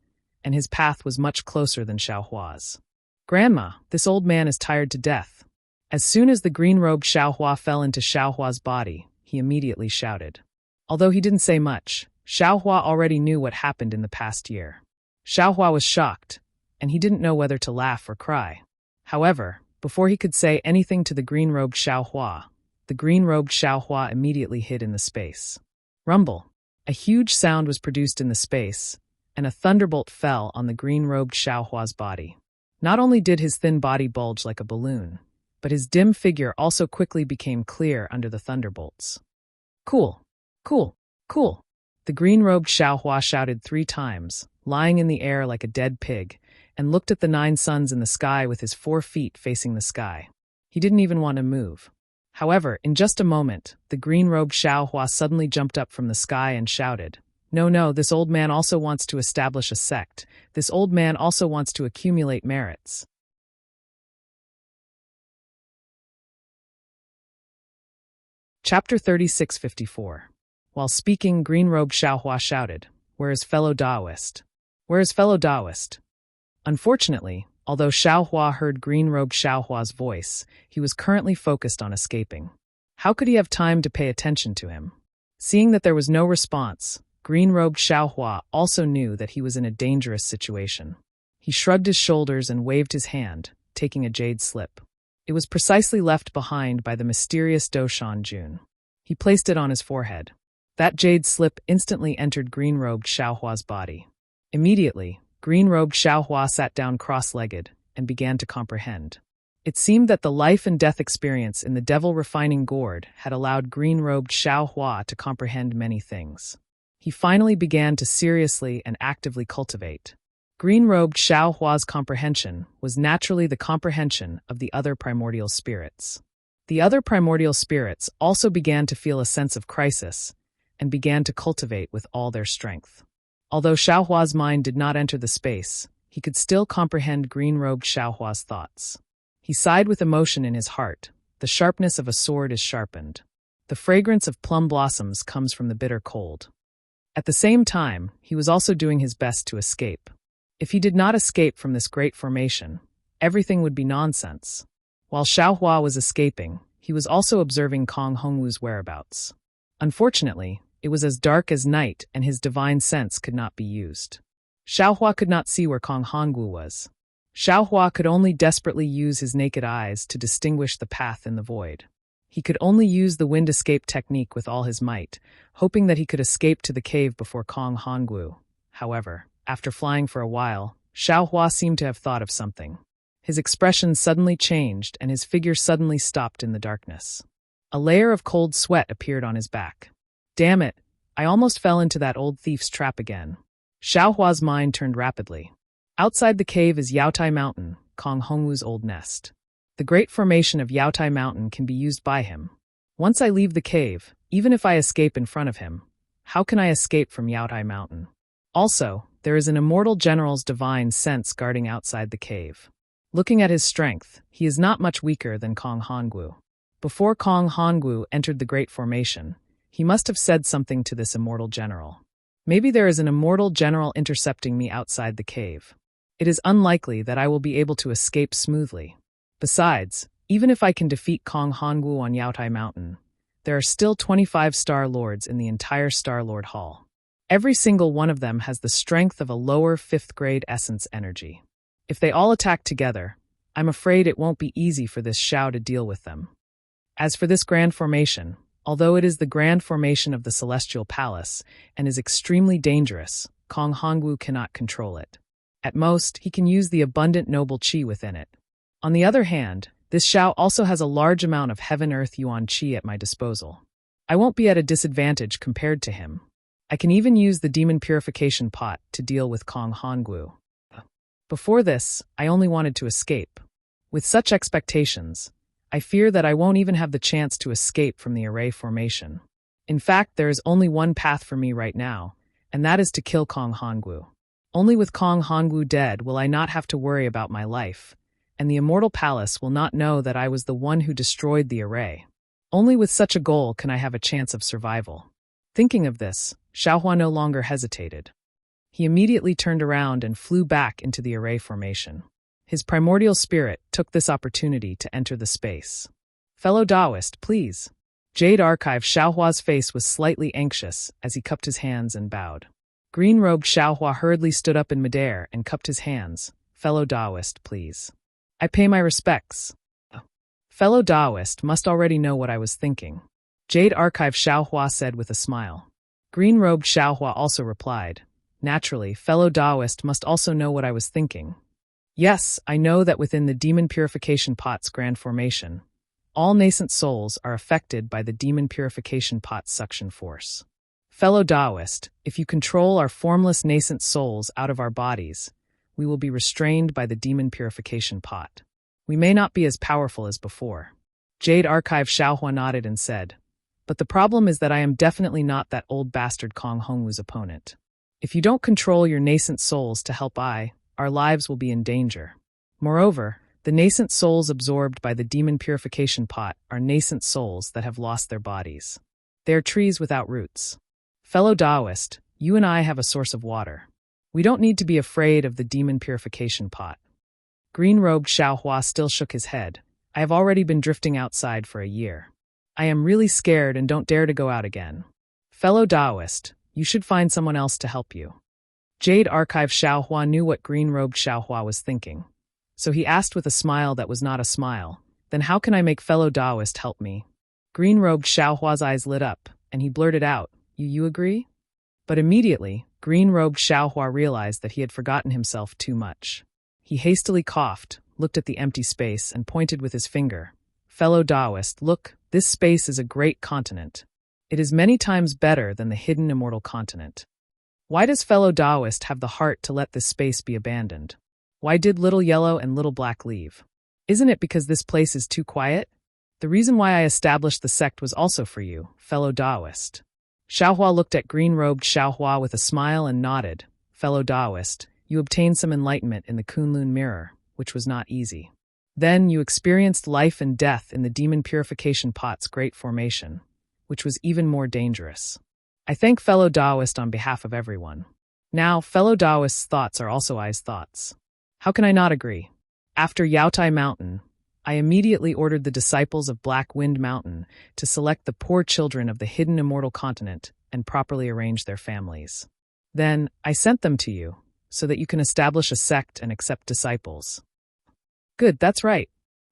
Speaker 1: and his path was much closer than Xiaohua's. "Grandma, this old man is tired to death." As soon as the green-robed Xiaohua fell into Xiaohua's body, he immediately shouted. Although he didn't say much, Xiaohua already knew what happened in the past year. Xiaohua was shocked, and he didn't know whether to laugh or cry. However, before he could say anything to the green-robed Xiaohua, the green-robed Xiaohua immediately hid in the space. Rumble. A huge sound was produced in the space, and a thunderbolt fell on the green-robed Xiaohua's body. Not only did his thin body bulge like a balloon, but his dim figure also quickly became clear under the thunderbolts. "Cool! Cool! Cool!" The green-robed Xiaohua shouted 3 times, lying in the air like a dead pig, and looked at the 9 suns in the sky with his 4 feet facing the sky. He didn't even want to move. However, in just a moment, the green-robed Xiaohua suddenly jumped up from the sky and shouted, No, this old man also wants to establish a sect. This old man also wants to accumulate merits." Chapter 3654. While speaking, green-robed Xiaohua shouted, "Where is fellow Taoist? Where is fellow Taoist?" Unfortunately, although Xiaohua heard green-robed Xiaohua's voice, he was currently focused on escaping. How could he have time to pay attention to him? Seeing that there was no response, green-robed Xiaohua also knew that he was in a dangerous situation. He shrugged his shoulders and waved his hand, taking a jade slip. It was precisely left behind by the mysterious Doshan Jun. He placed it on his forehead. That jade slip instantly entered green-robed Xiaohua's body. Immediately, green-robed Xiaohua sat down cross-legged and began to comprehend. It seemed that the life and death experience in the devil-refining gourd had allowed green-robed Xiaohua to comprehend many things. He finally began to seriously and actively cultivate. Green-robed Xiaohua's comprehension was naturally the comprehension of the other primordial spirits. The other primordial spirits also began to feel a sense of crisis and began to cultivate with all their strength. Although Xiaohua's mind did not enter the space, he could still comprehend green-robed Xiaohua's thoughts. He sighed with emotion in his heart. The sharpness of a sword is sharpened. The fragrance of plum blossoms comes from the bitter cold. At the same time, he was also doing his best to escape. If he did not escape from this great formation, everything would be nonsense. While Xiaohua was escaping, he was also observing Kong Hongwu's whereabouts. Unfortunately, it was as dark as night and his divine sense could not be used. Xiaohua could not see where Kong Hongwu was. Xiaohua could only desperately use his naked eyes to distinguish the path in the void. He could only use the wind escape technique with all his might, hoping that he could escape to the cave before Kong Hongwu. However, after flying for a while, Xiaohua seemed to have thought of something. His expression suddenly changed and his figure suddenly stopped in the darkness. A layer of cold sweat appeared on his back. Damn it, I almost fell into that old thief's trap again. Xiaohua's mind turned rapidly. Outside the cave is Yaotai Mountain, Kong Hongwu's old nest. The great formation of Yaotai Mountain can be used by him. Once I leave the cave, even if I escape in front of him, how can I escape from Yaotai Mountain? Also, there is an immortal general's divine sense guarding outside the cave. Looking at his strength, he is not much weaker than Kong Hongwu. Before Kong Hongwu entered the great formation, he must have said something to this immortal general. Maybe there is an immortal general intercepting me outside the cave. It is unlikely that I will be able to escape smoothly. Besides, even if I can defeat Kong Hongwu on Yaotai Mountain, there are still 25 Star Lords in the entire Star Lord Hall. Every single one of them has the strength of a lower 5th grade essence energy. If they all attack together, I'm afraid it won't be easy for this Xiao to deal with them. As for this grand formation, although it is the grand formation of the Celestial Palace and is extremely dangerous, Kong Hongwu cannot control it. At most, he can use the abundant noble qi within it. On the other hand, this Xiao also has a large amount of heaven-earth yuan qi at my disposal. I won't be at a disadvantage compared to him. I can even use the demon purification pot to deal with Kong Hongwu. Before this, I only wanted to escape. With such expectations, I fear that I won't even have the chance to escape from the array formation. In fact, there is only one path for me right now, and that is to kill Kong Hongwu. Only with Kong Hongwu dead will I not have to worry about my life, and the Immortal Palace will not know that I was the one who destroyed the array. Only with such a goal can I have a chance of survival. Thinking of this, Xiaohua no longer hesitated. He immediately turned around and flew back into the array formation. His primordial spirit took this opportunity to enter the space. Fellow Taoist, please. Jade Archive Xiaohua's face was slightly anxious as he cupped his hands and bowed. Green-robed Xiaohua hurriedly stood up in midair and cupped his hands. Fellow Taoist, please. I pay my respects. Fellow Taoist must already know what I was thinking. Jade Archive Xiaohua said with a smile. Green-robed Xiaohua also replied. Naturally, fellow Taoist must also know what I was thinking. Yes, I know that within the Demon Purification Pot's grand formation, all nascent souls are affected by the Demon Purification Pot's suction force. Fellow Taoist, if you control our formless nascent souls out of our bodies, we will be restrained by the Demon Purification Pot. We may not be as powerful as before. Jade Archive Xiaohua nodded and said, but the problem is that I am definitely not that old bastard Kong Hongwu's opponent. If you don't control your nascent souls to help our lives will be in danger. Moreover, the nascent souls absorbed by the Demon Purification Pot are nascent souls that have lost their bodies. They are trees without roots. Fellow Taoist, you and I have a source of water. We don't need to be afraid of the Demon Purification Pot. Green-robed Xiaohua still shook his head. I have already been drifting outside for a year. I am really scared and don't dare to go out again. Fellow Taoist, you should find someone else to help you. Jade Archive Xiaohua knew what green-robed Xiaohua was thinking. So he asked with a smile that was not a smile, then how can I make fellow Taoist help me? Green-robed Xiaohua's eyes lit up, and he blurted out, You agree? But immediately, green-robed Xiaohua realized that he had forgotten himself too much. He hastily coughed, looked at the empty space, and pointed with his finger. Fellow Taoist, look, this space is a great continent. It is many times better than the hidden immortal continent. Why does fellow Taoist have the heart to let this space be abandoned? Why did Little Yellow and Little Black leave? Isn't it because this place is too quiet? The reason why I established the sect was also for you, fellow Taoist. Xiaohua looked at green-robed Xiaohua with a smile and nodded. Fellow Taoist, you obtained some enlightenment in the Kunlun mirror, which was not easy. Then you experienced life and death in the demon purification pot's great formation, which was even more dangerous. I thank fellow Taoist on behalf of everyone. Now, fellow Taoist's thoughts are also I's thoughts. How can I not agree? After Yaotai Mountain, I immediately ordered the disciples of Black Wind Mountain to select the poor children of the hidden immortal continent and properly arrange their families. Then, I sent them to you, so that you can establish a sect and accept disciples. Good, that's right.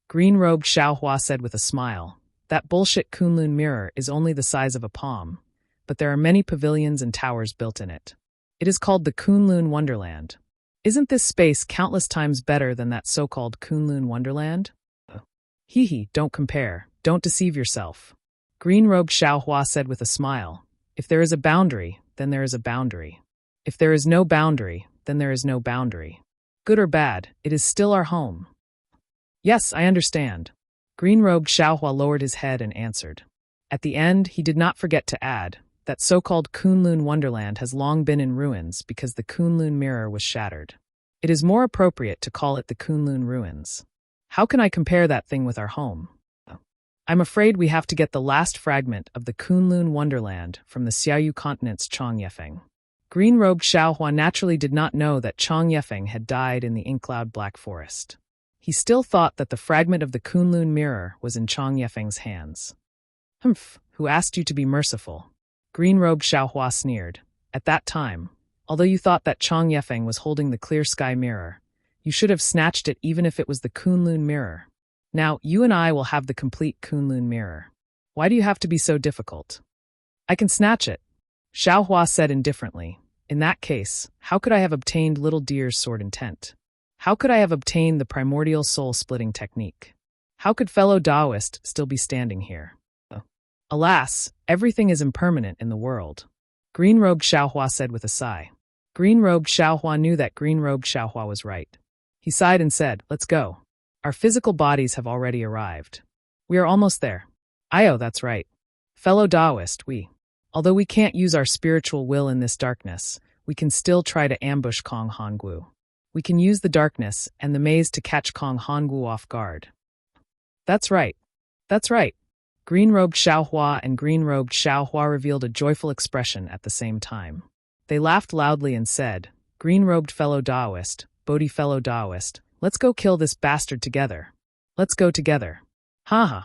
Speaker 1: Green-robed Xiaohua said with a smile. That bullshit Kunlun mirror is only the size of a palm, but there are many pavilions and towers built in it. It is called the Kunlun Wonderland. Isn't this space countless times better than that so-called Kunlun Wonderland? Hee, don't compare. Don't deceive yourself. Green-robed Xiaohua said with a smile. If there is a boundary, then there is a boundary. If there is no boundary, then there is no boundary. Good or bad, it is still our home. Yes, I understand. Green-robed Xiaohua lowered his head and answered. At the end, he did not forget to add, that so-called Kunlun Wonderland has long been in ruins because the Kunlun mirror was shattered. It is more appropriate to call it the Kunlun Ruins. How can I compare that thing with our home? I'm afraid we have to get the last fragment of the Kunlun Wonderland from the Xiaoyu continent's Chong Yefeng. Green-robed Xiaohua naturally did not know that Chong Yefeng had died in the ink-cloud Black Forest. He still thought that the fragment of the Kunlun mirror was in Chong Yefeng's hands. Humph, who asked you to be merciful? Green-robed Xiaohua sneered. At that time, although you thought that Chong Yefeng was holding the clear sky mirror, you should have snatched it even if it was the Kunlun mirror. Now, you and I will have the complete Kunlun mirror. Why do you have to be so difficult? I can snatch it, Xiaohua said indifferently. In that case, how could I have obtained Little Deer's sword intent? How could I have obtained the primordial soul-splitting technique? How could fellow Taoist still be standing here? Alas, everything is impermanent in the world. Green-robed Xiaohua said with a sigh. Green-robed Xiaohua knew that green-robed Xiaohua was right. He sighed and said, Let's go. Our physical bodies have already arrived. We are almost there. Ayo, that's right. Fellow Taoist, although we can't use our spiritual will in this darkness, we can still try to ambush Kong Hongwu. We can use the darkness and the maze to catch Kong Hongwu off guard. That's right. That's right. Green-robed Xiaohua and green-robed Xiaohua revealed a joyful expression at the same time. They laughed loudly and said, Green-robed fellow Taoist, Bodhi fellow Taoist, let's go kill this bastard together. Let's go together. Haha.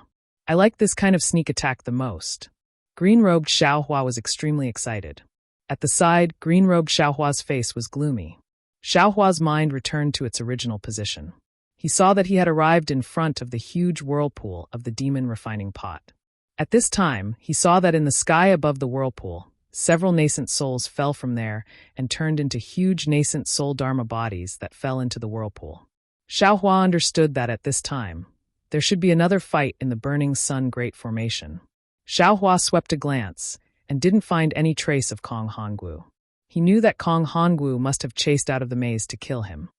Speaker 1: I like this kind of sneak attack the most. Green-robed Xiaohua was extremely excited. At the side, green-robed Xiaohua's face was gloomy. Xiaohua's mind returned to its original position. He saw that he had arrived in front of the huge whirlpool of the demon refining pot. At this time, he saw that in the sky above the whirlpool, several nascent souls fell from there and turned into huge nascent soul dharma bodies that fell into the whirlpool. Xiaohua understood that at this time, there should be another fight in the burning sun great formation. Xiaohua swept a glance and didn't find any trace of Kong Hongwu. He knew that Kong Hongwu must have chased out of the maze to kill him.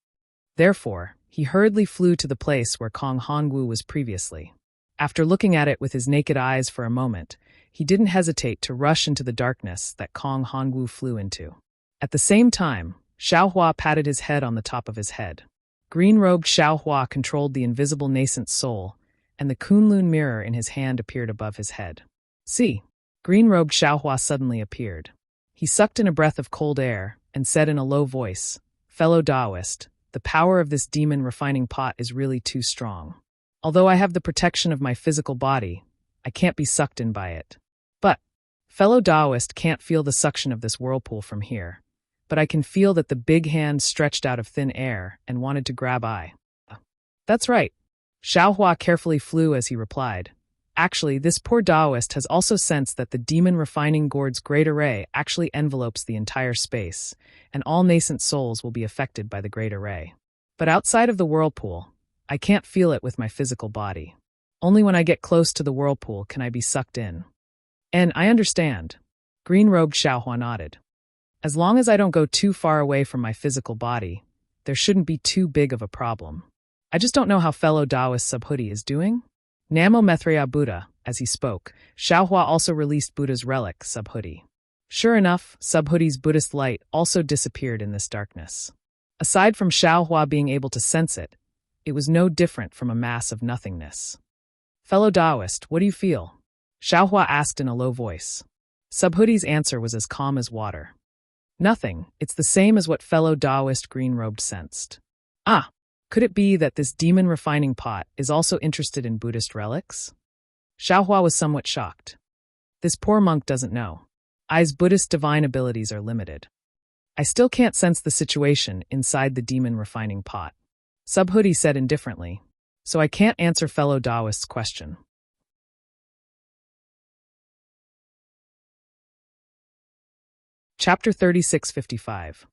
Speaker 1: Therefore, he hurriedly flew to the place where Kong Hongwu was previously. After looking at it with his naked eyes for a moment, he didn't hesitate to rush into the darkness that Kong Hongwu flew into. At the same time, Xiaohua patted his head on the top of his head. Green-robed Xiaohua controlled the invisible nascent soul, and the Kunlun mirror in his hand appeared above his head. See, green-robed Xiaohua suddenly appeared. He sucked in a breath of cold air and said in a low voice, Fellow Taoist, the power of this demon refining pot is really too strong. Although I have the protection of my physical body, I can't be sucked in by it. But, fellow Taoist can't feel the suction of this whirlpool from here, but I can feel that the big hand stretched out of thin air and wanted to grab I. That's right. Xiaohua carefully flew as he replied. Actually, this poor Taoist has also sensed that the demon refining gourd's great array actually envelopes the entire space, and all nascent souls will be affected by the great array. But outside of the whirlpool, I can't feel it with my physical body. Only when I get close to the whirlpool can I be sucked in. And I understand. Green-robed Xiaohua nodded. As long as I don't go too far away from my physical body, there shouldn't be too big of a problem. I just don't know how fellow Taoist Subhuti is doing. Namo Maitreya Buddha, as he spoke, Xiaohua also released Buddha's relic, Subhuti. Sure enough, Subhuti's Buddhist light also disappeared in this darkness. Aside from Xiaohua being able to sense it, it was no different from a mass of nothingness. Fellow Taoist, what do you feel? Xiaohua asked in a low voice. Subhuti's answer was as calm as water. Nothing, it's the same as what fellow Taoist green-robed sensed. Ah, could it be that this demon refining pot is also interested in Buddhist relics? Xiaohua was somewhat shocked. This poor monk doesn't know. I's Buddhist divine abilities are limited. I still can't sense the situation inside the demon refining pot. Subhuti said indifferently, so I can't answer fellow Taoist's question. Chapter 3655.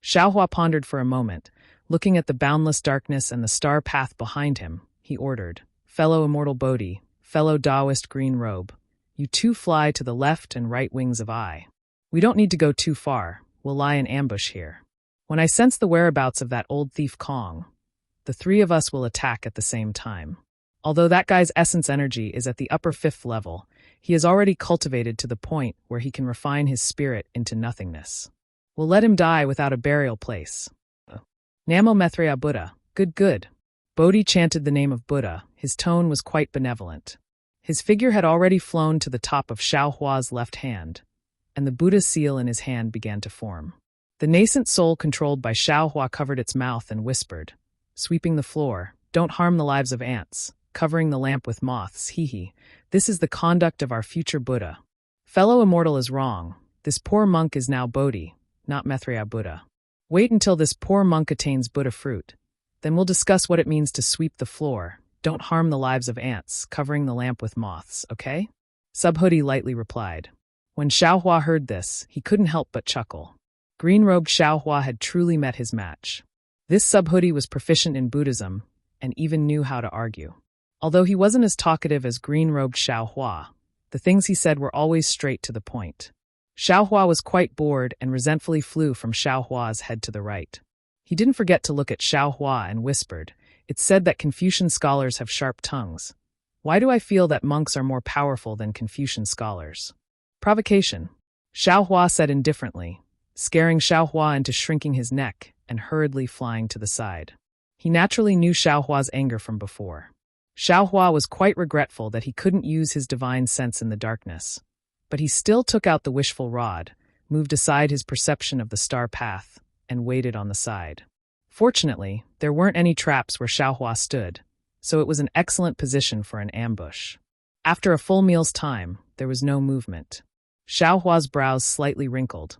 Speaker 1: Xiaohua pondered for a moment. Looking at the boundless darkness and the star path behind him, he ordered, Fellow immortal Bodhi, fellow Taoist green robe, you two fly to the left and right wings of I. We don't need to go too far, we'll lie in ambush here. When I sense the whereabouts of that old thief Kong, the three of us will attack at the same time. Although that guy's essence energy is at the upper 5th level, he is already cultivated to the point where he can refine his spirit into nothingness. We'll let him die without a burial place. Namo Maitreya Buddha, good. Bodhi chanted the name of Buddha. His tone was quite benevolent. His figure had already flown to the top of Xiaohua's left hand, and the Buddha seal in his hand began to form. The nascent soul controlled by Xiaohua covered its mouth and whispered, sweeping the floor, don't harm the lives of ants, covering the lamp with moths, this is the conduct of our future Buddha. Fellow immortal is wrong. This poor monk is now Bodhi, not Maitreya Buddha. Wait until this poor monk attains Buddha fruit. Then we'll discuss what it means to sweep the floor, don't harm the lives of ants, covering the lamp with moths, okay? Subhuti lightly replied. When Xiaohua heard this, he couldn't help but chuckle. Green-robed Xiaohua had truly met his match. This Subhuti was proficient in Buddhism, and even knew how to argue. Although he wasn't as talkative as green-robed Xiaohua, the things he said were always straight to the point. Xiaohua was quite bored and resentfully flew from Xiaohua's head to the right. He didn't forget to look at Xiaohua and whispered, it's said that Confucian scholars have sharp tongues. Why do I feel that monks are more powerful than Confucian scholars? Provocation. Xiaohua said indifferently, scaring Xiaohua into shrinking his neck and hurriedly flying to the side. He naturally knew Xiaohua's anger from before. Xiaohua was quite regretful that he couldn't use his divine sense in the darkness, but he still took out the wishful rod, moved aside his perception of the star path, and waited on the side. Fortunately, there weren't any traps where Xiaohua stood, so it was an excellent position for an ambush. After a full meal's time, there was no movement. Xiaohua's brows slightly wrinkled,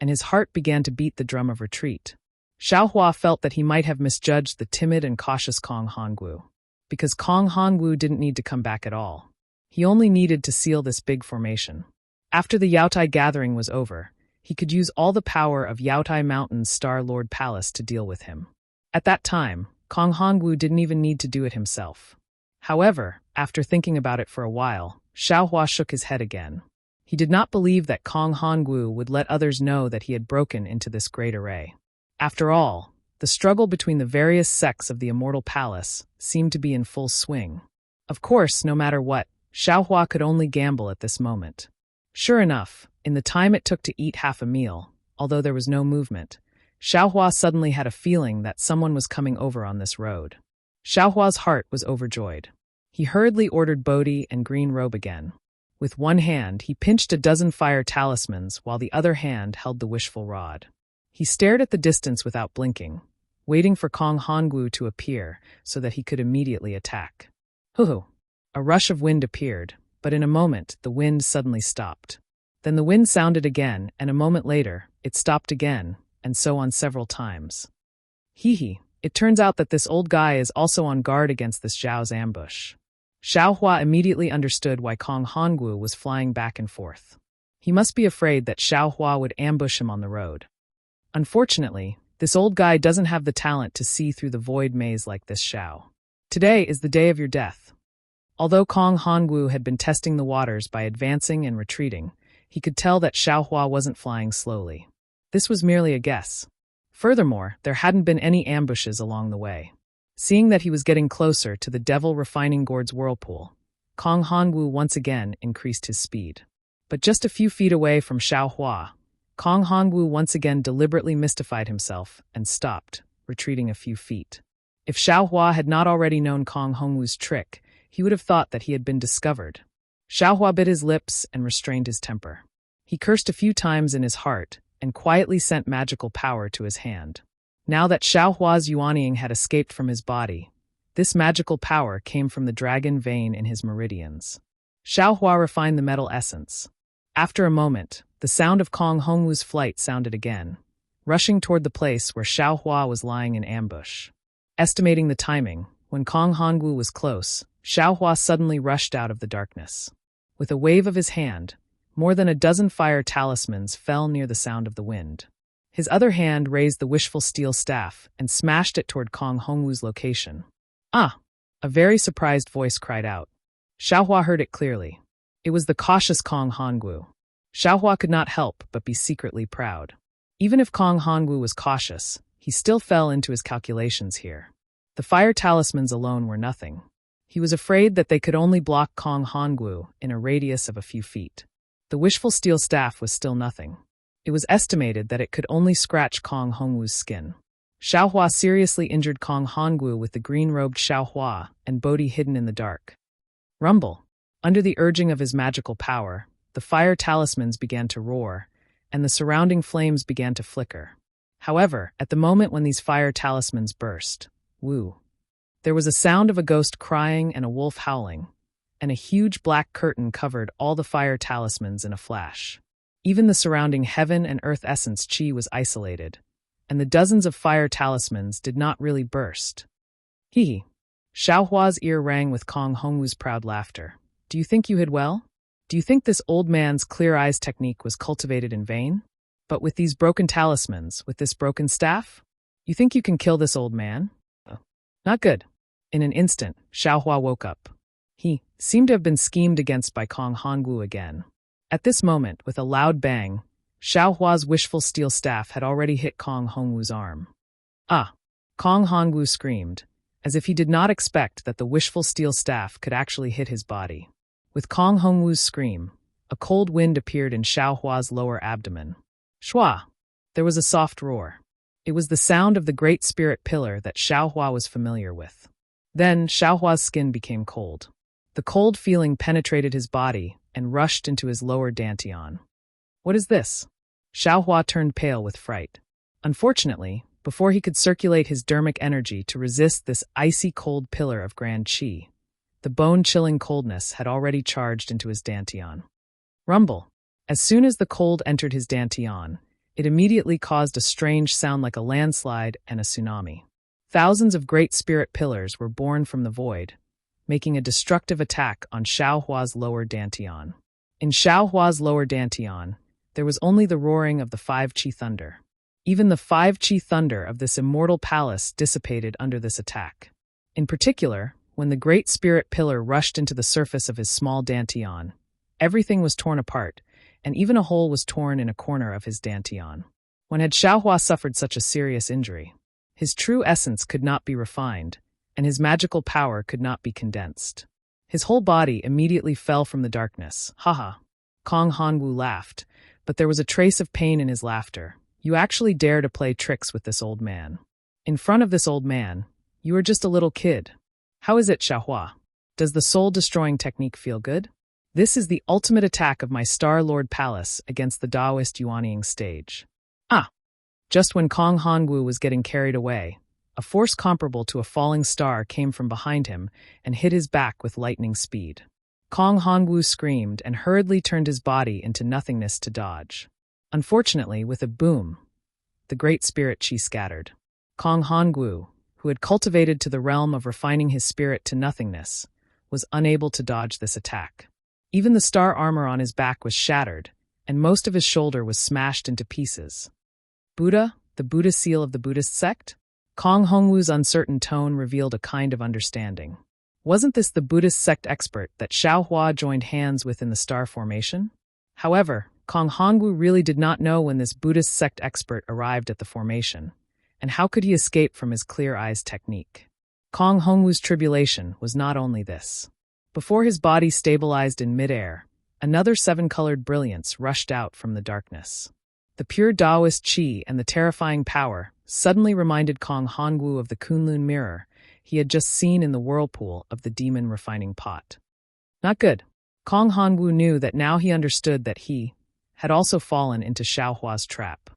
Speaker 1: and his heart began to beat the drum of retreat. Xiaohua felt that he might have misjudged the timid and cautious Kong Hongwu, because Kong Hongwu didn't need to come back at all. He only needed to seal this big formation. After the Yaotai gathering was over, he could use all the power of Yaotai Mountain's Star Lord Palace to deal with him. At that time, Kong Hongwu didn't even need to do it himself. However, after thinking about it for a while, Xiaohua shook his head again. He did not believe that Kong Hongwu would let others know that he had broken into this great array. After all, the struggle between the various sects of the Immortal Palace seemed to be in full swing. Of course, no matter what, Xiaohua could only gamble at this moment. Sure enough, in the time it took to eat half a meal, although there was no movement, Xiaohua suddenly had a feeling that someone was coming over on this road. Xiaohua's heart was overjoyed. He hurriedly ordered Bodhi and green robe again. With one hand, he pinched a dozen fire talismans while the other hand held the wishful rod. He stared at the distance without blinking, waiting for Kong Hongwu to appear so that he could immediately attack. Hoo-hoo! A rush of wind appeared, but in a moment the wind suddenly stopped. Then the wind sounded again, and a moment later, it stopped again, and so on several times. It turns out that this old guy is also on guard against this Zhao's ambush. Xiaohua immediately understood why Kong Hongwu was flying back and forth. He must be afraid that Xiaohua would ambush him on the road. Unfortunately, this old guy doesn't have the talent to see through the void maze like this Xiao. Today is the day of your death. Although Kong Hongwu had been testing the waters by advancing and retreating, he could tell that Xiaohua wasn't flying slowly. This was merely a guess. Furthermore, there hadn't been any ambushes along the way. Seeing that he was getting closer to the Devil Refining Gourd's whirlpool, Kong Hongwu once again increased his speed. But just a few feet away from Xiaohua, Kong Hongwu once again deliberately mystified himself and stopped, retreating a few feet. If Xiaohua had not already known Kong Hongwu's trick, he would have thought that he had been discovered. Xiaohua bit his lips and restrained his temper. He cursed a few times in his heart and quietly sent magical power to his hand. Now that Xiaohua's yuanying had escaped from his body, this magical power came from the dragon vein in his meridians. Xiaohua refined the metal essence. After a moment, the sound of Kong Hongwu's flight sounded again, rushing toward the place where Xiaohua was lying in ambush. Estimating the timing, when Kong Hongwu was close, Xiaohua suddenly rushed out of the darkness. With a wave of his hand, more than a dozen fire talismans fell near the sound of the wind. His other hand raised the wishful steel staff and smashed it toward Kong Hongwu's location. "Ah!" a very surprised voice cried out. Xiaohua heard it clearly. It was the cautious Kong Hongwu. Xiaohua could not help but be secretly proud. Even if Kong Hongwu was cautious, he still fell into his calculations here. The fire talismans alone were nothing. He was afraid that they could only block Kong Hongwu in a radius of a few feet. The wishful steel staff was still nothing. It was estimated that it could only scratch Kong Hongwu's skin. Xiaohua seriously injured Kong Hongwu with the green-robed Xiaohua and Bodhi hidden in the dark. Rumble! Under the urging of his magical power, the fire talismans began to roar, and the surrounding flames began to flicker. However, at the moment when these fire talismans burst, there was a sound of a ghost crying and a wolf howling, and a huge black curtain covered all the fire talismans in a flash. Even the surrounding heaven and earth essence chi was isolated, and the dozens of fire talismans did not really burst. Hee. Xiaohua's ear rang with Kong Hongwu's proud laughter. "Do you think you hid well? Do you think this old man's clear eyes technique was cultivated in vain? But with these broken talismans, with this broken staff? You think you can kill this old man? Not good." In an instant, Xiaohua woke up. He seemed to have been schemed against by Kong Hongwu again. At this moment, with a loud bang, Xiaohua's wishful steel staff had already hit Kong Hongwu's arm. "Ah!" Kong Hongwu screamed, as if he did not expect that the wishful steel staff could actually hit his body. With Kong Hongwu's scream, a cold wind appeared in Xiaohua's lower abdomen. Shua! There was a soft roar. It was the sound of the great spirit pillar that Xiaohua was familiar with. Then Xiaohua's skin became cold. The cold feeling penetrated his body and rushed into his lower dantian. "What is this?" Xiaohua turned pale with fright. Unfortunately, before he could circulate his dermic energy to resist this icy cold pillar of grand qi, the bone-chilling coldness had already charged into his dantian. Rumble! As soon as the cold entered his dantian, it immediately caused a strange sound like a landslide and a tsunami. Thousands of great spirit pillars were born from the void, making a destructive attack on Xiaohua's lower dantian. In Xiaohua's lower dantian, there was only the roaring of the 5 qi thunder. Even the 5 qi thunder of this immortal palace dissipated under this attack. In particular, when the great spirit pillar rushed into the surface of his small dantian, everything was torn apart, and even a hole was torn in a corner of his dantian. When had Xiaohua suffered such a serious injury? His true essence could not be refined, and his magical power could not be condensed. His whole body immediately fell from the darkness. "Haha." Kong Hongwu laughed, but there was a trace of pain in his laughter. "You actually dare to play tricks with this old man. In front of this old man, you are just a little kid. How is it, Xiaohua? Does the soul-destroying technique feel good? This is the ultimate attack of my Star Lord Palace against the Taoist yuanying stage." Ah! Just when Kong Hongwu was getting carried away, a force comparable to a falling star came from behind him and hit his back with lightning speed. Kong Hongwu screamed and hurriedly turned his body into nothingness to dodge. Unfortunately, with a boom, the great spirit chi scattered. Kong Hongwu, who had cultivated to the realm of refining his spirit to nothingness, was unable to dodge this attack. Even the star armor on his back was shattered, and most of his shoulder was smashed into pieces. Buddha, the Buddha seal of the Buddhist sect? Kong Hongwu's uncertain tone revealed a kind of understanding. Wasn't this the Buddhist sect expert that Xiaohua joined hands with in the star formation? However, Kong Hongwu really did not know when this Buddhist sect expert arrived at the formation, and how could he escape from his clear eyes technique? Kong Hongwu's tribulation was not only this. Before his body stabilized in midair, another seven-colored brilliance rushed out from the darkness. The pure Taoist qi and the terrifying power suddenly reminded Kong Hongwu of the Kunlun mirror he had just seen in the whirlpool of the demon refining pot. Not good. Kong Hongwu knew that now he understood that he had also fallen into Xiaohua's trap.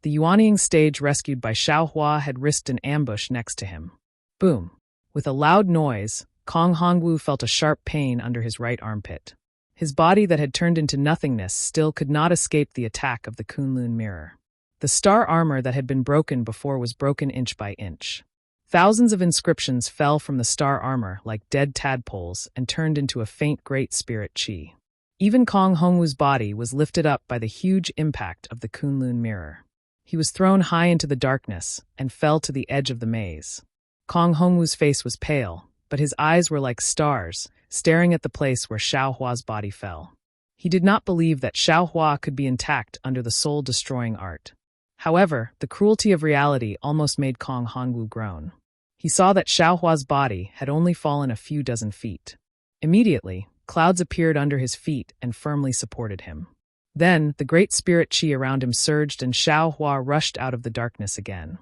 Speaker 1: The Yuanying stage rescued by Xiaohua had risked an ambush next to him. Boom. With a loud noise, Kong Hongwu felt a sharp pain under his right armpit. His body that had turned into nothingness still could not escape the attack of the Kunlun mirror. The star armor that had been broken before was broken inch by inch. Thousands of inscriptions fell from the star armor like dead tadpoles and turned into a faint great spirit qi. Even Kong Hongwu's body was lifted up by the huge impact of the Kunlun mirror. He was thrown high into the darkness and fell to the edge of the maze. Kong Hongwu's face was pale, but his eyes were like stars, staring at the place where Xiaohua's body fell. He did not believe that Xiaohua could be intact under the soul-destroying art. However, the cruelty of reality almost made Kong Hongwu groan. He saw that Xiaohua's body had only fallen a few dozen feet. Immediately, clouds appeared under his feet and firmly supported him. Then, the great spirit qi around him surged and Xiaohua rushed out of the darkness again.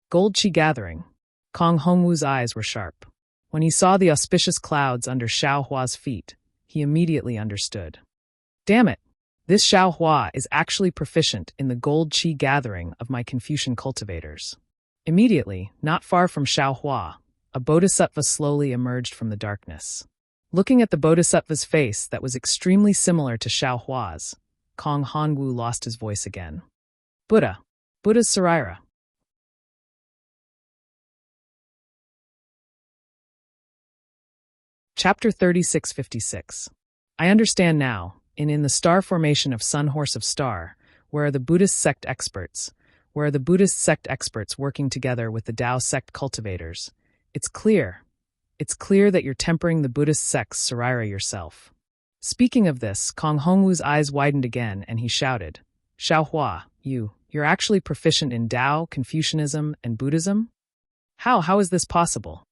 Speaker 1: Gold qi gathering. Kong Hongwu's eyes were sharp. When he saw the auspicious clouds under Xiaohua's feet, he immediately understood. Damn it! This Xiaohua is actually proficient in the gold qi gathering of my Confucian cultivators. Immediately, not far from Xiaohua, a bodhisattva slowly emerged from the darkness. Looking at the bodhisattva's face that was extremely similar to Xiaohua's, Kong Hongwu lost his voice again. Buddha's Sarira. Chapter 3656. I understand now, in the star formation of Sun Horse of Star, where are the Buddhist sect experts, working together with the Tao sect cultivators. It's clear that you're tempering the Buddhist sect's Sarira yourself. Speaking of this, Kong Hongwu's eyes widened again and he shouted, Xiaohua, you're actually proficient in Tao, Confucianism, and Buddhism? How is this possible?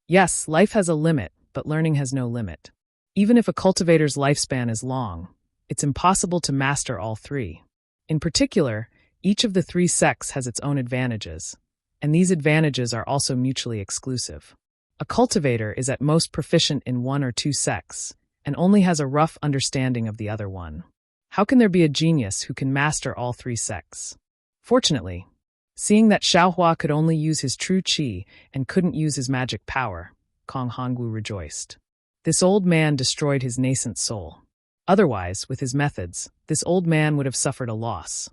Speaker 1: Yes, life has a limit, but learning has no limit. Even if a cultivator's lifespan is long, it's impossible to master all three. In particular, each of the three sects has its own advantages, and these advantages are also mutually exclusive. A cultivator is at most proficient in one or two sects, and only has a rough understanding of the other one. How can there be a genius who can master all three sects? Fortunately, seeing that Xiaohua could only use his true qi and couldn't use his magic power, Kong Hongwu rejoiced. This old man destroyed his nascent soul. Otherwise, with his methods, this old man would have suffered a loss.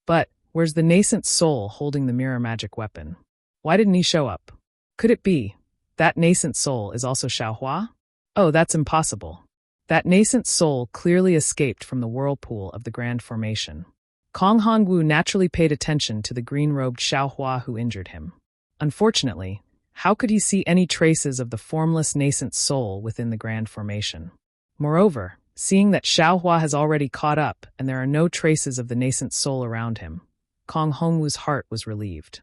Speaker 1: But, where's the nascent soul holding the mirror magic weapon? Why didn't he show up? Could it be that nascent soul is also Xiaohua? Oh, that's impossible. That nascent soul clearly escaped from the whirlpool of the Grand Formation. Kong Hongwu naturally paid attention to the green-robed Xiaohua who injured him. Unfortunately, how could he see any traces of the formless nascent soul within the Grand Formation? Moreover, seeing that Xiaohua has already caught up and there are no traces of the nascent soul around him, Kong Hongwu's heart was relieved.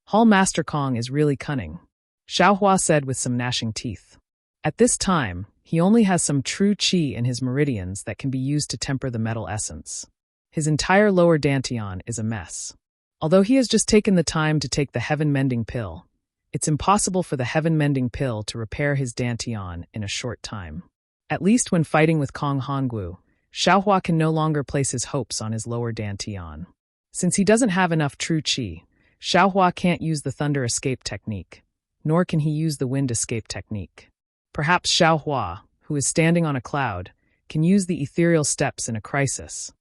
Speaker 1: Hall Master Kong is really cunning, Xiaohua said with some gnashing teeth. At this time, he only has some true qi in his meridians that can be used to temper the metal essence. His entire lower dantian is a mess. Although he has just taken the time to take the heaven-mending pill, it's impossible for the heaven-mending pill to repair his dantian in a short time. At least when fighting with Kong Hongwu, Xiaohua can no longer place his hopes on his lower dantian. Since he doesn't have enough true qi, Xiaohua can't use the thunder escape technique, nor can he use the wind escape technique. Perhaps Xiaohua, who is standing on a cloud, can use the ethereal steps in a crisis.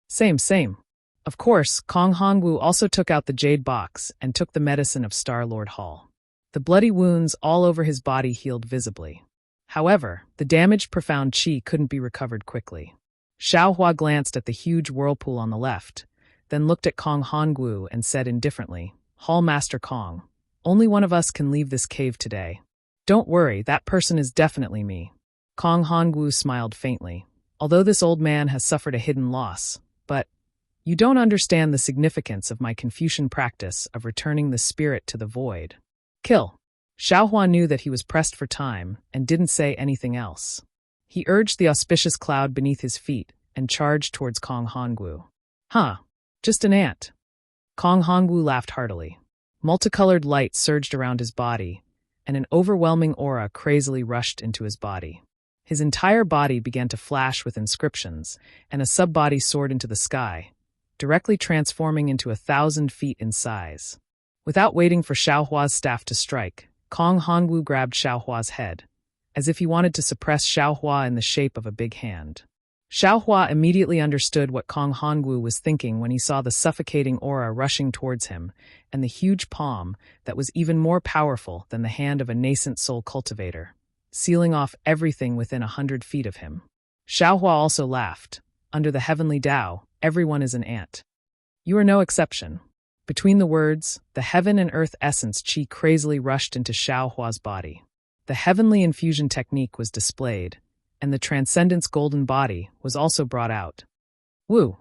Speaker 1: Same. Of course, Kong Hongwu also took out the jade box and took the medicine of Star Lord Hall. The bloody wounds all over his body healed visibly. However, the damaged profound chi couldn't be recovered quickly. Xiaohua glanced at the huge whirlpool on the left, then looked at Kong Hongwu and said indifferently, "Hall Master Kong, only one of us can leave this cave today. Don't worry, that person is definitely me." Kong Hongwu smiled faintly. "Although this old man has suffered a hidden loss, but you don't understand the significance of my Confucian practice of returning the spirit to the void. Kill." Xiaohua knew that he was pressed for time and didn't say anything else. He urged the auspicious cloud beneath his feet and charged towards Kong Hongwu. "Huh, just an ant." Kong Hongwu laughed heartily. Multicolored light surged around his body, and an overwhelming aura crazily rushed into his body. His entire body began to flash with inscriptions, and a sub-body soared into the sky, directly transforming into 1,000 feet in size. Without waiting for Xiaohua's staff to strike, Kong Hongwu grabbed Xiaohua's head, as if he wanted to suppress Xiaohua in the shape of a big hand. Xiaohua immediately understood what Kong Hongwu was thinking when he saw the suffocating aura rushing towards him, and the huge palm that was even more powerful than the hand of a nascent soul cultivator, sealing off everything within 100 feet of him. Xiaohua also laughed. Under the heavenly Tao, everyone is an ant. You are no exception. Between the words, the heaven and earth essence chi crazily rushed into Xiaohua's body. The heavenly infusion technique was displayed, and the transcendence golden body was also brought out. Woo!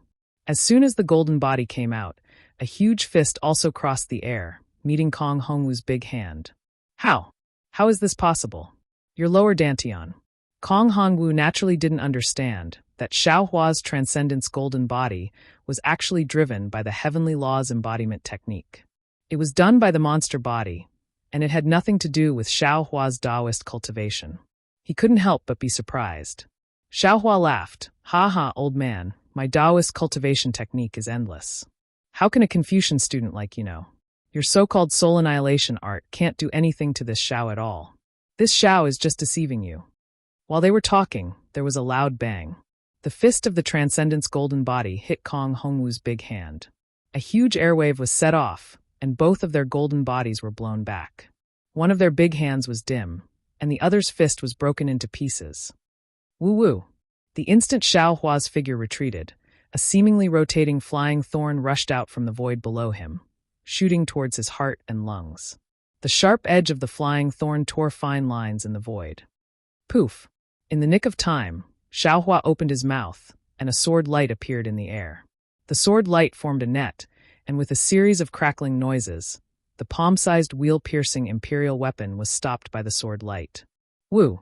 Speaker 1: As soon as the golden body came out, a huge fist also crossed the air, meeting Kong Hongwu's big hand. How? How is this possible? Your lower dantian. Kong Hongwu naturally didn't understand that Xiaohua's transcendence golden body was actually driven by the heavenly law's embodiment technique. It was done by the monster body, and it had nothing to do with Xiaohua's Taoist cultivation. He couldn't help but be surprised. Xiaohua laughed. "Ha ha, old man, my Taoist cultivation technique is endless. How can a Confucian student like you know? Your so-called soul annihilation art can't do anything to this Xiao at all. This Xiao is just deceiving you." While they were talking, there was a loud bang. The fist of the Transcendence Golden Body hit Kong Hongwu's big hand. A huge airwave was set off, and both of their golden bodies were blown back. One of their big hands was dim, and the other's fist was broken into pieces. Woo-woo! The instant Xiaohua's figure retreated, a seemingly rotating flying thorn rushed out from the void below him, shooting towards his heart and lungs. The sharp edge of the flying thorn tore fine lines in the void. Poof! In the nick of time, Xiaohua opened his mouth, and a sword light appeared in the air. The sword light formed a net, and with a series of crackling noises, the palm-sized wheel-piercing imperial weapon was stopped by the sword light. Woo!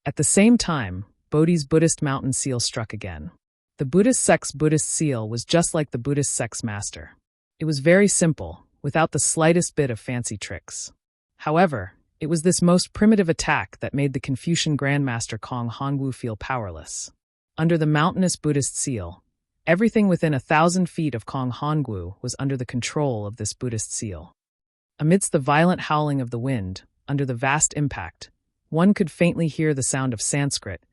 Speaker 1: At the same time, Bodhi's Buddhist mountain seal struck again. The Buddhist sect's Buddhist seal was just like the Buddhist sect's master. It was very simple, without the slightest bit of fancy tricks. However, it was this most primitive attack that made the Confucian Grandmaster Kong Hongwu feel powerless. Under the mountainous Buddhist seal, everything within 1,000 feet of Kong Hongwu was under the control of this Buddhist seal. Amidst the violent howling of the wind, under the vast impact, one could faintly hear the sound of Sanskrit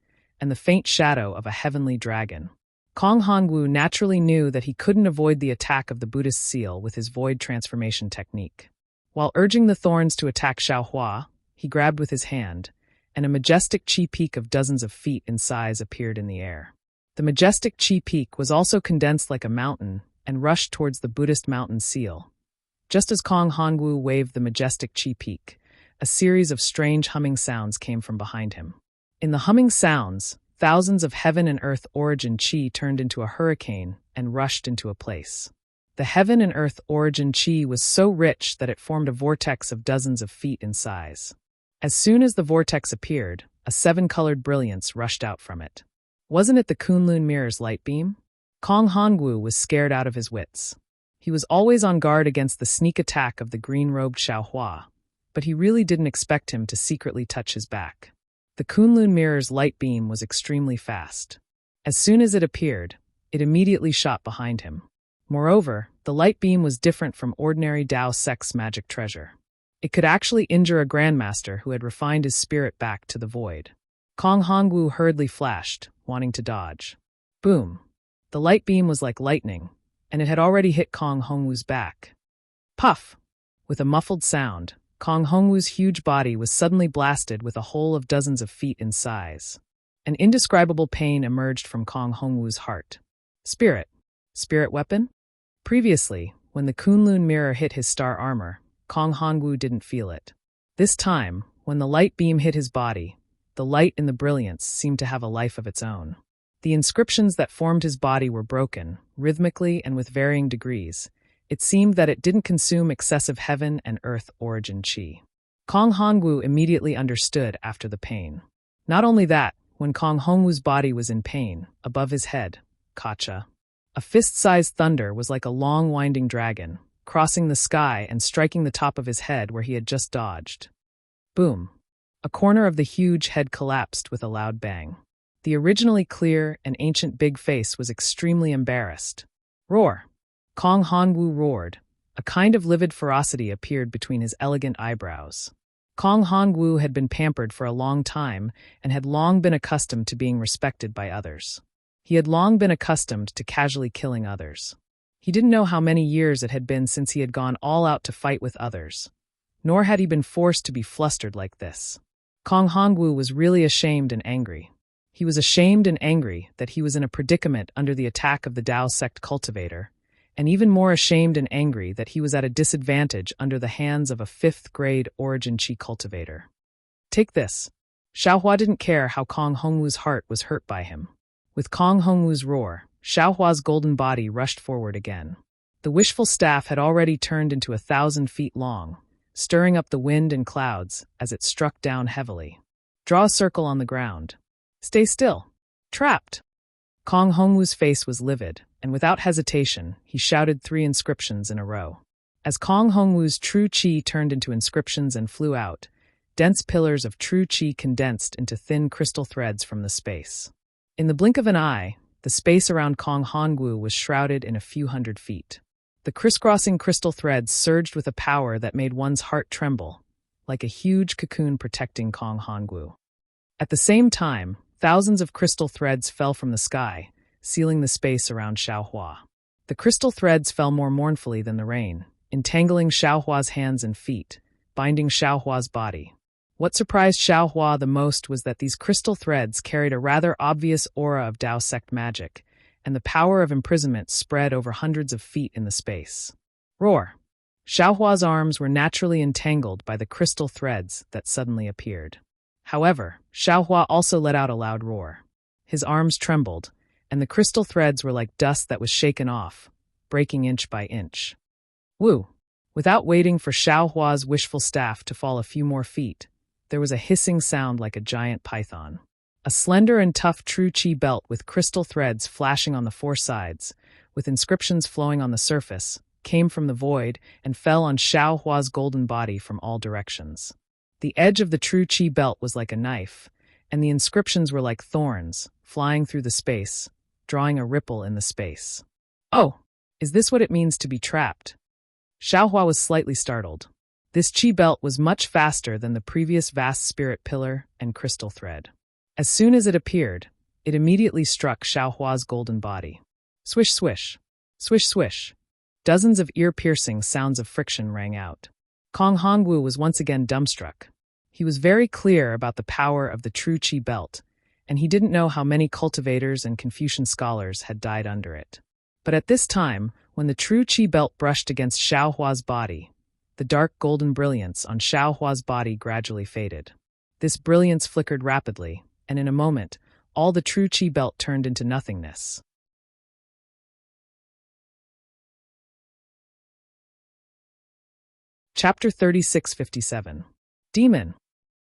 Speaker 1: and the faint shadow of a heavenly dragon. Kong Hongwu naturally knew that he couldn't avoid the attack of the Buddhist seal with his void transformation technique. While urging the thorns to attack Xiaohua, he grabbed with his hand, and a majestic chi peak of dozens of feet in size appeared in the air. The majestic chi peak was also condensed like a mountain and rushed towards the Buddhist mountain seal. Just as Kong Hongwu waved the majestic chi peak, a series of strange humming sounds came from behind him. In the humming sounds, thousands of heaven and earth origin chi turned into a hurricane and rushed into a place. The heaven and earth origin chi was so rich that it formed a vortex of dozens of feet in size. As soon as the vortex appeared, a 7-colored brilliance rushed out from it. Wasn't it the Kunlun mirror's light beam? Kong Hongwu was scared out of his wits. He was always on guard against the sneak attack of the green-robed Xiaohua, but he really didn't expect him to secretly touch his back. The Kunlun mirror's light beam was extremely fast. As soon as it appeared, it immediately shot behind him. Moreover, the light beam was different from ordinary Tao sect's magic treasure. It could actually injure a grandmaster who had refined his spirit back to the void. Kong Hongwu hurriedly flashed, wanting to dodge. Boom! The light beam was like lightning, and it had already hit Kong Hongwu's back. Puff! With a muffled sound, Kong Hongwu's huge body was suddenly blasted with a hole of dozens of feet in size. An indescribable pain emerged from Kong Hongwu's heart. Spirit. Spirit weapon? Previously, when the Kunlun mirror hit his star armor, Kong Hongwu didn't feel it. This time, when the light beam hit his body, the light in the brilliance seemed to have a life of its own. The inscriptions that formed his body were broken, rhythmically and with varying degrees. It seemed that it didn't consume excessive heaven and earth origin chi. Kong Hongwu immediately understood after the pain. Not only that, when Kong Hongwu's body was in pain, above his head, Kacha, a fist-sized thunder was like a long winding dragon, crossing the sky and striking the top of his head where he had just dodged. Boom. A corner of the huge head collapsed with a loud bang. The originally clear and ancient big face was extremely embarrassed. Roar! Kong Hongwu roared. A kind of livid ferocity appeared between his elegant eyebrows. Kong Hongwu had been pampered for a long time and had long been accustomed to being respected by others. He had long been accustomed to casually killing others. He didn't know how many years it had been since he had gone all out to fight with others. Nor had he been forced to be flustered like this. Kong Hongwu was really ashamed and angry. He was ashamed and angry that he was in a predicament under the attack of the Dao sect cultivator, and even more ashamed and angry that he was at a disadvantage under the hands of a 5th-grade origin chi cultivator. Take this. Xiaohua didn't care how Kong Hongwu's heart was hurt by him. With Kong Hongwu's roar, Xiaohua's golden body rushed forward again. The wishful staff had already turned into 1,000 feet long, stirring up the wind and clouds as it struck down heavily. Draw a circle on the ground. Stay still. Trapped. Kong Hongwu's face was livid, and without hesitation, he shouted 3 inscriptions in a row. As Kong Hongwu's true chi turned into inscriptions and flew out, dense pillars of true chi condensed into thin crystal threads from the space. In the blink of an eye, the space around Kong Hongwu was shrouded in a few hundred feet. The crisscrossing crystal threads surged with a power that made one's heart tremble, like a huge cocoon protecting Kong Hongwu. At the same time, thousands of crystal threads fell from the sky, sealing the space around Xiaohua. The crystal threads fell more mournfully than the rain, entangling Xiaohua's hands and feet, binding Xiaohua's body. What surprised Xiaohua the most was that these crystal threads carried a rather obvious aura of Dao sect magic, and the power of imprisonment spread over hundreds of feet in the space. Roar! Xiaohua's arms were naturally entangled by the crystal threads that suddenly appeared. However, Xiaohua also let out a loud roar. His arms trembled, and the crystal threads were like dust that was shaken off, breaking inch by inch. Woo! Without waiting for Xiaohua's wishful staff to fall a few more feet, there was a hissing sound like a giant python. A slender and tough true chi belt with crystal threads flashing on the 4 sides, with inscriptions flowing on the surface, came from the void and fell on Xiaohua's golden body from all directions. The edge of the true chi belt was like a knife, and the inscriptions were like thorns, flying through the space, drawing a ripple in the space. Oh, is this what it means to be trapped? Xiaohua was slightly startled. This chi belt was much faster than the previous vast spirit pillar and crystal thread. As soon as it appeared, it immediately struck Xiaohua's golden body. Swish, swish. Swish, swish. Dozens of ear-piercing sounds of friction rang out. Kong Hongwu was once again dumbstruck. He was very clear about the power of the true chi belt, and he didn't know how many cultivators and Confucian scholars had died under it. But at this time, when the true chi belt brushed against Xiaohua's body, the dark golden brilliance on Xiaohua's body gradually faded. This brilliance flickered rapidly, and in a moment, all the true chi belt turned into nothingness. Chapter 3657. Demon.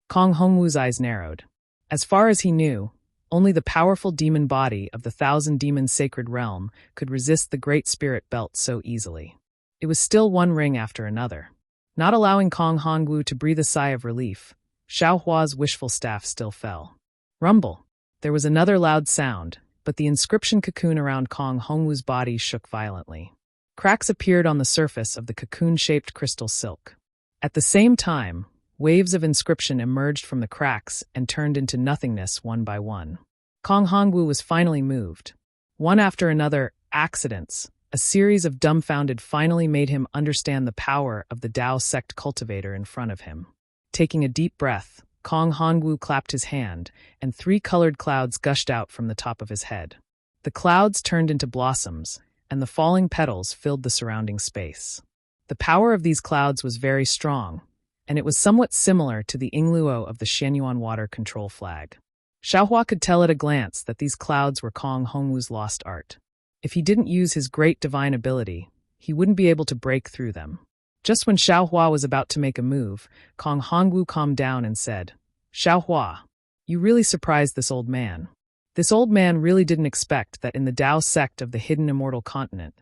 Speaker 1: Kong Hongwu's eyes narrowed. As far as he knew, only the powerful demon body of the 1,000-demon sacred realm could resist the great spirit belt so easily. It was still one ring after another. Not allowing Kong Hongwu to breathe a sigh of relief, Xiaohua's wishful staff still fell. Rumble. There was another loud sound, but the inscription cocoon around Kong Hongwu's body shook violently. Cracks appeared on the surface of the cocoon-shaped crystal silk. At the same time, waves of inscription emerged from the cracks and turned into nothingness one by one. Kong Hongwu was finally moved. One after another, accidents, A series of dumbfounded finally made him understand the power of the Tao sect cultivator in front of him. Taking a deep breath, Kong Hongwu clapped his hand, and 3 colored clouds gushed out from the top of his head. The clouds turned into blossoms, and the falling petals filled the surrounding space. The power of these clouds was very strong, and it was somewhat similar to the Yingluo of the Shenyuan water control flag. Xiaohua could tell at a glance that these clouds were Kong Hongwu's lost art. If he didn't use his great divine ability, he wouldn't be able to break through them. Just when Xiaohua was about to make a move, Kong Hongwu calmed down and said, "Xiaohua, you really surprised this old man. This old man really didn't expect that in the Tao sect of the hidden immortal continent,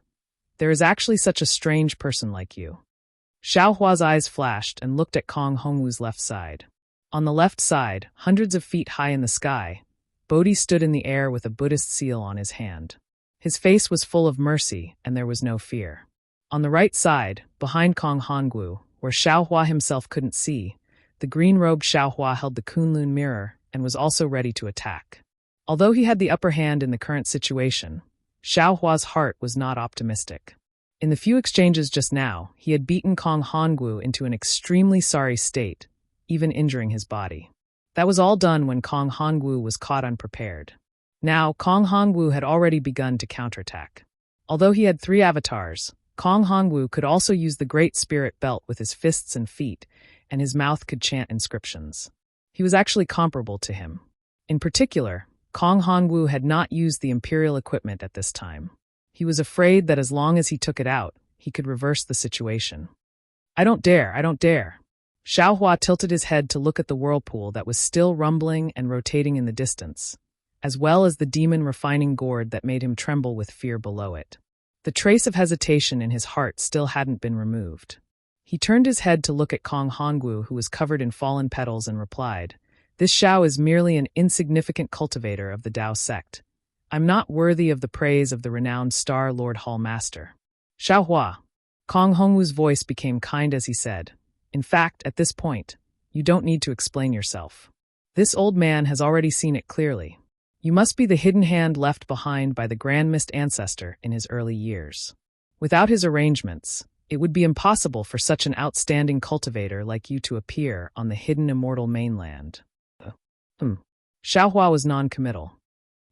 Speaker 1: there is actually such a strange person like you." Xiaohua's eyes flashed and looked at Kong Hongwu's left side. On the left side, hundreds of feet high in the sky, Bodhi stood in the air with a Buddhist seal on his hand. His face was full of mercy, and there was no fear. On the right side, behind Kong Hongwu, where Xiaohua himself couldn't see, the green-robed Xiaohua held the Kunlun mirror and was also ready to attack. Although he had the upper hand in the current situation, Xiaohua's heart was not optimistic. In the few exchanges just now, he had beaten Kong Hongwu into an extremely sorry state, even injuring his body. That was all done when Kong Hongwu was caught unprepared. Now, Kong Hongwu had already begun to counterattack. Although he had 3 avatars, Kong Hongwu could also use the Great Spirit Belt with his fists and feet, and his mouth could chant inscriptions. He was actually comparable to him. In particular, Kong Hongwu had not used the Imperial equipment at this time. He was afraid that as long as he took it out, he could reverse the situation. I don't dare. Xiaohua tilted his head to look at the whirlpool that was still rumbling and rotating in the distance, as well as the demon refining gourd that made him tremble with fear below it. The trace of hesitation in his heart still hadn't been removed. He turned his head to look at Kong Hongwu, who was covered in fallen petals, and replied, "This Xiao is merely an insignificant cultivator of the Tao sect. I'm not worthy of the praise of the renowned Star Lord Hall Master." "Xiaohua." Kong Hongwu's voice became kind as he said, "In fact, at this point, you don't need to explain yourself. This old man has already seen it clearly. You must be the hidden hand left behind by the Grand Mist ancestor in his early years. Without his arrangements, it would be impossible for such an outstanding cultivator like you to appear on the hidden immortal mainland." Xiaohua was non-committal.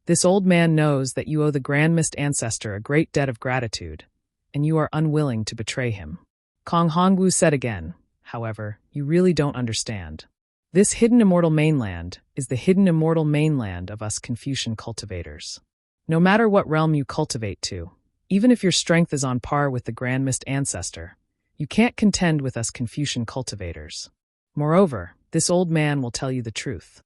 Speaker 1: "This old man knows that you owe the Grand Mist ancestor a great debt of gratitude, and you are unwilling to betray him." Kong Hongwu said again, "However, you really don't understand. This hidden immortal mainland is the hidden immortal mainland of us Confucian cultivators. No matter what realm you cultivate to, even if your strength is on par with the Grand Mist ancestor, you can't contend with us Confucian cultivators. Moreover, this old man will tell you the truth.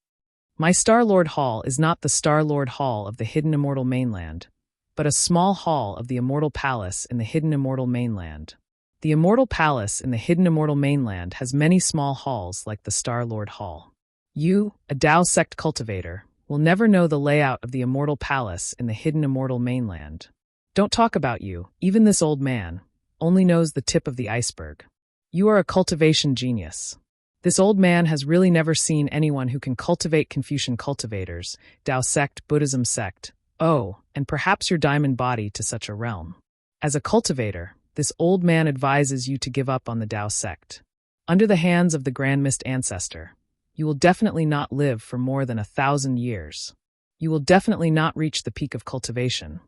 Speaker 1: My Star Lord Hall is not the Star Lord Hall of the hidden immortal mainland, but a small hall of the immortal palace in the hidden immortal mainland. The immortal palace in the hidden immortal mainland has many small halls like the Star Lord Hall. You, a Tao sect cultivator, will never know the layout of the immortal palace in the hidden immortal mainland. Don't talk about you, even this old man, only knows the tip of the iceberg. You are a cultivation genius. This old man has really never seen anyone who can cultivate Confucian cultivators, Tao sect, Buddhism sect, and perhaps your diamond body to such a realm. As a cultivator, this old man advises you to give up on the Tao sect. Under the hands of the Grand Mist ancestor, you will definitely not live for more than 1,000 years. You will definitely not reach the peak of cultivation."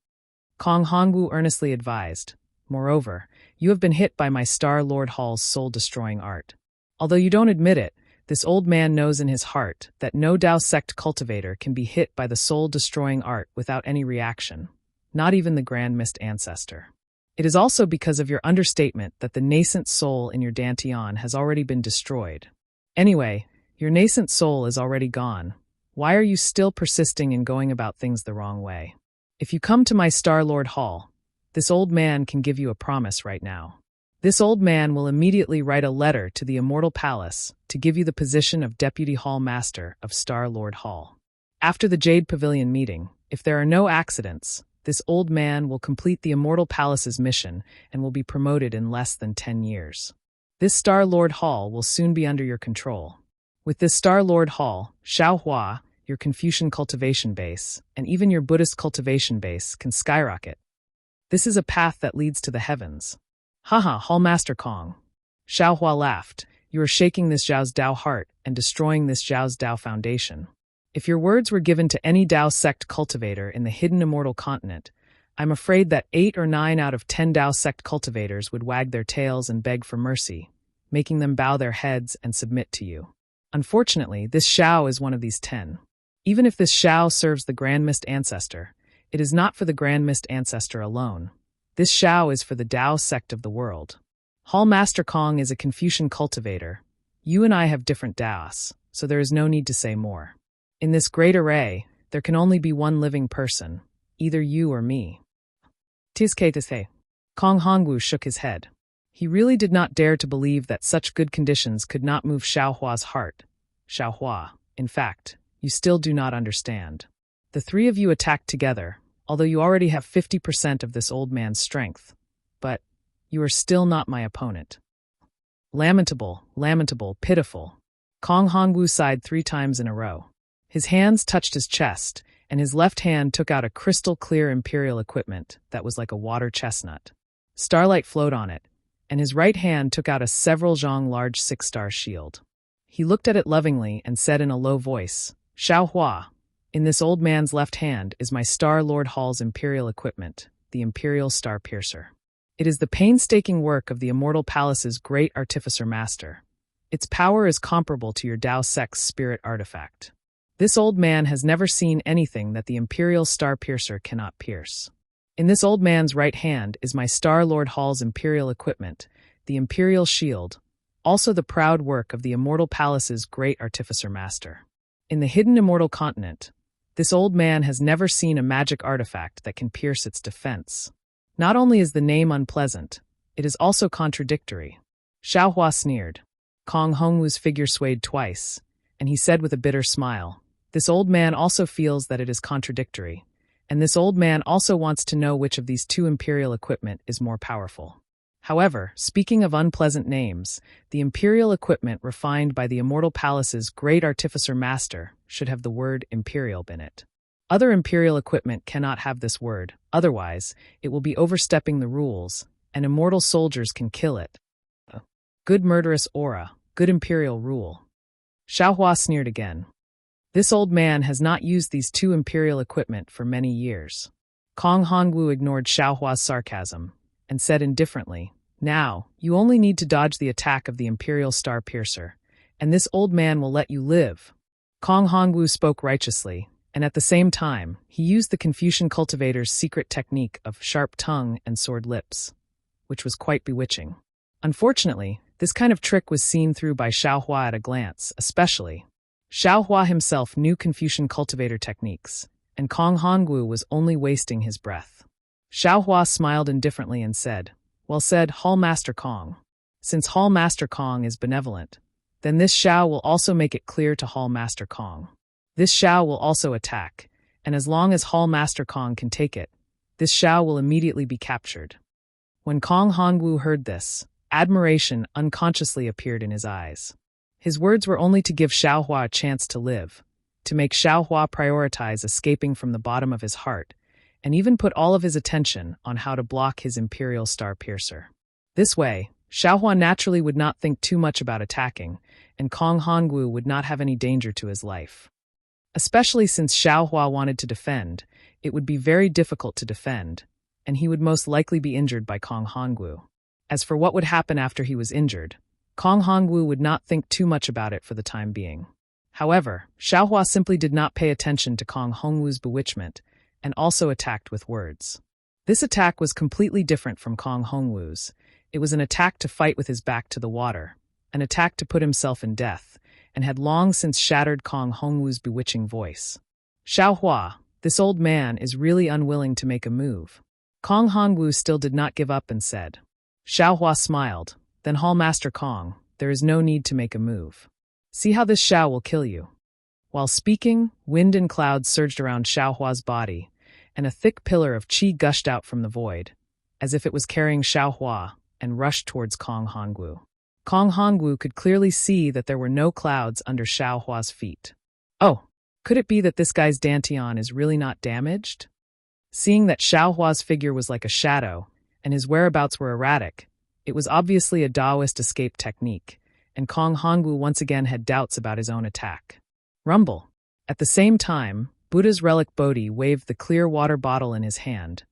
Speaker 1: Kong Hongwu earnestly advised, "Moreover, you have been hit by my Star Lord Hall's soul-destroying art. Although you don't admit it, this old man knows in his heart that no Tao sect cultivator can be hit by the soul-destroying art without any reaction, not even the Grand Mist ancestor. It is also because of your understatement that the nascent soul in your Dantian has already been destroyed. Anyway, your nascent soul is already gone. Why are you still persisting in going about things the wrong way? If you come to my Star Lord Hall, this old man can give you a promise right now. This old man will immediately write a letter to the Immortal Palace to give you the position of Deputy Hall Master of Star Lord Hall. After the Jade Pavilion meeting, if there are no accidents, this old man will complete the Immortal Palace's mission and will be promoted in less than 10 years. This Star Lord Hall will soon be under your control. With this Star Lord Hall, Xiaohua, your Confucian cultivation base, and even your Buddhist cultivation base can skyrocket. This is a path that leads to the heavens. Haha, Hall Master Kong. Xiaohua laughed. You are shaking this Zhao's Dao heart and destroying this Zhao's Dao foundation. If your words were given to any Dao sect cultivator in the hidden immortal continent, I'm afraid that 8 or 9 out of 10 Dao sect cultivators would wag their tails and beg for mercy, making them bow their heads and submit to you. Unfortunately, this Xiao is one of these 10. Even if this Xiao serves the Grand Mist Ancestor, it is not for the Grand Mist Ancestor alone. This Xiao is for the Dao sect of the world. Hall Master Kong is a Confucian cultivator. You and I have different Daos, so there is no need to say more. In this great array, there can only be one living person, either you or me. Tizke. Kong Hongwu shook his head. He really did not dare to believe that such good conditions could not move Xiaohua's heart. Xiaohua, in fact, you still do not understand. The 3 of you attacked together, although you already have 50% of this old man's strength. But you are still not my opponent. Lamentable, lamentable, pitiful. Kong Hongwu sighed 3 times in a row. His hands touched his chest, and his left hand took out a crystal-clear imperial equipment that was like a water chestnut. Starlight flowed on it, and his right hand took out a several zhong large 6-star shield. He looked at it lovingly and said in a low voice, Xiaohua, in this old man's left hand is my Star Lord Hall's imperial equipment, the Imperial Star Piercer. It is the painstaking work of the Immortal Palace's great artificer master. Its power is comparable to your Dao sect's spirit artifact. This old man has never seen anything that the Imperial Star Piercer cannot pierce. In this old man's right hand is my Star Lord Hall's imperial equipment, the Imperial Shield, also the proud work of the Immortal Palace's great artificer master. In the hidden immortal continent, this old man has never seen a magic artifact that can pierce its defense. Not only is the name unpleasant, it is also contradictory. Xiaohua sneered. Kong Hongwu's figure swayed twice, and he said with a bitter smile, this old man also feels that it is contradictory, and this old man also wants to know which of these 2 imperial equipment is more powerful. However, speaking of unpleasant names, the imperial equipment refined by the Immortal Palace's great artificer master should have the word imperial in it. Other imperial equipment cannot have this word, otherwise it will be overstepping the rules, and immortal soldiers can kill it. Good murderous aura, good imperial rule. Xiaohua sneered again. This old man has not used these 2 imperial equipment for many years. Kong Hongwu ignored Xiaohua's sarcasm and said indifferently, now, you only need to dodge the attack of the Imperial Star Piercer, and this old man will let you live. Kong Hongwu spoke righteously, and at the same time, he used the Confucian cultivator's secret technique of sharp tongue and sword lips, which was quite bewitching. Unfortunately, this kind of trick was seen through by Xiaohua at a glance, especially. Xiaohua himself knew Confucian cultivator techniques, and Kong Hongwu was only wasting his breath. Xiaohua smiled indifferently and said, well said, Hall Master Kong. Since Hall Master Kong is benevolent, then this Xiao will also make it clear to Hall Master Kong. This Xiao will also attack, and as long as Hall Master Kong can take it, this Xiao will immediately be captured. When Kong Hongwu heard this, admiration unconsciously appeared in his eyes. His words were only to give Xiaohua a chance to live, to make Xiaohua prioritize escaping from the bottom of his heart, and even put all of his attention on how to block his Imperial Star Piercer. This way, Xiaohua naturally would not think too much about attacking, and Kong Hongwu would not have any danger to his life. Especially since Xiaohua wanted to defend, it would be very difficult to defend, and he would most likely be injured by Kong Hongwu. As for what would happen after he was injured, Kong Hongwu would not think too much about it for the time being. However, Xiaohua simply did not pay attention to Kong Hongwu's bewitchment, and also attacked with words. This attack was completely different from Kong Hongwu's. It was an attack to fight with his back to the water, an attack to put himself in death, and had long since shattered Kong Hongwu's bewitching voice. Xiaohua, this old man is really unwilling to make a move. Kong Hongwu still did not give up and said. Xiaohua smiled, then Hall Master Kong, there is no need to make a move. See how this Xiao will kill you. While speaking, wind and clouds surged around Xiaohua's body, and a thick pillar of qi gushed out from the void, as if it was carrying Xiaohua, and rushed towards Kong Hongwu. Kong Hongwu could clearly see that there were no clouds under Xiaohua's feet. Oh, could it be that this guy's dantian is really not damaged? Seeing that Xiaohua's figure was like a shadow, and his whereabouts were erratic, it was obviously a Taoist escape technique, and Kong Hongwu once again had doubts about his own attack. Rumble. At the same time, Buddha's relic Bodhi waved the clear water bottle in his hand,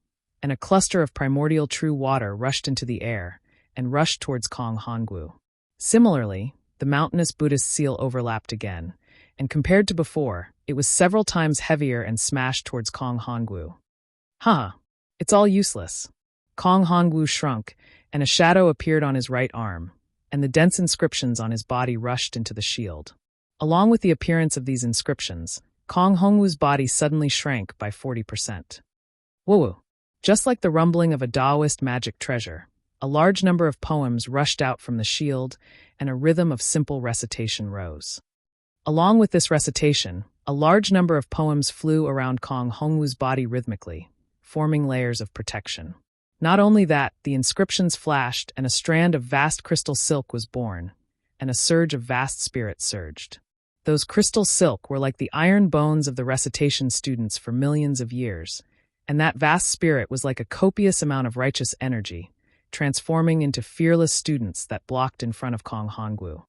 Speaker 1: and a cluster of primordial true water rushed into the air and rushed towards Kong Hongwu. Similarly, the mountainous Buddhist seal overlapped again, and compared to before, it was several times heavier and smashed towards Kong Hongwu. Haha, it's all useless. Kong Hongwu shrunk, and a shadow appeared on his right arm, and the dense inscriptions on his body rushed into the shield. Along with the appearance of these inscriptions, Kong Hongwu's body suddenly shrank by 40%. Woo! Just like the rumbling of a Taoist magic treasure, a large number of poems rushed out from the shield, and a rhythm of simple recitation rose. Along with this recitation, a large number of poems flew around Kong Hongwu's body rhythmically, forming layers of protection. Not only that, the inscriptions flashed, and a strand of vast crystal silk was born, and a surge of vast spirit surged. Those crystal silk were like the iron bones of the recitation students for millions of years, and that vast spirit was like a copious amount of righteous energy, transforming into fearless students that blocked in front of Kong Hongwu.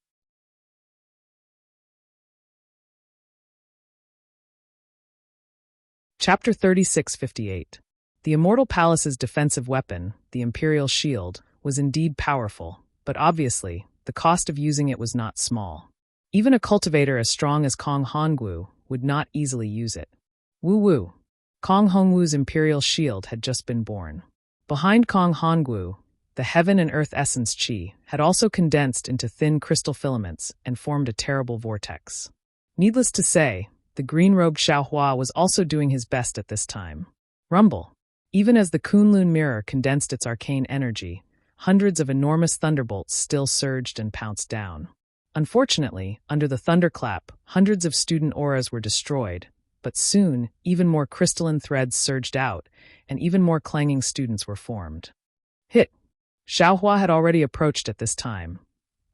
Speaker 1: Chapter 3658. The Immortal Palace's defensive weapon, the Imperial Shield, was indeed powerful, but obviously, the cost of using it was not small. Even a cultivator as strong as Kong Hongwu would not easily use it. Woo-woo. Kong Hongwu's Imperial Shield had just been born. Behind Kong Hongwu, the heaven and earth essence Qi had also condensed into thin crystal filaments and formed a terrible vortex. Needless to say, the green-robed Xiaohua was also doing his best at this time. Rumble. Even as the Kunlun mirror condensed its arcane energy, hundreds of enormous thunderbolts still surged and pounced down. Unfortunately, under the thunderclap, hundreds of student auras were destroyed, but soon, even more crystalline threads surged out, and even more clanging students were formed. Hit! Xiaohua had already approached at this time,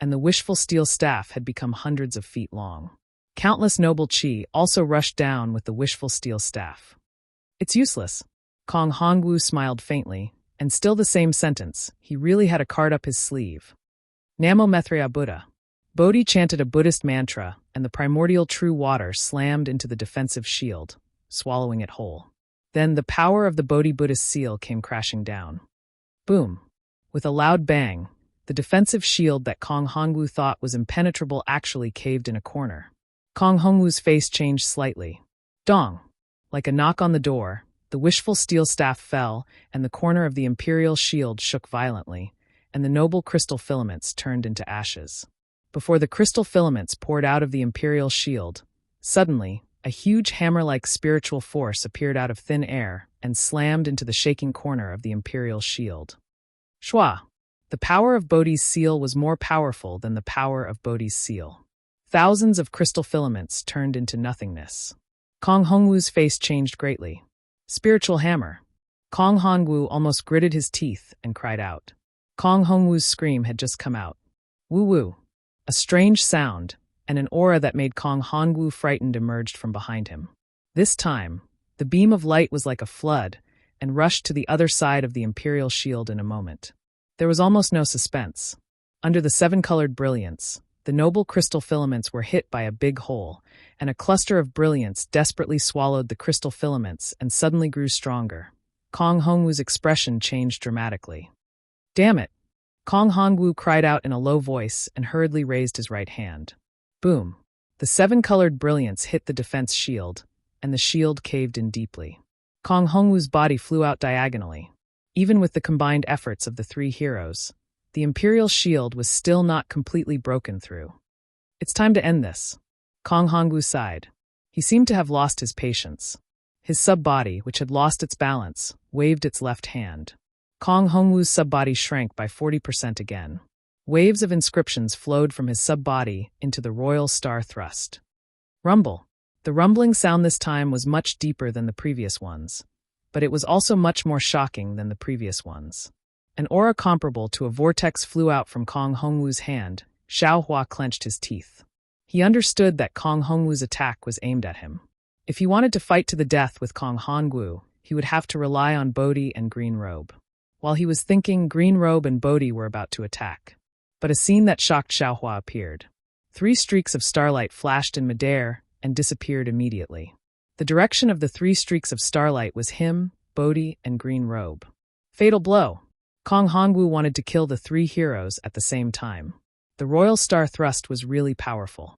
Speaker 1: and the wishful steel staff had become hundreds of feet long. Countless noble Qi also rushed down with the wishful steel staff. It's useless. Kong Hongwu smiled faintly, and still the same sentence, he really had a card up his sleeve. Namo Methriya Buddha. Bodhi chanted a Buddhist mantra, and the primordial true water slammed into the defensive shield, swallowing it whole. Then the power of the Bodhi Buddhist seal came crashing down. Boom! With a loud bang, the defensive shield that Kong Hongwu thought was impenetrable actually caved in a corner. Kong Hongwu's face changed slightly. Dong! Like a knock on the door, the wishful steel staff fell, and the corner of the imperial shield shook violently, and the noble crystal filaments turned into ashes. Before the crystal filaments poured out of the imperial shield, suddenly, a huge hammer-like spiritual force appeared out of thin air and slammed into the shaking corner of the imperial shield. Shwa! The power of Bodhi's seal was more powerful than the power of Bodhi's seal. Thousands of crystal filaments turned into nothingness. Kong Hongwu's face changed greatly. Spiritual hammer. Kong Hongwu almost gritted his teeth and cried out. Kong Hongwu's scream had just come out. Woo-woo. A strange sound, and an aura that made Kong Hongwu frightened emerged from behind him. This time, the beam of light was like a flood, and rushed to the other side of the imperial shield in a moment. There was almost no suspense. Under the seven-colored brilliance, the noble crystal filaments were hit by a big hole, and a cluster of brilliance desperately swallowed the crystal filaments and suddenly grew stronger. Kong Hongwu's expression changed dramatically. Damn it! Kong Hongwu cried out in a low voice and hurriedly raised his right hand. Boom! The seven-colored brilliance hit the defense shield, and the shield caved in deeply. Kong Hongwu's body flew out diagonally. Even with the combined efforts of the three heroes, the imperial shield was still not completely broken through. It's time to end this. Kong Hongwu sighed. He seemed to have lost his patience. His sub-body, which had lost its balance, waved its left hand. Kong Hongwu's sub-body shrank by 40% again. Waves of inscriptions flowed from his sub-body into the royal star thrust. Rumble. The rumbling sound this time was much deeper than the previous ones, but it was also much more shocking than the previous ones. An aura comparable to a vortex flew out from Kong Hongwu's hand. Xiaohua clenched his teeth. He understood that Kong Hongwu's attack was aimed at him. If he wanted to fight to the death with Kong Hongwu, he would have to rely on Bodhi and Green Robe. While he was thinking, Green Robe and Bodhi were about to attack. But a scene that shocked Xiaohua appeared. 3 streaks of starlight flashed in midair and disappeared immediately. The direction of the 3 streaks of starlight was him, Bodhi, and Green Robe. Fatal blow. Kong Hongwu wanted to kill the 3 heroes at the same time. The Royal Star Thrust was really powerful.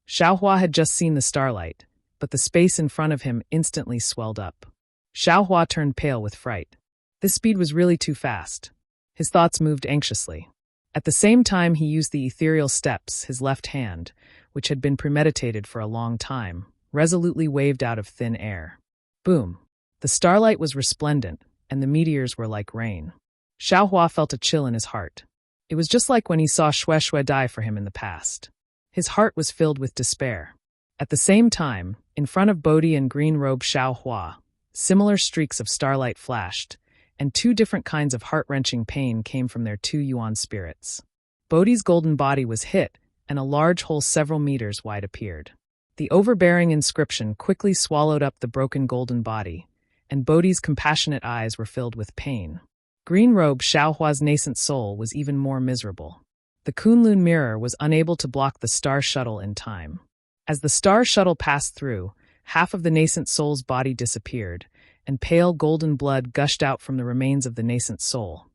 Speaker 1: Xiaohua had just seen the starlight, but the space in front of him instantly swelled up. Xiaohua turned pale with fright. This speed was really too fast. His thoughts moved anxiously. At the same time, he used the ethereal steps, his left hand, which had been premeditated for a long time, resolutely waved out of thin air. Boom! The starlight was resplendent, and the meteors were like rain. Xiaohua felt a chill in his heart. It was just like when he saw Shui die for him in the past. His heart was filled with despair. At the same time, in front of Bodhi and Green Robe Xiaohua, similar streaks of starlight flashed, and 2 different kinds of heart-wrenching pain came from their 2 yuan spirits. Bodhi's golden body was hit, and a large hole several meters wide appeared. The overbearing inscription quickly swallowed up the broken golden body, and Bodhi's compassionate eyes were filled with pain. Green Robe Xiaohua's nascent soul was even more miserable. The Kunlun mirror was unable to block the star shuttle in time. As the star shuttle passed through, half of the nascent soul's body disappeared, and pale golden blood gushed out from the remains of the nascent soul.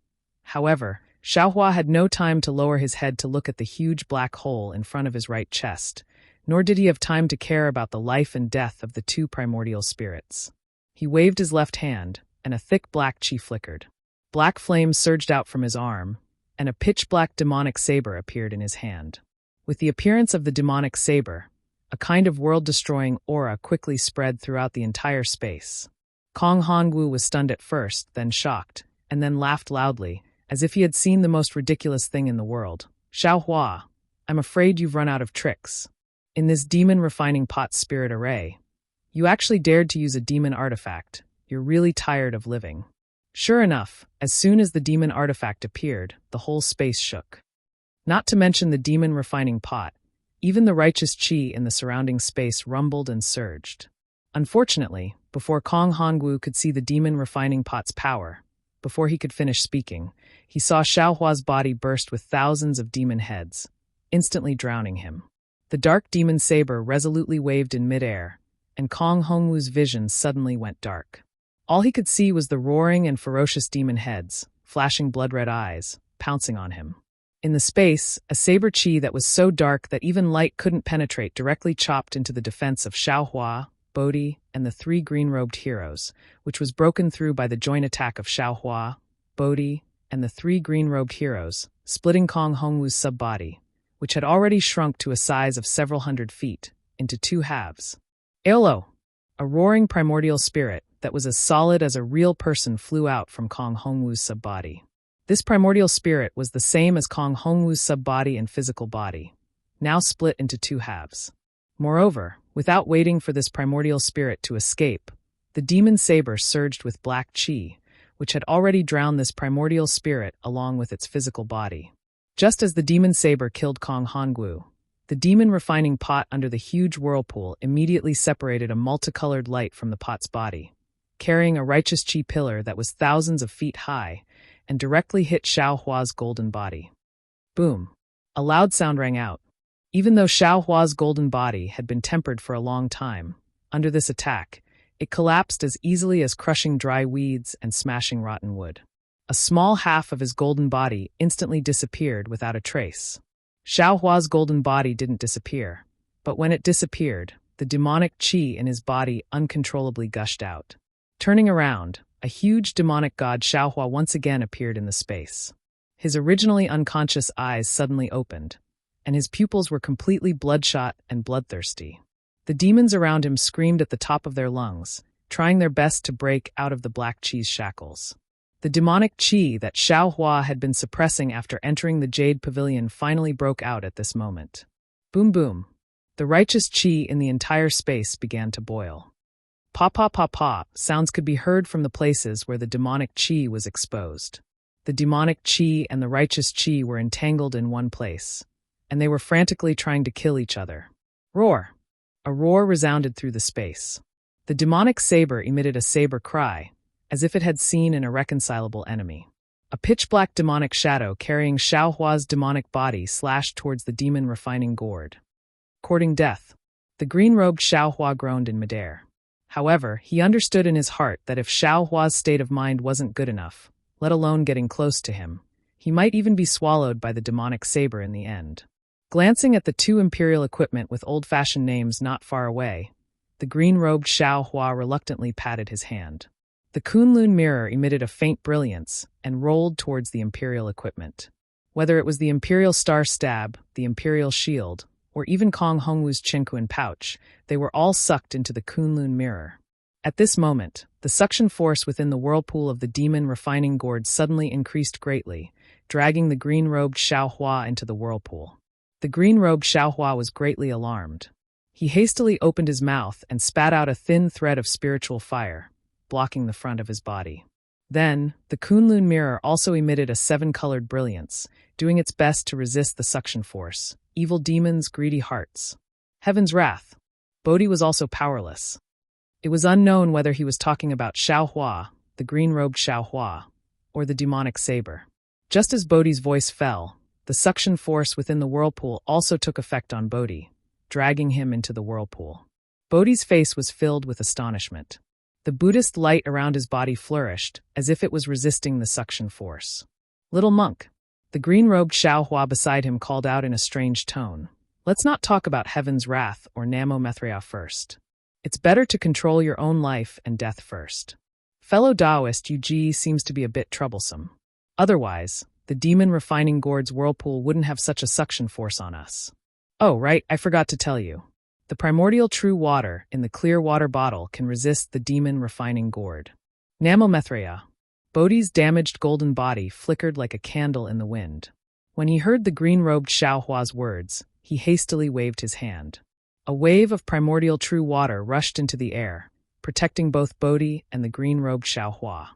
Speaker 1: However, Xiaohua had no time to lower his head to look at the huge black hole in front of his right chest, nor did he have time to care about the life and death of the 2 primordial spirits. He waved his left hand, and a thick black chi flickered. Black flames surged out from his arm, and a pitch-black demonic saber appeared in his hand. With the appearance of the demonic saber, a kind of world-destroying aura quickly spread throughout the entire space. Kong Hongwu was stunned at first, then shocked, and then laughed loudly, as if he had seen the most ridiculous thing in the world. Xiaohua, I'm afraid you've run out of tricks. In this demon refining pot spirit array, you actually dared to use a demon artifact. You're really tired of living. Sure enough, as soon as the demon artifact appeared, the whole space shook. Not to mention the demon refining pot, even the righteous chi in the surrounding space rumbled and surged. Unfortunately, before Kong Hongwu could see the demon refining pot's power, before he could finish speaking, he saw Xiaohua's body burst with thousands of demon heads, instantly drowning him. The dark demon saber resolutely waved in midair, and Kong Hongwu's vision suddenly went dark. All he could see was the roaring and ferocious demon heads, flashing blood-red eyes, pouncing on him. In the space, a saber chi that was so dark that even light couldn't penetrate directly chopped into the defense of Xiaohua, Bodhi, and the 3 green-robed heroes, which was broken through by the joint attack of Xiaohua, Bodhi, and the 3 green-robed heroes, splitting Kong Hongwu's sub-body, which had already shrunk to a size of several hundred feet, into 2 halves. Aolo! A roaring primordial spirit that was as solid as a real person flew out from Kong Hongwu's sub-body. This primordial spirit was the same as Kong Hongwu's sub-body and physical body, now split into 2 halves. Moreover, without waiting for this primordial spirit to escape, the demon saber surged with black chi, which had already drowned this primordial spirit along with its physical body. Just as the demon saber killed Kong Hongwu, the demon refining pot under the huge whirlpool immediately separated a multicolored light from the pot's body, carrying a righteous chi pillar that was thousands of feet high, and directly hit Xiaohua's golden body. Boom! A loud sound rang out. Even though Xiaohua's golden body had been tempered for a long time, under this attack, it collapsed as easily as crushing dry weeds and smashing rotten wood. A small half of his golden body instantly disappeared without a trace. Xiaohua's golden body didn't disappear, but when it disappeared, the demonic chi in his body uncontrollably gushed out. Turning around, a huge demonic god Xiaohua once again appeared in the space. His originally unconscious eyes suddenly opened, and his pupils were completely bloodshot and bloodthirsty. The demons around him screamed at the top of their lungs, trying their best to break out of the black chi's shackles. The demonic chi that Xiaohua had been suppressing after entering the Jade Pavilion finally broke out at this moment. Boom boom. The righteous chi in the entire space began to boil. Pa pa pa pa sounds could be heard from the places where the demonic chi was exposed. The demonic chi and the righteous chi were entangled in one place, and they were frantically trying to kill each other. Roar! A roar resounded through the space. The demonic saber emitted a saber cry, as if it had seen an irreconcilable enemy. A pitch-black demonic shadow carrying Xiaohua's demonic body slashed towards the demon refining gourd. Courting death. The green-robed Xiaohua groaned in midair. However, he understood in his heart that if Xiaohua's state of mind wasn't good enough, let alone getting close to him, he might even be swallowed by the demonic saber in the end. Glancing at the two imperial equipment with old-fashioned names not far away, the green-robed Xiaohua reluctantly patted his hand. The Kunlun mirror emitted a faint brilliance and rolled towards the imperial equipment. Whether it was the imperial star stab, the imperial shield, or even Kong Hongwu's Chenkuan pouch, they were all sucked into the Kunlun mirror. At this moment, the suction force within the whirlpool of the demon refining gourd suddenly increased greatly, dragging the green-robed Xiaohua into the whirlpool. The green-robed Xiaohua was greatly alarmed. He hastily opened his mouth and spat out a thin thread of spiritual fire, blocking the front of his body. Then, the Kunlun mirror also emitted a seven-colored brilliance, doing its best to resist the suction force. Evil demons, greedy hearts. Heaven's wrath. Bodhi was also powerless. It was unknown whether he was talking about Xiaohua, the green-robed Xiaohua, or the demonic saber. Just as Bodhi's voice fell, the suction force within the whirlpool also took effect on Bodhi, dragging him into the whirlpool. Bodhi's face was filled with astonishment. The Buddhist light around his body flourished, as if it was resisting the suction force. Little monk. The green-robed Xiaohua beside him called out in a strange tone. Let's not talk about heaven's wrath or Namo Methria first. It's better to control your own life and death first. Fellow Taoist Yu seems to be a bit troublesome. Otherwise, the demon refining gourd's whirlpool wouldn't have such a suction force on us. Oh, right, I forgot to tell you. The primordial true water in the clear water bottle can resist the demon refining gourd. Namo Methria. Bodhi's damaged golden body flickered like a candle in the wind. When he heard the green-robed Xiaohua's words, he hastily waved his hand. A wave of primordial true water rushed into the air, protecting both Bodhi and the green-robed Xiaohua.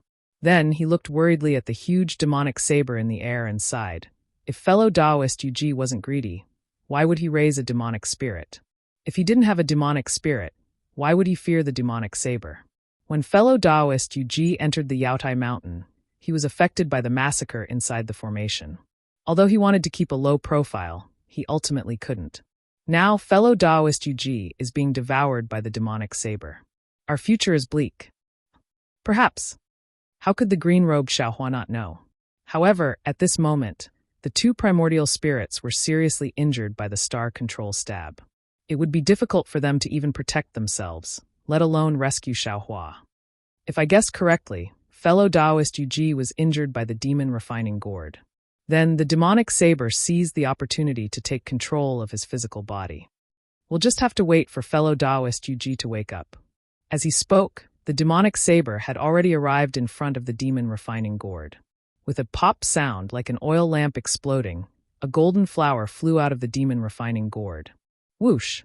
Speaker 1: Then he looked worriedly at the huge demonic saber in the air and sighed. If fellow Taoist Yu wasn't greedy, why would he raise a demonic spirit? If he didn't have a demonic spirit, why would he fear the demonic saber? When fellow Taoist Yu entered the Yaotai Mountain, he was affected by the massacre inside the formation. Although he wanted to keep a low profile, he ultimately couldn't. Now, fellow Taoist Yu is being devoured by the demonic saber. Our future is bleak. Perhaps. How could the green-robed Xiaohua not know? However, at this moment, the two primordial spirits were seriously injured by the star control stab. It would be difficult for them to even protect themselves, let alone rescue Xiaohua. If I guessed correctly, fellow Taoist Yu was injured by the demon refining gourd. Then the demonic saber seized the opportunity to take control of his physical body. We'll just have to wait for fellow Taoist Yu to wake up. As he spoke, the demonic saber had already arrived in front of the demon refining gourd. With a pop sound like an oil lamp exploding, a golden flower flew out of the demon refining gourd. Whoosh!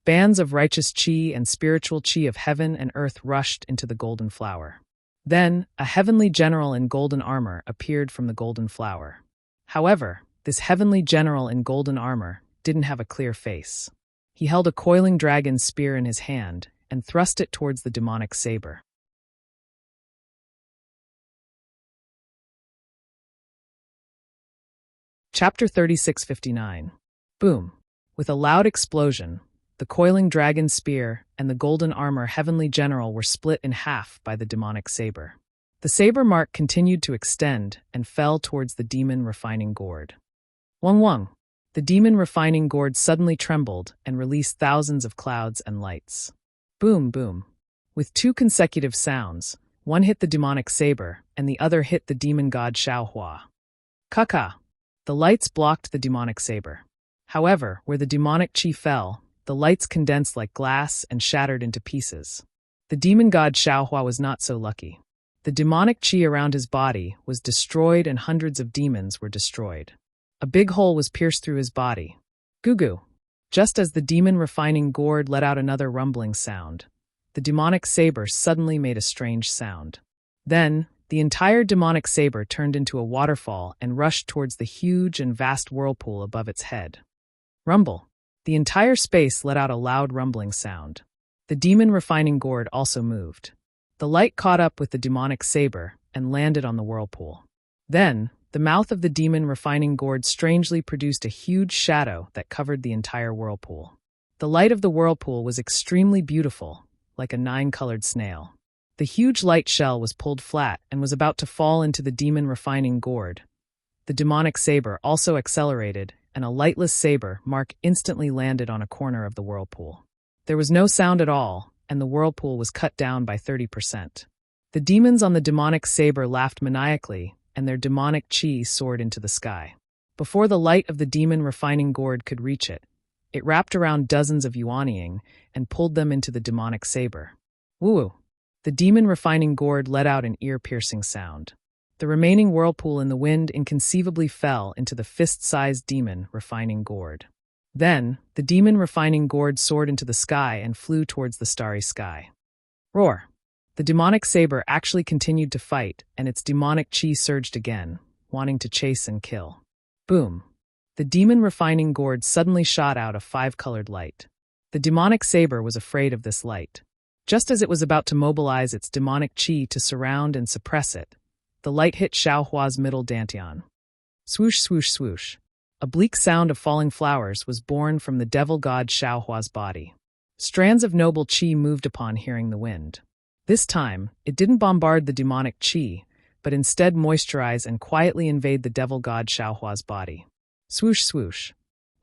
Speaker 1: Bands of righteous qi and spiritual qi of heaven and earth rushed into the golden flower. Then, a heavenly general in golden armor appeared from the golden flower. However, this heavenly general in golden armor didn't have a clear face. He held a coiling dragon spear in his hand and thrust it towards the demonic saber. Chapter 3659. Boom. With a loud explosion, the coiling dragon spear and the golden armor heavenly general were split in half by the demonic saber. The saber mark continued to extend and fell towards the demon refining gourd. Wang Wang. The demon refining gourd suddenly trembled and released thousands of clouds and lights. Boom, boom. With two consecutive sounds, one hit the demonic saber and the other hit the demon god Xiaohua. Kaka. The lights blocked the demonic saber. However, where the demonic qi fell, the lights condensed like glass and shattered into pieces. The demon god Xiaohua was not so lucky. The demonic qi around his body was destroyed and hundreds of demons were destroyed. A big hole was pierced through his body. Goo-goo. Just as the demon refining gourd let out another rumbling sound, the demonic saber suddenly made a strange sound. Then, the entire demonic saber turned into a waterfall and rushed towards the huge and vast whirlpool above its head. Rumble. The entire space let out a loud rumbling sound. The demon refining gourd also moved. The light caught up with the demonic saber and landed on the whirlpool. Then, the mouth of the demon refining gourd strangely produced a huge shadow that covered the entire whirlpool. The light of the whirlpool was extremely beautiful, like a 9-colored snail. The huge light shell was pulled flat and was about to fall into the demon refining gourd. The demonic saber also accelerated, and a lightless saber mark instantly landed on a corner of the whirlpool. There was no sound at all, and the whirlpool was cut down by 30%. The demons on the demonic saber laughed maniacally, and their demonic chi soared into the sky. Before the light of the demon refining gourd could reach it, it wrapped around dozens of Yuanying and pulled them into the demonic saber. Woo! The demon refining gourd let out an ear-piercing sound. The remaining whirlpool in the wind inconceivably fell into the fist-sized demon refining gourd. Then, the demon refining gourd soared into the sky and flew towards the starry sky. Roar! The demonic saber actually continued to fight, and its demonic chi surged again, wanting to chase and kill. Boom! The demon refining gourd suddenly shot out a 5-colored light. The demonic saber was afraid of this light. Just as it was about to mobilize its demonic chi to surround and suppress it, the light hit Xiaohua's middle dantian. Swoosh, swoosh, swoosh. A bleak sound of falling flowers was born from the devil god Xiaohua's body. Strands of noble chi moved upon hearing the wind. This time, it didn't bombard the demonic chi, but instead moisturize and quietly invade the devil god Xiaohua's body. Swoosh, swoosh.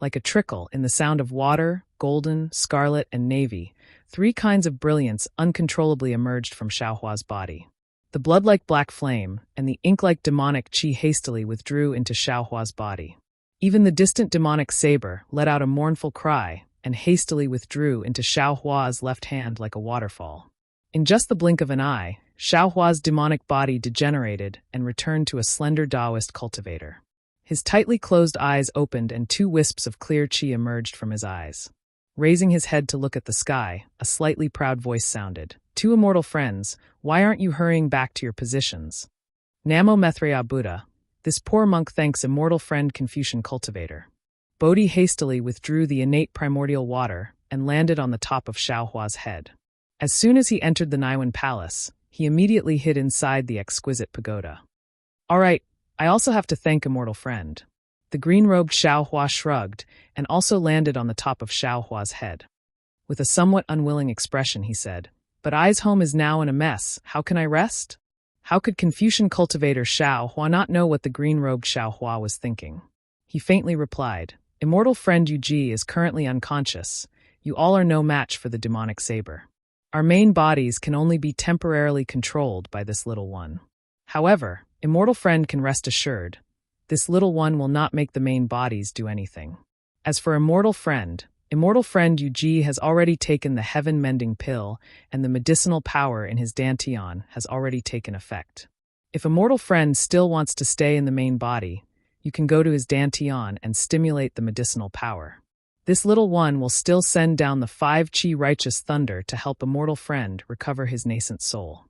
Speaker 1: Like a trickle in the sound of water, golden, scarlet, and navy, 3 kinds of brilliance uncontrollably emerged from Xiaohua's body. The blood-like black flame and the ink-like demonic chi hastily withdrew into Xiaohua's body. Even the distant demonic saber let out a mournful cry and hastily withdrew into Xiaohua's left hand like a waterfall. In just the blink of an eye, Xiaohua's demonic body degenerated and returned to a slender Taoist cultivator. His tightly closed eyes opened and 2 wisps of clear chi emerged from his eyes. Raising his head to look at the sky, a slightly proud voice sounded. 2 immortal friends, why aren't you hurrying back to your positions? Namo Methreya Buddha. This poor monk thanks immortal friend Confucian cultivator. Bodhi hastily withdrew the innate primordial water and landed on the top of Xiaohua's head. As soon as he entered the Naiwan palace, he immediately hid inside the exquisite pagoda. All right, I also have to thank immortal friend. The green-robed Xiaohua shrugged and also landed on the top of Xiaohua's head. With a somewhat unwilling expression, he said, "But I's home is now in a mess. How can I rest?" How could Confucian cultivator Xiaohua not know what the green-robed Xiaohua was thinking? He faintly replied, "Immortal friend Yuji is currently unconscious. You all are no match for the demonic saber. Our main bodies can only be temporarily controlled by this little one. However, immortal friend can rest assured, this little one will not make the main bodies do anything. As for immortal friend Yuji has already taken the heaven-mending pill, and the medicinal power in his dantian has already taken effect. If immortal friend still wants to stay in the main body, you can go to his dantian and stimulate the medicinal power. This little one will still send down the 5 chi righteous thunder to help immortal friend recover his nascent soul."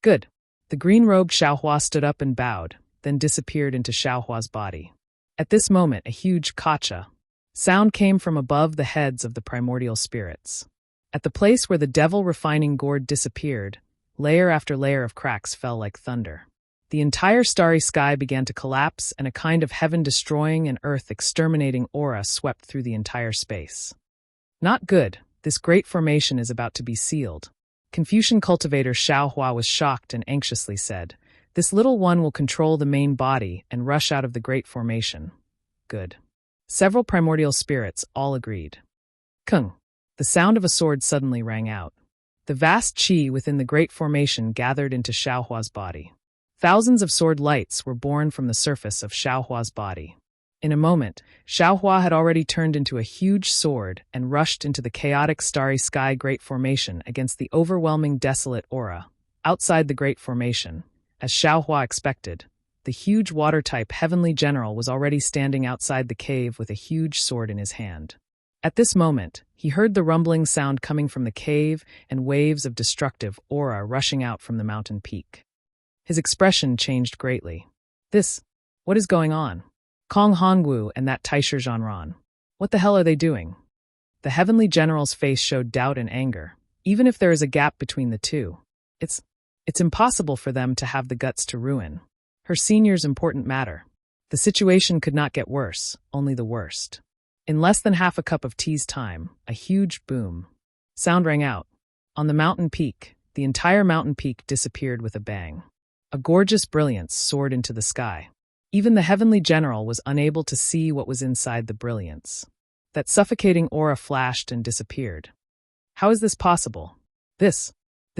Speaker 1: Good. The green-robed Xiaohua stood up and bowed, then disappeared into Xiaohua's body. At this moment, a huge kacha sound came from above the heads of the primordial spirits. At the place where the devil refining gourd disappeared, layer after layer of cracks fell like thunder. The entire starry sky began to collapse, and a kind of heaven-destroying and earth-exterminating aura swept through the entire space. Not good. This great formation is about to be sealed. Confucian cultivator Xiaohua was shocked and anxiously said, "This little one will control the main body and rush out of the great formation." Good. Several primordial spirits all agreed. Kung. The sound of a sword suddenly rang out. The vast chi within the great formation gathered into Xiaohua's body. Thousands of sword lights were born from the surface of Xiaohua's body. In a moment, Xiaohua had already turned into a huge sword and rushed into the chaotic starry sky great formation against the overwhelming desolate aura. Outside the great formation, as Xiaohua expected, the huge water-type heavenly general was already standing outside the cave with a huge sword in his hand. At this moment, he heard the rumbling sound coming from the cave and waves of destructive aura rushing out from the mountain peak. His expression changed greatly. What is going on? Kong Hongwu and that Taisher Zhanran. What the hell are they doing? The heavenly general's face showed doubt and anger. Even if there is a gap between the two, It's impossible for them to have the guts to ruin her senior's important matter. The situation could not get worse, only the worst. In less than half a cup of tea's time, a huge boom sound rang out. On the mountain peak, the entire mountain peak disappeared with a bang. A gorgeous brilliance soared into the sky. Even the heavenly general was unable to see what was inside the brilliance. That suffocating aura flashed and disappeared. How is this possible? This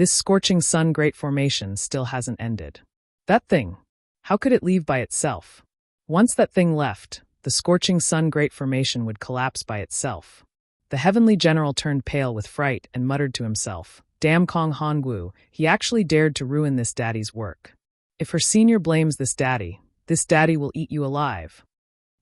Speaker 1: scorching sun great formation still hasn't ended. That thing, how could it leave by itself? Once that thing left, the scorching sun great formation would collapse by itself. The heavenly general turned pale with fright and muttered to himself, "Damn Kong Hongwu, he actually dared to ruin this daddy's work. If her senior blames this daddy will eat you alive."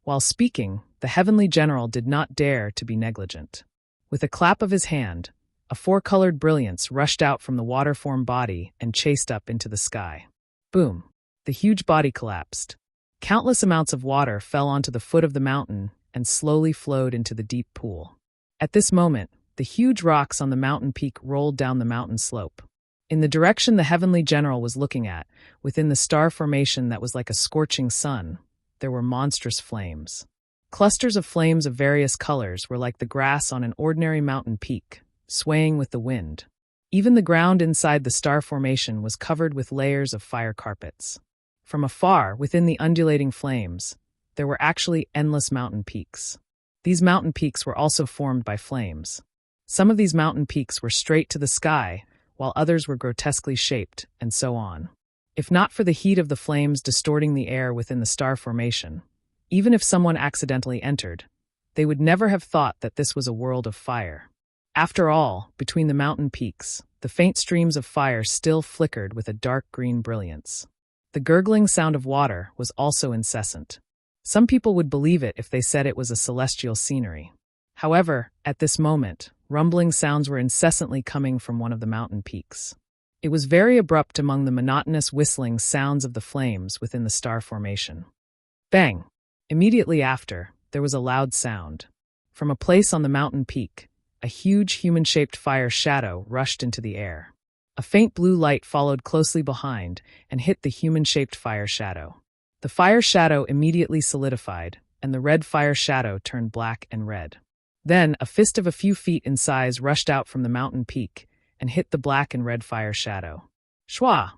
Speaker 1: While speaking, the heavenly general did not dare to be negligent. With a clap of his hand, a four-colored brilliance rushed out from the water-formed body and chased up into the sky. Boom! The huge body collapsed. Countless amounts of water fell onto the foot of the mountain and slowly flowed into the deep pool. At this moment, the huge rocks on the mountain peak rolled down the mountain slope. In the direction the heavenly general was looking at, within the star formation that was like a scorching sun, there were monstrous flames. Clusters of flames of various colors were like the grass on an ordinary mountain peak, swaying with the wind. Even the ground inside the star formation was covered with layers of fire carpets. From afar, within the undulating flames, there were actually endless mountain peaks. These mountain peaks were also formed by flames. Some of these mountain peaks were straight to the sky, while others were grotesquely shaped, and so on. If not for the heat of the flames distorting the air within the star formation, even if someone accidentally entered, they would never have thought that this was a world of fire. After all, between the mountain peaks, the faint streams of fire still flickered with a dark green brilliance. The gurgling sound of water was also incessant. Some people would believe it if they said it was a celestial scenery. However, at this moment, rumbling sounds were incessantly coming from one of the mountain peaks. It was very abrupt among the monotonous whistling sounds of the flames within the star formation. Bang! Immediately after, there was a loud sound. From a place on the mountain peak, a huge human-shaped fire shadow rushed into the air. A faint blue light followed closely behind and hit the human-shaped fire shadow. The fire shadow immediately solidified, and the red fire shadow turned black and red. Then, a fist of a few feet in size rushed out from the mountain peak and hit the black and red fire shadow. Shwa!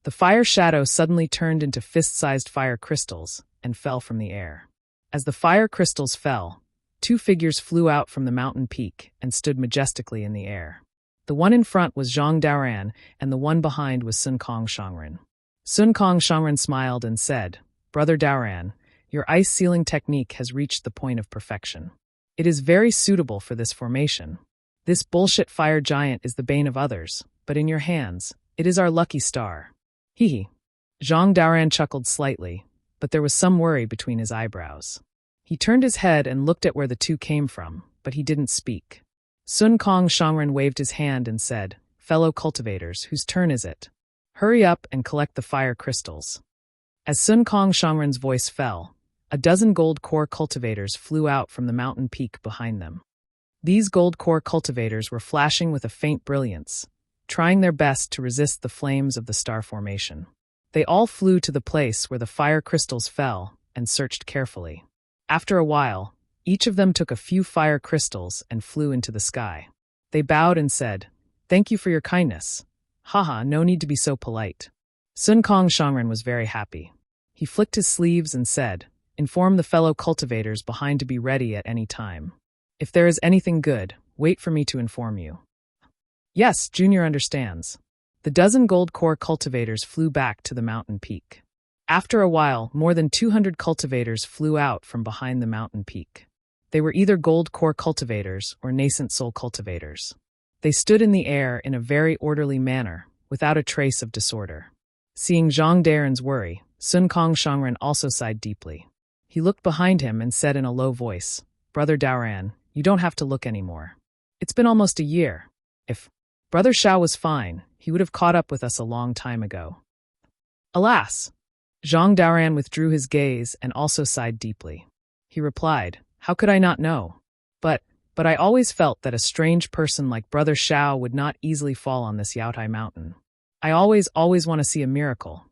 Speaker 1: The fire shadow suddenly turned into fist-sized fire crystals and fell from the air. As the fire crystals fell, two figures flew out from the mountain peak and stood majestically in the air. The one in front was Zhang Daoran, and the one behind was Sun Kong Shangren. Sun Kong Shangren smiled and said, "Brother Daoran, your ice sealing technique has reached the point of perfection. It is very suitable for this formation. This bullshit fire giant is the bane of others, but in your hands, it is our lucky star." Hee. Zhang Daoran chuckled slightly, but there was some worry between his eyebrows. He turned his head and looked at where the two came from, but he didn't speak. Sun Kong Shangren waved his hand and said, "Fellow cultivators, whose turn is it? Hurry up and collect the fire crystals." As Sun Kong Shangren's voice fell, a dozen gold core cultivators flew out from the mountain peak behind them. These gold core cultivators were flashing with a faint brilliance, trying their best to resist the flames of the star formation. They all flew to the place where the fire crystals fell and searched carefully. After a while, each of them took a few fire crystals and flew into the sky. They bowed and said, "Thank you for your kindness. Haha, no need to be so polite." Sun Kong Shangren was very happy. He flicked his sleeves and said, "Inform the fellow cultivators behind to be ready at any time. If there is anything good, wait for me to inform you." "Yes, Junior understands." The dozen gold core cultivators flew back to the mountain peak. After a while, more than 200 cultivators flew out from behind the mountain peak. They were either gold core cultivators or nascent soul cultivators. They stood in the air in a very orderly manner, without a trace of disorder. Seeing Zhang Daoran's worry, Sun Kong Shangren also sighed deeply. He looked behind him and said in a low voice, "Brother Daoran, you don't have to look anymore. It's been almost a year. If Brother Shao was fine, he would have caught up with us a long time ago." Alas! Zhang Daoran withdrew his gaze and also sighed deeply. He replied, "How could I not know? But I always felt that a strange person like Brother Shao would not easily fall on this Yaotai mountain. I always want to see a miracle.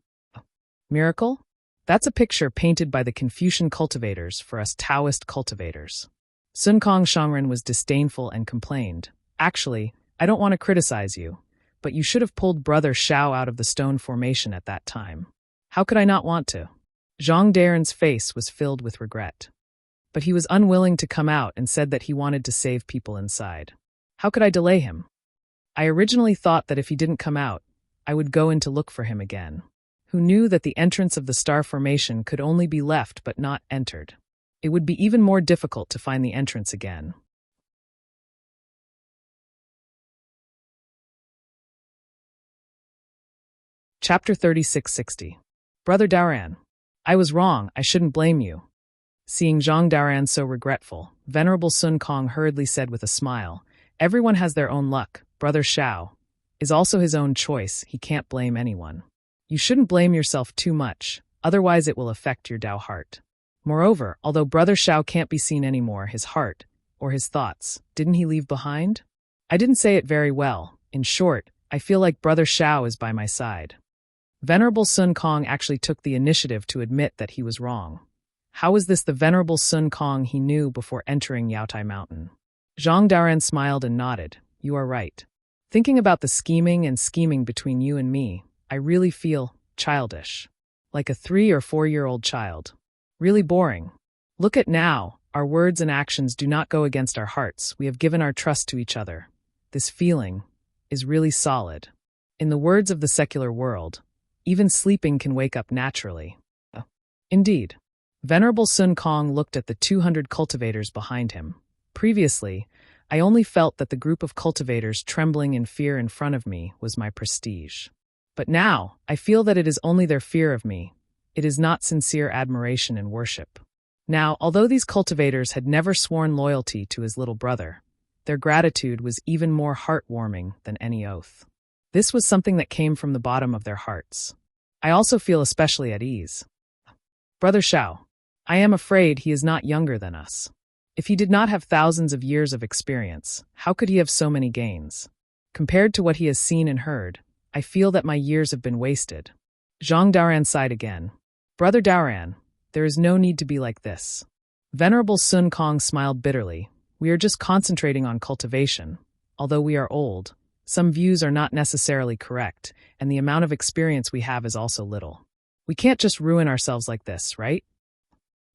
Speaker 1: Miracle? That's a picture painted by the Confucian cultivators for us Taoist cultivators. Sun Kong Shangren was disdainful and complained. Actually, I don't want to criticize you, but you should have pulled Brother Shao out of the stone formation at that time. How could I not want to? Zhang Daren's face was filled with regret. But he was unwilling to come out and said that he wanted to save people inside. How could I delay him? I originally thought that if he didn't come out, I would go in to look for him again. Who knew that the entrance of the star formation could only be left but not entered? It would be even more difficult to find the entrance again. Chapter 3660. Brother Daoran. I was wrong, I shouldn't blame you. Seeing Zhang Daoran so regretful, Venerable Sun Kong hurriedly said with a smile, everyone has their own luck. Brother Shao is also his own choice, he can't blame anyone. You shouldn't blame yourself too much, otherwise it will affect your Dao heart. Moreover, although Brother Shao can't be seen anymore, his heart, or his thoughts, didn't he leave behind? I didn't say it very well. In short, I feel like Brother Shao is by my side. Venerable Sun Kong actually took the initiative to admit that he was wrong. How was this the Venerable Sun Kong he knew before entering Yaotai Mountain? Zhang Daoran smiled and nodded. You are right. Thinking about the scheming between you and me, I really feel childish. Like a 3 or 4-year-old child. Really boring. Look at now, our words and actions do not go against our hearts. We have given our trust to each other. This feeling is really solid. In the words of the secular world, even sleeping can wake up naturally. Indeed. Venerable Sun Kong looked at the 200 cultivators behind him. Previously, I only felt that the group of cultivators trembling in fear in front of me was my prestige. But now, I feel that it is only their fear of me. It is not sincere admiration and worship. Now, although these cultivators had never sworn loyalty to his little brother, their gratitude was even more heartwarming than any oath. This was something that came from the bottom of their hearts. I also feel especially at ease. Brother Shao, I am afraid he is not younger than us. If he did not have thousands of years of experience, how could he have so many gains? Compared to what he has seen and heard, I feel that my years have been wasted. Zhang Daoran sighed again. Brother Daoran, there is no need to be like this. Venerable Sun Kong smiled bitterly. We are just concentrating on cultivation. Although we are old, some views are not necessarily correct, and the amount of experience we have is also little. We can't just ruin ourselves like this, right?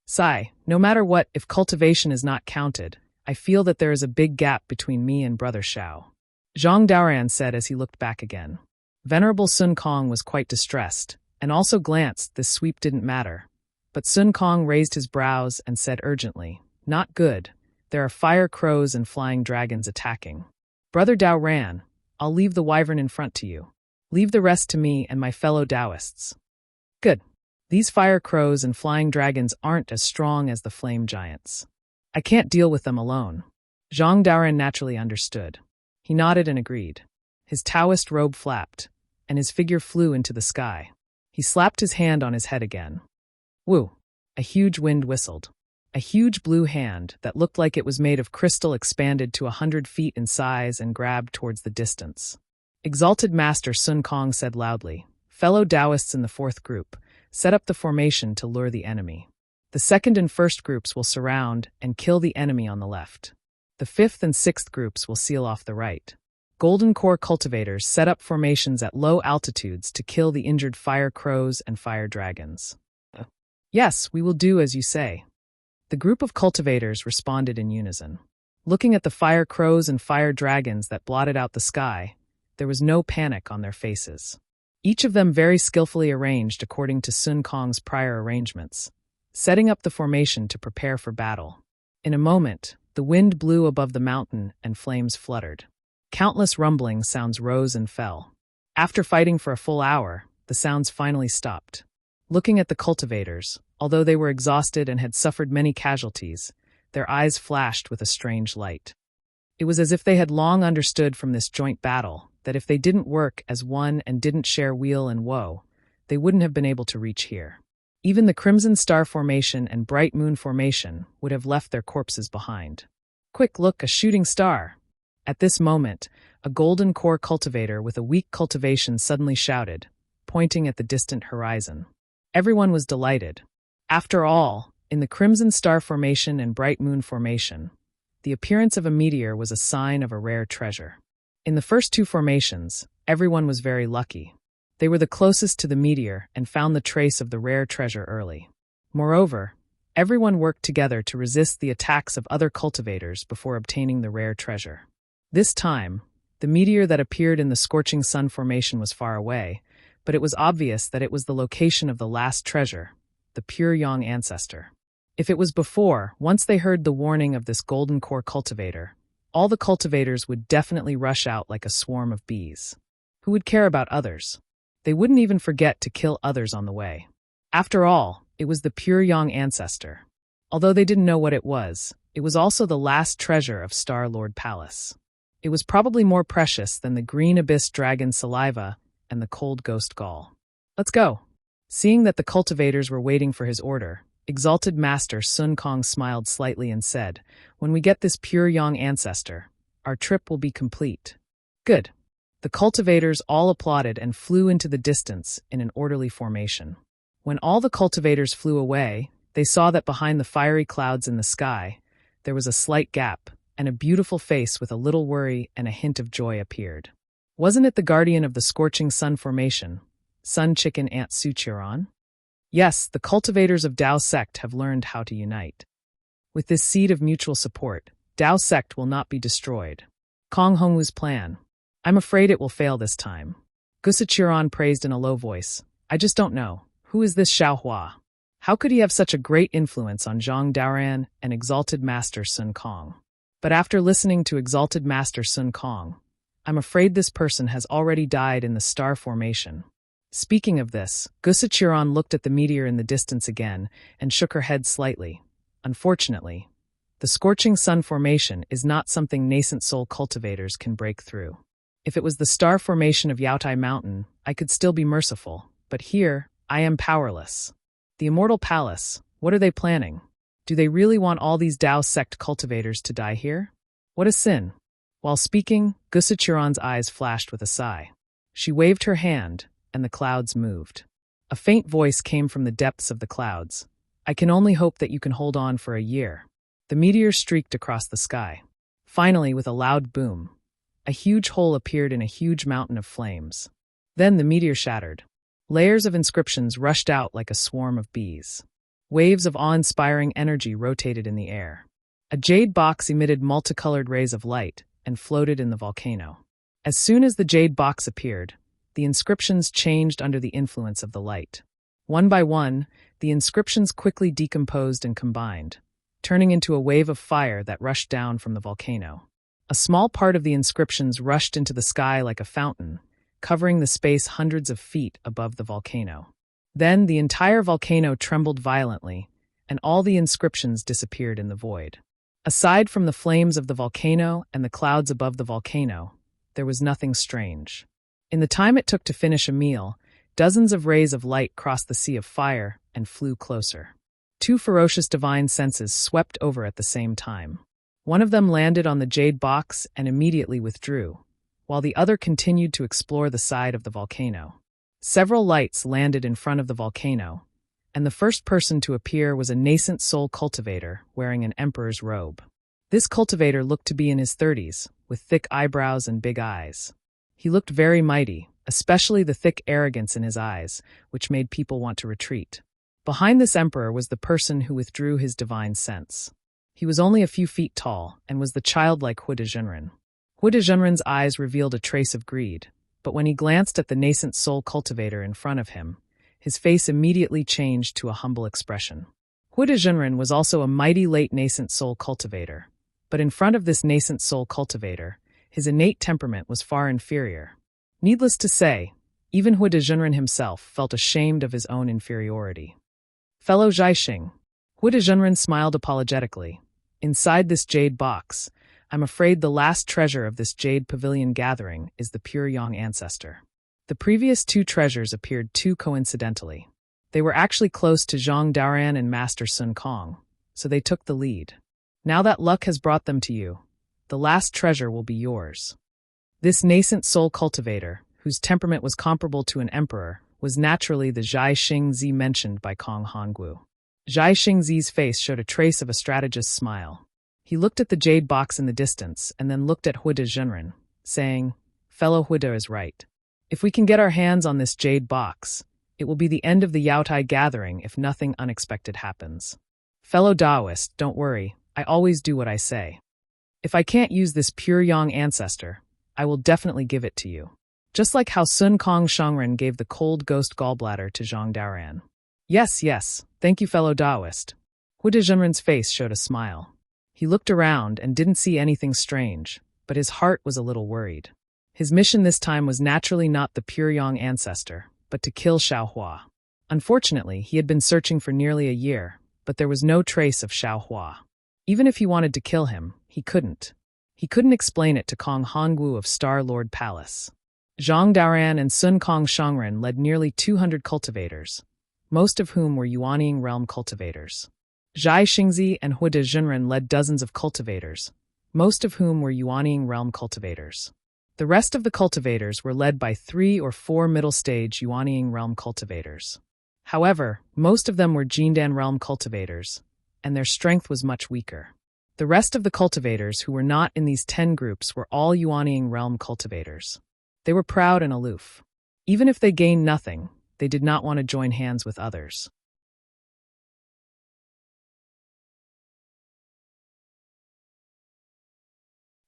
Speaker 1: Sai, no matter what, if cultivation is not counted, I feel that there is a big gap between me and Brother Shao. Zhang Daoran said as he looked back again. Venerable Sun Kong was quite distressed, and also glanced this sweep didn't matter. But Sun Kong raised his brows and said urgently, not good. There are fire crows and flying dragons attacking. Brother Daoran, I'll leave the wyvern in front to you. Leave the rest to me and my fellow Taoists. Good. These fire crows and flying dragons aren't as strong as the flame giants. I can't deal with them alone. Zhang Daoran naturally understood. He nodded and agreed. His Taoist robe flapped, and his figure flew into the sky. He slapped his hand on his head again. Woo! A huge wind whistled. A huge blue hand that looked like it was made of crystal expanded to 100 feet in size and grabbed towards the distance. Exalted Master Sun Kong said loudly, fellow Taoists in the 4th group, set up the formation to lure the enemy. The 2nd and 1st groups will surround and kill the enemy on the left. The 5th and 6th groups will seal off the right. Golden Core cultivators set up formations at low altitudes to kill the injured fire crows and fire dragons. Yes, we will do as you say. The group of cultivators responded in unison. Looking at the fire crows and fire dragons that blotted out the sky, there was no panic on their faces. Each of them very skillfully arranged according to Sun Kong's prior arrangements, setting up the formation to prepare for battle. In a moment, the wind blew above the mountain and flames fluttered. Countless rumbling sounds rose and fell. After fighting for a full hour, the sounds finally stopped. Looking at the cultivators, although they were exhausted and had suffered many casualties, their eyes flashed with a strange light. It was as if they had long understood from this joint battle that if they didn't work as one and didn't share weal and woe, they wouldn't have been able to reach here. Even the Crimson Star Formation and Bright Moon Formation would have left their corpses behind. Quick look, a shooting star! At this moment, a golden core cultivator with a weak cultivation suddenly shouted, pointing at the distant horizon. Everyone was delighted. After all, in the Crimson Star Formation and Bright Moon Formation, the appearance of a meteor was a sign of a rare treasure. In the first two formations, everyone was very lucky. They were the closest to the meteor and found the trace of the rare treasure early. Moreover, everyone worked together to resist the attacks of other cultivators before obtaining the rare treasure. This time, the meteor that appeared in the Scorching Sun Formation was far away, but it was obvious that it was the location of the last treasure, the pure Yang ancestor. If it was before, once they heard the warning of this golden core cultivator, all the cultivators would definitely rush out like a swarm of bees. Who would care about others? They wouldn't even forget to kill others on the way. After all, it was the pure Yang ancestor. Although they didn't know what it was also the last treasure of Star-Lord Palace. It was probably more precious than the green abyss dragon saliva and the cold ghost gall. Let's go. Seeing that the cultivators were waiting for his order, Exalted Master Sun Kong smiled slightly and said, "When we get this pure Yang ancestor, our trip will be complete." Good. The cultivators all applauded and flew into the distance in an orderly formation. When all the cultivators flew away, they saw that behind the fiery clouds in the sky, there was a slight gap, and a beautiful face with a little worry and a hint of joy appeared. Wasn't it the guardian of the Scorching Sun Formation, Sun Chicken Ant Suchiron? Yes, the cultivators of Dao Sect have learned how to unite. With this seed of mutual support, Dao Sect will not be destroyed. Kong Hongwu's plan. I'm afraid it will fail this time. Gusachiron praised in a low voice. I just don't know. Who is this Xiao Hua? How could he have such a great influence on Zhang Daoran and Exalted Master Sun Kong? But after listening to Exalted Master Sun Kong, I'm afraid this person has already died in the star formation. Speaking of this, Gusachiron looked at the meteor in the distance again and shook her head slightly. Unfortunately, the Scorching Sun Formation is not something nascent soul cultivators can break through. If it was the star formation of Yaotai Mountain, I could still be merciful, but here, I am powerless. The Immortal Palace, what are they planning? Do they really want all these Dao Sect cultivators to die here? What a sin. While speaking, Gusachiron's eyes flashed with a sigh. She waved her hand, and the clouds moved. A faint voice came from the depths of the clouds. I can only hope that you can hold on for a year. The meteor streaked across the sky. Finally, with a loud boom, a huge hole appeared in a huge mountain of flames. Then the meteor shattered. Layers of inscriptions rushed out like a swarm of bees. Waves of awe-inspiring energy rotated in the air. A jade box emitted multicolored rays of light and floated in the volcano. As soon as the jade box appeared, the inscriptions changed under the influence of the light. One by one, the inscriptions quickly decomposed and combined, turning into a wave of fire that rushed down from the volcano. A small part of the inscriptions rushed into the sky like a fountain, covering the space hundreds of feet above the volcano. Then the entire volcano trembled violently, and all the inscriptions disappeared in the void. Aside from the flames of the volcano and the clouds above the volcano, there was nothing strange. In the time it took to finish a meal, dozens of rays of light crossed the sea of fire and flew closer. Two ferocious divine senses swept over at the same time. One of them landed on the jade box and immediately withdrew, while the other continued to explore the side of the volcano. Several lights landed in front of the volcano, and the first person to appear was a nascent soul cultivator wearing an emperor's robe. This cultivator looked to be in his 30s, with thick eyebrows and big eyes. He looked very mighty, especially the thick arrogance in his eyes, which made people want to retreat. Behind this emperor was the person who withdrew his divine sense. He was only a few feet tall and was the childlike Hui de Zhenren. Hui de Zhenren's eyes revealed a trace of greed, but when he glanced at the nascent soul cultivator in front of him, his face immediately changed to a humble expression. Hui de Zhenren was also a mighty late nascent soul cultivator, but in front of this nascent soul cultivator, his innate temperament was far inferior. Needless to say, even Hui de Zhenren himself felt ashamed of his own inferiority. Fellow Zhaixing, Hui de Zhenren smiled apologetically. Inside this jade box, I'm afraid the last treasure of this jade pavilion gathering is the pure Yang ancestor. The previous two treasures appeared too coincidentally. They were actually close to Zhang Daoran and Master Sun Kong, so they took the lead. Now that luck has brought them to you, the last treasure will be yours. This nascent soul cultivator, whose temperament was comparable to an emperor, was naturally the Zhai Xingzi mentioned by Kong Hongwu. Zhai Xingzi's face showed a trace of a strategist's smile. He looked at the jade box in the distance and then looked at Huida Zhenren, saying, "Fellow Huida is right. If we can get our hands on this jade box, it will be the end of the Yaotai gathering if nothing unexpected happens. Fellow Taoist, don't worry, I always do what I say. If I can't use this pure yang ancestor, I will definitely give it to you. Just like how Sun Kong Shangren gave the cold ghost gallbladder to Zhang Daoran." Yes, thank you, fellow Taoist." Huida Zhenren's face showed a smile. He looked around and didn't see anything strange, but his heart was a little worried. His mission this time was naturally not the pure yang ancestor, but to kill Xiaohua. Unfortunately, he had been searching for nearly a year, but there was no trace of Xiaohua. Even if he wanted to kill him, he couldn't. He couldn't explain it to Kong Hongwu of Star Lord Palace. Zhang Daoran and Sun Kong Shangren led nearly 200 cultivators, most of whom were Yuanying realm cultivators. Zhai Xingzi and Huida Zhenren led dozens of cultivators, most of whom were Yuanying realm cultivators. The rest of the cultivators were led by 3 or 4 middle-stage Yuanying realm cultivators. However, most of them were Jindan realm cultivators, and their strength was much weaker. The rest of the cultivators who were not in these 10 groups were all Yuanying realm cultivators. They were proud and aloof. Even if they gained nothing, they did not want to join hands with others.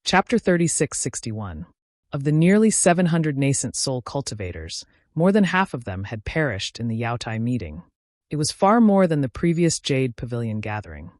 Speaker 1: Chapter 3661. Of the nearly 700 nascent soul cultivators, more than half of them had perished in the Yaotai meeting. It was far more than the previous Jade Pavilion gathering.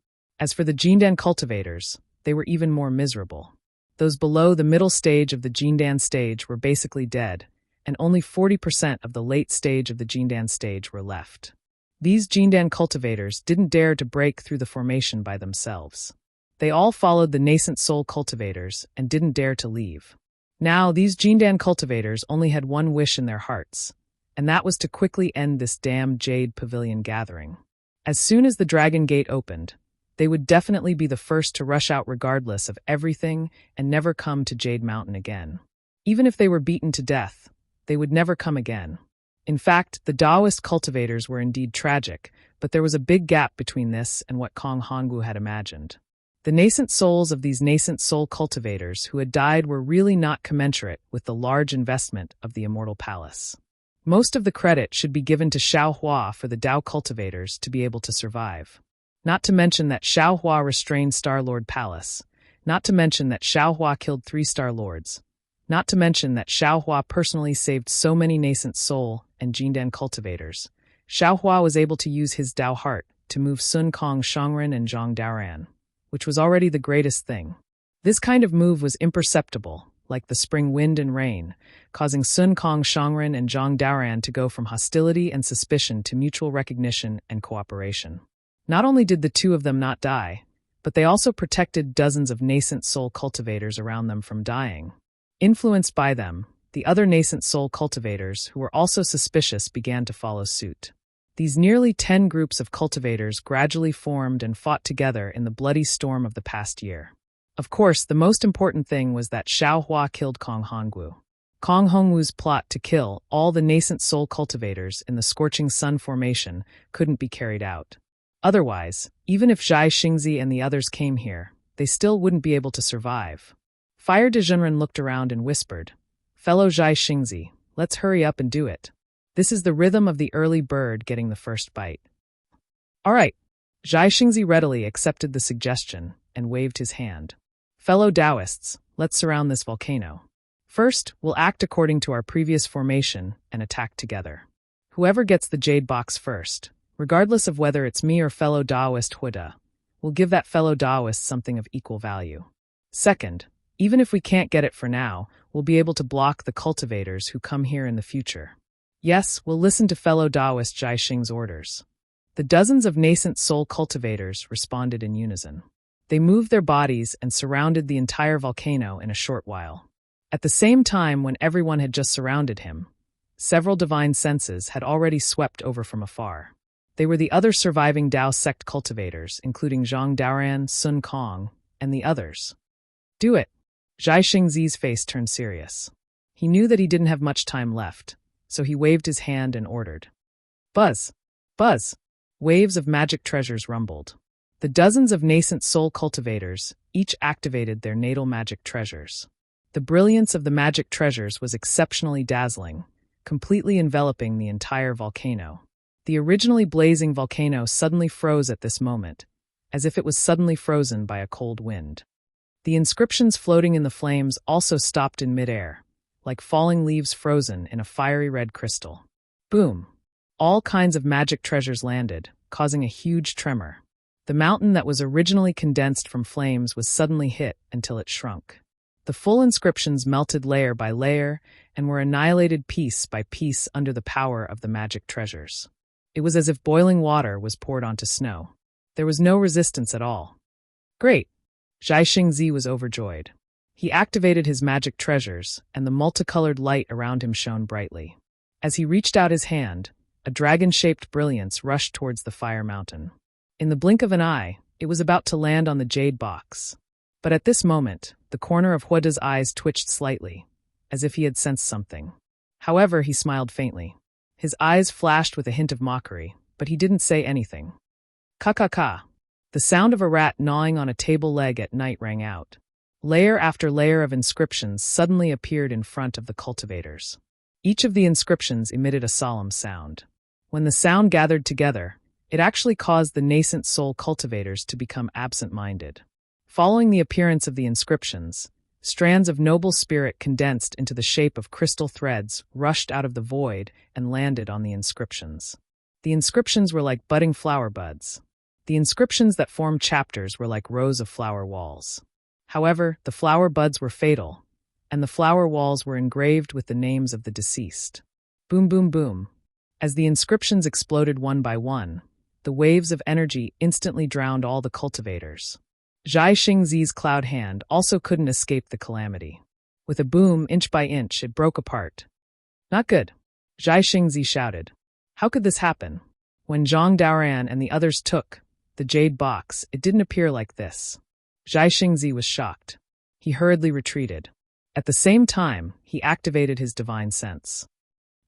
Speaker 1: As for the Jindan cultivators, they were even more miserable. Those below the middle stage of the Jindan stage were basically dead, and only 40% of the late stage of the Jindan stage were left. These Jindan cultivators didn't dare to break through the formation by themselves. They all followed the nascent soul cultivators and didn't dare to leave. Now, these Jindan cultivators only had one wish in their hearts, and that was to quickly end this damn Jade Pavilion gathering. As soon as the Dragon Gate opened, they would definitely be the first to rush out regardless of everything and never come to Jade Mountain again. Even if they were beaten to death, they would never come again. In fact, the Taoist cultivators were indeed tragic, but there was a big gap between this and what Kong Hongwu had imagined. The nascent souls of these nascent soul cultivators who had died were really not commensurate with the large investment of the Immortal Palace. Most of the credit should be given to Xiaohua for the Dao cultivators to be able to survive. Not to mention that Xiaohua restrained Star Lord Palace. Not to mention that Xiaohua killed 3 Star Lords. Not to mention that Xiaohua personally saved so many nascent soul and Jindan cultivators. Xiaohua was able to use his Dao heart to move Sun Kong Shangren and Zhang Daoran, which was already the greatest thing. This kind of move was imperceptible, like the spring wind and rain, causing Sun Kong Shangren and Zhang Daoran to go from hostility and suspicion to mutual recognition and cooperation. Not only did the 2 of them not die, but they also protected dozens of nascent soul cultivators around them from dying. Influenced by them, the other nascent soul cultivators who were also suspicious began to follow suit. These nearly 10 groups of cultivators gradually formed and fought together in the bloody storm of the past year. Of course, the most important thing was that Xiaohua killed Kong Hongwu. Kong Hongwu's plot to kill all the nascent soul cultivators in the Scorching Sun formation couldn't be carried out. Otherwise, even if Zhai Xingzi and the others came here, they still wouldn't be able to survive. Fire de Zhenren looked around and whispered, "Fellow Zhai Xingzi, let's hurry up and do it. This is the rhythm of the early bird getting the first bite." All right. Zhai Xingzi readily accepted the suggestion and waved his hand. "Fellow Taoists, let's surround this volcano. First, we'll act according to our previous formation and attack together. Whoever gets the jade box first, regardless of whether it's me or fellow Taoist Huida, will give that fellow Taoist something of equal value. Second, even if we can't get it for now, we'll be able to block the cultivators who come here in the future. Yes, we'll listen to fellow Taoist Zhai Xing's orders." The dozens of nascent soul cultivators responded in unison. They moved their bodies and surrounded the entire volcano in a short while. At the same time when everyone had just surrounded him, several divine senses had already swept over from afar. They were the other surviving Dao sect cultivators, including Zhang Daoran, Sun Kong, and the others. "Do it," Zhai Xingzi's face turned serious. He knew that he didn't have much time left, so he waved his hand and ordered. Buzz! Buzz! Waves of magic treasures rumbled. The dozens of nascent soul cultivators each activated their natal magic treasures. The brilliance of the magic treasures was exceptionally dazzling, completely enveloping the entire volcano. The originally blazing volcano suddenly froze at this moment, as if it was suddenly frozen by a cold wind. The inscriptions floating in the flames also stopped in midair, like falling leaves frozen in a fiery red crystal. Boom! All kinds of magic treasures landed, causing a huge tremor. The mountain that was originally condensed from flames was suddenly hit until it shrunk. The full inscriptions melted layer by layer and were annihilated piece by piece under the power of the magic treasures. It was as if boiling water was poured onto snow. There was no resistance at all. Great! Zhai Xingzi was overjoyed. He activated his magic treasures, and the multicolored light around him shone brightly. As he reached out his hand, a dragon-shaped brilliance rushed towards the fire mountain. In the blink of an eye, it was about to land on the jade box. But at this moment, the corner of Huida's eyes twitched slightly, as if he had sensed something. However, he smiled faintly. His eyes flashed with a hint of mockery, but he didn't say anything. Ka-ka-ka. The sound of a rat gnawing on a table leg at night rang out. Layer after layer of inscriptions suddenly appeared in front of the cultivators. Each of the inscriptions emitted a solemn sound. When the sound gathered together, it actually caused the nascent soul cultivators to become absent-minded. Following the appearance of the inscriptions, strands of noble spirit condensed into the shape of crystal threads rushed out of the void and landed on the inscriptions. The inscriptions were like budding flower buds. The inscriptions that formed chapters were like rows of flower walls. However, the flower buds were fatal, and the flower walls were engraved with the names of the deceased. Boom, boom, boom. As the inscriptions exploded one by one, the waves of energy instantly drowned all the cultivators. Zhai Xingzi's cloud hand also couldn't escape the calamity. With a boom, inch by inch, it broke apart. Not good, Zhai Xingzi shouted. How could this happen? When Zhang Daoran and the others took the jade box, it didn't appear like this. Zhai Xingzi was shocked. He hurriedly retreated. At the same time, he activated his divine sense.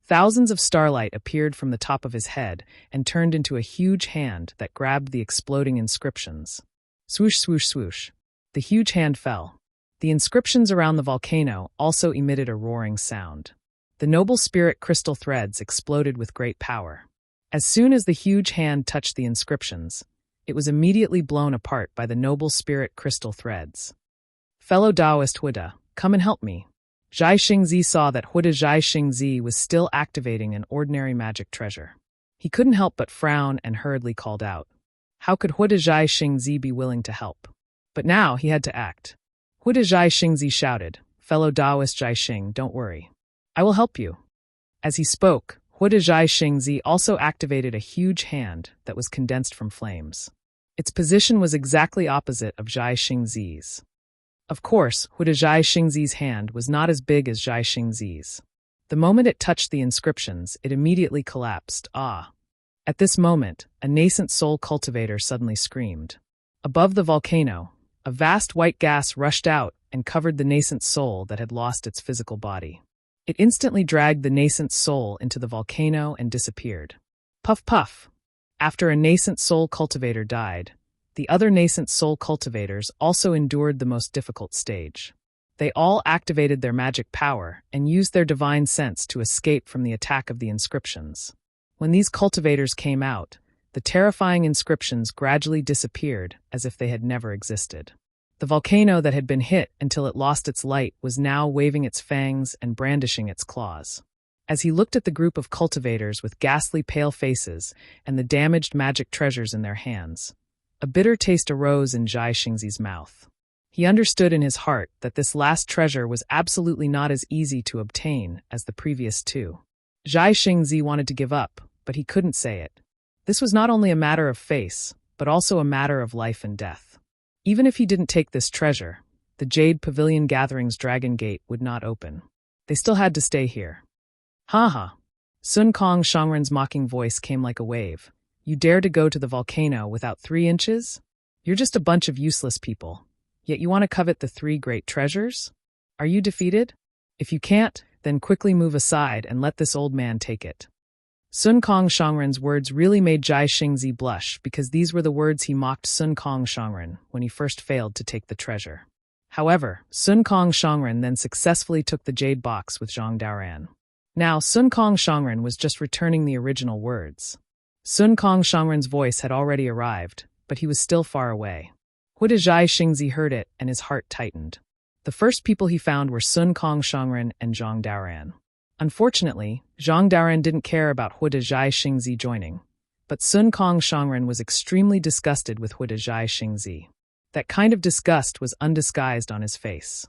Speaker 1: Thousands of starlight appeared from the top of his head and turned into a huge hand that grabbed the exploding inscriptions. Swoosh, swoosh, swoosh. The huge hand fell. The inscriptions around the volcano also emitted a roaring sound. The noble spirit crystal threads exploded with great power. As soon as the huge hand touched the inscriptions, it was immediately blown apart by the noble spirit crystal threads. Fellow Taoist Huida, come and help me. Zhai Xingzi saw that Huida Zhai Xingzi was still activating an ordinary magic treasure. He couldn't help but frown and hurriedly called out. How could Huida Zhai Xingzi be willing to help? But now he had to act. Huida Zhai Xingzi shouted, Fellow Taoist Zhai Xing, don't worry. I will help you. As he spoke, Huida Zhai Xingzi also activated a huge hand that was condensed from flames. Its position was exactly opposite of Zhai Xingzi's. Of course, Huida Zhai Xingzi's hand was not as big as Zhai Xingzi's. The moment it touched the inscriptions, it immediately collapsed. Ah! At this moment, a nascent soul cultivator suddenly screamed. Above the volcano, a vast white gas rushed out and covered the nascent soul that had lost its physical body. It instantly dragged the nascent soul into the volcano and disappeared. Puff puff! After a nascent soul cultivator died, the other nascent soul cultivators also endured the most difficult stage. They all activated their magic power and used their divine sense to escape from the attack of the inscriptions. When these cultivators came out, the terrifying inscriptions gradually disappeared as if they had never existed. The volcano that had been hit until it lost its light was now waving its fangs and brandishing its claws. As he looked at the group of cultivators with ghastly pale faces and the damaged magic treasures in their hands, a bitter taste arose in Zhai Xingzi's mouth. He understood in his heart that this last treasure was absolutely not as easy to obtain as the previous two. Zhai Xingzi wanted to give up, but he couldn't say it. This was not only a matter of face, but also a matter of life and death. Even if he didn't take this treasure, the Jade Pavilion Gathering's Dragon Gate would not open. They still had to stay here. Ha ha! Sun Kong Shangren's mocking voice came like a wave. You dare to go to the volcano without 3 inches? You're just a bunch of useless people. Yet you want to covet the 3 great treasures? Are you defeated? If you can't, then quickly move aside and let this old man take it. Sun Kong Shangren's words really made Zhai Xingzi blush because these were the words he mocked Sun Kong Shangren when he first failed to take the treasure. However, Sun Kong Shangren then successfully took the jade box with Zhang Daoran. Now, Sun Kong Shangren was just returning the original words. Sun Kong Shangren's voice had already arrived, but he was still far away. Zhai Xingzi heard it and his heart tightened. The first people he found were Sun Kong Shangren and Zhang Daoran. Unfortunately, Zhang Daoran didn't care about Zhai Xingzi joining, but Sun Kong Shangren was extremely disgusted with Zhai Xingzi. That kind of disgust was undisguised on his face.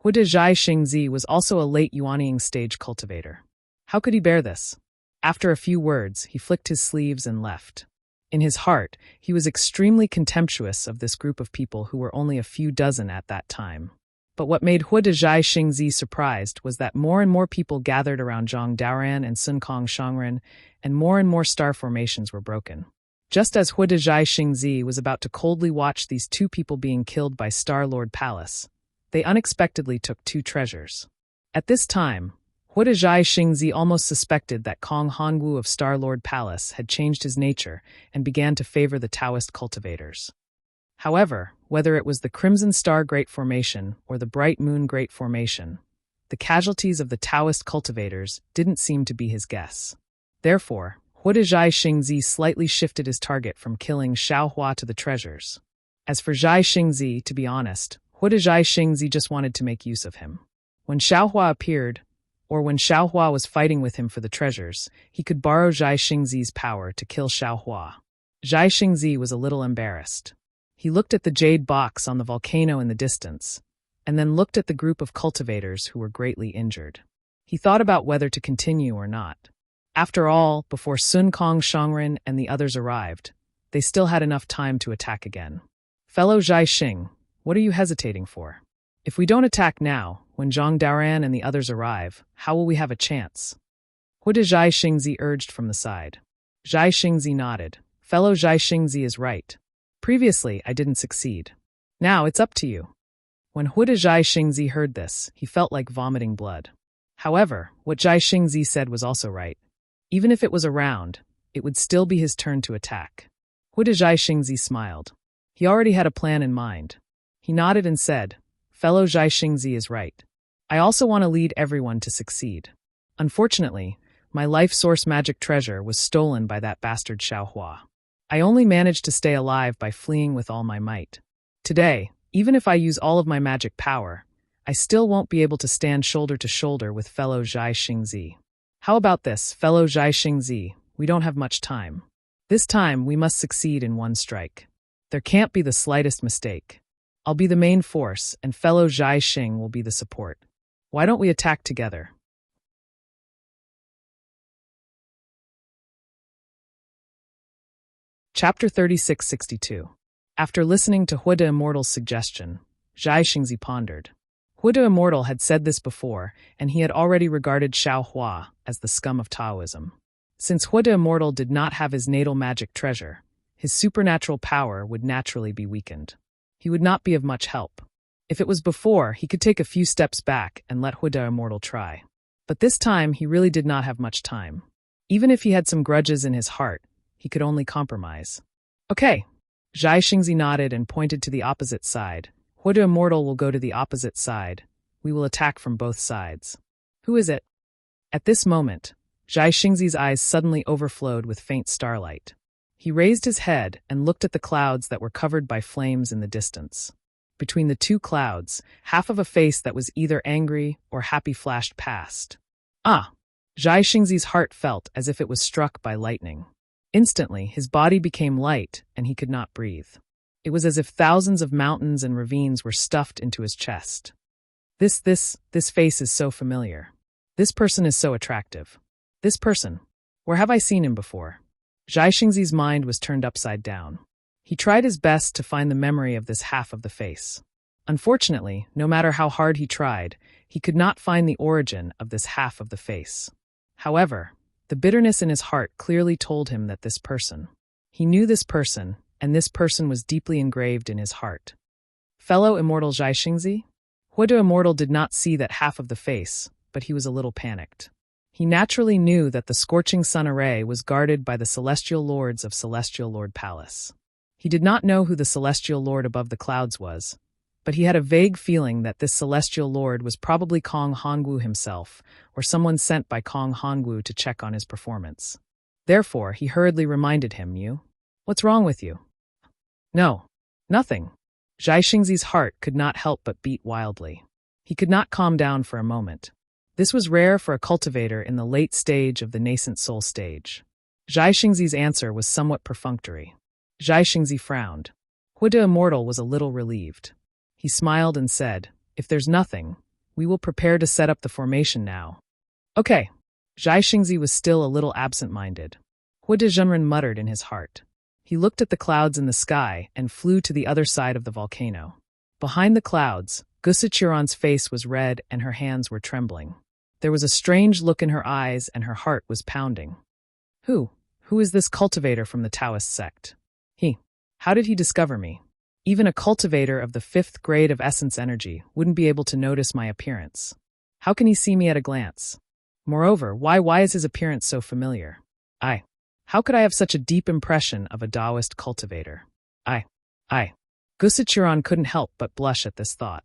Speaker 1: Zhai Xingzi was also a late Yuanying stage cultivator. How could he bear this? After a few words, he flicked his sleeves and left. In his heart, he was extremely contemptuous of this group of people who were only a few dozen at that time. But what made Zhai Xingzi surprised was that more and more people gathered around Zhang Daoran and Sun Kong Shangren, and more star formations were broken. Just as Zhai Xingzi was about to coldly watch these two people being killed by Star Lord Palace, they unexpectedly took two treasures. At this time, Zhai Xingzi almost suspected that Kong Hongwu of Star Lord Palace had changed his nature and began to favor the Taoist cultivators. However, whether it was the Crimson Star Great Formation or the Bright Moon Great Formation, the casualties of the Taoist cultivators didn't seem to be his guess. Therefore, Zhai Xingzi slightly shifted his target from killing Xiao Hua to the treasures. As for Zhai Xingzi, to be honest, Zhai Xingzi just wanted to make use of him. When Xiao Hua appeared, or when Xiao Hua was fighting with him for the treasures, he could borrow Zhai Xingzi's power to kill Xiao Hua. Zhai Xingzi was a little embarrassed. He looked at the jade box on the volcano in the distance, and then looked at the group of cultivators who were greatly injured. He thought about whether to continue or not. After all, before Sun Kong Shangren and the others arrived, they still had enough time to attack again. Fellow Zhai Xing, what are you hesitating for? If we don't attack now, when Zhang Daoran and the others arrive, how will we have a chance? Zhai Xingzi urged from the side. Zhai Xingzi nodded. Fellow Zhai Xingzi is right. Previously, I didn't succeed. Now it's up to you. When Zhai Xingzi heard this, he felt like vomiting blood. However, what Zhai Xingzi said was also right. Even if it was a round, it would still be his turn to attack. Zhai Xingzi smiled. He already had a plan in mind. He nodded and said, Fellow Zhai Xingzi is right. I also want to lead everyone to succeed. Unfortunately, my life source magic treasure was stolen by that bastard Xiao Hua. I only managed to stay alive by fleeing with all my might. Today, even if I use all of my magic power, I still won't be able to stand shoulder to shoulder with fellow Zhai Xingzi. How about this, fellow Zhai Xingzi? We don't have much time. This time, we must succeed in one strike. There can't be the slightest mistake. I'll be the main force, and fellow Zhai Xing will be the support. Why don't we attack together? Chapter 3662. After listening to Hui de Immortal's suggestion, Zhai Xingzi pondered. Hui de Immortal had said this before, and he had already regarded Xiao Hua as the scum of Taoism. Since Hui de Immortal did not have his natal magic treasure, his supernatural power would naturally be weakened. He would not be of much help. If it was before, he could take a few steps back and let Hui de Immortal try. But this time, he really did not have much time. Even if he had some grudges in his heart, he could only compromise. Okay. Zhai Xingzi nodded and pointed to the opposite side. Hui de Immortal will go to the opposite side. We will attack from both sides. Who is it? At this moment, Zhai Xingzi's eyes suddenly overflowed with faint starlight. He raised his head and looked at the clouds that were covered by flames in the distance. Between the two clouds, half of a face that was either angry or happy flashed past. Ah! Zhai Xingzi's heart felt as if it was struck by lightning. Instantly, his body became light and he could not breathe. It was as if thousands of mountains and ravines were stuffed into his chest. This face is so familiar. This person is so attractive. This person. Where have I seen him before? Zhai Xingzi's mind was turned upside down. He tried his best to find the memory of this half of the face. Unfortunately, no matter how hard he tried, he could not find the origin of this half of the face. However, the bitterness in his heart clearly told him that this person. He knew this person, and this person was deeply engraved in his heart. Fellow immortal Zhai Xingzi? Huida Immortal did not see that half of the face, but he was a little panicked. He naturally knew that the scorching sun array was guarded by the celestial lords of Celestial Lord Palace. He did not know who the celestial lord above the clouds was, but he had a vague feeling that this celestial lord was probably Kong Hongwu himself, or someone sent by Kong Hongwu to check on his performance. Therefore, he hurriedly reminded him, What's wrong with you? No, nothing. Zhai Xingzi's heart could not help but beat wildly. He could not calm down for a moment. This was rare for a cultivator in the late stage of the nascent soul stage. Zhai Xingzi's answer was somewhat perfunctory. Zhai Xingzi frowned. Huida Immortal was a little relieved. He smiled and said, If there's nothing, we will prepare to set up the formation now. Okay. Zhai Xingzi was still a little absent-minded. Huida Zhenren muttered in his heart. He looked at the clouds in the sky and flew to the other side of the volcano. Behind the clouds, Gusichuran's face was red and her hands were trembling. There was a strange look in her eyes and her heart was pounding. Who is this cultivator from the Taoist sect? How did he discover me? Even a cultivator of the 5th grade of essence energy wouldn't be able to notice my appearance. How can he see me at a glance? Moreover, why is his appearance so familiar? How could I have such a deep impression of a Taoist cultivator? Gusichuran couldn't help but blush at this thought.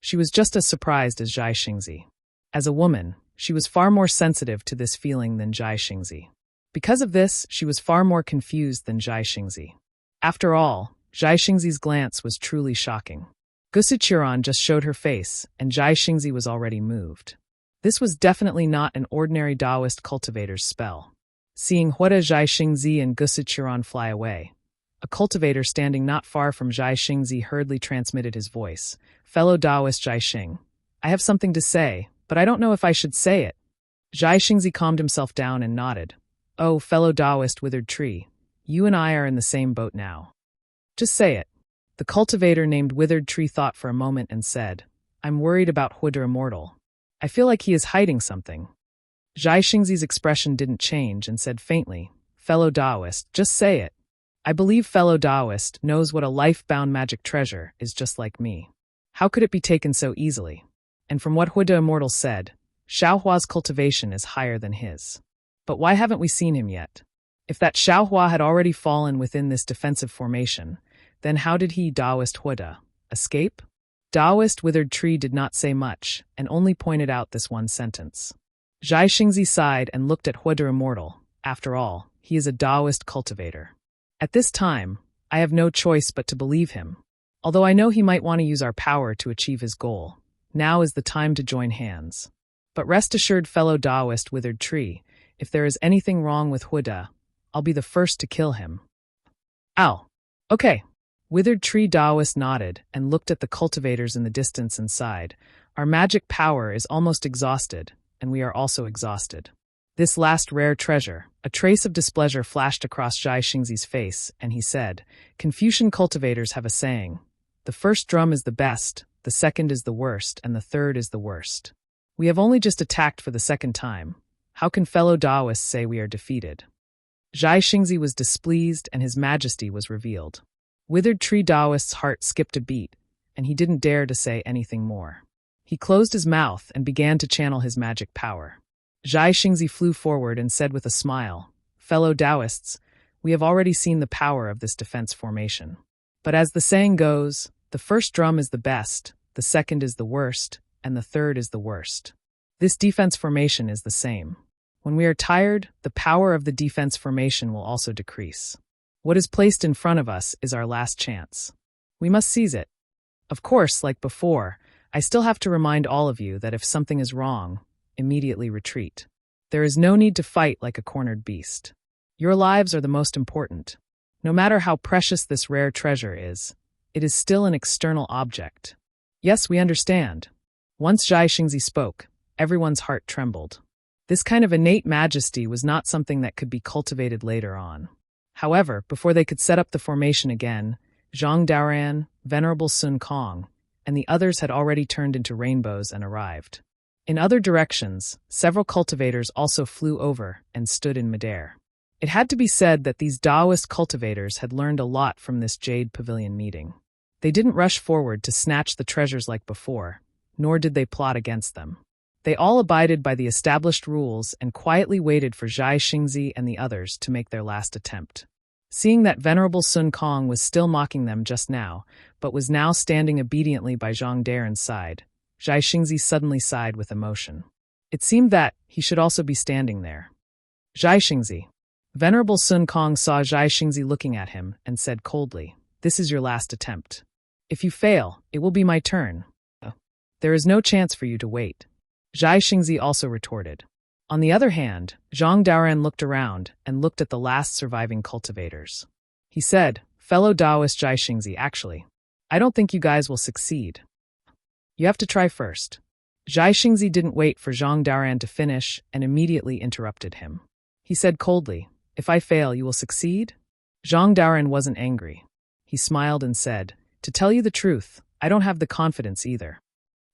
Speaker 1: She was just as surprised as Zhai Xingzi. As a woman, she was far more sensitive to this feeling than Zhai Xingzi. Because of this, she was far more confused than Zhai Xingzi. After all, Zhai Xingzi's glance was truly shocking. Gusichuran just showed her face, and Zhai Xingzi was already moved. This was definitely not an ordinary Taoist cultivator's spell. Seeing Huida Zhai Xingzi and Gusichuran fly away, a cultivator standing not far from Zhai Xingzi hurriedly transmitted his voice. Fellow Taoist Zhai Xing, I have something to say, but I don't know if I should say it. Zhai Xingzi calmed himself down and nodded. Oh, fellow Taoist Withered Tree, you and I are in the same boat now. Just say it. The cultivator named Withered Tree thought for a moment and said, I'm worried about Huida Immortal. I feel like he is hiding something. Zhai Xingzi's expression didn't change and said faintly, Fellow Taoist, just say it. I believe fellow Taoist knows what a life-bound magic treasure is just me. How could it be taken so easily? And from what Huida Immortal said, Xiaohua's cultivation is higher than his. But why haven't we seen him yet? If that Xiaohua had already fallen within this defensive formation, then how did he, Taoist Huida, escape? Taoist Withered Tree did not say much, and only pointed out this one sentence. Zhai Xingzi sighed and looked at Huida Immortal. After all, he is a Taoist cultivator. At this time, I have no choice but to believe him. Although I know he might want to use our power to achieve his goal, now is the time to join hands. But rest assured, fellow Taoist Withered Tree, if there is anything wrong with Huida, I'll be the first to kill him. Ow. Okay. Withered Tree Taoist nodded and looked at the cultivators in the distance and sighed. Our magic power is almost exhausted, and we are also exhausted. This last rare treasure, a trace of displeasure flashed across Zhai Xingzi's face, and he said, Confucian cultivators have a saying, the first drum is the best, the second is the worst, and the third is the worst. We have only just attacked for the second time. How can fellow Taoists say we are defeated? Zhai Xingzi was displeased and his majesty was revealed. Withered Tree Taoist's heart skipped a beat, and he didn't dare to say anything more. He closed his mouth and began to channel his magic power. Zhai Xingzi flew forward and said with a smile, Fellow Taoists, we have already seen the power of this defense formation. But as the saying goes, the first drum is the best, the second is the worst, and the third is the worst. This defense formation is the same. When we are tired, the power of the defense formation will also decrease. What is placed in front of us is our last chance. We must seize it. Of course, like before, I still have to remind all of you that if something is wrong, immediately retreat. There is no need to fight like a cornered beast. Your lives are the most important. No matter how precious this rare treasure is, it is still an external object. Yes, we understand. Once Zhai Xingzi spoke, everyone's heart trembled. This kind of innate majesty was not something that could be cultivated later on. However, before they could set up the formation again, Zhang Daoran, Venerable Sun Kong, and the others had already turned into rainbows and arrived. In other directions, several cultivators also flew over and stood in midair. It had to be said that these Taoist cultivators had learned a lot from this Jade Pavilion meeting. They didn't rush forward to snatch the treasures like before. nor did they plot against them. They all abided by the established rules and quietly waited for Zhai Xingzi and the others to make their last attempt. Seeing that Venerable Sun Kong was still mocking them just now, but was now standing obediently by Zhang Daren's side, Zhai Xingzi suddenly sighed with emotion. It seemed that he should also be standing there. Zhai Xingzi. Venerable Sun Kong saw Zhai Xingzi looking at him and said coldly, "This is your last attempt. If you fail, it will be my turn. There is no chance for you to wait." Zhai Xingzi also retorted. On the other hand, Zhang Daoran looked around and looked at the last surviving cultivators. He said, "Fellow Taoist Zhai Xingzi, actually, I don't think you guys will succeed. You have to try first." Zhai Xingzi didn't wait for Zhang Daoran to finish and immediately interrupted him. He said coldly, "If I fail, you will succeed?" Zhang Daoran wasn't angry. He smiled and said, "To tell you the truth, I don't have the confidence either."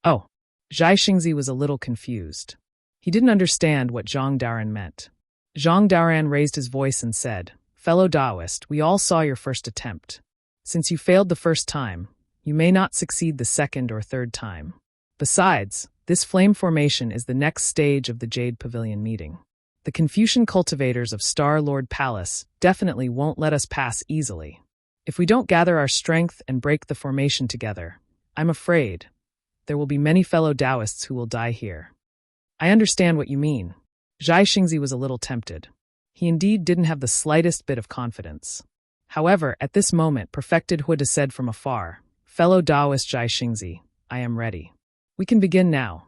Speaker 1: Oh. Zhai Xingzi was a little confused. He didn't understand what Zhang Daoran meant. Zhang Daoran raised his voice and said, "Fellow Taoist, we all saw your first attempt. Since you failed the first time, you may not succeed the second or third time. Besides, this flame formation is the next stage of the Jade Pavilion meeting. The Confucian cultivators of Star Lord Palace definitely won't let us pass easily. If we don't gather our strength and break the formation together, I'm afraid there will be many fellow Taoists who will die here." "I understand what you mean." Zhai Xingzi was a little tempted. He indeed didn't have the slightest bit of confidence. However, at this moment, Perfected Huda said from afar, "Fellow Taoist Zhai Xingzi, I am ready. We can begin now."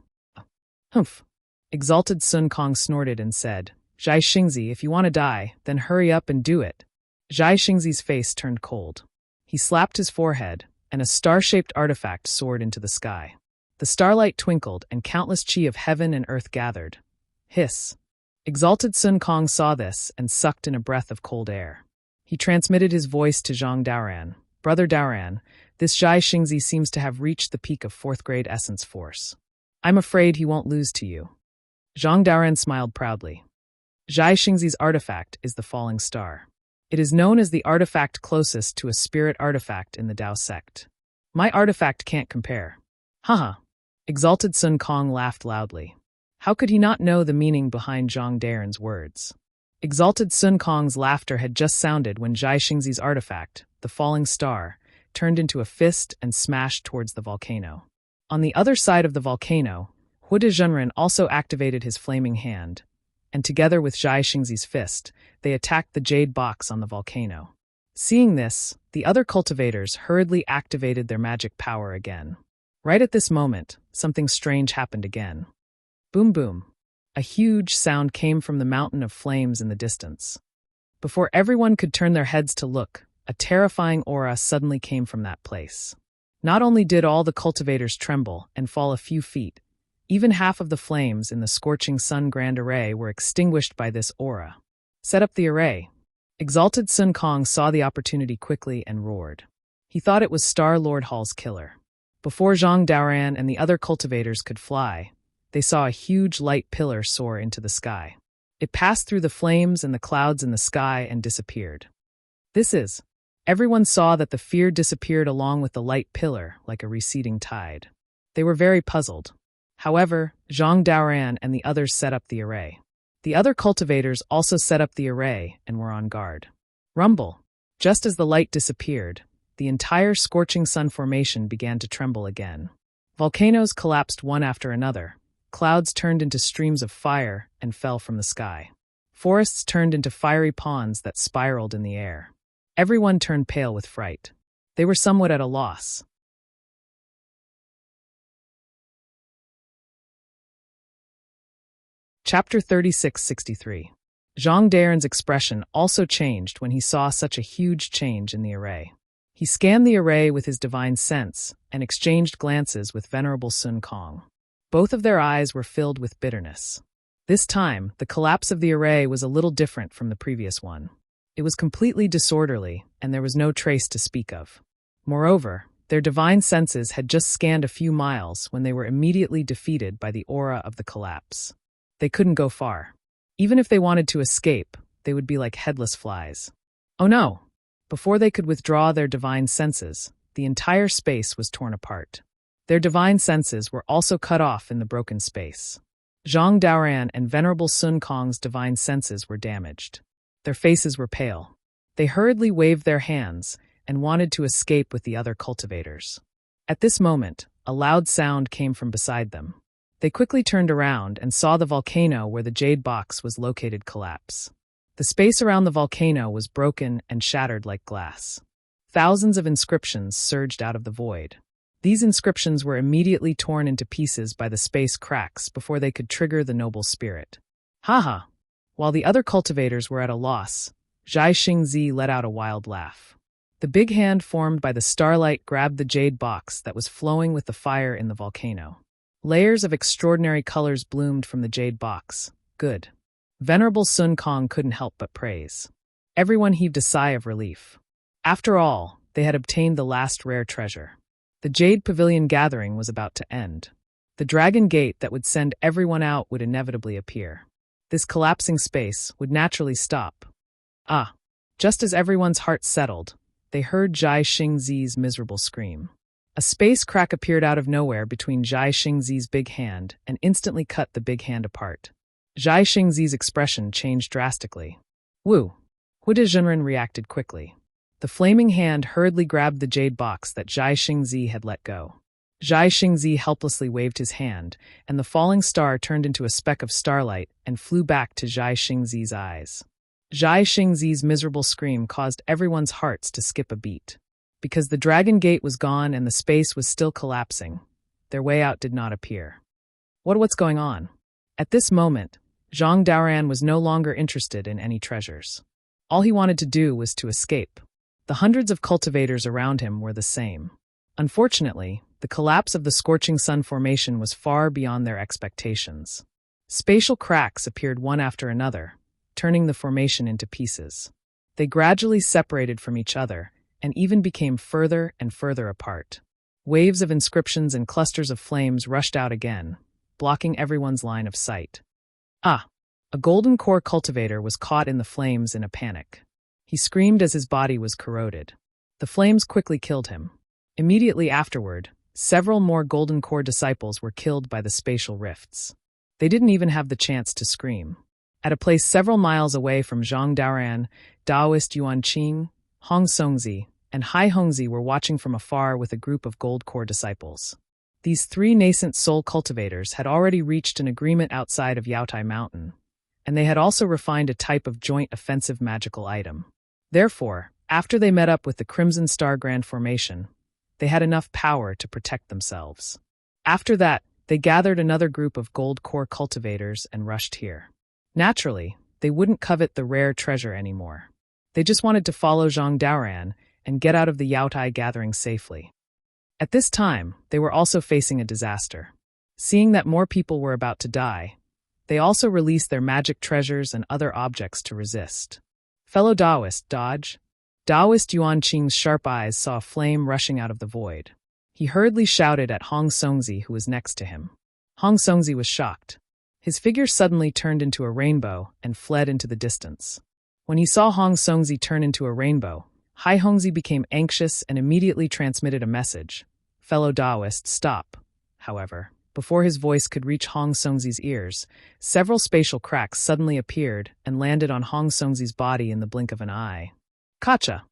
Speaker 1: "Humph." Exalted Sun Kong snorted and said, "Zhai Xingzi, if you want to die, then hurry up and do it." Zhai Xingzi's face turned cold. He slapped his forehead, and a star-shaped artifact soared into the sky. The starlight twinkled, and countless qi of heaven and earth gathered. Hiss. Exalted Sun Kong saw this and sucked in a breath of cold air. He transmitted his voice to Zhang Daoran. "Brother Daoran, this Zhai Xingzi seems to have reached the peak of 4th grade essence force. I'm afraid he won't lose to you." Zhang Daoran smiled proudly. Zhai Xingzi's artifact is the falling star. It is known as the artifact closest to a spirit artifact in the Dao sect. My artifact can't compare. Haha. Exalted Sun Kong laughed loudly. How could he not know the meaning behind Zhang Daren's words? Exalted Sun Kong's laughter had just sounded when Zhai Xingzi's artifact, the falling star, turned into a fist and smashed towards the volcano. On the other side of the volcano, Huda Zhenren also activated his flaming hand, and together with Zhai Xingzi's fist, they attacked the jade box on the volcano. Seeing this, the other cultivators hurriedly activated their magic power again. Right at this moment, something strange happened again. Boom boom. A huge sound came from the mountain of flames in the distance. Before everyone could turn their heads to look, a terrifying aura suddenly came from that place. Not only did all the cultivators tremble and fall a few feet, even half of the flames in the scorching sun grand array were extinguished by this aura. Set up the array. Exalted Sun Kong saw the opportunity quickly and roared. He thought it was Star Lord Hall's killer. Before Zhang Daoran and the other cultivators could fly, they saw a huge light pillar soar into the sky. It passed through the flames and the clouds in the sky and disappeared. Everyone saw that the fear disappeared along with the light pillar like a receding tide. They were very puzzled. However, Zhang Daoran and the others set up the array. The other cultivators also set up the array and were on guard. Rumble. Just as the light disappeared, the entire scorching sun formation began to tremble again. Volcanoes collapsed one after another. Clouds turned into streams of fire and fell from the sky. Forests turned into fiery ponds that spiraled in the air. Everyone turned pale with fright. They were somewhat at a loss. Chapter 3663. Zhang Daren's expression also changed when he saw such a huge change in the array. He scanned the array with his divine sense and exchanged glances with Venerable Sun Kong. Both of their eyes were filled with bitterness. This time, the collapse of the array was a little different from the previous one. It was completely disorderly, and there was no trace to speak of. Moreover, their divine senses had just scanned a few miles when they were immediately defeated by the aura of the collapse. They couldn't go far. Even if they wanted to escape, they would be like headless flies. Oh no! Before they could withdraw their divine senses, the entire space was torn apart. Their divine senses were also cut off in the broken space. Zhang Daoran and Venerable Sun Kong's divine senses were damaged. Their faces were pale. They hurriedly waved their hands and wanted to escape with the other cultivators. At this moment, a loud sound came from beside them. They quickly turned around and saw the volcano where the jade box was located collapse. The space around the volcano was broken and shattered like glass. Thousands of inscriptions surged out of the void. These inscriptions were immediately torn into pieces by the space cracks before they could trigger the noble spirit. Haha! While the other cultivators were at a loss, Zhai Xingzi let out a wild laugh. The big hand formed by the starlight grabbed the jade box that was flowing with the fire in the volcano. Layers of extraordinary colors bloomed from the jade box. Good. Venerable Sun Kong couldn't help but praise. Everyone heaved a sigh of relief. After all, they had obtained the last rare treasure. The Jade Pavilion gathering was about to end. The dragon gate that would send everyone out would inevitably appear. This collapsing space would naturally stop. Just as everyone's heart settled, they heard Zhai Xingzi's miserable scream. A space crack appeared out of nowhere between Zhai Xingzi's big hand and instantly cut the big hand apart. Zhai Xingzi's expression changed drastically. Wu! Hu Dezhenren reacted quickly. The flaming hand hurriedly grabbed the jade box that Zhai Xingzi had let go. Zhai Xingzi helplessly waved his hand, and the falling star turned into a speck of starlight and flew back to Zhai Xingzi's eyes. Zhai Xingzi's miserable scream caused everyone's hearts to skip a beat. Because the dragon gate was gone and the space was still collapsing, their way out did not appear. What's going on? At this moment, Zhang Daoran was no longer interested in any treasures. All he wanted to do was to escape. The hundreds of cultivators around him were the same. Unfortunately, the collapse of the Scorching Sun Formation was far beyond their expectations. Spatial cracks appeared one after another, turning the formation into pieces. They gradually separated from each other and even became further and further apart. Waves of inscriptions and clusters of flames rushed out again, blocking everyone's line of sight. A golden core cultivator was caught in the flames in a panic. He screamed as his body was corroded. The flames quickly killed him. Immediately afterward, several more golden core disciples were killed by the spatial rifts. They didn't even have the chance to scream. At a place several miles away from Zhang Daoran, Daoist Yuan Qing, Hong Songzi, and Hai Hongzi were watching from afar with a group of gold core disciples. These three nascent soul cultivators had already reached an agreement outside of Yaotai Mountain, and they had also refined a type of joint offensive magical item. Therefore, after they met up with the Crimson Star Grand Formation, they had enough power to protect themselves. After that, they gathered another group of gold core cultivators and rushed here. Naturally, they wouldn't covet the rare treasure anymore. They just wanted to follow Zhang Daoran and get out of the Yaotai gathering safely. At this time, they were also facing a disaster. Seeing that more people were about to die, they also released their magic treasures and other objects to resist. Fellow Taoist, dodge. Taoist Yuan Qing's sharp eyes saw a flame rushing out of the void. He hurriedly shouted at Hong Songzi, who was next to him. Hong Songzi was shocked. His figure suddenly turned into a rainbow and fled into the distance. When he saw Hong Songzi turn into a rainbow, Hai Hongzi became anxious and immediately transmitted a message. Fellow Taoist, stop. However, before his voice could reach Hong Songzi's ears, several spatial cracks suddenly appeared and landed on Hong Songzi's body in the blink of an eye. Kacha!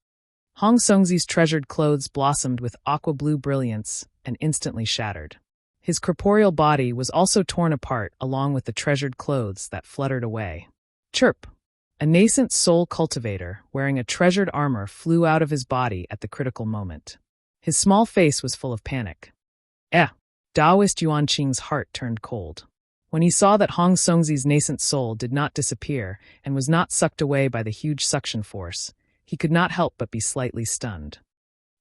Speaker 1: Hong Songzi's treasured clothes blossomed with aqua-blue brilliance and instantly shattered. His corporeal body was also torn apart along with the treasured clothes that fluttered away. Chirp! A nascent soul cultivator wearing a treasured armor flew out of his body at the critical moment. His small face was full of panic. Taoist Yuan Qing's heart turned cold. When he saw that Hong Songzi's nascent soul did not disappear and was not sucked away by the huge suction force, he could not help but be slightly stunned.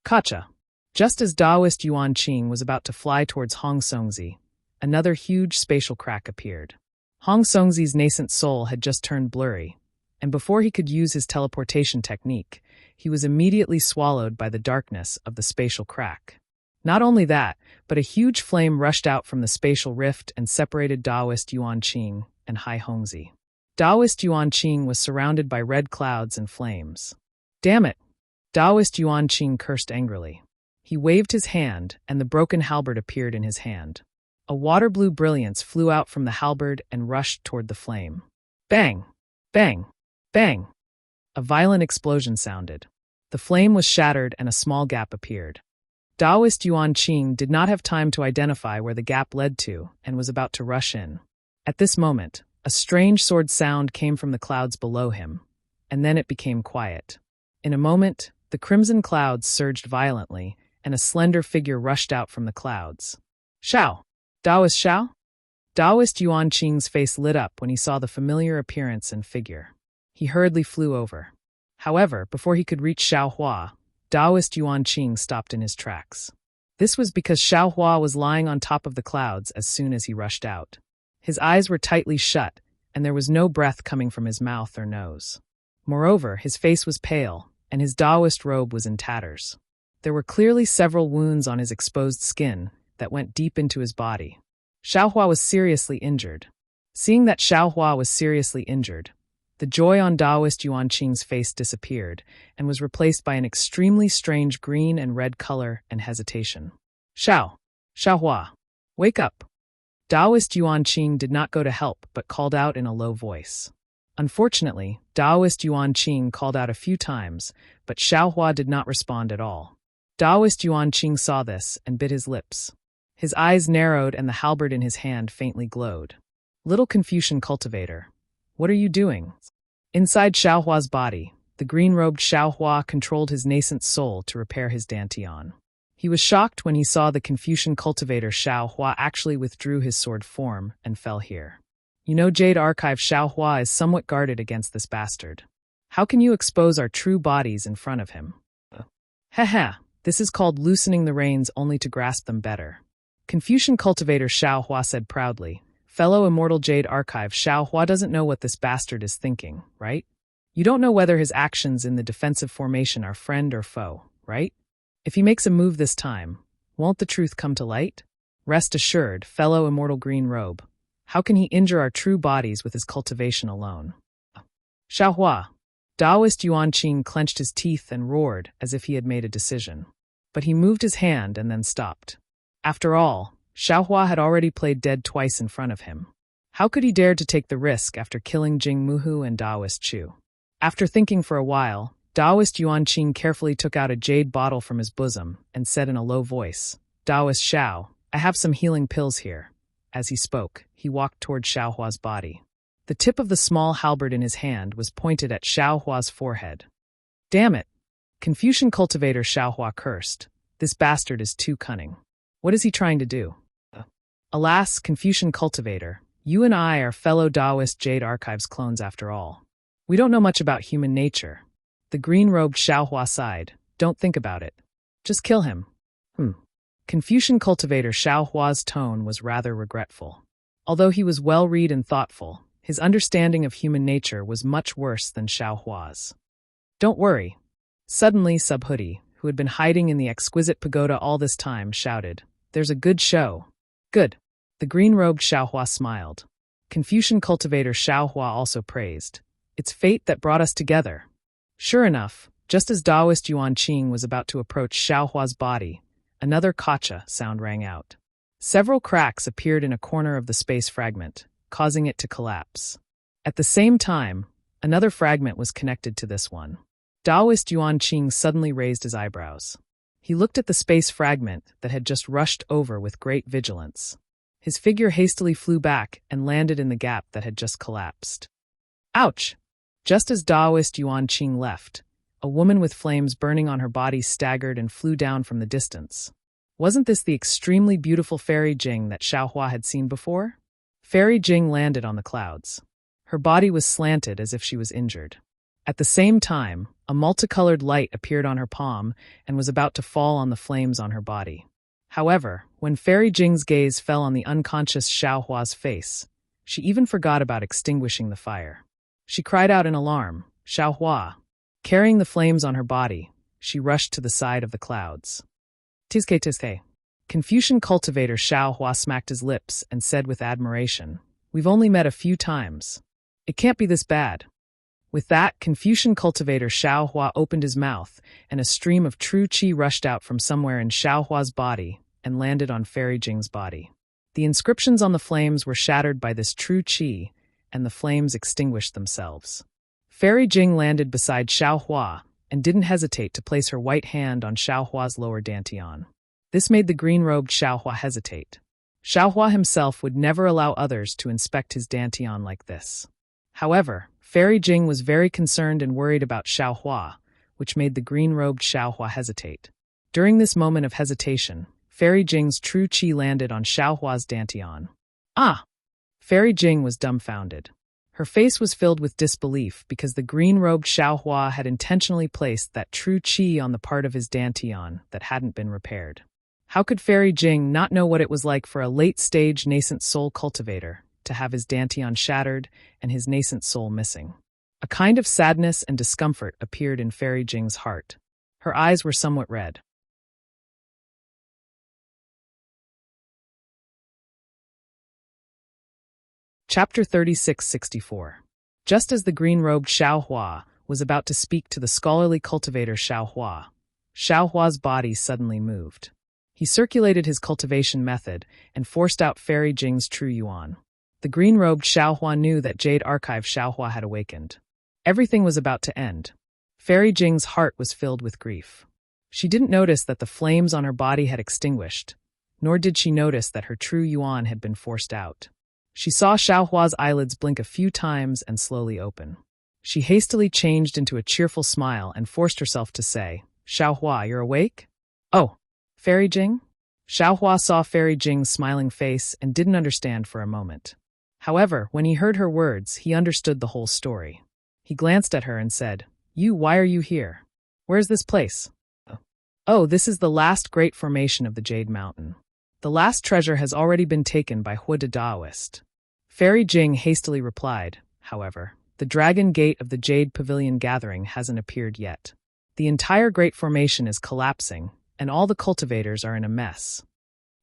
Speaker 1: Kacha! Just as Taoist Yuan Qing was about to fly towards Hong Songzi, another huge spatial crack appeared. Hong Songzi's nascent soul had just turned blurry, and before he could use his teleportation technique, he was immediately swallowed by the darkness of the spatial crack. Not only that, but a huge flame rushed out from the spatial rift and separated Taoist Yuan Qing and Hai Hongzi. Taoist Yuan Qing was surrounded by red clouds and flames. Damn it! Taoist Yuan Qing cursed angrily. He waved his hand, and the broken halberd appeared in his hand. A water-blue brilliance flew out from the halberd and rushed toward the flame. Bang! Bang! Bang! A violent explosion sounded. The flame was shattered and a small gap appeared. Taoist Yuan Qing did not have time to identify where the gap led to and was about to rush in. At this moment, a strange sword sound came from the clouds below him, and then it became quiet. In a moment, the crimson clouds surged violently, and a slender figure rushed out from the clouds. Shao! Taoist Shao? Taoist Yuan Qing's face lit up when he saw the familiar appearance and figure. He hurriedly flew over. However, before he could reach Xiao Hua, Taoist Yuan Qing stopped in his tracks. This was because Xiao Hua was lying on top of the clouds as soon as he rushed out. His eyes were tightly shut, and there was no breath coming from his mouth or nose. Moreover, his face was pale, and his Taoist robe was in tatters. There were clearly several wounds on his exposed skin that went deep into his body. Xiao Hua was seriously injured. Seeing that Xiao Hua was seriously injured, the joy on Taoist Yuan Qing's face disappeared and was replaced by an extremely strange green and red color and hesitation. Xiao Hua, wake up! Taoist Yuan Qing did not go to help but called out in a low voice. Unfortunately, Taoist Yuan Qing called out a few times, but Xiao Hua did not respond at all. Taoist Yuan Qing saw this and bit his lips. His eyes narrowed and the halberd in his hand faintly glowed. Little Confucian cultivator, what are you doing? Inside Xiao Hua's body, the green-robed Xiao Hua controlled his nascent soul to repair his dantian. He was shocked when he saw the Confucian cultivator Xiao Hua actually withdrew his sword form and fell here. You know, Jade Archive Xiao Hua is somewhat guarded against this bastard. How can you expose our true bodies in front of him? Haha, this is called loosening the reins only to grasp them better. Confucian cultivator Xiao Hua said proudly, fellow immortal Jade Archive Xiao Hua doesn't know what this bastard is thinking, right? You don't know whether his actions in the defensive formation are friend or foe, right? If he makes a move this time, won't the truth come to light? Rest assured, fellow immortal green robe. How can he injure our true bodies with his cultivation alone? Xiao Hua. Taoist Yuan Qing clenched his teeth and roared as if he had made a decision. But he moved his hand and then stopped. After all, Xiao Hua had already played dead twice in front of him. How could he dare to take the risk after killing Jing Muhu and Taoist Chu? After thinking for a while, Taoist Yuan Qing carefully took out a jade bottle from his bosom and said in a low voice, Taoist Xiao, I have some healing pills here. As he spoke, he walked toward Xiao Hua's body. The tip of the small halberd in his hand was pointed at Xiao Hua's forehead. Damn it! Confucian cultivator Xiao Hua cursed. This bastard is too cunning. What is he trying to do? Alas, Confucian cultivator, you and I are fellow Taoist Jade Archives clones after all. We don't know much about human nature. The green-robed Xiao Hua sighed. Don't think about it. Just kill him. Confucian cultivator Xiao Hua's tone was rather regretful. Although he was well-read and thoughtful, his understanding of human nature was much worse than Xiao Hua's. Don't worry. Suddenly, Subhoodie, who had been hiding in the exquisite pagoda all this time, shouted, There's a good show. Good. The green-robed Xiao Hua smiled. Confucian cultivator Xiao Hua also praised. It's fate that brought us together. Sure enough, just as Taoist Yuan Qing was about to approach Xiao Hua's body, another kacha sound rang out. Several cracks appeared in a corner of the space fragment, causing it to collapse. At the same time, another fragment was connected to this one. Taoist Yuan Qing suddenly raised his eyebrows. He looked at the space fragment that had just rushed over with great vigilance. His figure hastily flew back and landed in the gap that had just collapsed. Ouch! Just as Taoist Yuan Qing left, a woman with flames burning on her body staggered and flew down from the distance. Wasn't this the extremely beautiful Fairy Jing that Xiao Hua had seen before? Fairy Jing landed on the clouds. Her body was slanted as if she was injured. At the same time, a multicolored light appeared on her palm and was about to fall on the flames on her body. However, when Fairy Jing's gaze fell on the unconscious Xiao Hua's face, she even forgot about extinguishing the fire. She cried out in alarm, Xiao Hua. Carrying the flames on her body, she rushed to the side of the clouds. Tizke. Confucian cultivator Xiao Hua smacked his lips and said with admiration, We've only met a few times. It can't be this bad. With that, Confucian cultivator Xiao Hua opened his mouth, and a stream of true qi rushed out from somewhere in Xiao Hua's body and landed on Fairy Jing's body. The inscriptions on the flames were shattered by this true qi, and the flames extinguished themselves. Fairy Jing landed beside Xiao Hua and didn't hesitate to place her white hand on Xiao Hua's lower dantian. This made the green-robed Xiao Hua hesitate. Xiao Hua himself would never allow others to inspect his dantian like this. However, Fairy Jing was very concerned and worried about Xiao Hua, which made the green-robed Xiao Hua hesitate. During this moment of hesitation, Fairy Jing's true qi landed on Xiao Hua's dantian. Ah! Fairy Jing was dumbfounded. Her face was filled with disbelief because the green-robed Xiao Hua had intentionally placed that true qi on the part of his dantian that hadn't been repaired. How could Fairy Jing not know what it was like for a late-stage nascent soul cultivator to have his dantian shattered and his nascent soul missing? A kind of sadness and discomfort appeared in Fairy Jing's heart. Her eyes were somewhat red. Chapter 3664. Just as the green-robed Xiao Hua was about to speak to the scholarly cultivator Xiao Hua's body suddenly moved. He circulated his cultivation method and forced out Fairy Jing's true yuan. The green-robed Xiao Hua knew that Jade Archive Xiao Hua had awakened. Everything was about to end. Fairy Jing's heart was filled with grief. She didn't notice that the flames on her body had extinguished, nor did she notice that her true yuan had been forced out. She saw Xiao Hua's eyelids blink a few times and slowly open. She hastily changed into a cheerful smile and forced herself to say, "Xiao Hua, you're awake?" "Oh, Fairy Jing?" Xiao Hua saw Fairy Jing's smiling face and didn't understand for a moment. However, when he heard her words, he understood the whole story. He glanced at her and said, Why are you here? Where's this place?" "Oh, this is the last great formation of the Jade Mountain. The last treasure has already been taken by the Daoist." Fairy Jing hastily replied, "However, the Dragon Gate of the Jade Pavilion Gathering hasn't appeared yet. The entire Great Formation is collapsing, and all the cultivators are in a mess."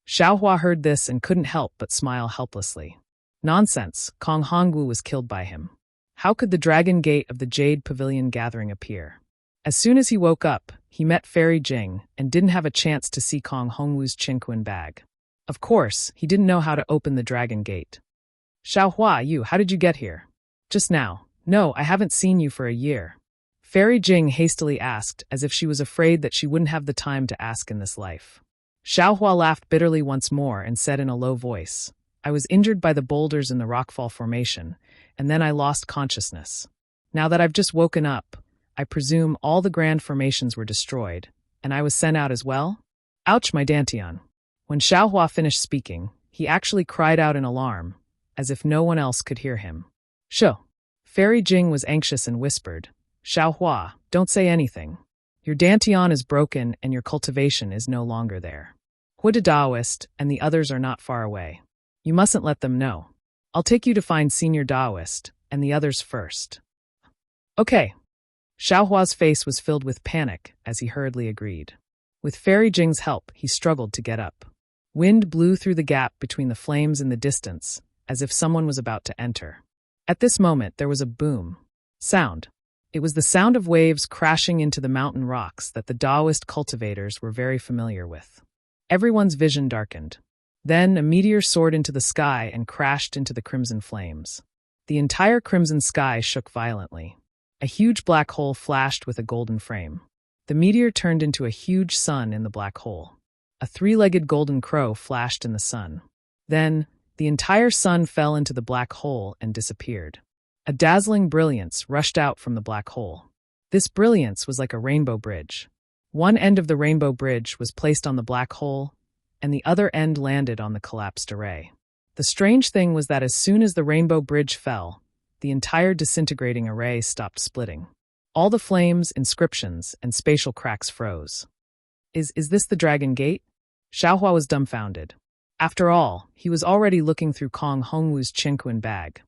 Speaker 1: Xiao Hua heard this and couldn't help but smile helplessly. Nonsense, Kong Hongwu was killed by him. How could the Dragon Gate of the Jade Pavilion Gathering appear? As soon as he woke up, he met Fairy Jing and didn't have a chance to see Kong Hongwu's Qinquan bag. Of course, he didn't know how to open the Dragon Gate. "Xiao Hua, how did you get here?" "Just now. No, I haven't seen you for a year." Fairy Jing hastily asked, as if she was afraid that she wouldn't have the time to ask in this life. Xiao Hua laughed bitterly once more and said in a low voice, "I was injured by the boulders in the rockfall formation, and then I lost consciousness. Now that I've just woken up, I presume all the grand formations were destroyed, and I was sent out as well? Ouch, my dantian." When Xiao Hua finished speaking, he actually cried out in alarm, as if no one else could hear him. "Sho." Fairy Jing was anxious and whispered, "Xiao Hua, don't say anything. Your dantian is broken and your cultivation is no longer there. the Daoist and the others are not far away. You mustn't let them know. I'll take you to find Senior Daoist and the others first." "Okay." Xiao Hua's face was filled with panic as he hurriedly agreed. With Fairy Jing's help, he struggled to get up. Wind blew through the gap between the flames in the distance, as if someone was about to enter. At this moment, there was a boom. Sound. It was the sound of waves crashing into the mountain rocks that the Daoist cultivators were very familiar with. Everyone's vision darkened. Then a meteor soared into the sky and crashed into the crimson flames. The entire crimson sky shook violently. A huge black hole flashed with a golden frame. The meteor turned into a huge sun in the black hole. A three-legged golden crow flashed in the sun. Then, the entire sun fell into the black hole and disappeared. A dazzling brilliance rushed out from the black hole. This brilliance was like a rainbow bridge. One end of the rainbow bridge was placed on the black hole, and the other end landed on the collapsed array. The strange thing was that as soon as the rainbow bridge fell, the entire disintegrating array stopped splitting. All the flames, inscriptions, and spatial cracks froze. Is this the Dragon Gate? Xiao Hua was dumbfounded. After all, he was already looking through Kong Hongwu's Qinquan bag.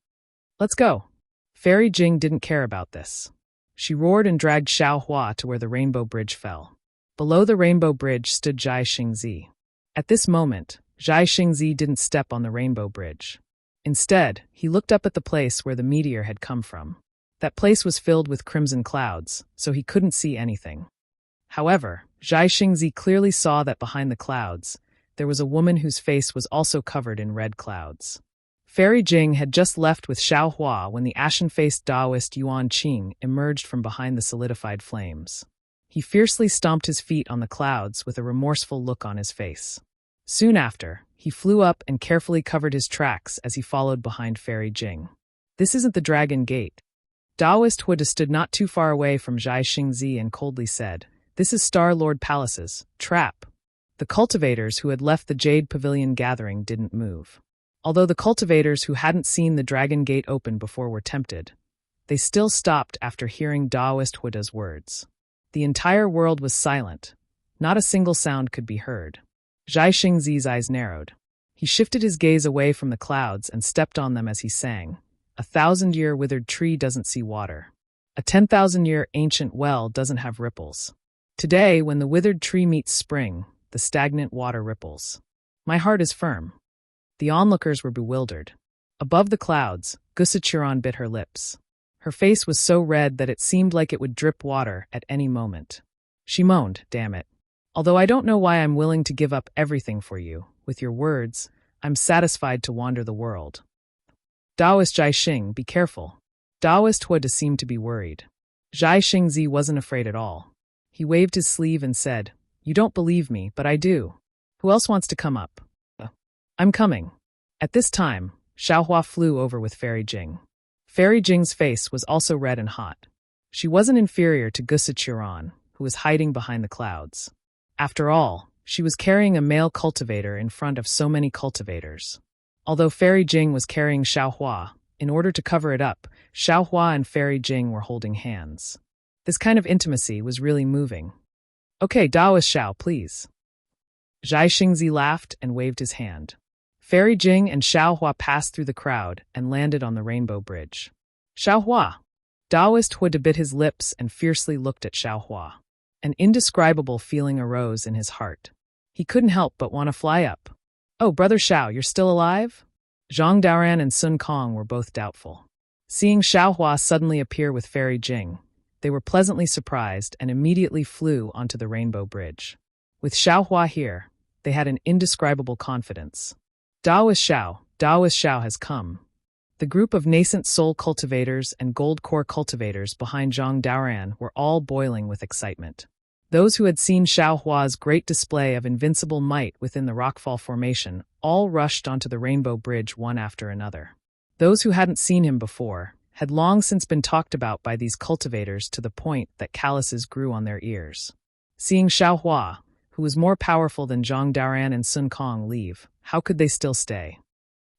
Speaker 1: "Let's go." Fairy Jing didn't care about this. She roared and dragged Xiao Hua to where the rainbow bridge fell. Below the rainbow bridge stood Zhai Xingzi. At this moment, Zhai Xingzi didn't step on the rainbow bridge. Instead, he looked up at the place where the meteor had come from. That place was filled with crimson clouds, so he couldn't see anything. However, Zhai Xingzi clearly saw that behind the clouds, there was a woman whose face was also covered in red clouds. Fairy Jing had just left with Xiao Hua when the ashen-faced Taoist Yuan Qing emerged from behind the solidified flames. He fiercely stomped his feet on the clouds with a remorseful look on his face. Soon after, he flew up and carefully covered his tracks as he followed behind Fairy Jing. This isn't the Dragon Gate. Taoist Huda stood not too far away from Zhai Xingzi and coldly said, "This is Star Lord Palace's trap." The cultivators who had left the Jade Pavilion gathering didn't move. Although the cultivators who hadn't seen the Dragon Gate open before were tempted, they still stopped after hearing Taoist Huda's words. The entire world was silent. Not a single sound could be heard. Zhai Xingzi's eyes narrowed. He shifted his gaze away from the clouds and stepped on them as he sang, "A 1,000-year withered tree doesn't see water. A 10,000-year ancient well doesn't have ripples. Today, when the withered tree meets spring, the stagnant water ripples. My heart is firm." The onlookers were bewildered. Above the clouds, Gusichuran bit her lips. Her face was so red that it seemed like it would drip water at any moment. She moaned, "Damn it. Although I don't know why I'm willing to give up everything for you, with your words, I'm satisfied to wander the world." "Taoist Zhai Xing, be careful." Taoist Huda seemed to be worried. Zhai Xingzi wasn't afraid at all. He waved his sleeve and said, "You don't believe me, but I do. Who else wants to come up?" "I'm coming." At this time, Xiaohua flew over with Fairy Jing. Fairy Jing's face was also red and hot. She wasn't inferior to Gusichuran, who was hiding behind the clouds. After all, she was carrying a male cultivator in front of so many cultivators. Although Fairy Jing was carrying Xiaohua, in order to cover it up, Xiaohua and Fairy Jing were holding hands. This kind of intimacy was really moving. "Okay, Taoist Xiao, please." Zhai Xingzi laughed and waved his hand. Fairy Jing and Xiaohua passed through the crowd and landed on the Rainbow Bridge. "Xiaohua!" Taoist Huda bit his lips and fiercely looked at Xiaohua. An indescribable feeling arose in his heart. He couldn't help but want to fly up. "Oh, Brother Xiao, you're still alive?" Zhang Daoran and Sun Kong were both doubtful. Seeing Xiaohua suddenly appear with Fairy Jing, they were pleasantly surprised and immediately flew onto the Rainbow Bridge. With Xiaohua here, they had an indescribable confidence. Taoist Xiao has come." The group of nascent soul cultivators and gold core cultivators behind Zhang Daoran were all boiling with excitement. Those who had seen Xiaohua's great display of invincible might within the rockfall formation all rushed onto the Rainbow Bridge one after another. Those who hadn't seen him before had long since been talked about by these cultivators to the point that calluses grew on their ears. Seeing Xiaohua, who was more powerful than Zhang Daoran and Sun Kong, leave, how could they still stay?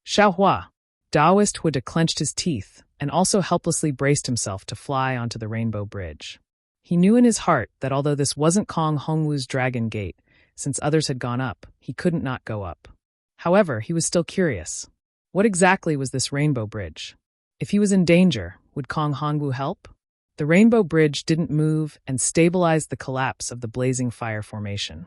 Speaker 1: "Xiaohua!" Taoist Huda clenched his teeth and also helplessly braced himself to fly onto the Rainbow Bridge. He knew in his heart that although this wasn't Kong Hongwu's Dragon Gate, since others had gone up, he couldn't not go up. However, he was still curious. What exactly was this Rainbow Bridge? If he was in danger, would Kong Hongwu help? The Rainbow Bridge didn't move and stabilized the collapse of the blazing fire formation.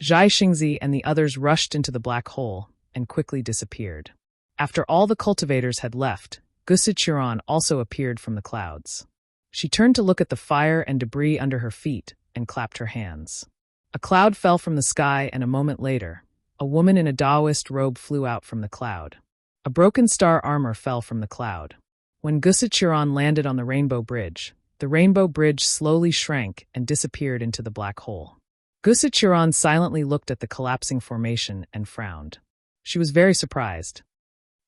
Speaker 1: Zhai Xingzi and the others rushed into the black hole and quickly disappeared. After all the cultivators had left, Gusichuran also appeared from the clouds. She turned to look at the fire and debris under her feet and clapped her hands. A cloud fell from the sky, and a moment later, a woman in a Taoist robe flew out from the cloud. A broken star armor fell from the cloud. When Gusichuran landed on the Rainbow Bridge, the Rainbow Bridge slowly shrank and disappeared into the black hole. Gusichuran silently looked at the collapsing formation and frowned. She was very surprised.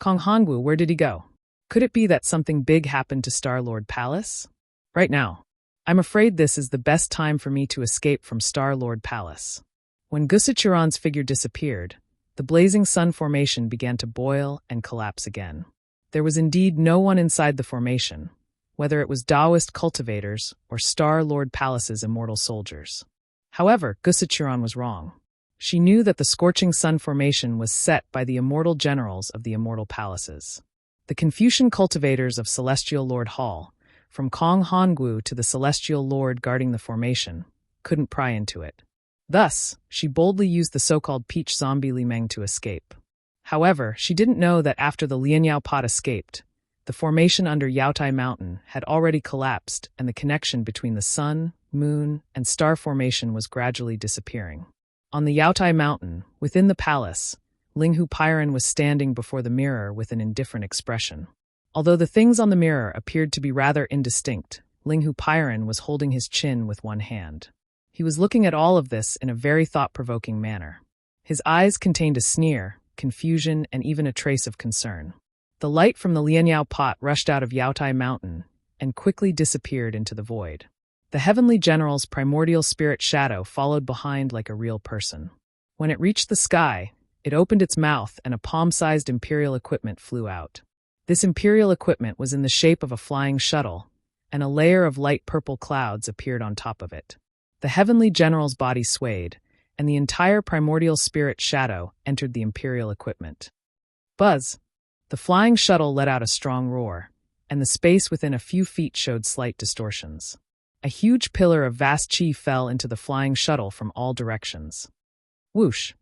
Speaker 1: "Kong Hongwu, where did he go? Could it be that something big happened to Star-Lord Palace?" "Right now. I'm afraid this is the best time for me to escape from Star-Lord Palace." When Gusichuran's figure disappeared, the blazing sun formation began to boil and collapse again. There was indeed no one inside the formation, whether it was Taoist cultivators or Star-Lord Palace's immortal soldiers. However, Gusichuran was wrong. She knew that the scorching sun formation was set by the immortal generals of the immortal palaces. The Confucian cultivators of Celestial Lord Hall, from Kong Hongwu to the Celestial Lord guarding the formation, couldn't pry into it. Thus, she boldly used the so-called peach zombie Li Meng to escape. However, she didn't know that after the Lianyao pot escaped, The formation under Yaotai Mountain had already collapsed, and the connection between the sun, moon, and star formation was gradually disappearing. On the Yaotai Mountain, within the palace, Linghu Pairan was standing before the mirror with an indifferent expression. Although the things on the mirror appeared to be rather indistinct, Linghu Pairan was holding his chin with one hand. He was looking at all of this in a very thought-provoking manner. His eyes contained a sneer, confusion, and even a trace of concern. The light from the Lianyao pot rushed out of Yaotai Mountain and quickly disappeared into the void. The Heavenly General's primordial spirit shadow followed behind like a real person. When it reached the sky, it opened its mouth and a palm-sized imperial equipment flew out. This imperial equipment was in the shape of a flying shuttle, and a layer of light purple clouds appeared on top of it. The Heavenly General's body swayed, and the entire primordial spirit shadow entered the imperial equipment. Buzz! The flying shuttle let out a strong roar, and the space within a few feet showed slight distortions. A huge pillar of vast chi fell into the flying shuttle from all directions. Whoosh!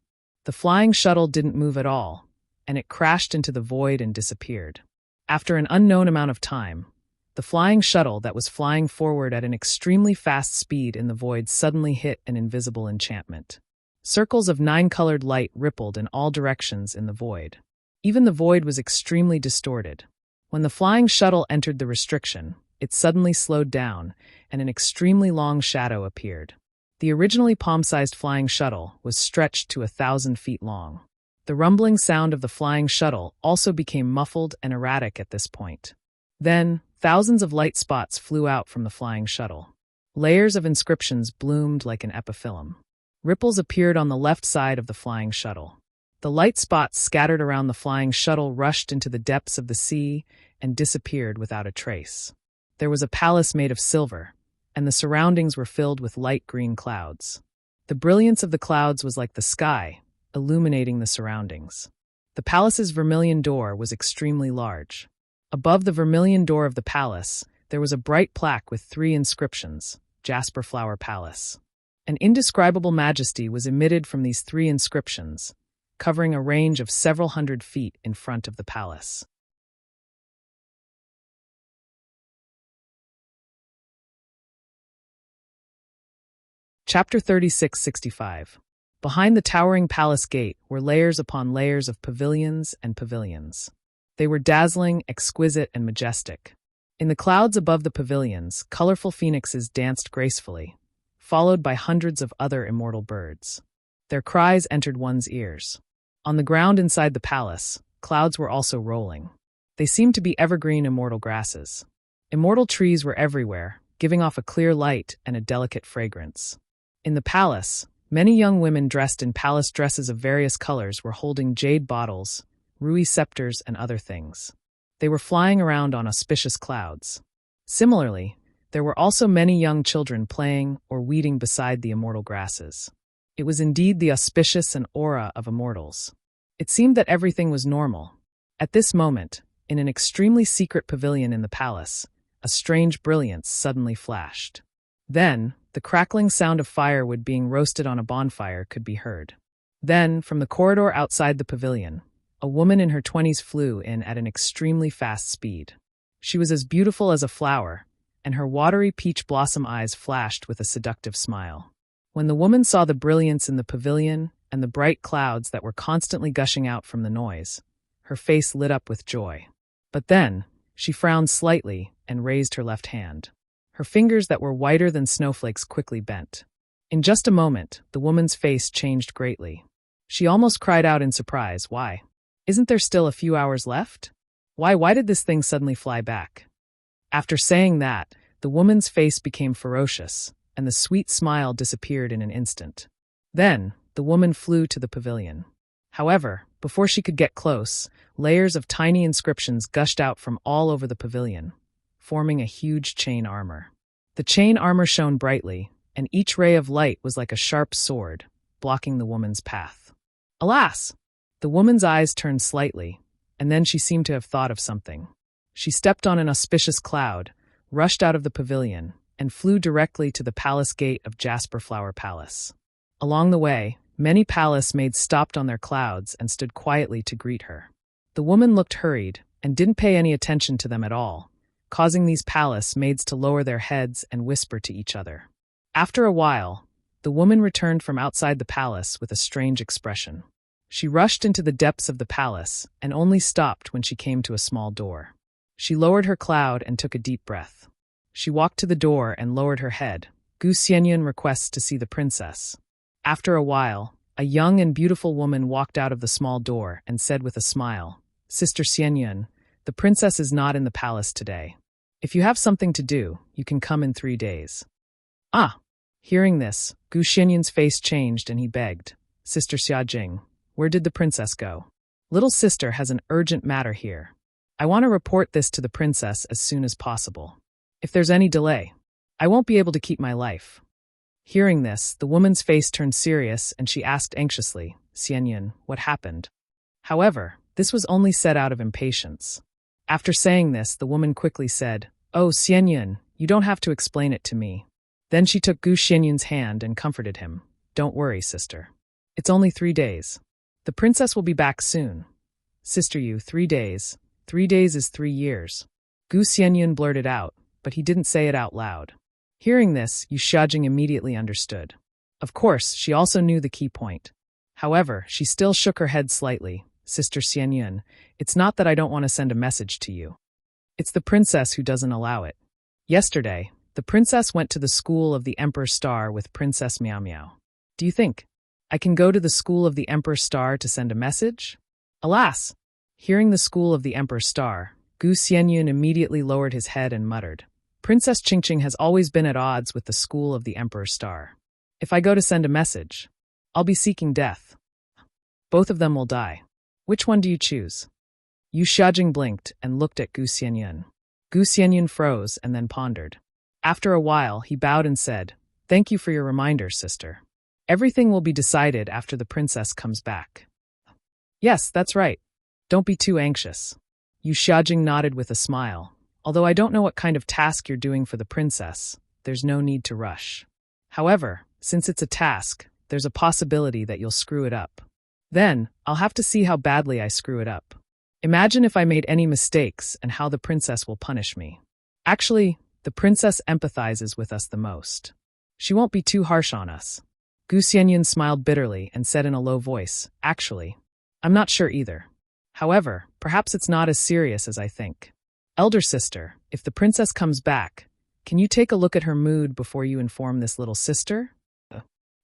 Speaker 1: The flying shuttle didn't move at all, and it crashed into the void and disappeared. After an unknown amount of time, the flying shuttle that was flying forward at an extremely fast speed in the void suddenly hit an invisible enchantment. Circles of 9-colored light rippled in all directions in the void. Even the void was extremely distorted. When the flying shuttle entered the restriction, it suddenly slowed down, and an extremely long shadow appeared. The originally palm-sized flying shuttle was stretched to 1,000 feet long. The rumbling sound of the flying shuttle also became muffled and erratic at this point. Then, thousands of light spots flew out from the flying shuttle. Layers of inscriptions bloomed like an epiphyllum. Ripples appeared on the left side of the flying shuttle. The light spots scattered around the flying shuttle rushed into the depths of the sea and disappeared without a trace. There was a palace made of silver, and the surroundings were filled with light green clouds. The brilliance of the clouds was like the sky, illuminating the surroundings. The palace's vermilion door was extremely large. Above the vermilion door of the palace, there was a bright plaque with 3 inscriptions, Jasper Flower Palace. An indescribable majesty was emitted from these 3 inscriptions, covering a range of several hundred feet in front of the palace. Chapter 3665. Behind the towering palace gate were layers upon layers of pavilions and pavilions. They were dazzling, exquisite, and majestic. In the clouds above the pavilions, colorful phoenixes danced gracefully, followed by hundreds of other immortal birds. Their cries entered one's ears. On the ground inside the palace, clouds were also rolling. They seemed to be evergreen immortal grasses. Immortal trees were everywhere, giving off a clear light and a delicate fragrance. In the palace, many young women dressed in palace dresses of various colors were holding jade bottles, rui scepters, and other things. They were flying around on auspicious clouds. Similarly, there were also many young children playing or weeding beside the immortal grasses. It was indeed the auspicious and aura of immortals. It seemed that everything was normal. At this moment, in an extremely secret pavilion in the palace, a strange brilliance suddenly flashed. Then, the crackling sound of firewood being roasted on a bonfire could be heard. Then, from the corridor outside the pavilion, a woman in her 20s flew in at an extremely fast speed. She was as beautiful as a flower, and her watery peach blossom eyes flashed with a seductive smile. When the woman saw the brilliance in the pavilion and the bright clouds that were constantly gushing out from the noise, her face lit up with joy. But then, she frowned slightly and raised her left hand. Her fingers that were whiter than snowflakes quickly bent. In just a moment, the woman's face changed greatly. She almost cried out in surprise, "Why? Isn't there still a few hours left? Why did this thing suddenly fly back?" After saying that, the woman's face became ferocious, and the sweet smile disappeared in an instant. Then, the woman flew to the pavilion. However, before she could get close, layers of tiny inscriptions gushed out from all over the pavilion, forming a huge chain armor. The chain armor shone brightly, and each ray of light was like a sharp sword, blocking the woman's path. Alas! The woman's eyes turned slightly, and then she seemed to have thought of something. She stepped on an auspicious cloud, rushed out of the pavilion, and flew directly to the palace gate of Jasper Flower Palace. Along the way, many palace maids stopped on their clouds and stood quietly to greet her. The woman looked hurried, and didn't pay any attention to them at all, causing these palace maids to lower their heads and whisper to each other. After a while, the woman returned from outside the palace with a strange expression. She rushed into the depths of the palace and only stopped when she came to a small door. She lowered her cloud and took a deep breath. She walked to the door and lowered her head. Gu Xianyun requests to see the princess. After a while, a young and beautiful woman walked out of the small door and said with a smile, "Sister Xianyun, the princess is not in the palace today. If you have something to do, you can come in 3 days." Ah! Hearing this, Gu Xianyun's face changed and he begged, "Sister Xiajing, where did the princess go? Little sister has an urgent matter here. I want to report this to the princess as soon as possible. If there's any delay, I won't be able to keep my life." Hearing this, the woman's face turned serious and she asked anxiously, "Xianyun, what happened?" However, this was only said out of impatience. After saying this, the woman quickly said, "Oh, Xianyun, you don't have to explain it to me." Then she took Gu Xianyun's hand and comforted him. "Don't worry, sister. It's only 3 days. The princess will be back soon." "Sister Yu, 3 days. 3 days is 3 years." Gu Xianyun blurted out, but he didn't say it out loud. Hearing this, Yu Xiajing immediately understood. Of course, she also knew the key point. However, she still shook her head slightly. "Sister Xianyun, it's not that I don't want to send a message to you. It's the princess who doesn't allow it. Yesterday, the princess went to the school of the Emperor Star with Princess Miao Miao. Do you think I can go to the school of the Emperor Star to send a message?" Alas! Hearing the school of the Emperor Star, Gu Xianyun immediately lowered his head and muttered, "Princess Qingqing has always been at odds with the school of the Emperor Star. If I go to send a message, I'll be seeking death. Both of them will die. Which one do you choose?" Yu Xiajing blinked and looked at Gu Xianyun. Gu Xianyun froze and then pondered. After a while, he bowed and said, "Thank you for your reminder, sister. Everything will be decided after the princess comes back." "Yes, that's right. Don't be too anxious." Yu Xiajing nodded with a smile. "Although I don't know what kind of task you're doing for the princess, there's no need to rush. However, since it's a task, there's a possibility that you'll screw it up. Then, I'll have to see how badly I screw it up. Imagine if I made any mistakes and how the princess will punish me. Actually, the princess empathizes with us the most. She won't be too harsh on us." Gu Xianyun smiled bitterly and said in a low voice, "Actually, I'm not sure either. However, perhaps it's not as serious as I think. Elder sister, if the princess comes back, can you take a look at her mood before you inform this little sister?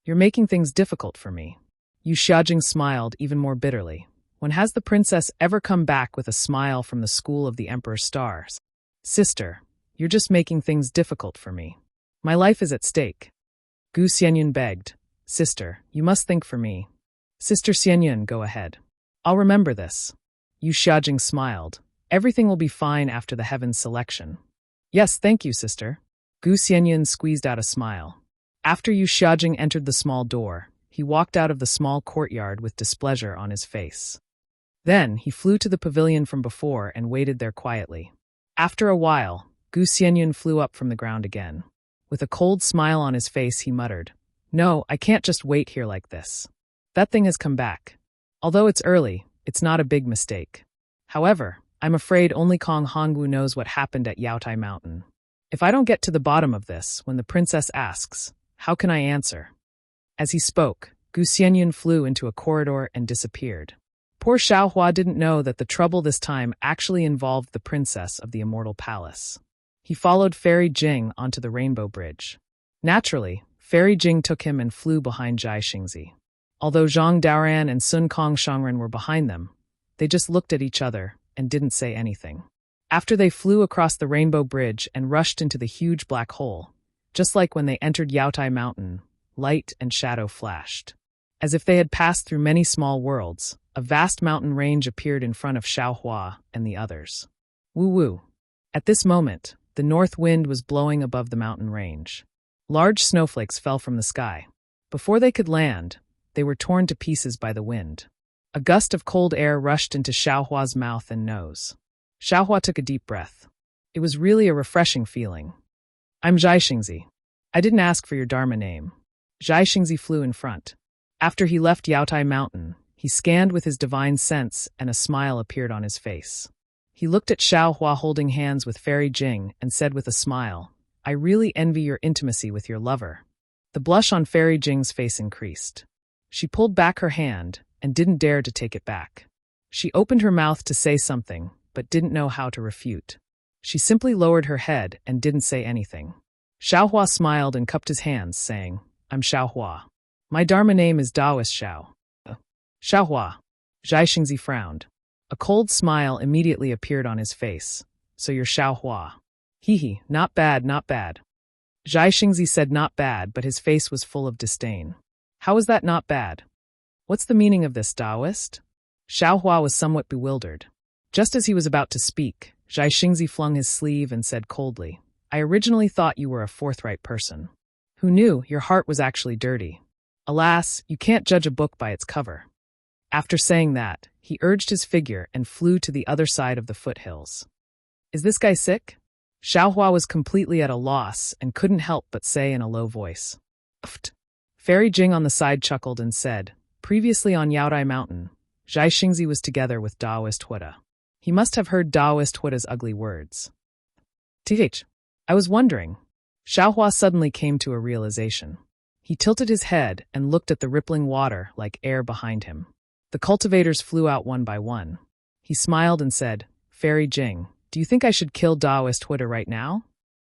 Speaker 1: You're making things difficult for me." Yu Xiajing smiled even more bitterly. When has the princess ever come back with a smile from the school of the Emperor Stars? "Sister, you're just making things difficult for me. My life is at stake." Gu Xianyun begged, "Sister, you must think for me." "Sister Xianyun, go ahead. I'll remember this." Yu Xiajing smiled. "Everything will be fine after the heaven's selection." "Yes, thank you, sister." Gu Xianyun squeezed out a smile. After Yu Xiajing entered the small door, he walked out of the small courtyard with displeasure on his face. Then, he flew to the pavilion from before and waited there quietly. After a while, Gu Xianyun flew up from the ground again. With a cold smile on his face, he muttered, "No, I can't just wait here like this. That thing has come back. Although it's early, it's not a big mistake. However, I'm afraid only Kong Hongwu knows what happened at Yaotai Mountain. If I don't get to the bottom of this when the princess asks, how can I answer?" As he spoke, Gu Xianyun flew into a corridor and disappeared. Poor Xiaohua didn't know that the trouble this time actually involved the princess of the Immortal Palace. He followed Fairy Jing onto the Rainbow Bridge. Naturally, Fairy Jing took him and flew behind Zhai Xingzi. Although Zhang Daoran and Sun Kong Shangren were behind them, they just looked at each other and didn't say anything. After they flew across the Rainbow Bridge and rushed into the huge black hole, just like when they entered Yaotai Mountain, light and shadow flashed. As if they had passed through many small worlds, a vast mountain range appeared in front of Xiaohua and the others. Woo-woo. At this moment, the north wind was blowing above the mountain range. Large snowflakes fell from the sky. Before they could land, they were torn to pieces by the wind. A gust of cold air rushed into Xiaohua's mouth and nose. Xiaohua took a deep breath. It was really a refreshing feeling. "I'm Zhai Xingzi. I didn't ask for your Dharma name." Zhai Xingzi flew in front. After he left Yaotai Mountain, he scanned with his divine sense and a smile appeared on his face. He looked at Xiao Hua holding hands with Fairy Jing and said with a smile, I really envy your intimacy with your lover. The blush on Fairy Jing's face increased. She pulled back her hand and didn't dare to take it back. She opened her mouth to say something, but didn't know how to refute. She simply lowered her head and didn't say anything. Xiao Hua smiled and cupped his hands, saying, I'm Xiao Hua. My Dharma name is Taoist Xiao. Xiao Hua. Zhai Xingzi frowned. A cold smile immediately appeared on his face. So you're Xiao Hua. Hee, not bad, not bad. Zhai Xingzi said not bad, but his face was full of disdain. How is that not bad? What's the meaning of this, Taoist? Xiao Hua was somewhat bewildered. Just as he was about to speak, Zhai Xingzi flung his sleeve and said coldly, I originally thought you were a forthright person. Who knew your heart was actually dirty? Alas, you can't judge a book by its cover. After saying that, he urged his figure and flew to the other side of the foothills. Is this guy sick? Xiao Hua was completely at a loss and couldn't help but say in a low voice. Pft. Fairy Jing on the side chuckled and said, previously on Yaodai Mountain, Zhai Xingzi was together with Taoist Huda. He must have heard Taoist Huda's ugly words. Th. I was wondering. Xiao Hua suddenly came to a realization. He tilted his head and looked at the rippling water like air behind him. The cultivators flew out one by one. He smiled and said, Fairy Jing, do you think I should kill Taoist Huda right now?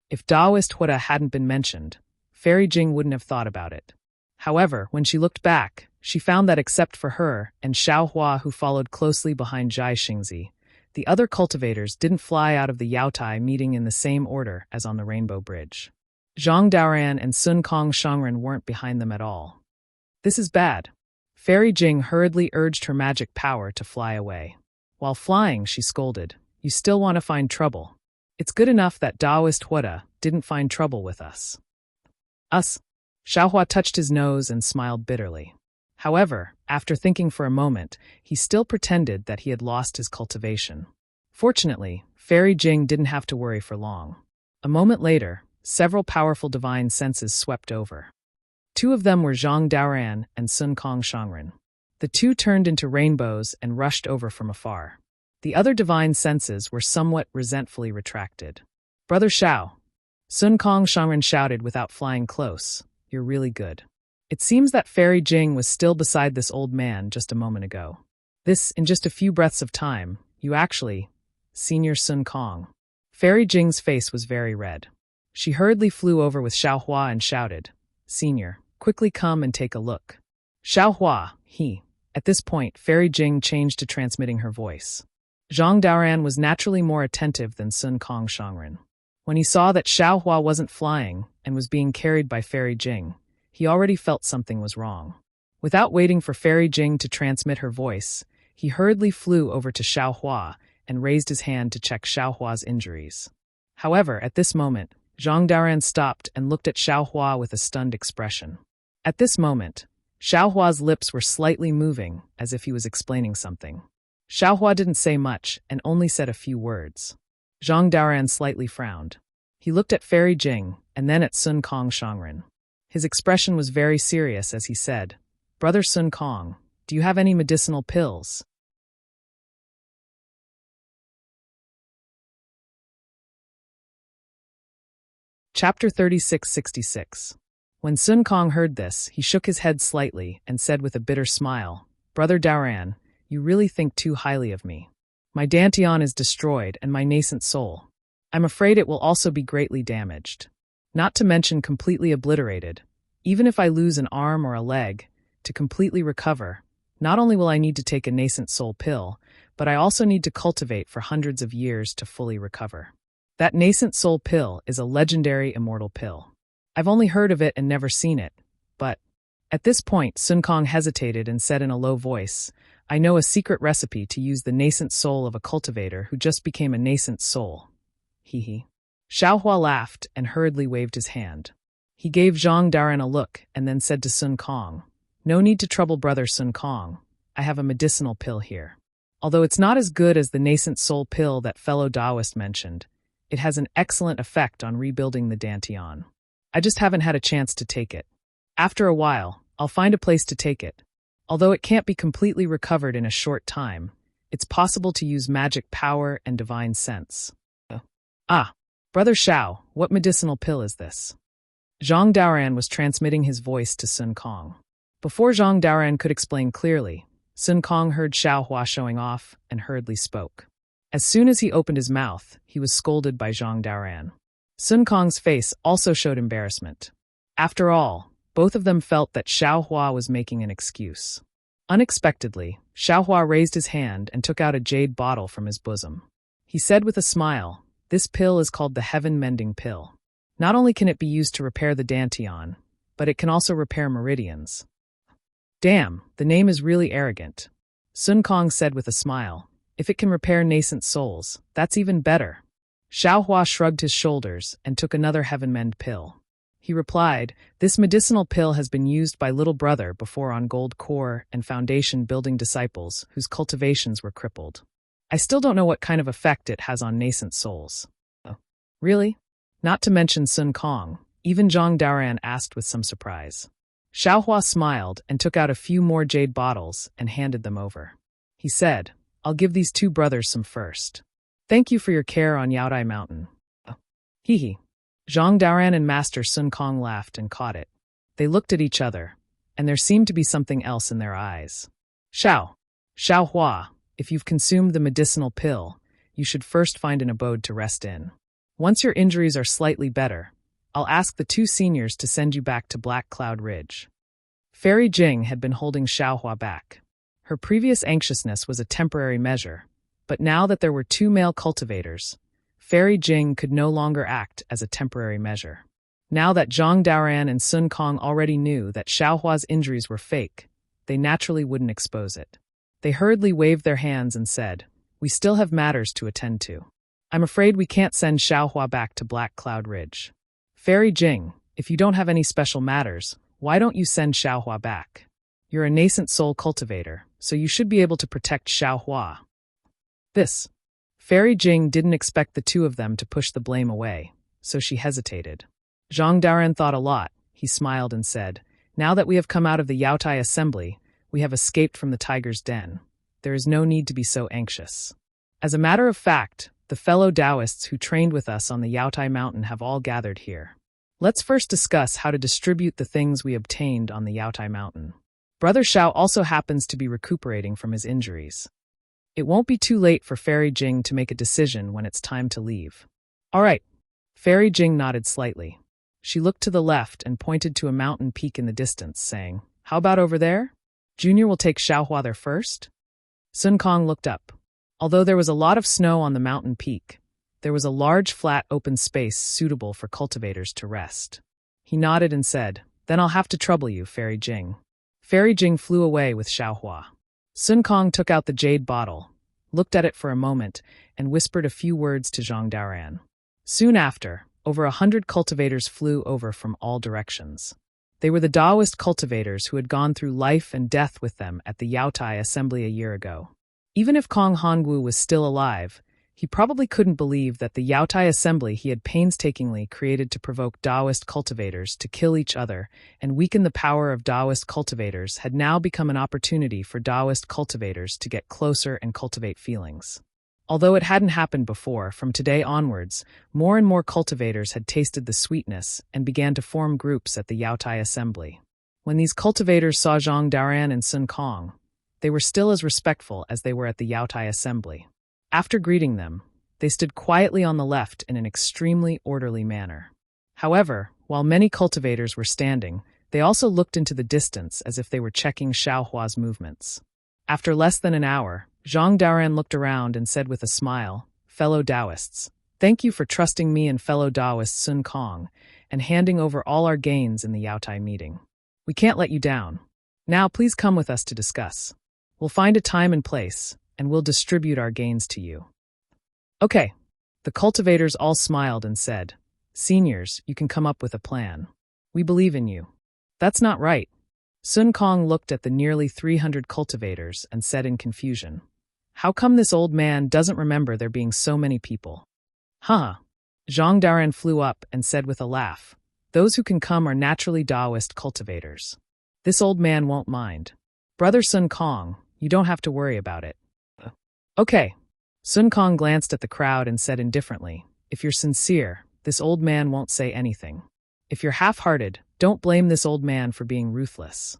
Speaker 1: If Taoist Huda hadn't been mentioned, Fairy Jing wouldn't have thought about it. However, when she looked back, she found that except for her and Xiao Hua, who followed closely behind Zhai Xingzi, the other cultivators didn't fly out of the Yaotai meeting in the same order as on the Rainbow Bridge. Zhang Daoran and Sun Kong Shangren weren't behind them at all. This is bad. Fairy Jing hurriedly urged her magic power to fly away. While flying, she scolded, You still want to find trouble. It's good enough that Taoist Huda didn't find trouble with us. Us? Xiao Hua touched his nose and smiled bitterly. However, after thinking for a moment, he still pretended that he had lost his cultivation. Fortunately, Fairy Jing didn't have to worry for long. A moment later, several powerful divine senses swept over. Two of them were Zhang Daoran and Sun Kong Shangren. The two turned into rainbows and rushed over from afar. The other divine senses were somewhat resentfully retracted. Brother Xiao, Sun Kong Shangren shouted without flying close, You're really good. It seems that Fairy Jing was still beside this old man just a moment ago. This, in just a few breaths of time, you actually, Senior Sun Kong. Fairy Jing's face was very red. She hurriedly flew over with Xiao Hua and shouted, Senior, quickly come and take a look. Xiao Hua, he. At this point, Fairy Jing changed to transmitting her voice. Zhang Daoran was naturally more attentive than Sun Kong Shangren. When he saw that Xiao Hua wasn't flying and was being carried by Fairy Jing, he already felt something was wrong. Without waiting for Fairy Jing to transmit her voice, he hurriedly flew over to Xiao Hua and raised his hand to check Xiao Hua's injuries. However, at this moment, Zhang Daoran stopped and looked at Xiao Hua with a stunned expression. At this moment, Xiao Hua's lips were slightly moving as if he was explaining something. Xiao Hua didn't say much and only said a few words. Zhang Daoran slightly frowned. He looked at Fairy Jing and then at Sun Kong Shangren. His expression was very serious as he said, Brother Sun Kong, do you have any medicinal pills? Chapter 3666. When Sun Kong heard this, he shook his head slightly and said with a bitter smile, Brother Daoran, you really think too highly of me. My Dantian is destroyed and my nascent soul. I'm afraid it will also be greatly damaged. Not to mention completely obliterated. Even if I lose an arm or a leg, to completely recover, not only will I need to take a nascent soul pill, but I also need to cultivate for hundreds of years to fully recover. That nascent soul pill is a legendary immortal pill. I've only heard of it and never seen it, but... At this point, Sun Kong hesitated and said in a low voice, I know a secret recipe to use the nascent soul of a cultivator who just became a nascent soul. Hee. Xiao Hua laughed and hurriedly waved his hand. He gave Zhang Daoran a look and then said to Sun Kong, No need to trouble Brother Sun Kong. I have a medicinal pill here. Although it's not as good as the nascent soul pill that fellow Taoist mentioned, it has an excellent effect on rebuilding the Dantian. I just haven't had a chance to take it. After a while, I'll find a place to take it. Although it can't be completely recovered in a short time, It's possible to use magic power and divine sense. Ah, Brother Shao, what medicinal pill is this? Zhang Daoran was transmitting his voice to Sun Kong. Before Zhang Daoran could explain clearly, Sun Kong heard Xiao Hua showing off and hurriedly spoke. As soon as he opened his mouth, he was scolded by Zhang Daoran. Sun Kong's face also showed embarrassment. After all, both of them felt that Xiao Hua was making an excuse. Unexpectedly, Xiao Hua raised his hand and took out a jade bottle from his bosom. He said with a smile, "This pill is called the Heaven-Mending Pill. Not only can it be used to repair the Dantian, but it can also repair meridians." Damn, the name is really arrogant. Sun Kong said with a smile, "If it can repair nascent souls, that's even better." Xiao Hua shrugged his shoulders and took another Heaven-Mend pill. He replied, "This medicinal pill has been used by Little Brother before on Gold Core and Foundation building disciples whose cultivations were crippled. I still don't know what kind of effect it has on nascent souls." Really? Not to mention Sun Kong, even Zhang Daoran asked with some surprise. Xiao Hua smiled and took out a few more jade bottles and handed them over. He said, "I'll give these two brothers some first. Thank you for your care on Yaodai Mountain." Hee. Zhang Daoran and Master Sun Kong laughed and caught it. They looked at each other, and there seemed to be something else in their eyes. Xiao Hua, if you've consumed the medicinal pill, you should first find an abode to rest in. Once your injuries are slightly better, I'll ask the two seniors to send you back to Black Cloud Ridge. Fairy Jing had been holding Xiao Hua back. Her previous anxiousness was a temporary measure, but now that there were two male cultivators, Fairy Jing could no longer act as a temporary measure. Now that Zhang Daoran and Sun Kong already knew that Xiao Hua's injuries were fake, they naturally wouldn't expose it. They hurriedly waved their hands and said, "We still have matters to attend to. I'm afraid we can't send Xiao Hua back to Black Cloud Ridge. Fairy Jing, if you don't have any special matters, why don't you send Xiao Hua back? You're a nascent soul cultivator, so you should be able to protect Xiao Hua." Fairy Jing didn't expect the two of them to push the blame away, so she hesitated. Zhang Daoran thought a lot. He smiled and said, "Now that we have come out of the Yaotai Assembly, we have escaped from the tiger's den. There is no need to be so anxious. As a matter of fact, the fellow Taoists who trained with us on the Yaotai Mountain have all gathered here. Let's first discuss how to distribute the things we obtained on the Yaotai Mountain. Brother Shao also happens to be recuperating from his injuries. It won't be too late for Fairy Jing to make a decision when it's time to leave." "All right." Fairy Jing nodded slightly. She looked to the left and pointed to a mountain peak in the distance, saying, "How about over there? Junior will take Xiao Hua there first?" Sun Kong looked up. Although there was a lot of snow on the mountain peak, there was a large flat open space suitable for cultivators to rest. He nodded and said, "Then I'll have to trouble you, Fairy Jing." Fairy Jing flew away with Xiao Hua. Sun Kong took out the jade bottle, looked at it for a moment, and whispered a few words to Zhang Daoran. Soon after, over 100 cultivators flew over from all directions. They were the Taoist cultivators who had gone through life and death with them at the Yaotai Assembly a year ago. Even if Kong Hongwu was still alive, he probably couldn't believe that the Yaotai Assembly he had painstakingly created to provoke Taoist cultivators to kill each other and weaken the power of Taoist cultivators had now become an opportunity for Taoist cultivators to get closer and cultivate feelings. Although it hadn't happened before, from today onwards, more and more cultivators had tasted the sweetness and began to form groups at the Yaotai Assembly. When these cultivators saw Zhang Daoran and Sun Kong, they were still as respectful as they were at the Yaotai Assembly. After greeting them, they stood quietly on the left in an extremely orderly manner. However, while many cultivators were standing, they also looked into the distance as if they were checking Xiao Hua's movements. After less than an hour, Zhang Daoran looked around and said with a smile, "Fellow Taoists, thank you for trusting me and fellow Taoist Sun Kong and handing over all our gains in the Yaotai meeting. We can't let you down. Now please come with us to discuss. We'll find a time and place, and we'll distribute our gains to you." "Okay." The cultivators all smiled and said, "Seniors, you can come up with a plan. We believe in you." "That's not right." Sun Kong looked at the nearly 300 cultivators and said in confusion, "How come this old man doesn't remember there being so many people?" "Huh." Zhang Daoran flew up and said with a laugh, "Those who can come are naturally Taoist cultivators. This old man won't mind. Brother Sun Kong, you don't have to worry about it." Okay. Sun Kong glanced at the crowd and said indifferently, if you're sincere, this old man won't say anything. If you're half-hearted, don't blame this old man for being ruthless.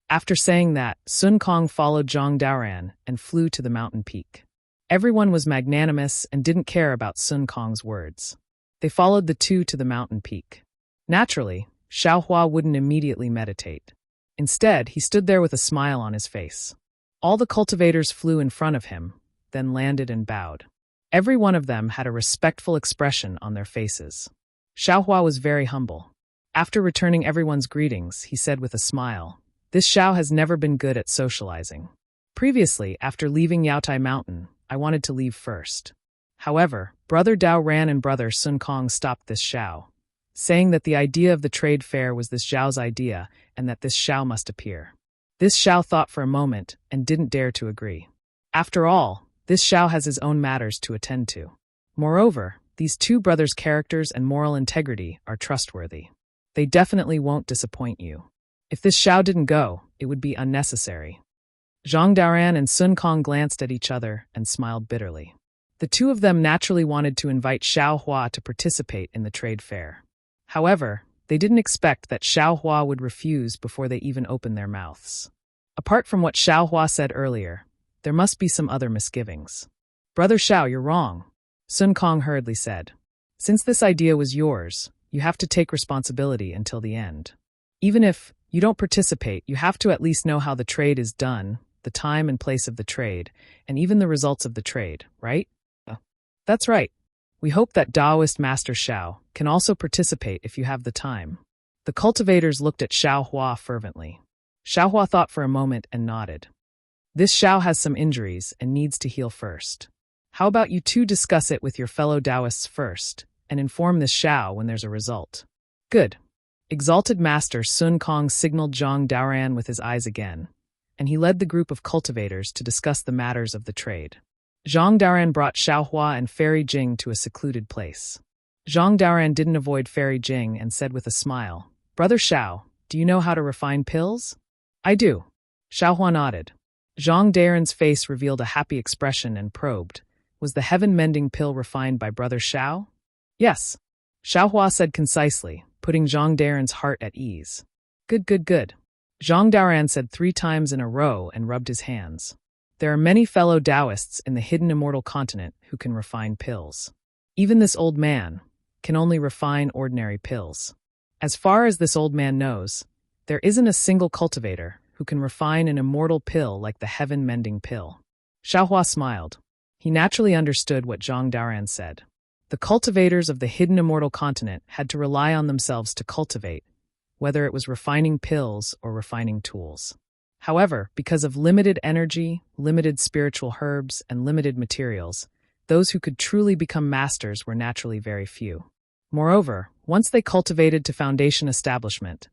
Speaker 1: After saying that, Sun Kong followed Zhang Daoran and flew to the mountain peak. Everyone was magnanimous and didn't care about Sun Kong's words. They followed the two to the mountain peak. Naturally, Xiaohua wouldn't immediately meditate. Instead, he stood there with a smile on his face. All the cultivators flew in front of him, then landed and bowed. Every one of them had a respectful expression on their faces. Xiaohua was very humble. After returning everyone's greetings, he said with a smile, "This Xiao has never been good at socializing. Previously, after leaving Yaotai Mountain, I wanted to leave first. However, Brother Dao Ran and Brother Sun Kong stopped this Xiao, saying that the idea of the trade fair was this Xiao's idea and that this Xiao must appear. This Xiao thought for a moment and didn't dare to agree. After all, this Xiao has his own matters to attend to. Moreover, these two brothers' characters and moral integrity are trustworthy. They definitely won't disappoint you. If this Xiao didn't go, it would be unnecessary." Zhang Daoran and Sun Kong glanced at each other and smiled bitterly. The two of them naturally wanted to invite Xiaohua to participate in the trade fair. However, they didn't expect that Xiaohua would refuse before they even opened their mouths. Apart from what Xiaohua said earlier, there must be some other misgivings. "Brother Xiao, you're wrong," Sun Kong hurriedly said. "Since this idea was yours, you have to take responsibility until the end. Even if you don't participate, you have to at least know how the trade is done, the time and place of the trade, and even the results of the trade, right?" "That's right. We hope that Taoist Master Xiao can also participate if you have the time." The cultivators looked at Xiaohua fervently. Xiaohua thought for a moment and nodded. "This Xiao has some injuries and needs to heal first. How about you two discuss it with your fellow Taoists first, and inform this Xiao when there's a result?" "Good." Exalted Master Sun Kong signaled Zhang Daoran with his eyes again, and he led the group of cultivators to discuss the matters of the trade. Zhang Daoran brought Xiaohua and Fairy Jing to a secluded place. Zhang Daoran didn't avoid Fairy Jing and said with a smile, "Brother Xiao, do you know how to refine pills?" "I do." Xiaohua nodded. Zhang Daoran's face revealed a happy expression and probed, "Was the heaven-mending pill refined by Brother Xiao?" "Yes," Xiaohua said concisely, putting Zhang Daoran's heart at ease. "Good, good, good." Zhang Daoran said 3 times in a row and rubbed his hands. There are many fellow Taoists in the hidden immortal continent who can refine pills. Even this old man can only refine ordinary pills. As far as this old man knows, there isn't a single cultivator who can refine an immortal pill like the heaven-mending pill. Xiaohua smiled. He naturally understood what Zhang Daoran said. The cultivators of the hidden immortal continent had to rely on themselves to cultivate, whether it was refining pills or refining tools. However, because of limited energy, limited spiritual herbs, and limited materials, those who could truly become masters were naturally very few. Moreover, once they cultivated to foundation establishment,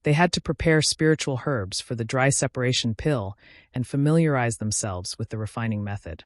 Speaker 1: they had to prepare spiritual herbs for the dry separation pill and familiarize themselves with the refining method.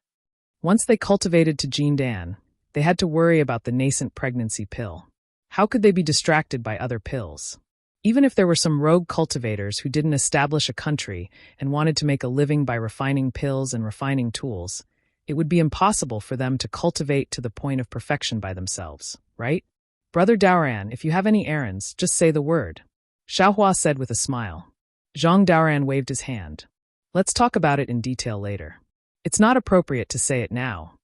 Speaker 1: Once they cultivated to Jindan, they had to worry about the nascent pregnancy pill. How could they be distracted by other pills? Even if there were some rogue cultivators who didn't establish a country and wanted to make a living by refining pills and refining tools, it would be impossible for them to cultivate to the point of perfection by themselves, right? "Brother Daoran, if you have any errands, just say the word," Xiaohua said with a smile. Zhang Daoran waved his hand. "Let's talk about it in detail later. It's not appropriate to say it now."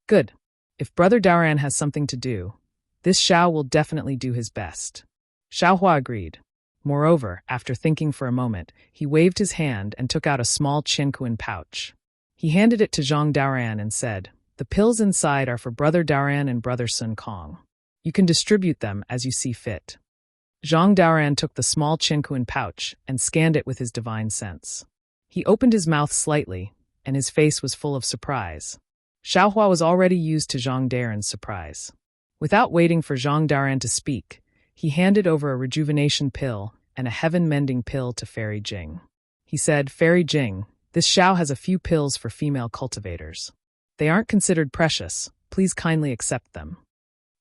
Speaker 1: "Good. If Brother Daoran has something to do, this Xiao will definitely do his best." Xiaohua agreed. Moreover, after thinking for a moment, he waved his hand and took out a small Qianquan pouch. He handed it to Zhang Daoran and said, "The pills inside are for Brother Daoran and Brother Sun Kong. You can distribute them as you see fit." Zhang Daoran took the small Qianquan pouch and scanned it with his divine sense. He opened his mouth slightly, and his face was full of surprise. Xiaohua was already used to Zhang Daoran's surprise. Without waiting for Zhang Daoran to speak, he handed over a rejuvenation pill and a heaven-mending pill to Fairy Jing. He said, "Fairy Jing, this Xiao has a few pills for female cultivators. They aren't considered precious. Please kindly accept them."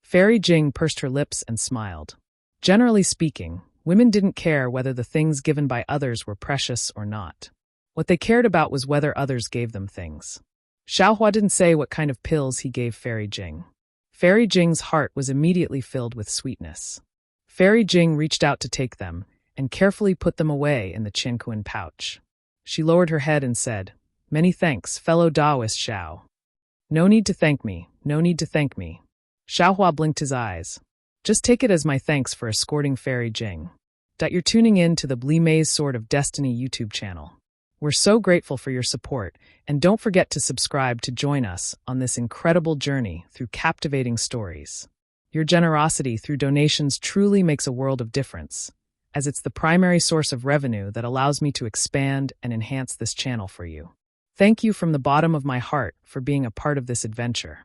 Speaker 1: Fairy Jing pursed her lips and smiled. Generally speaking, women didn't care whether the things given by others were precious or not. What they cared about was whether others gave them things. Xiaohua didn't say what kind of pills he gave Fairy Jing. Fairy Jing's heart was immediately filled with sweetness. Fairy Jing reached out to take them and carefully put them away in the Qianquan pouch. She lowered her head and said, "Many thanks, fellow Taoist Xiao." "No need to thank me, no need to thank me." Xiaohua blinked his eyes. "Just take it as my thanks for escorting Fairy Jing." You're tuning in to the Blimei's Sword of Destiny YouTube channel. We're so grateful for your support, and don't forget to subscribe to join us on this incredible journey through captivating stories. Your generosity through donations truly makes a world of difference, as it's the primary source of revenue that allows me to expand and enhance this channel for you. Thank you from the bottom of my heart for being a part of this adventure.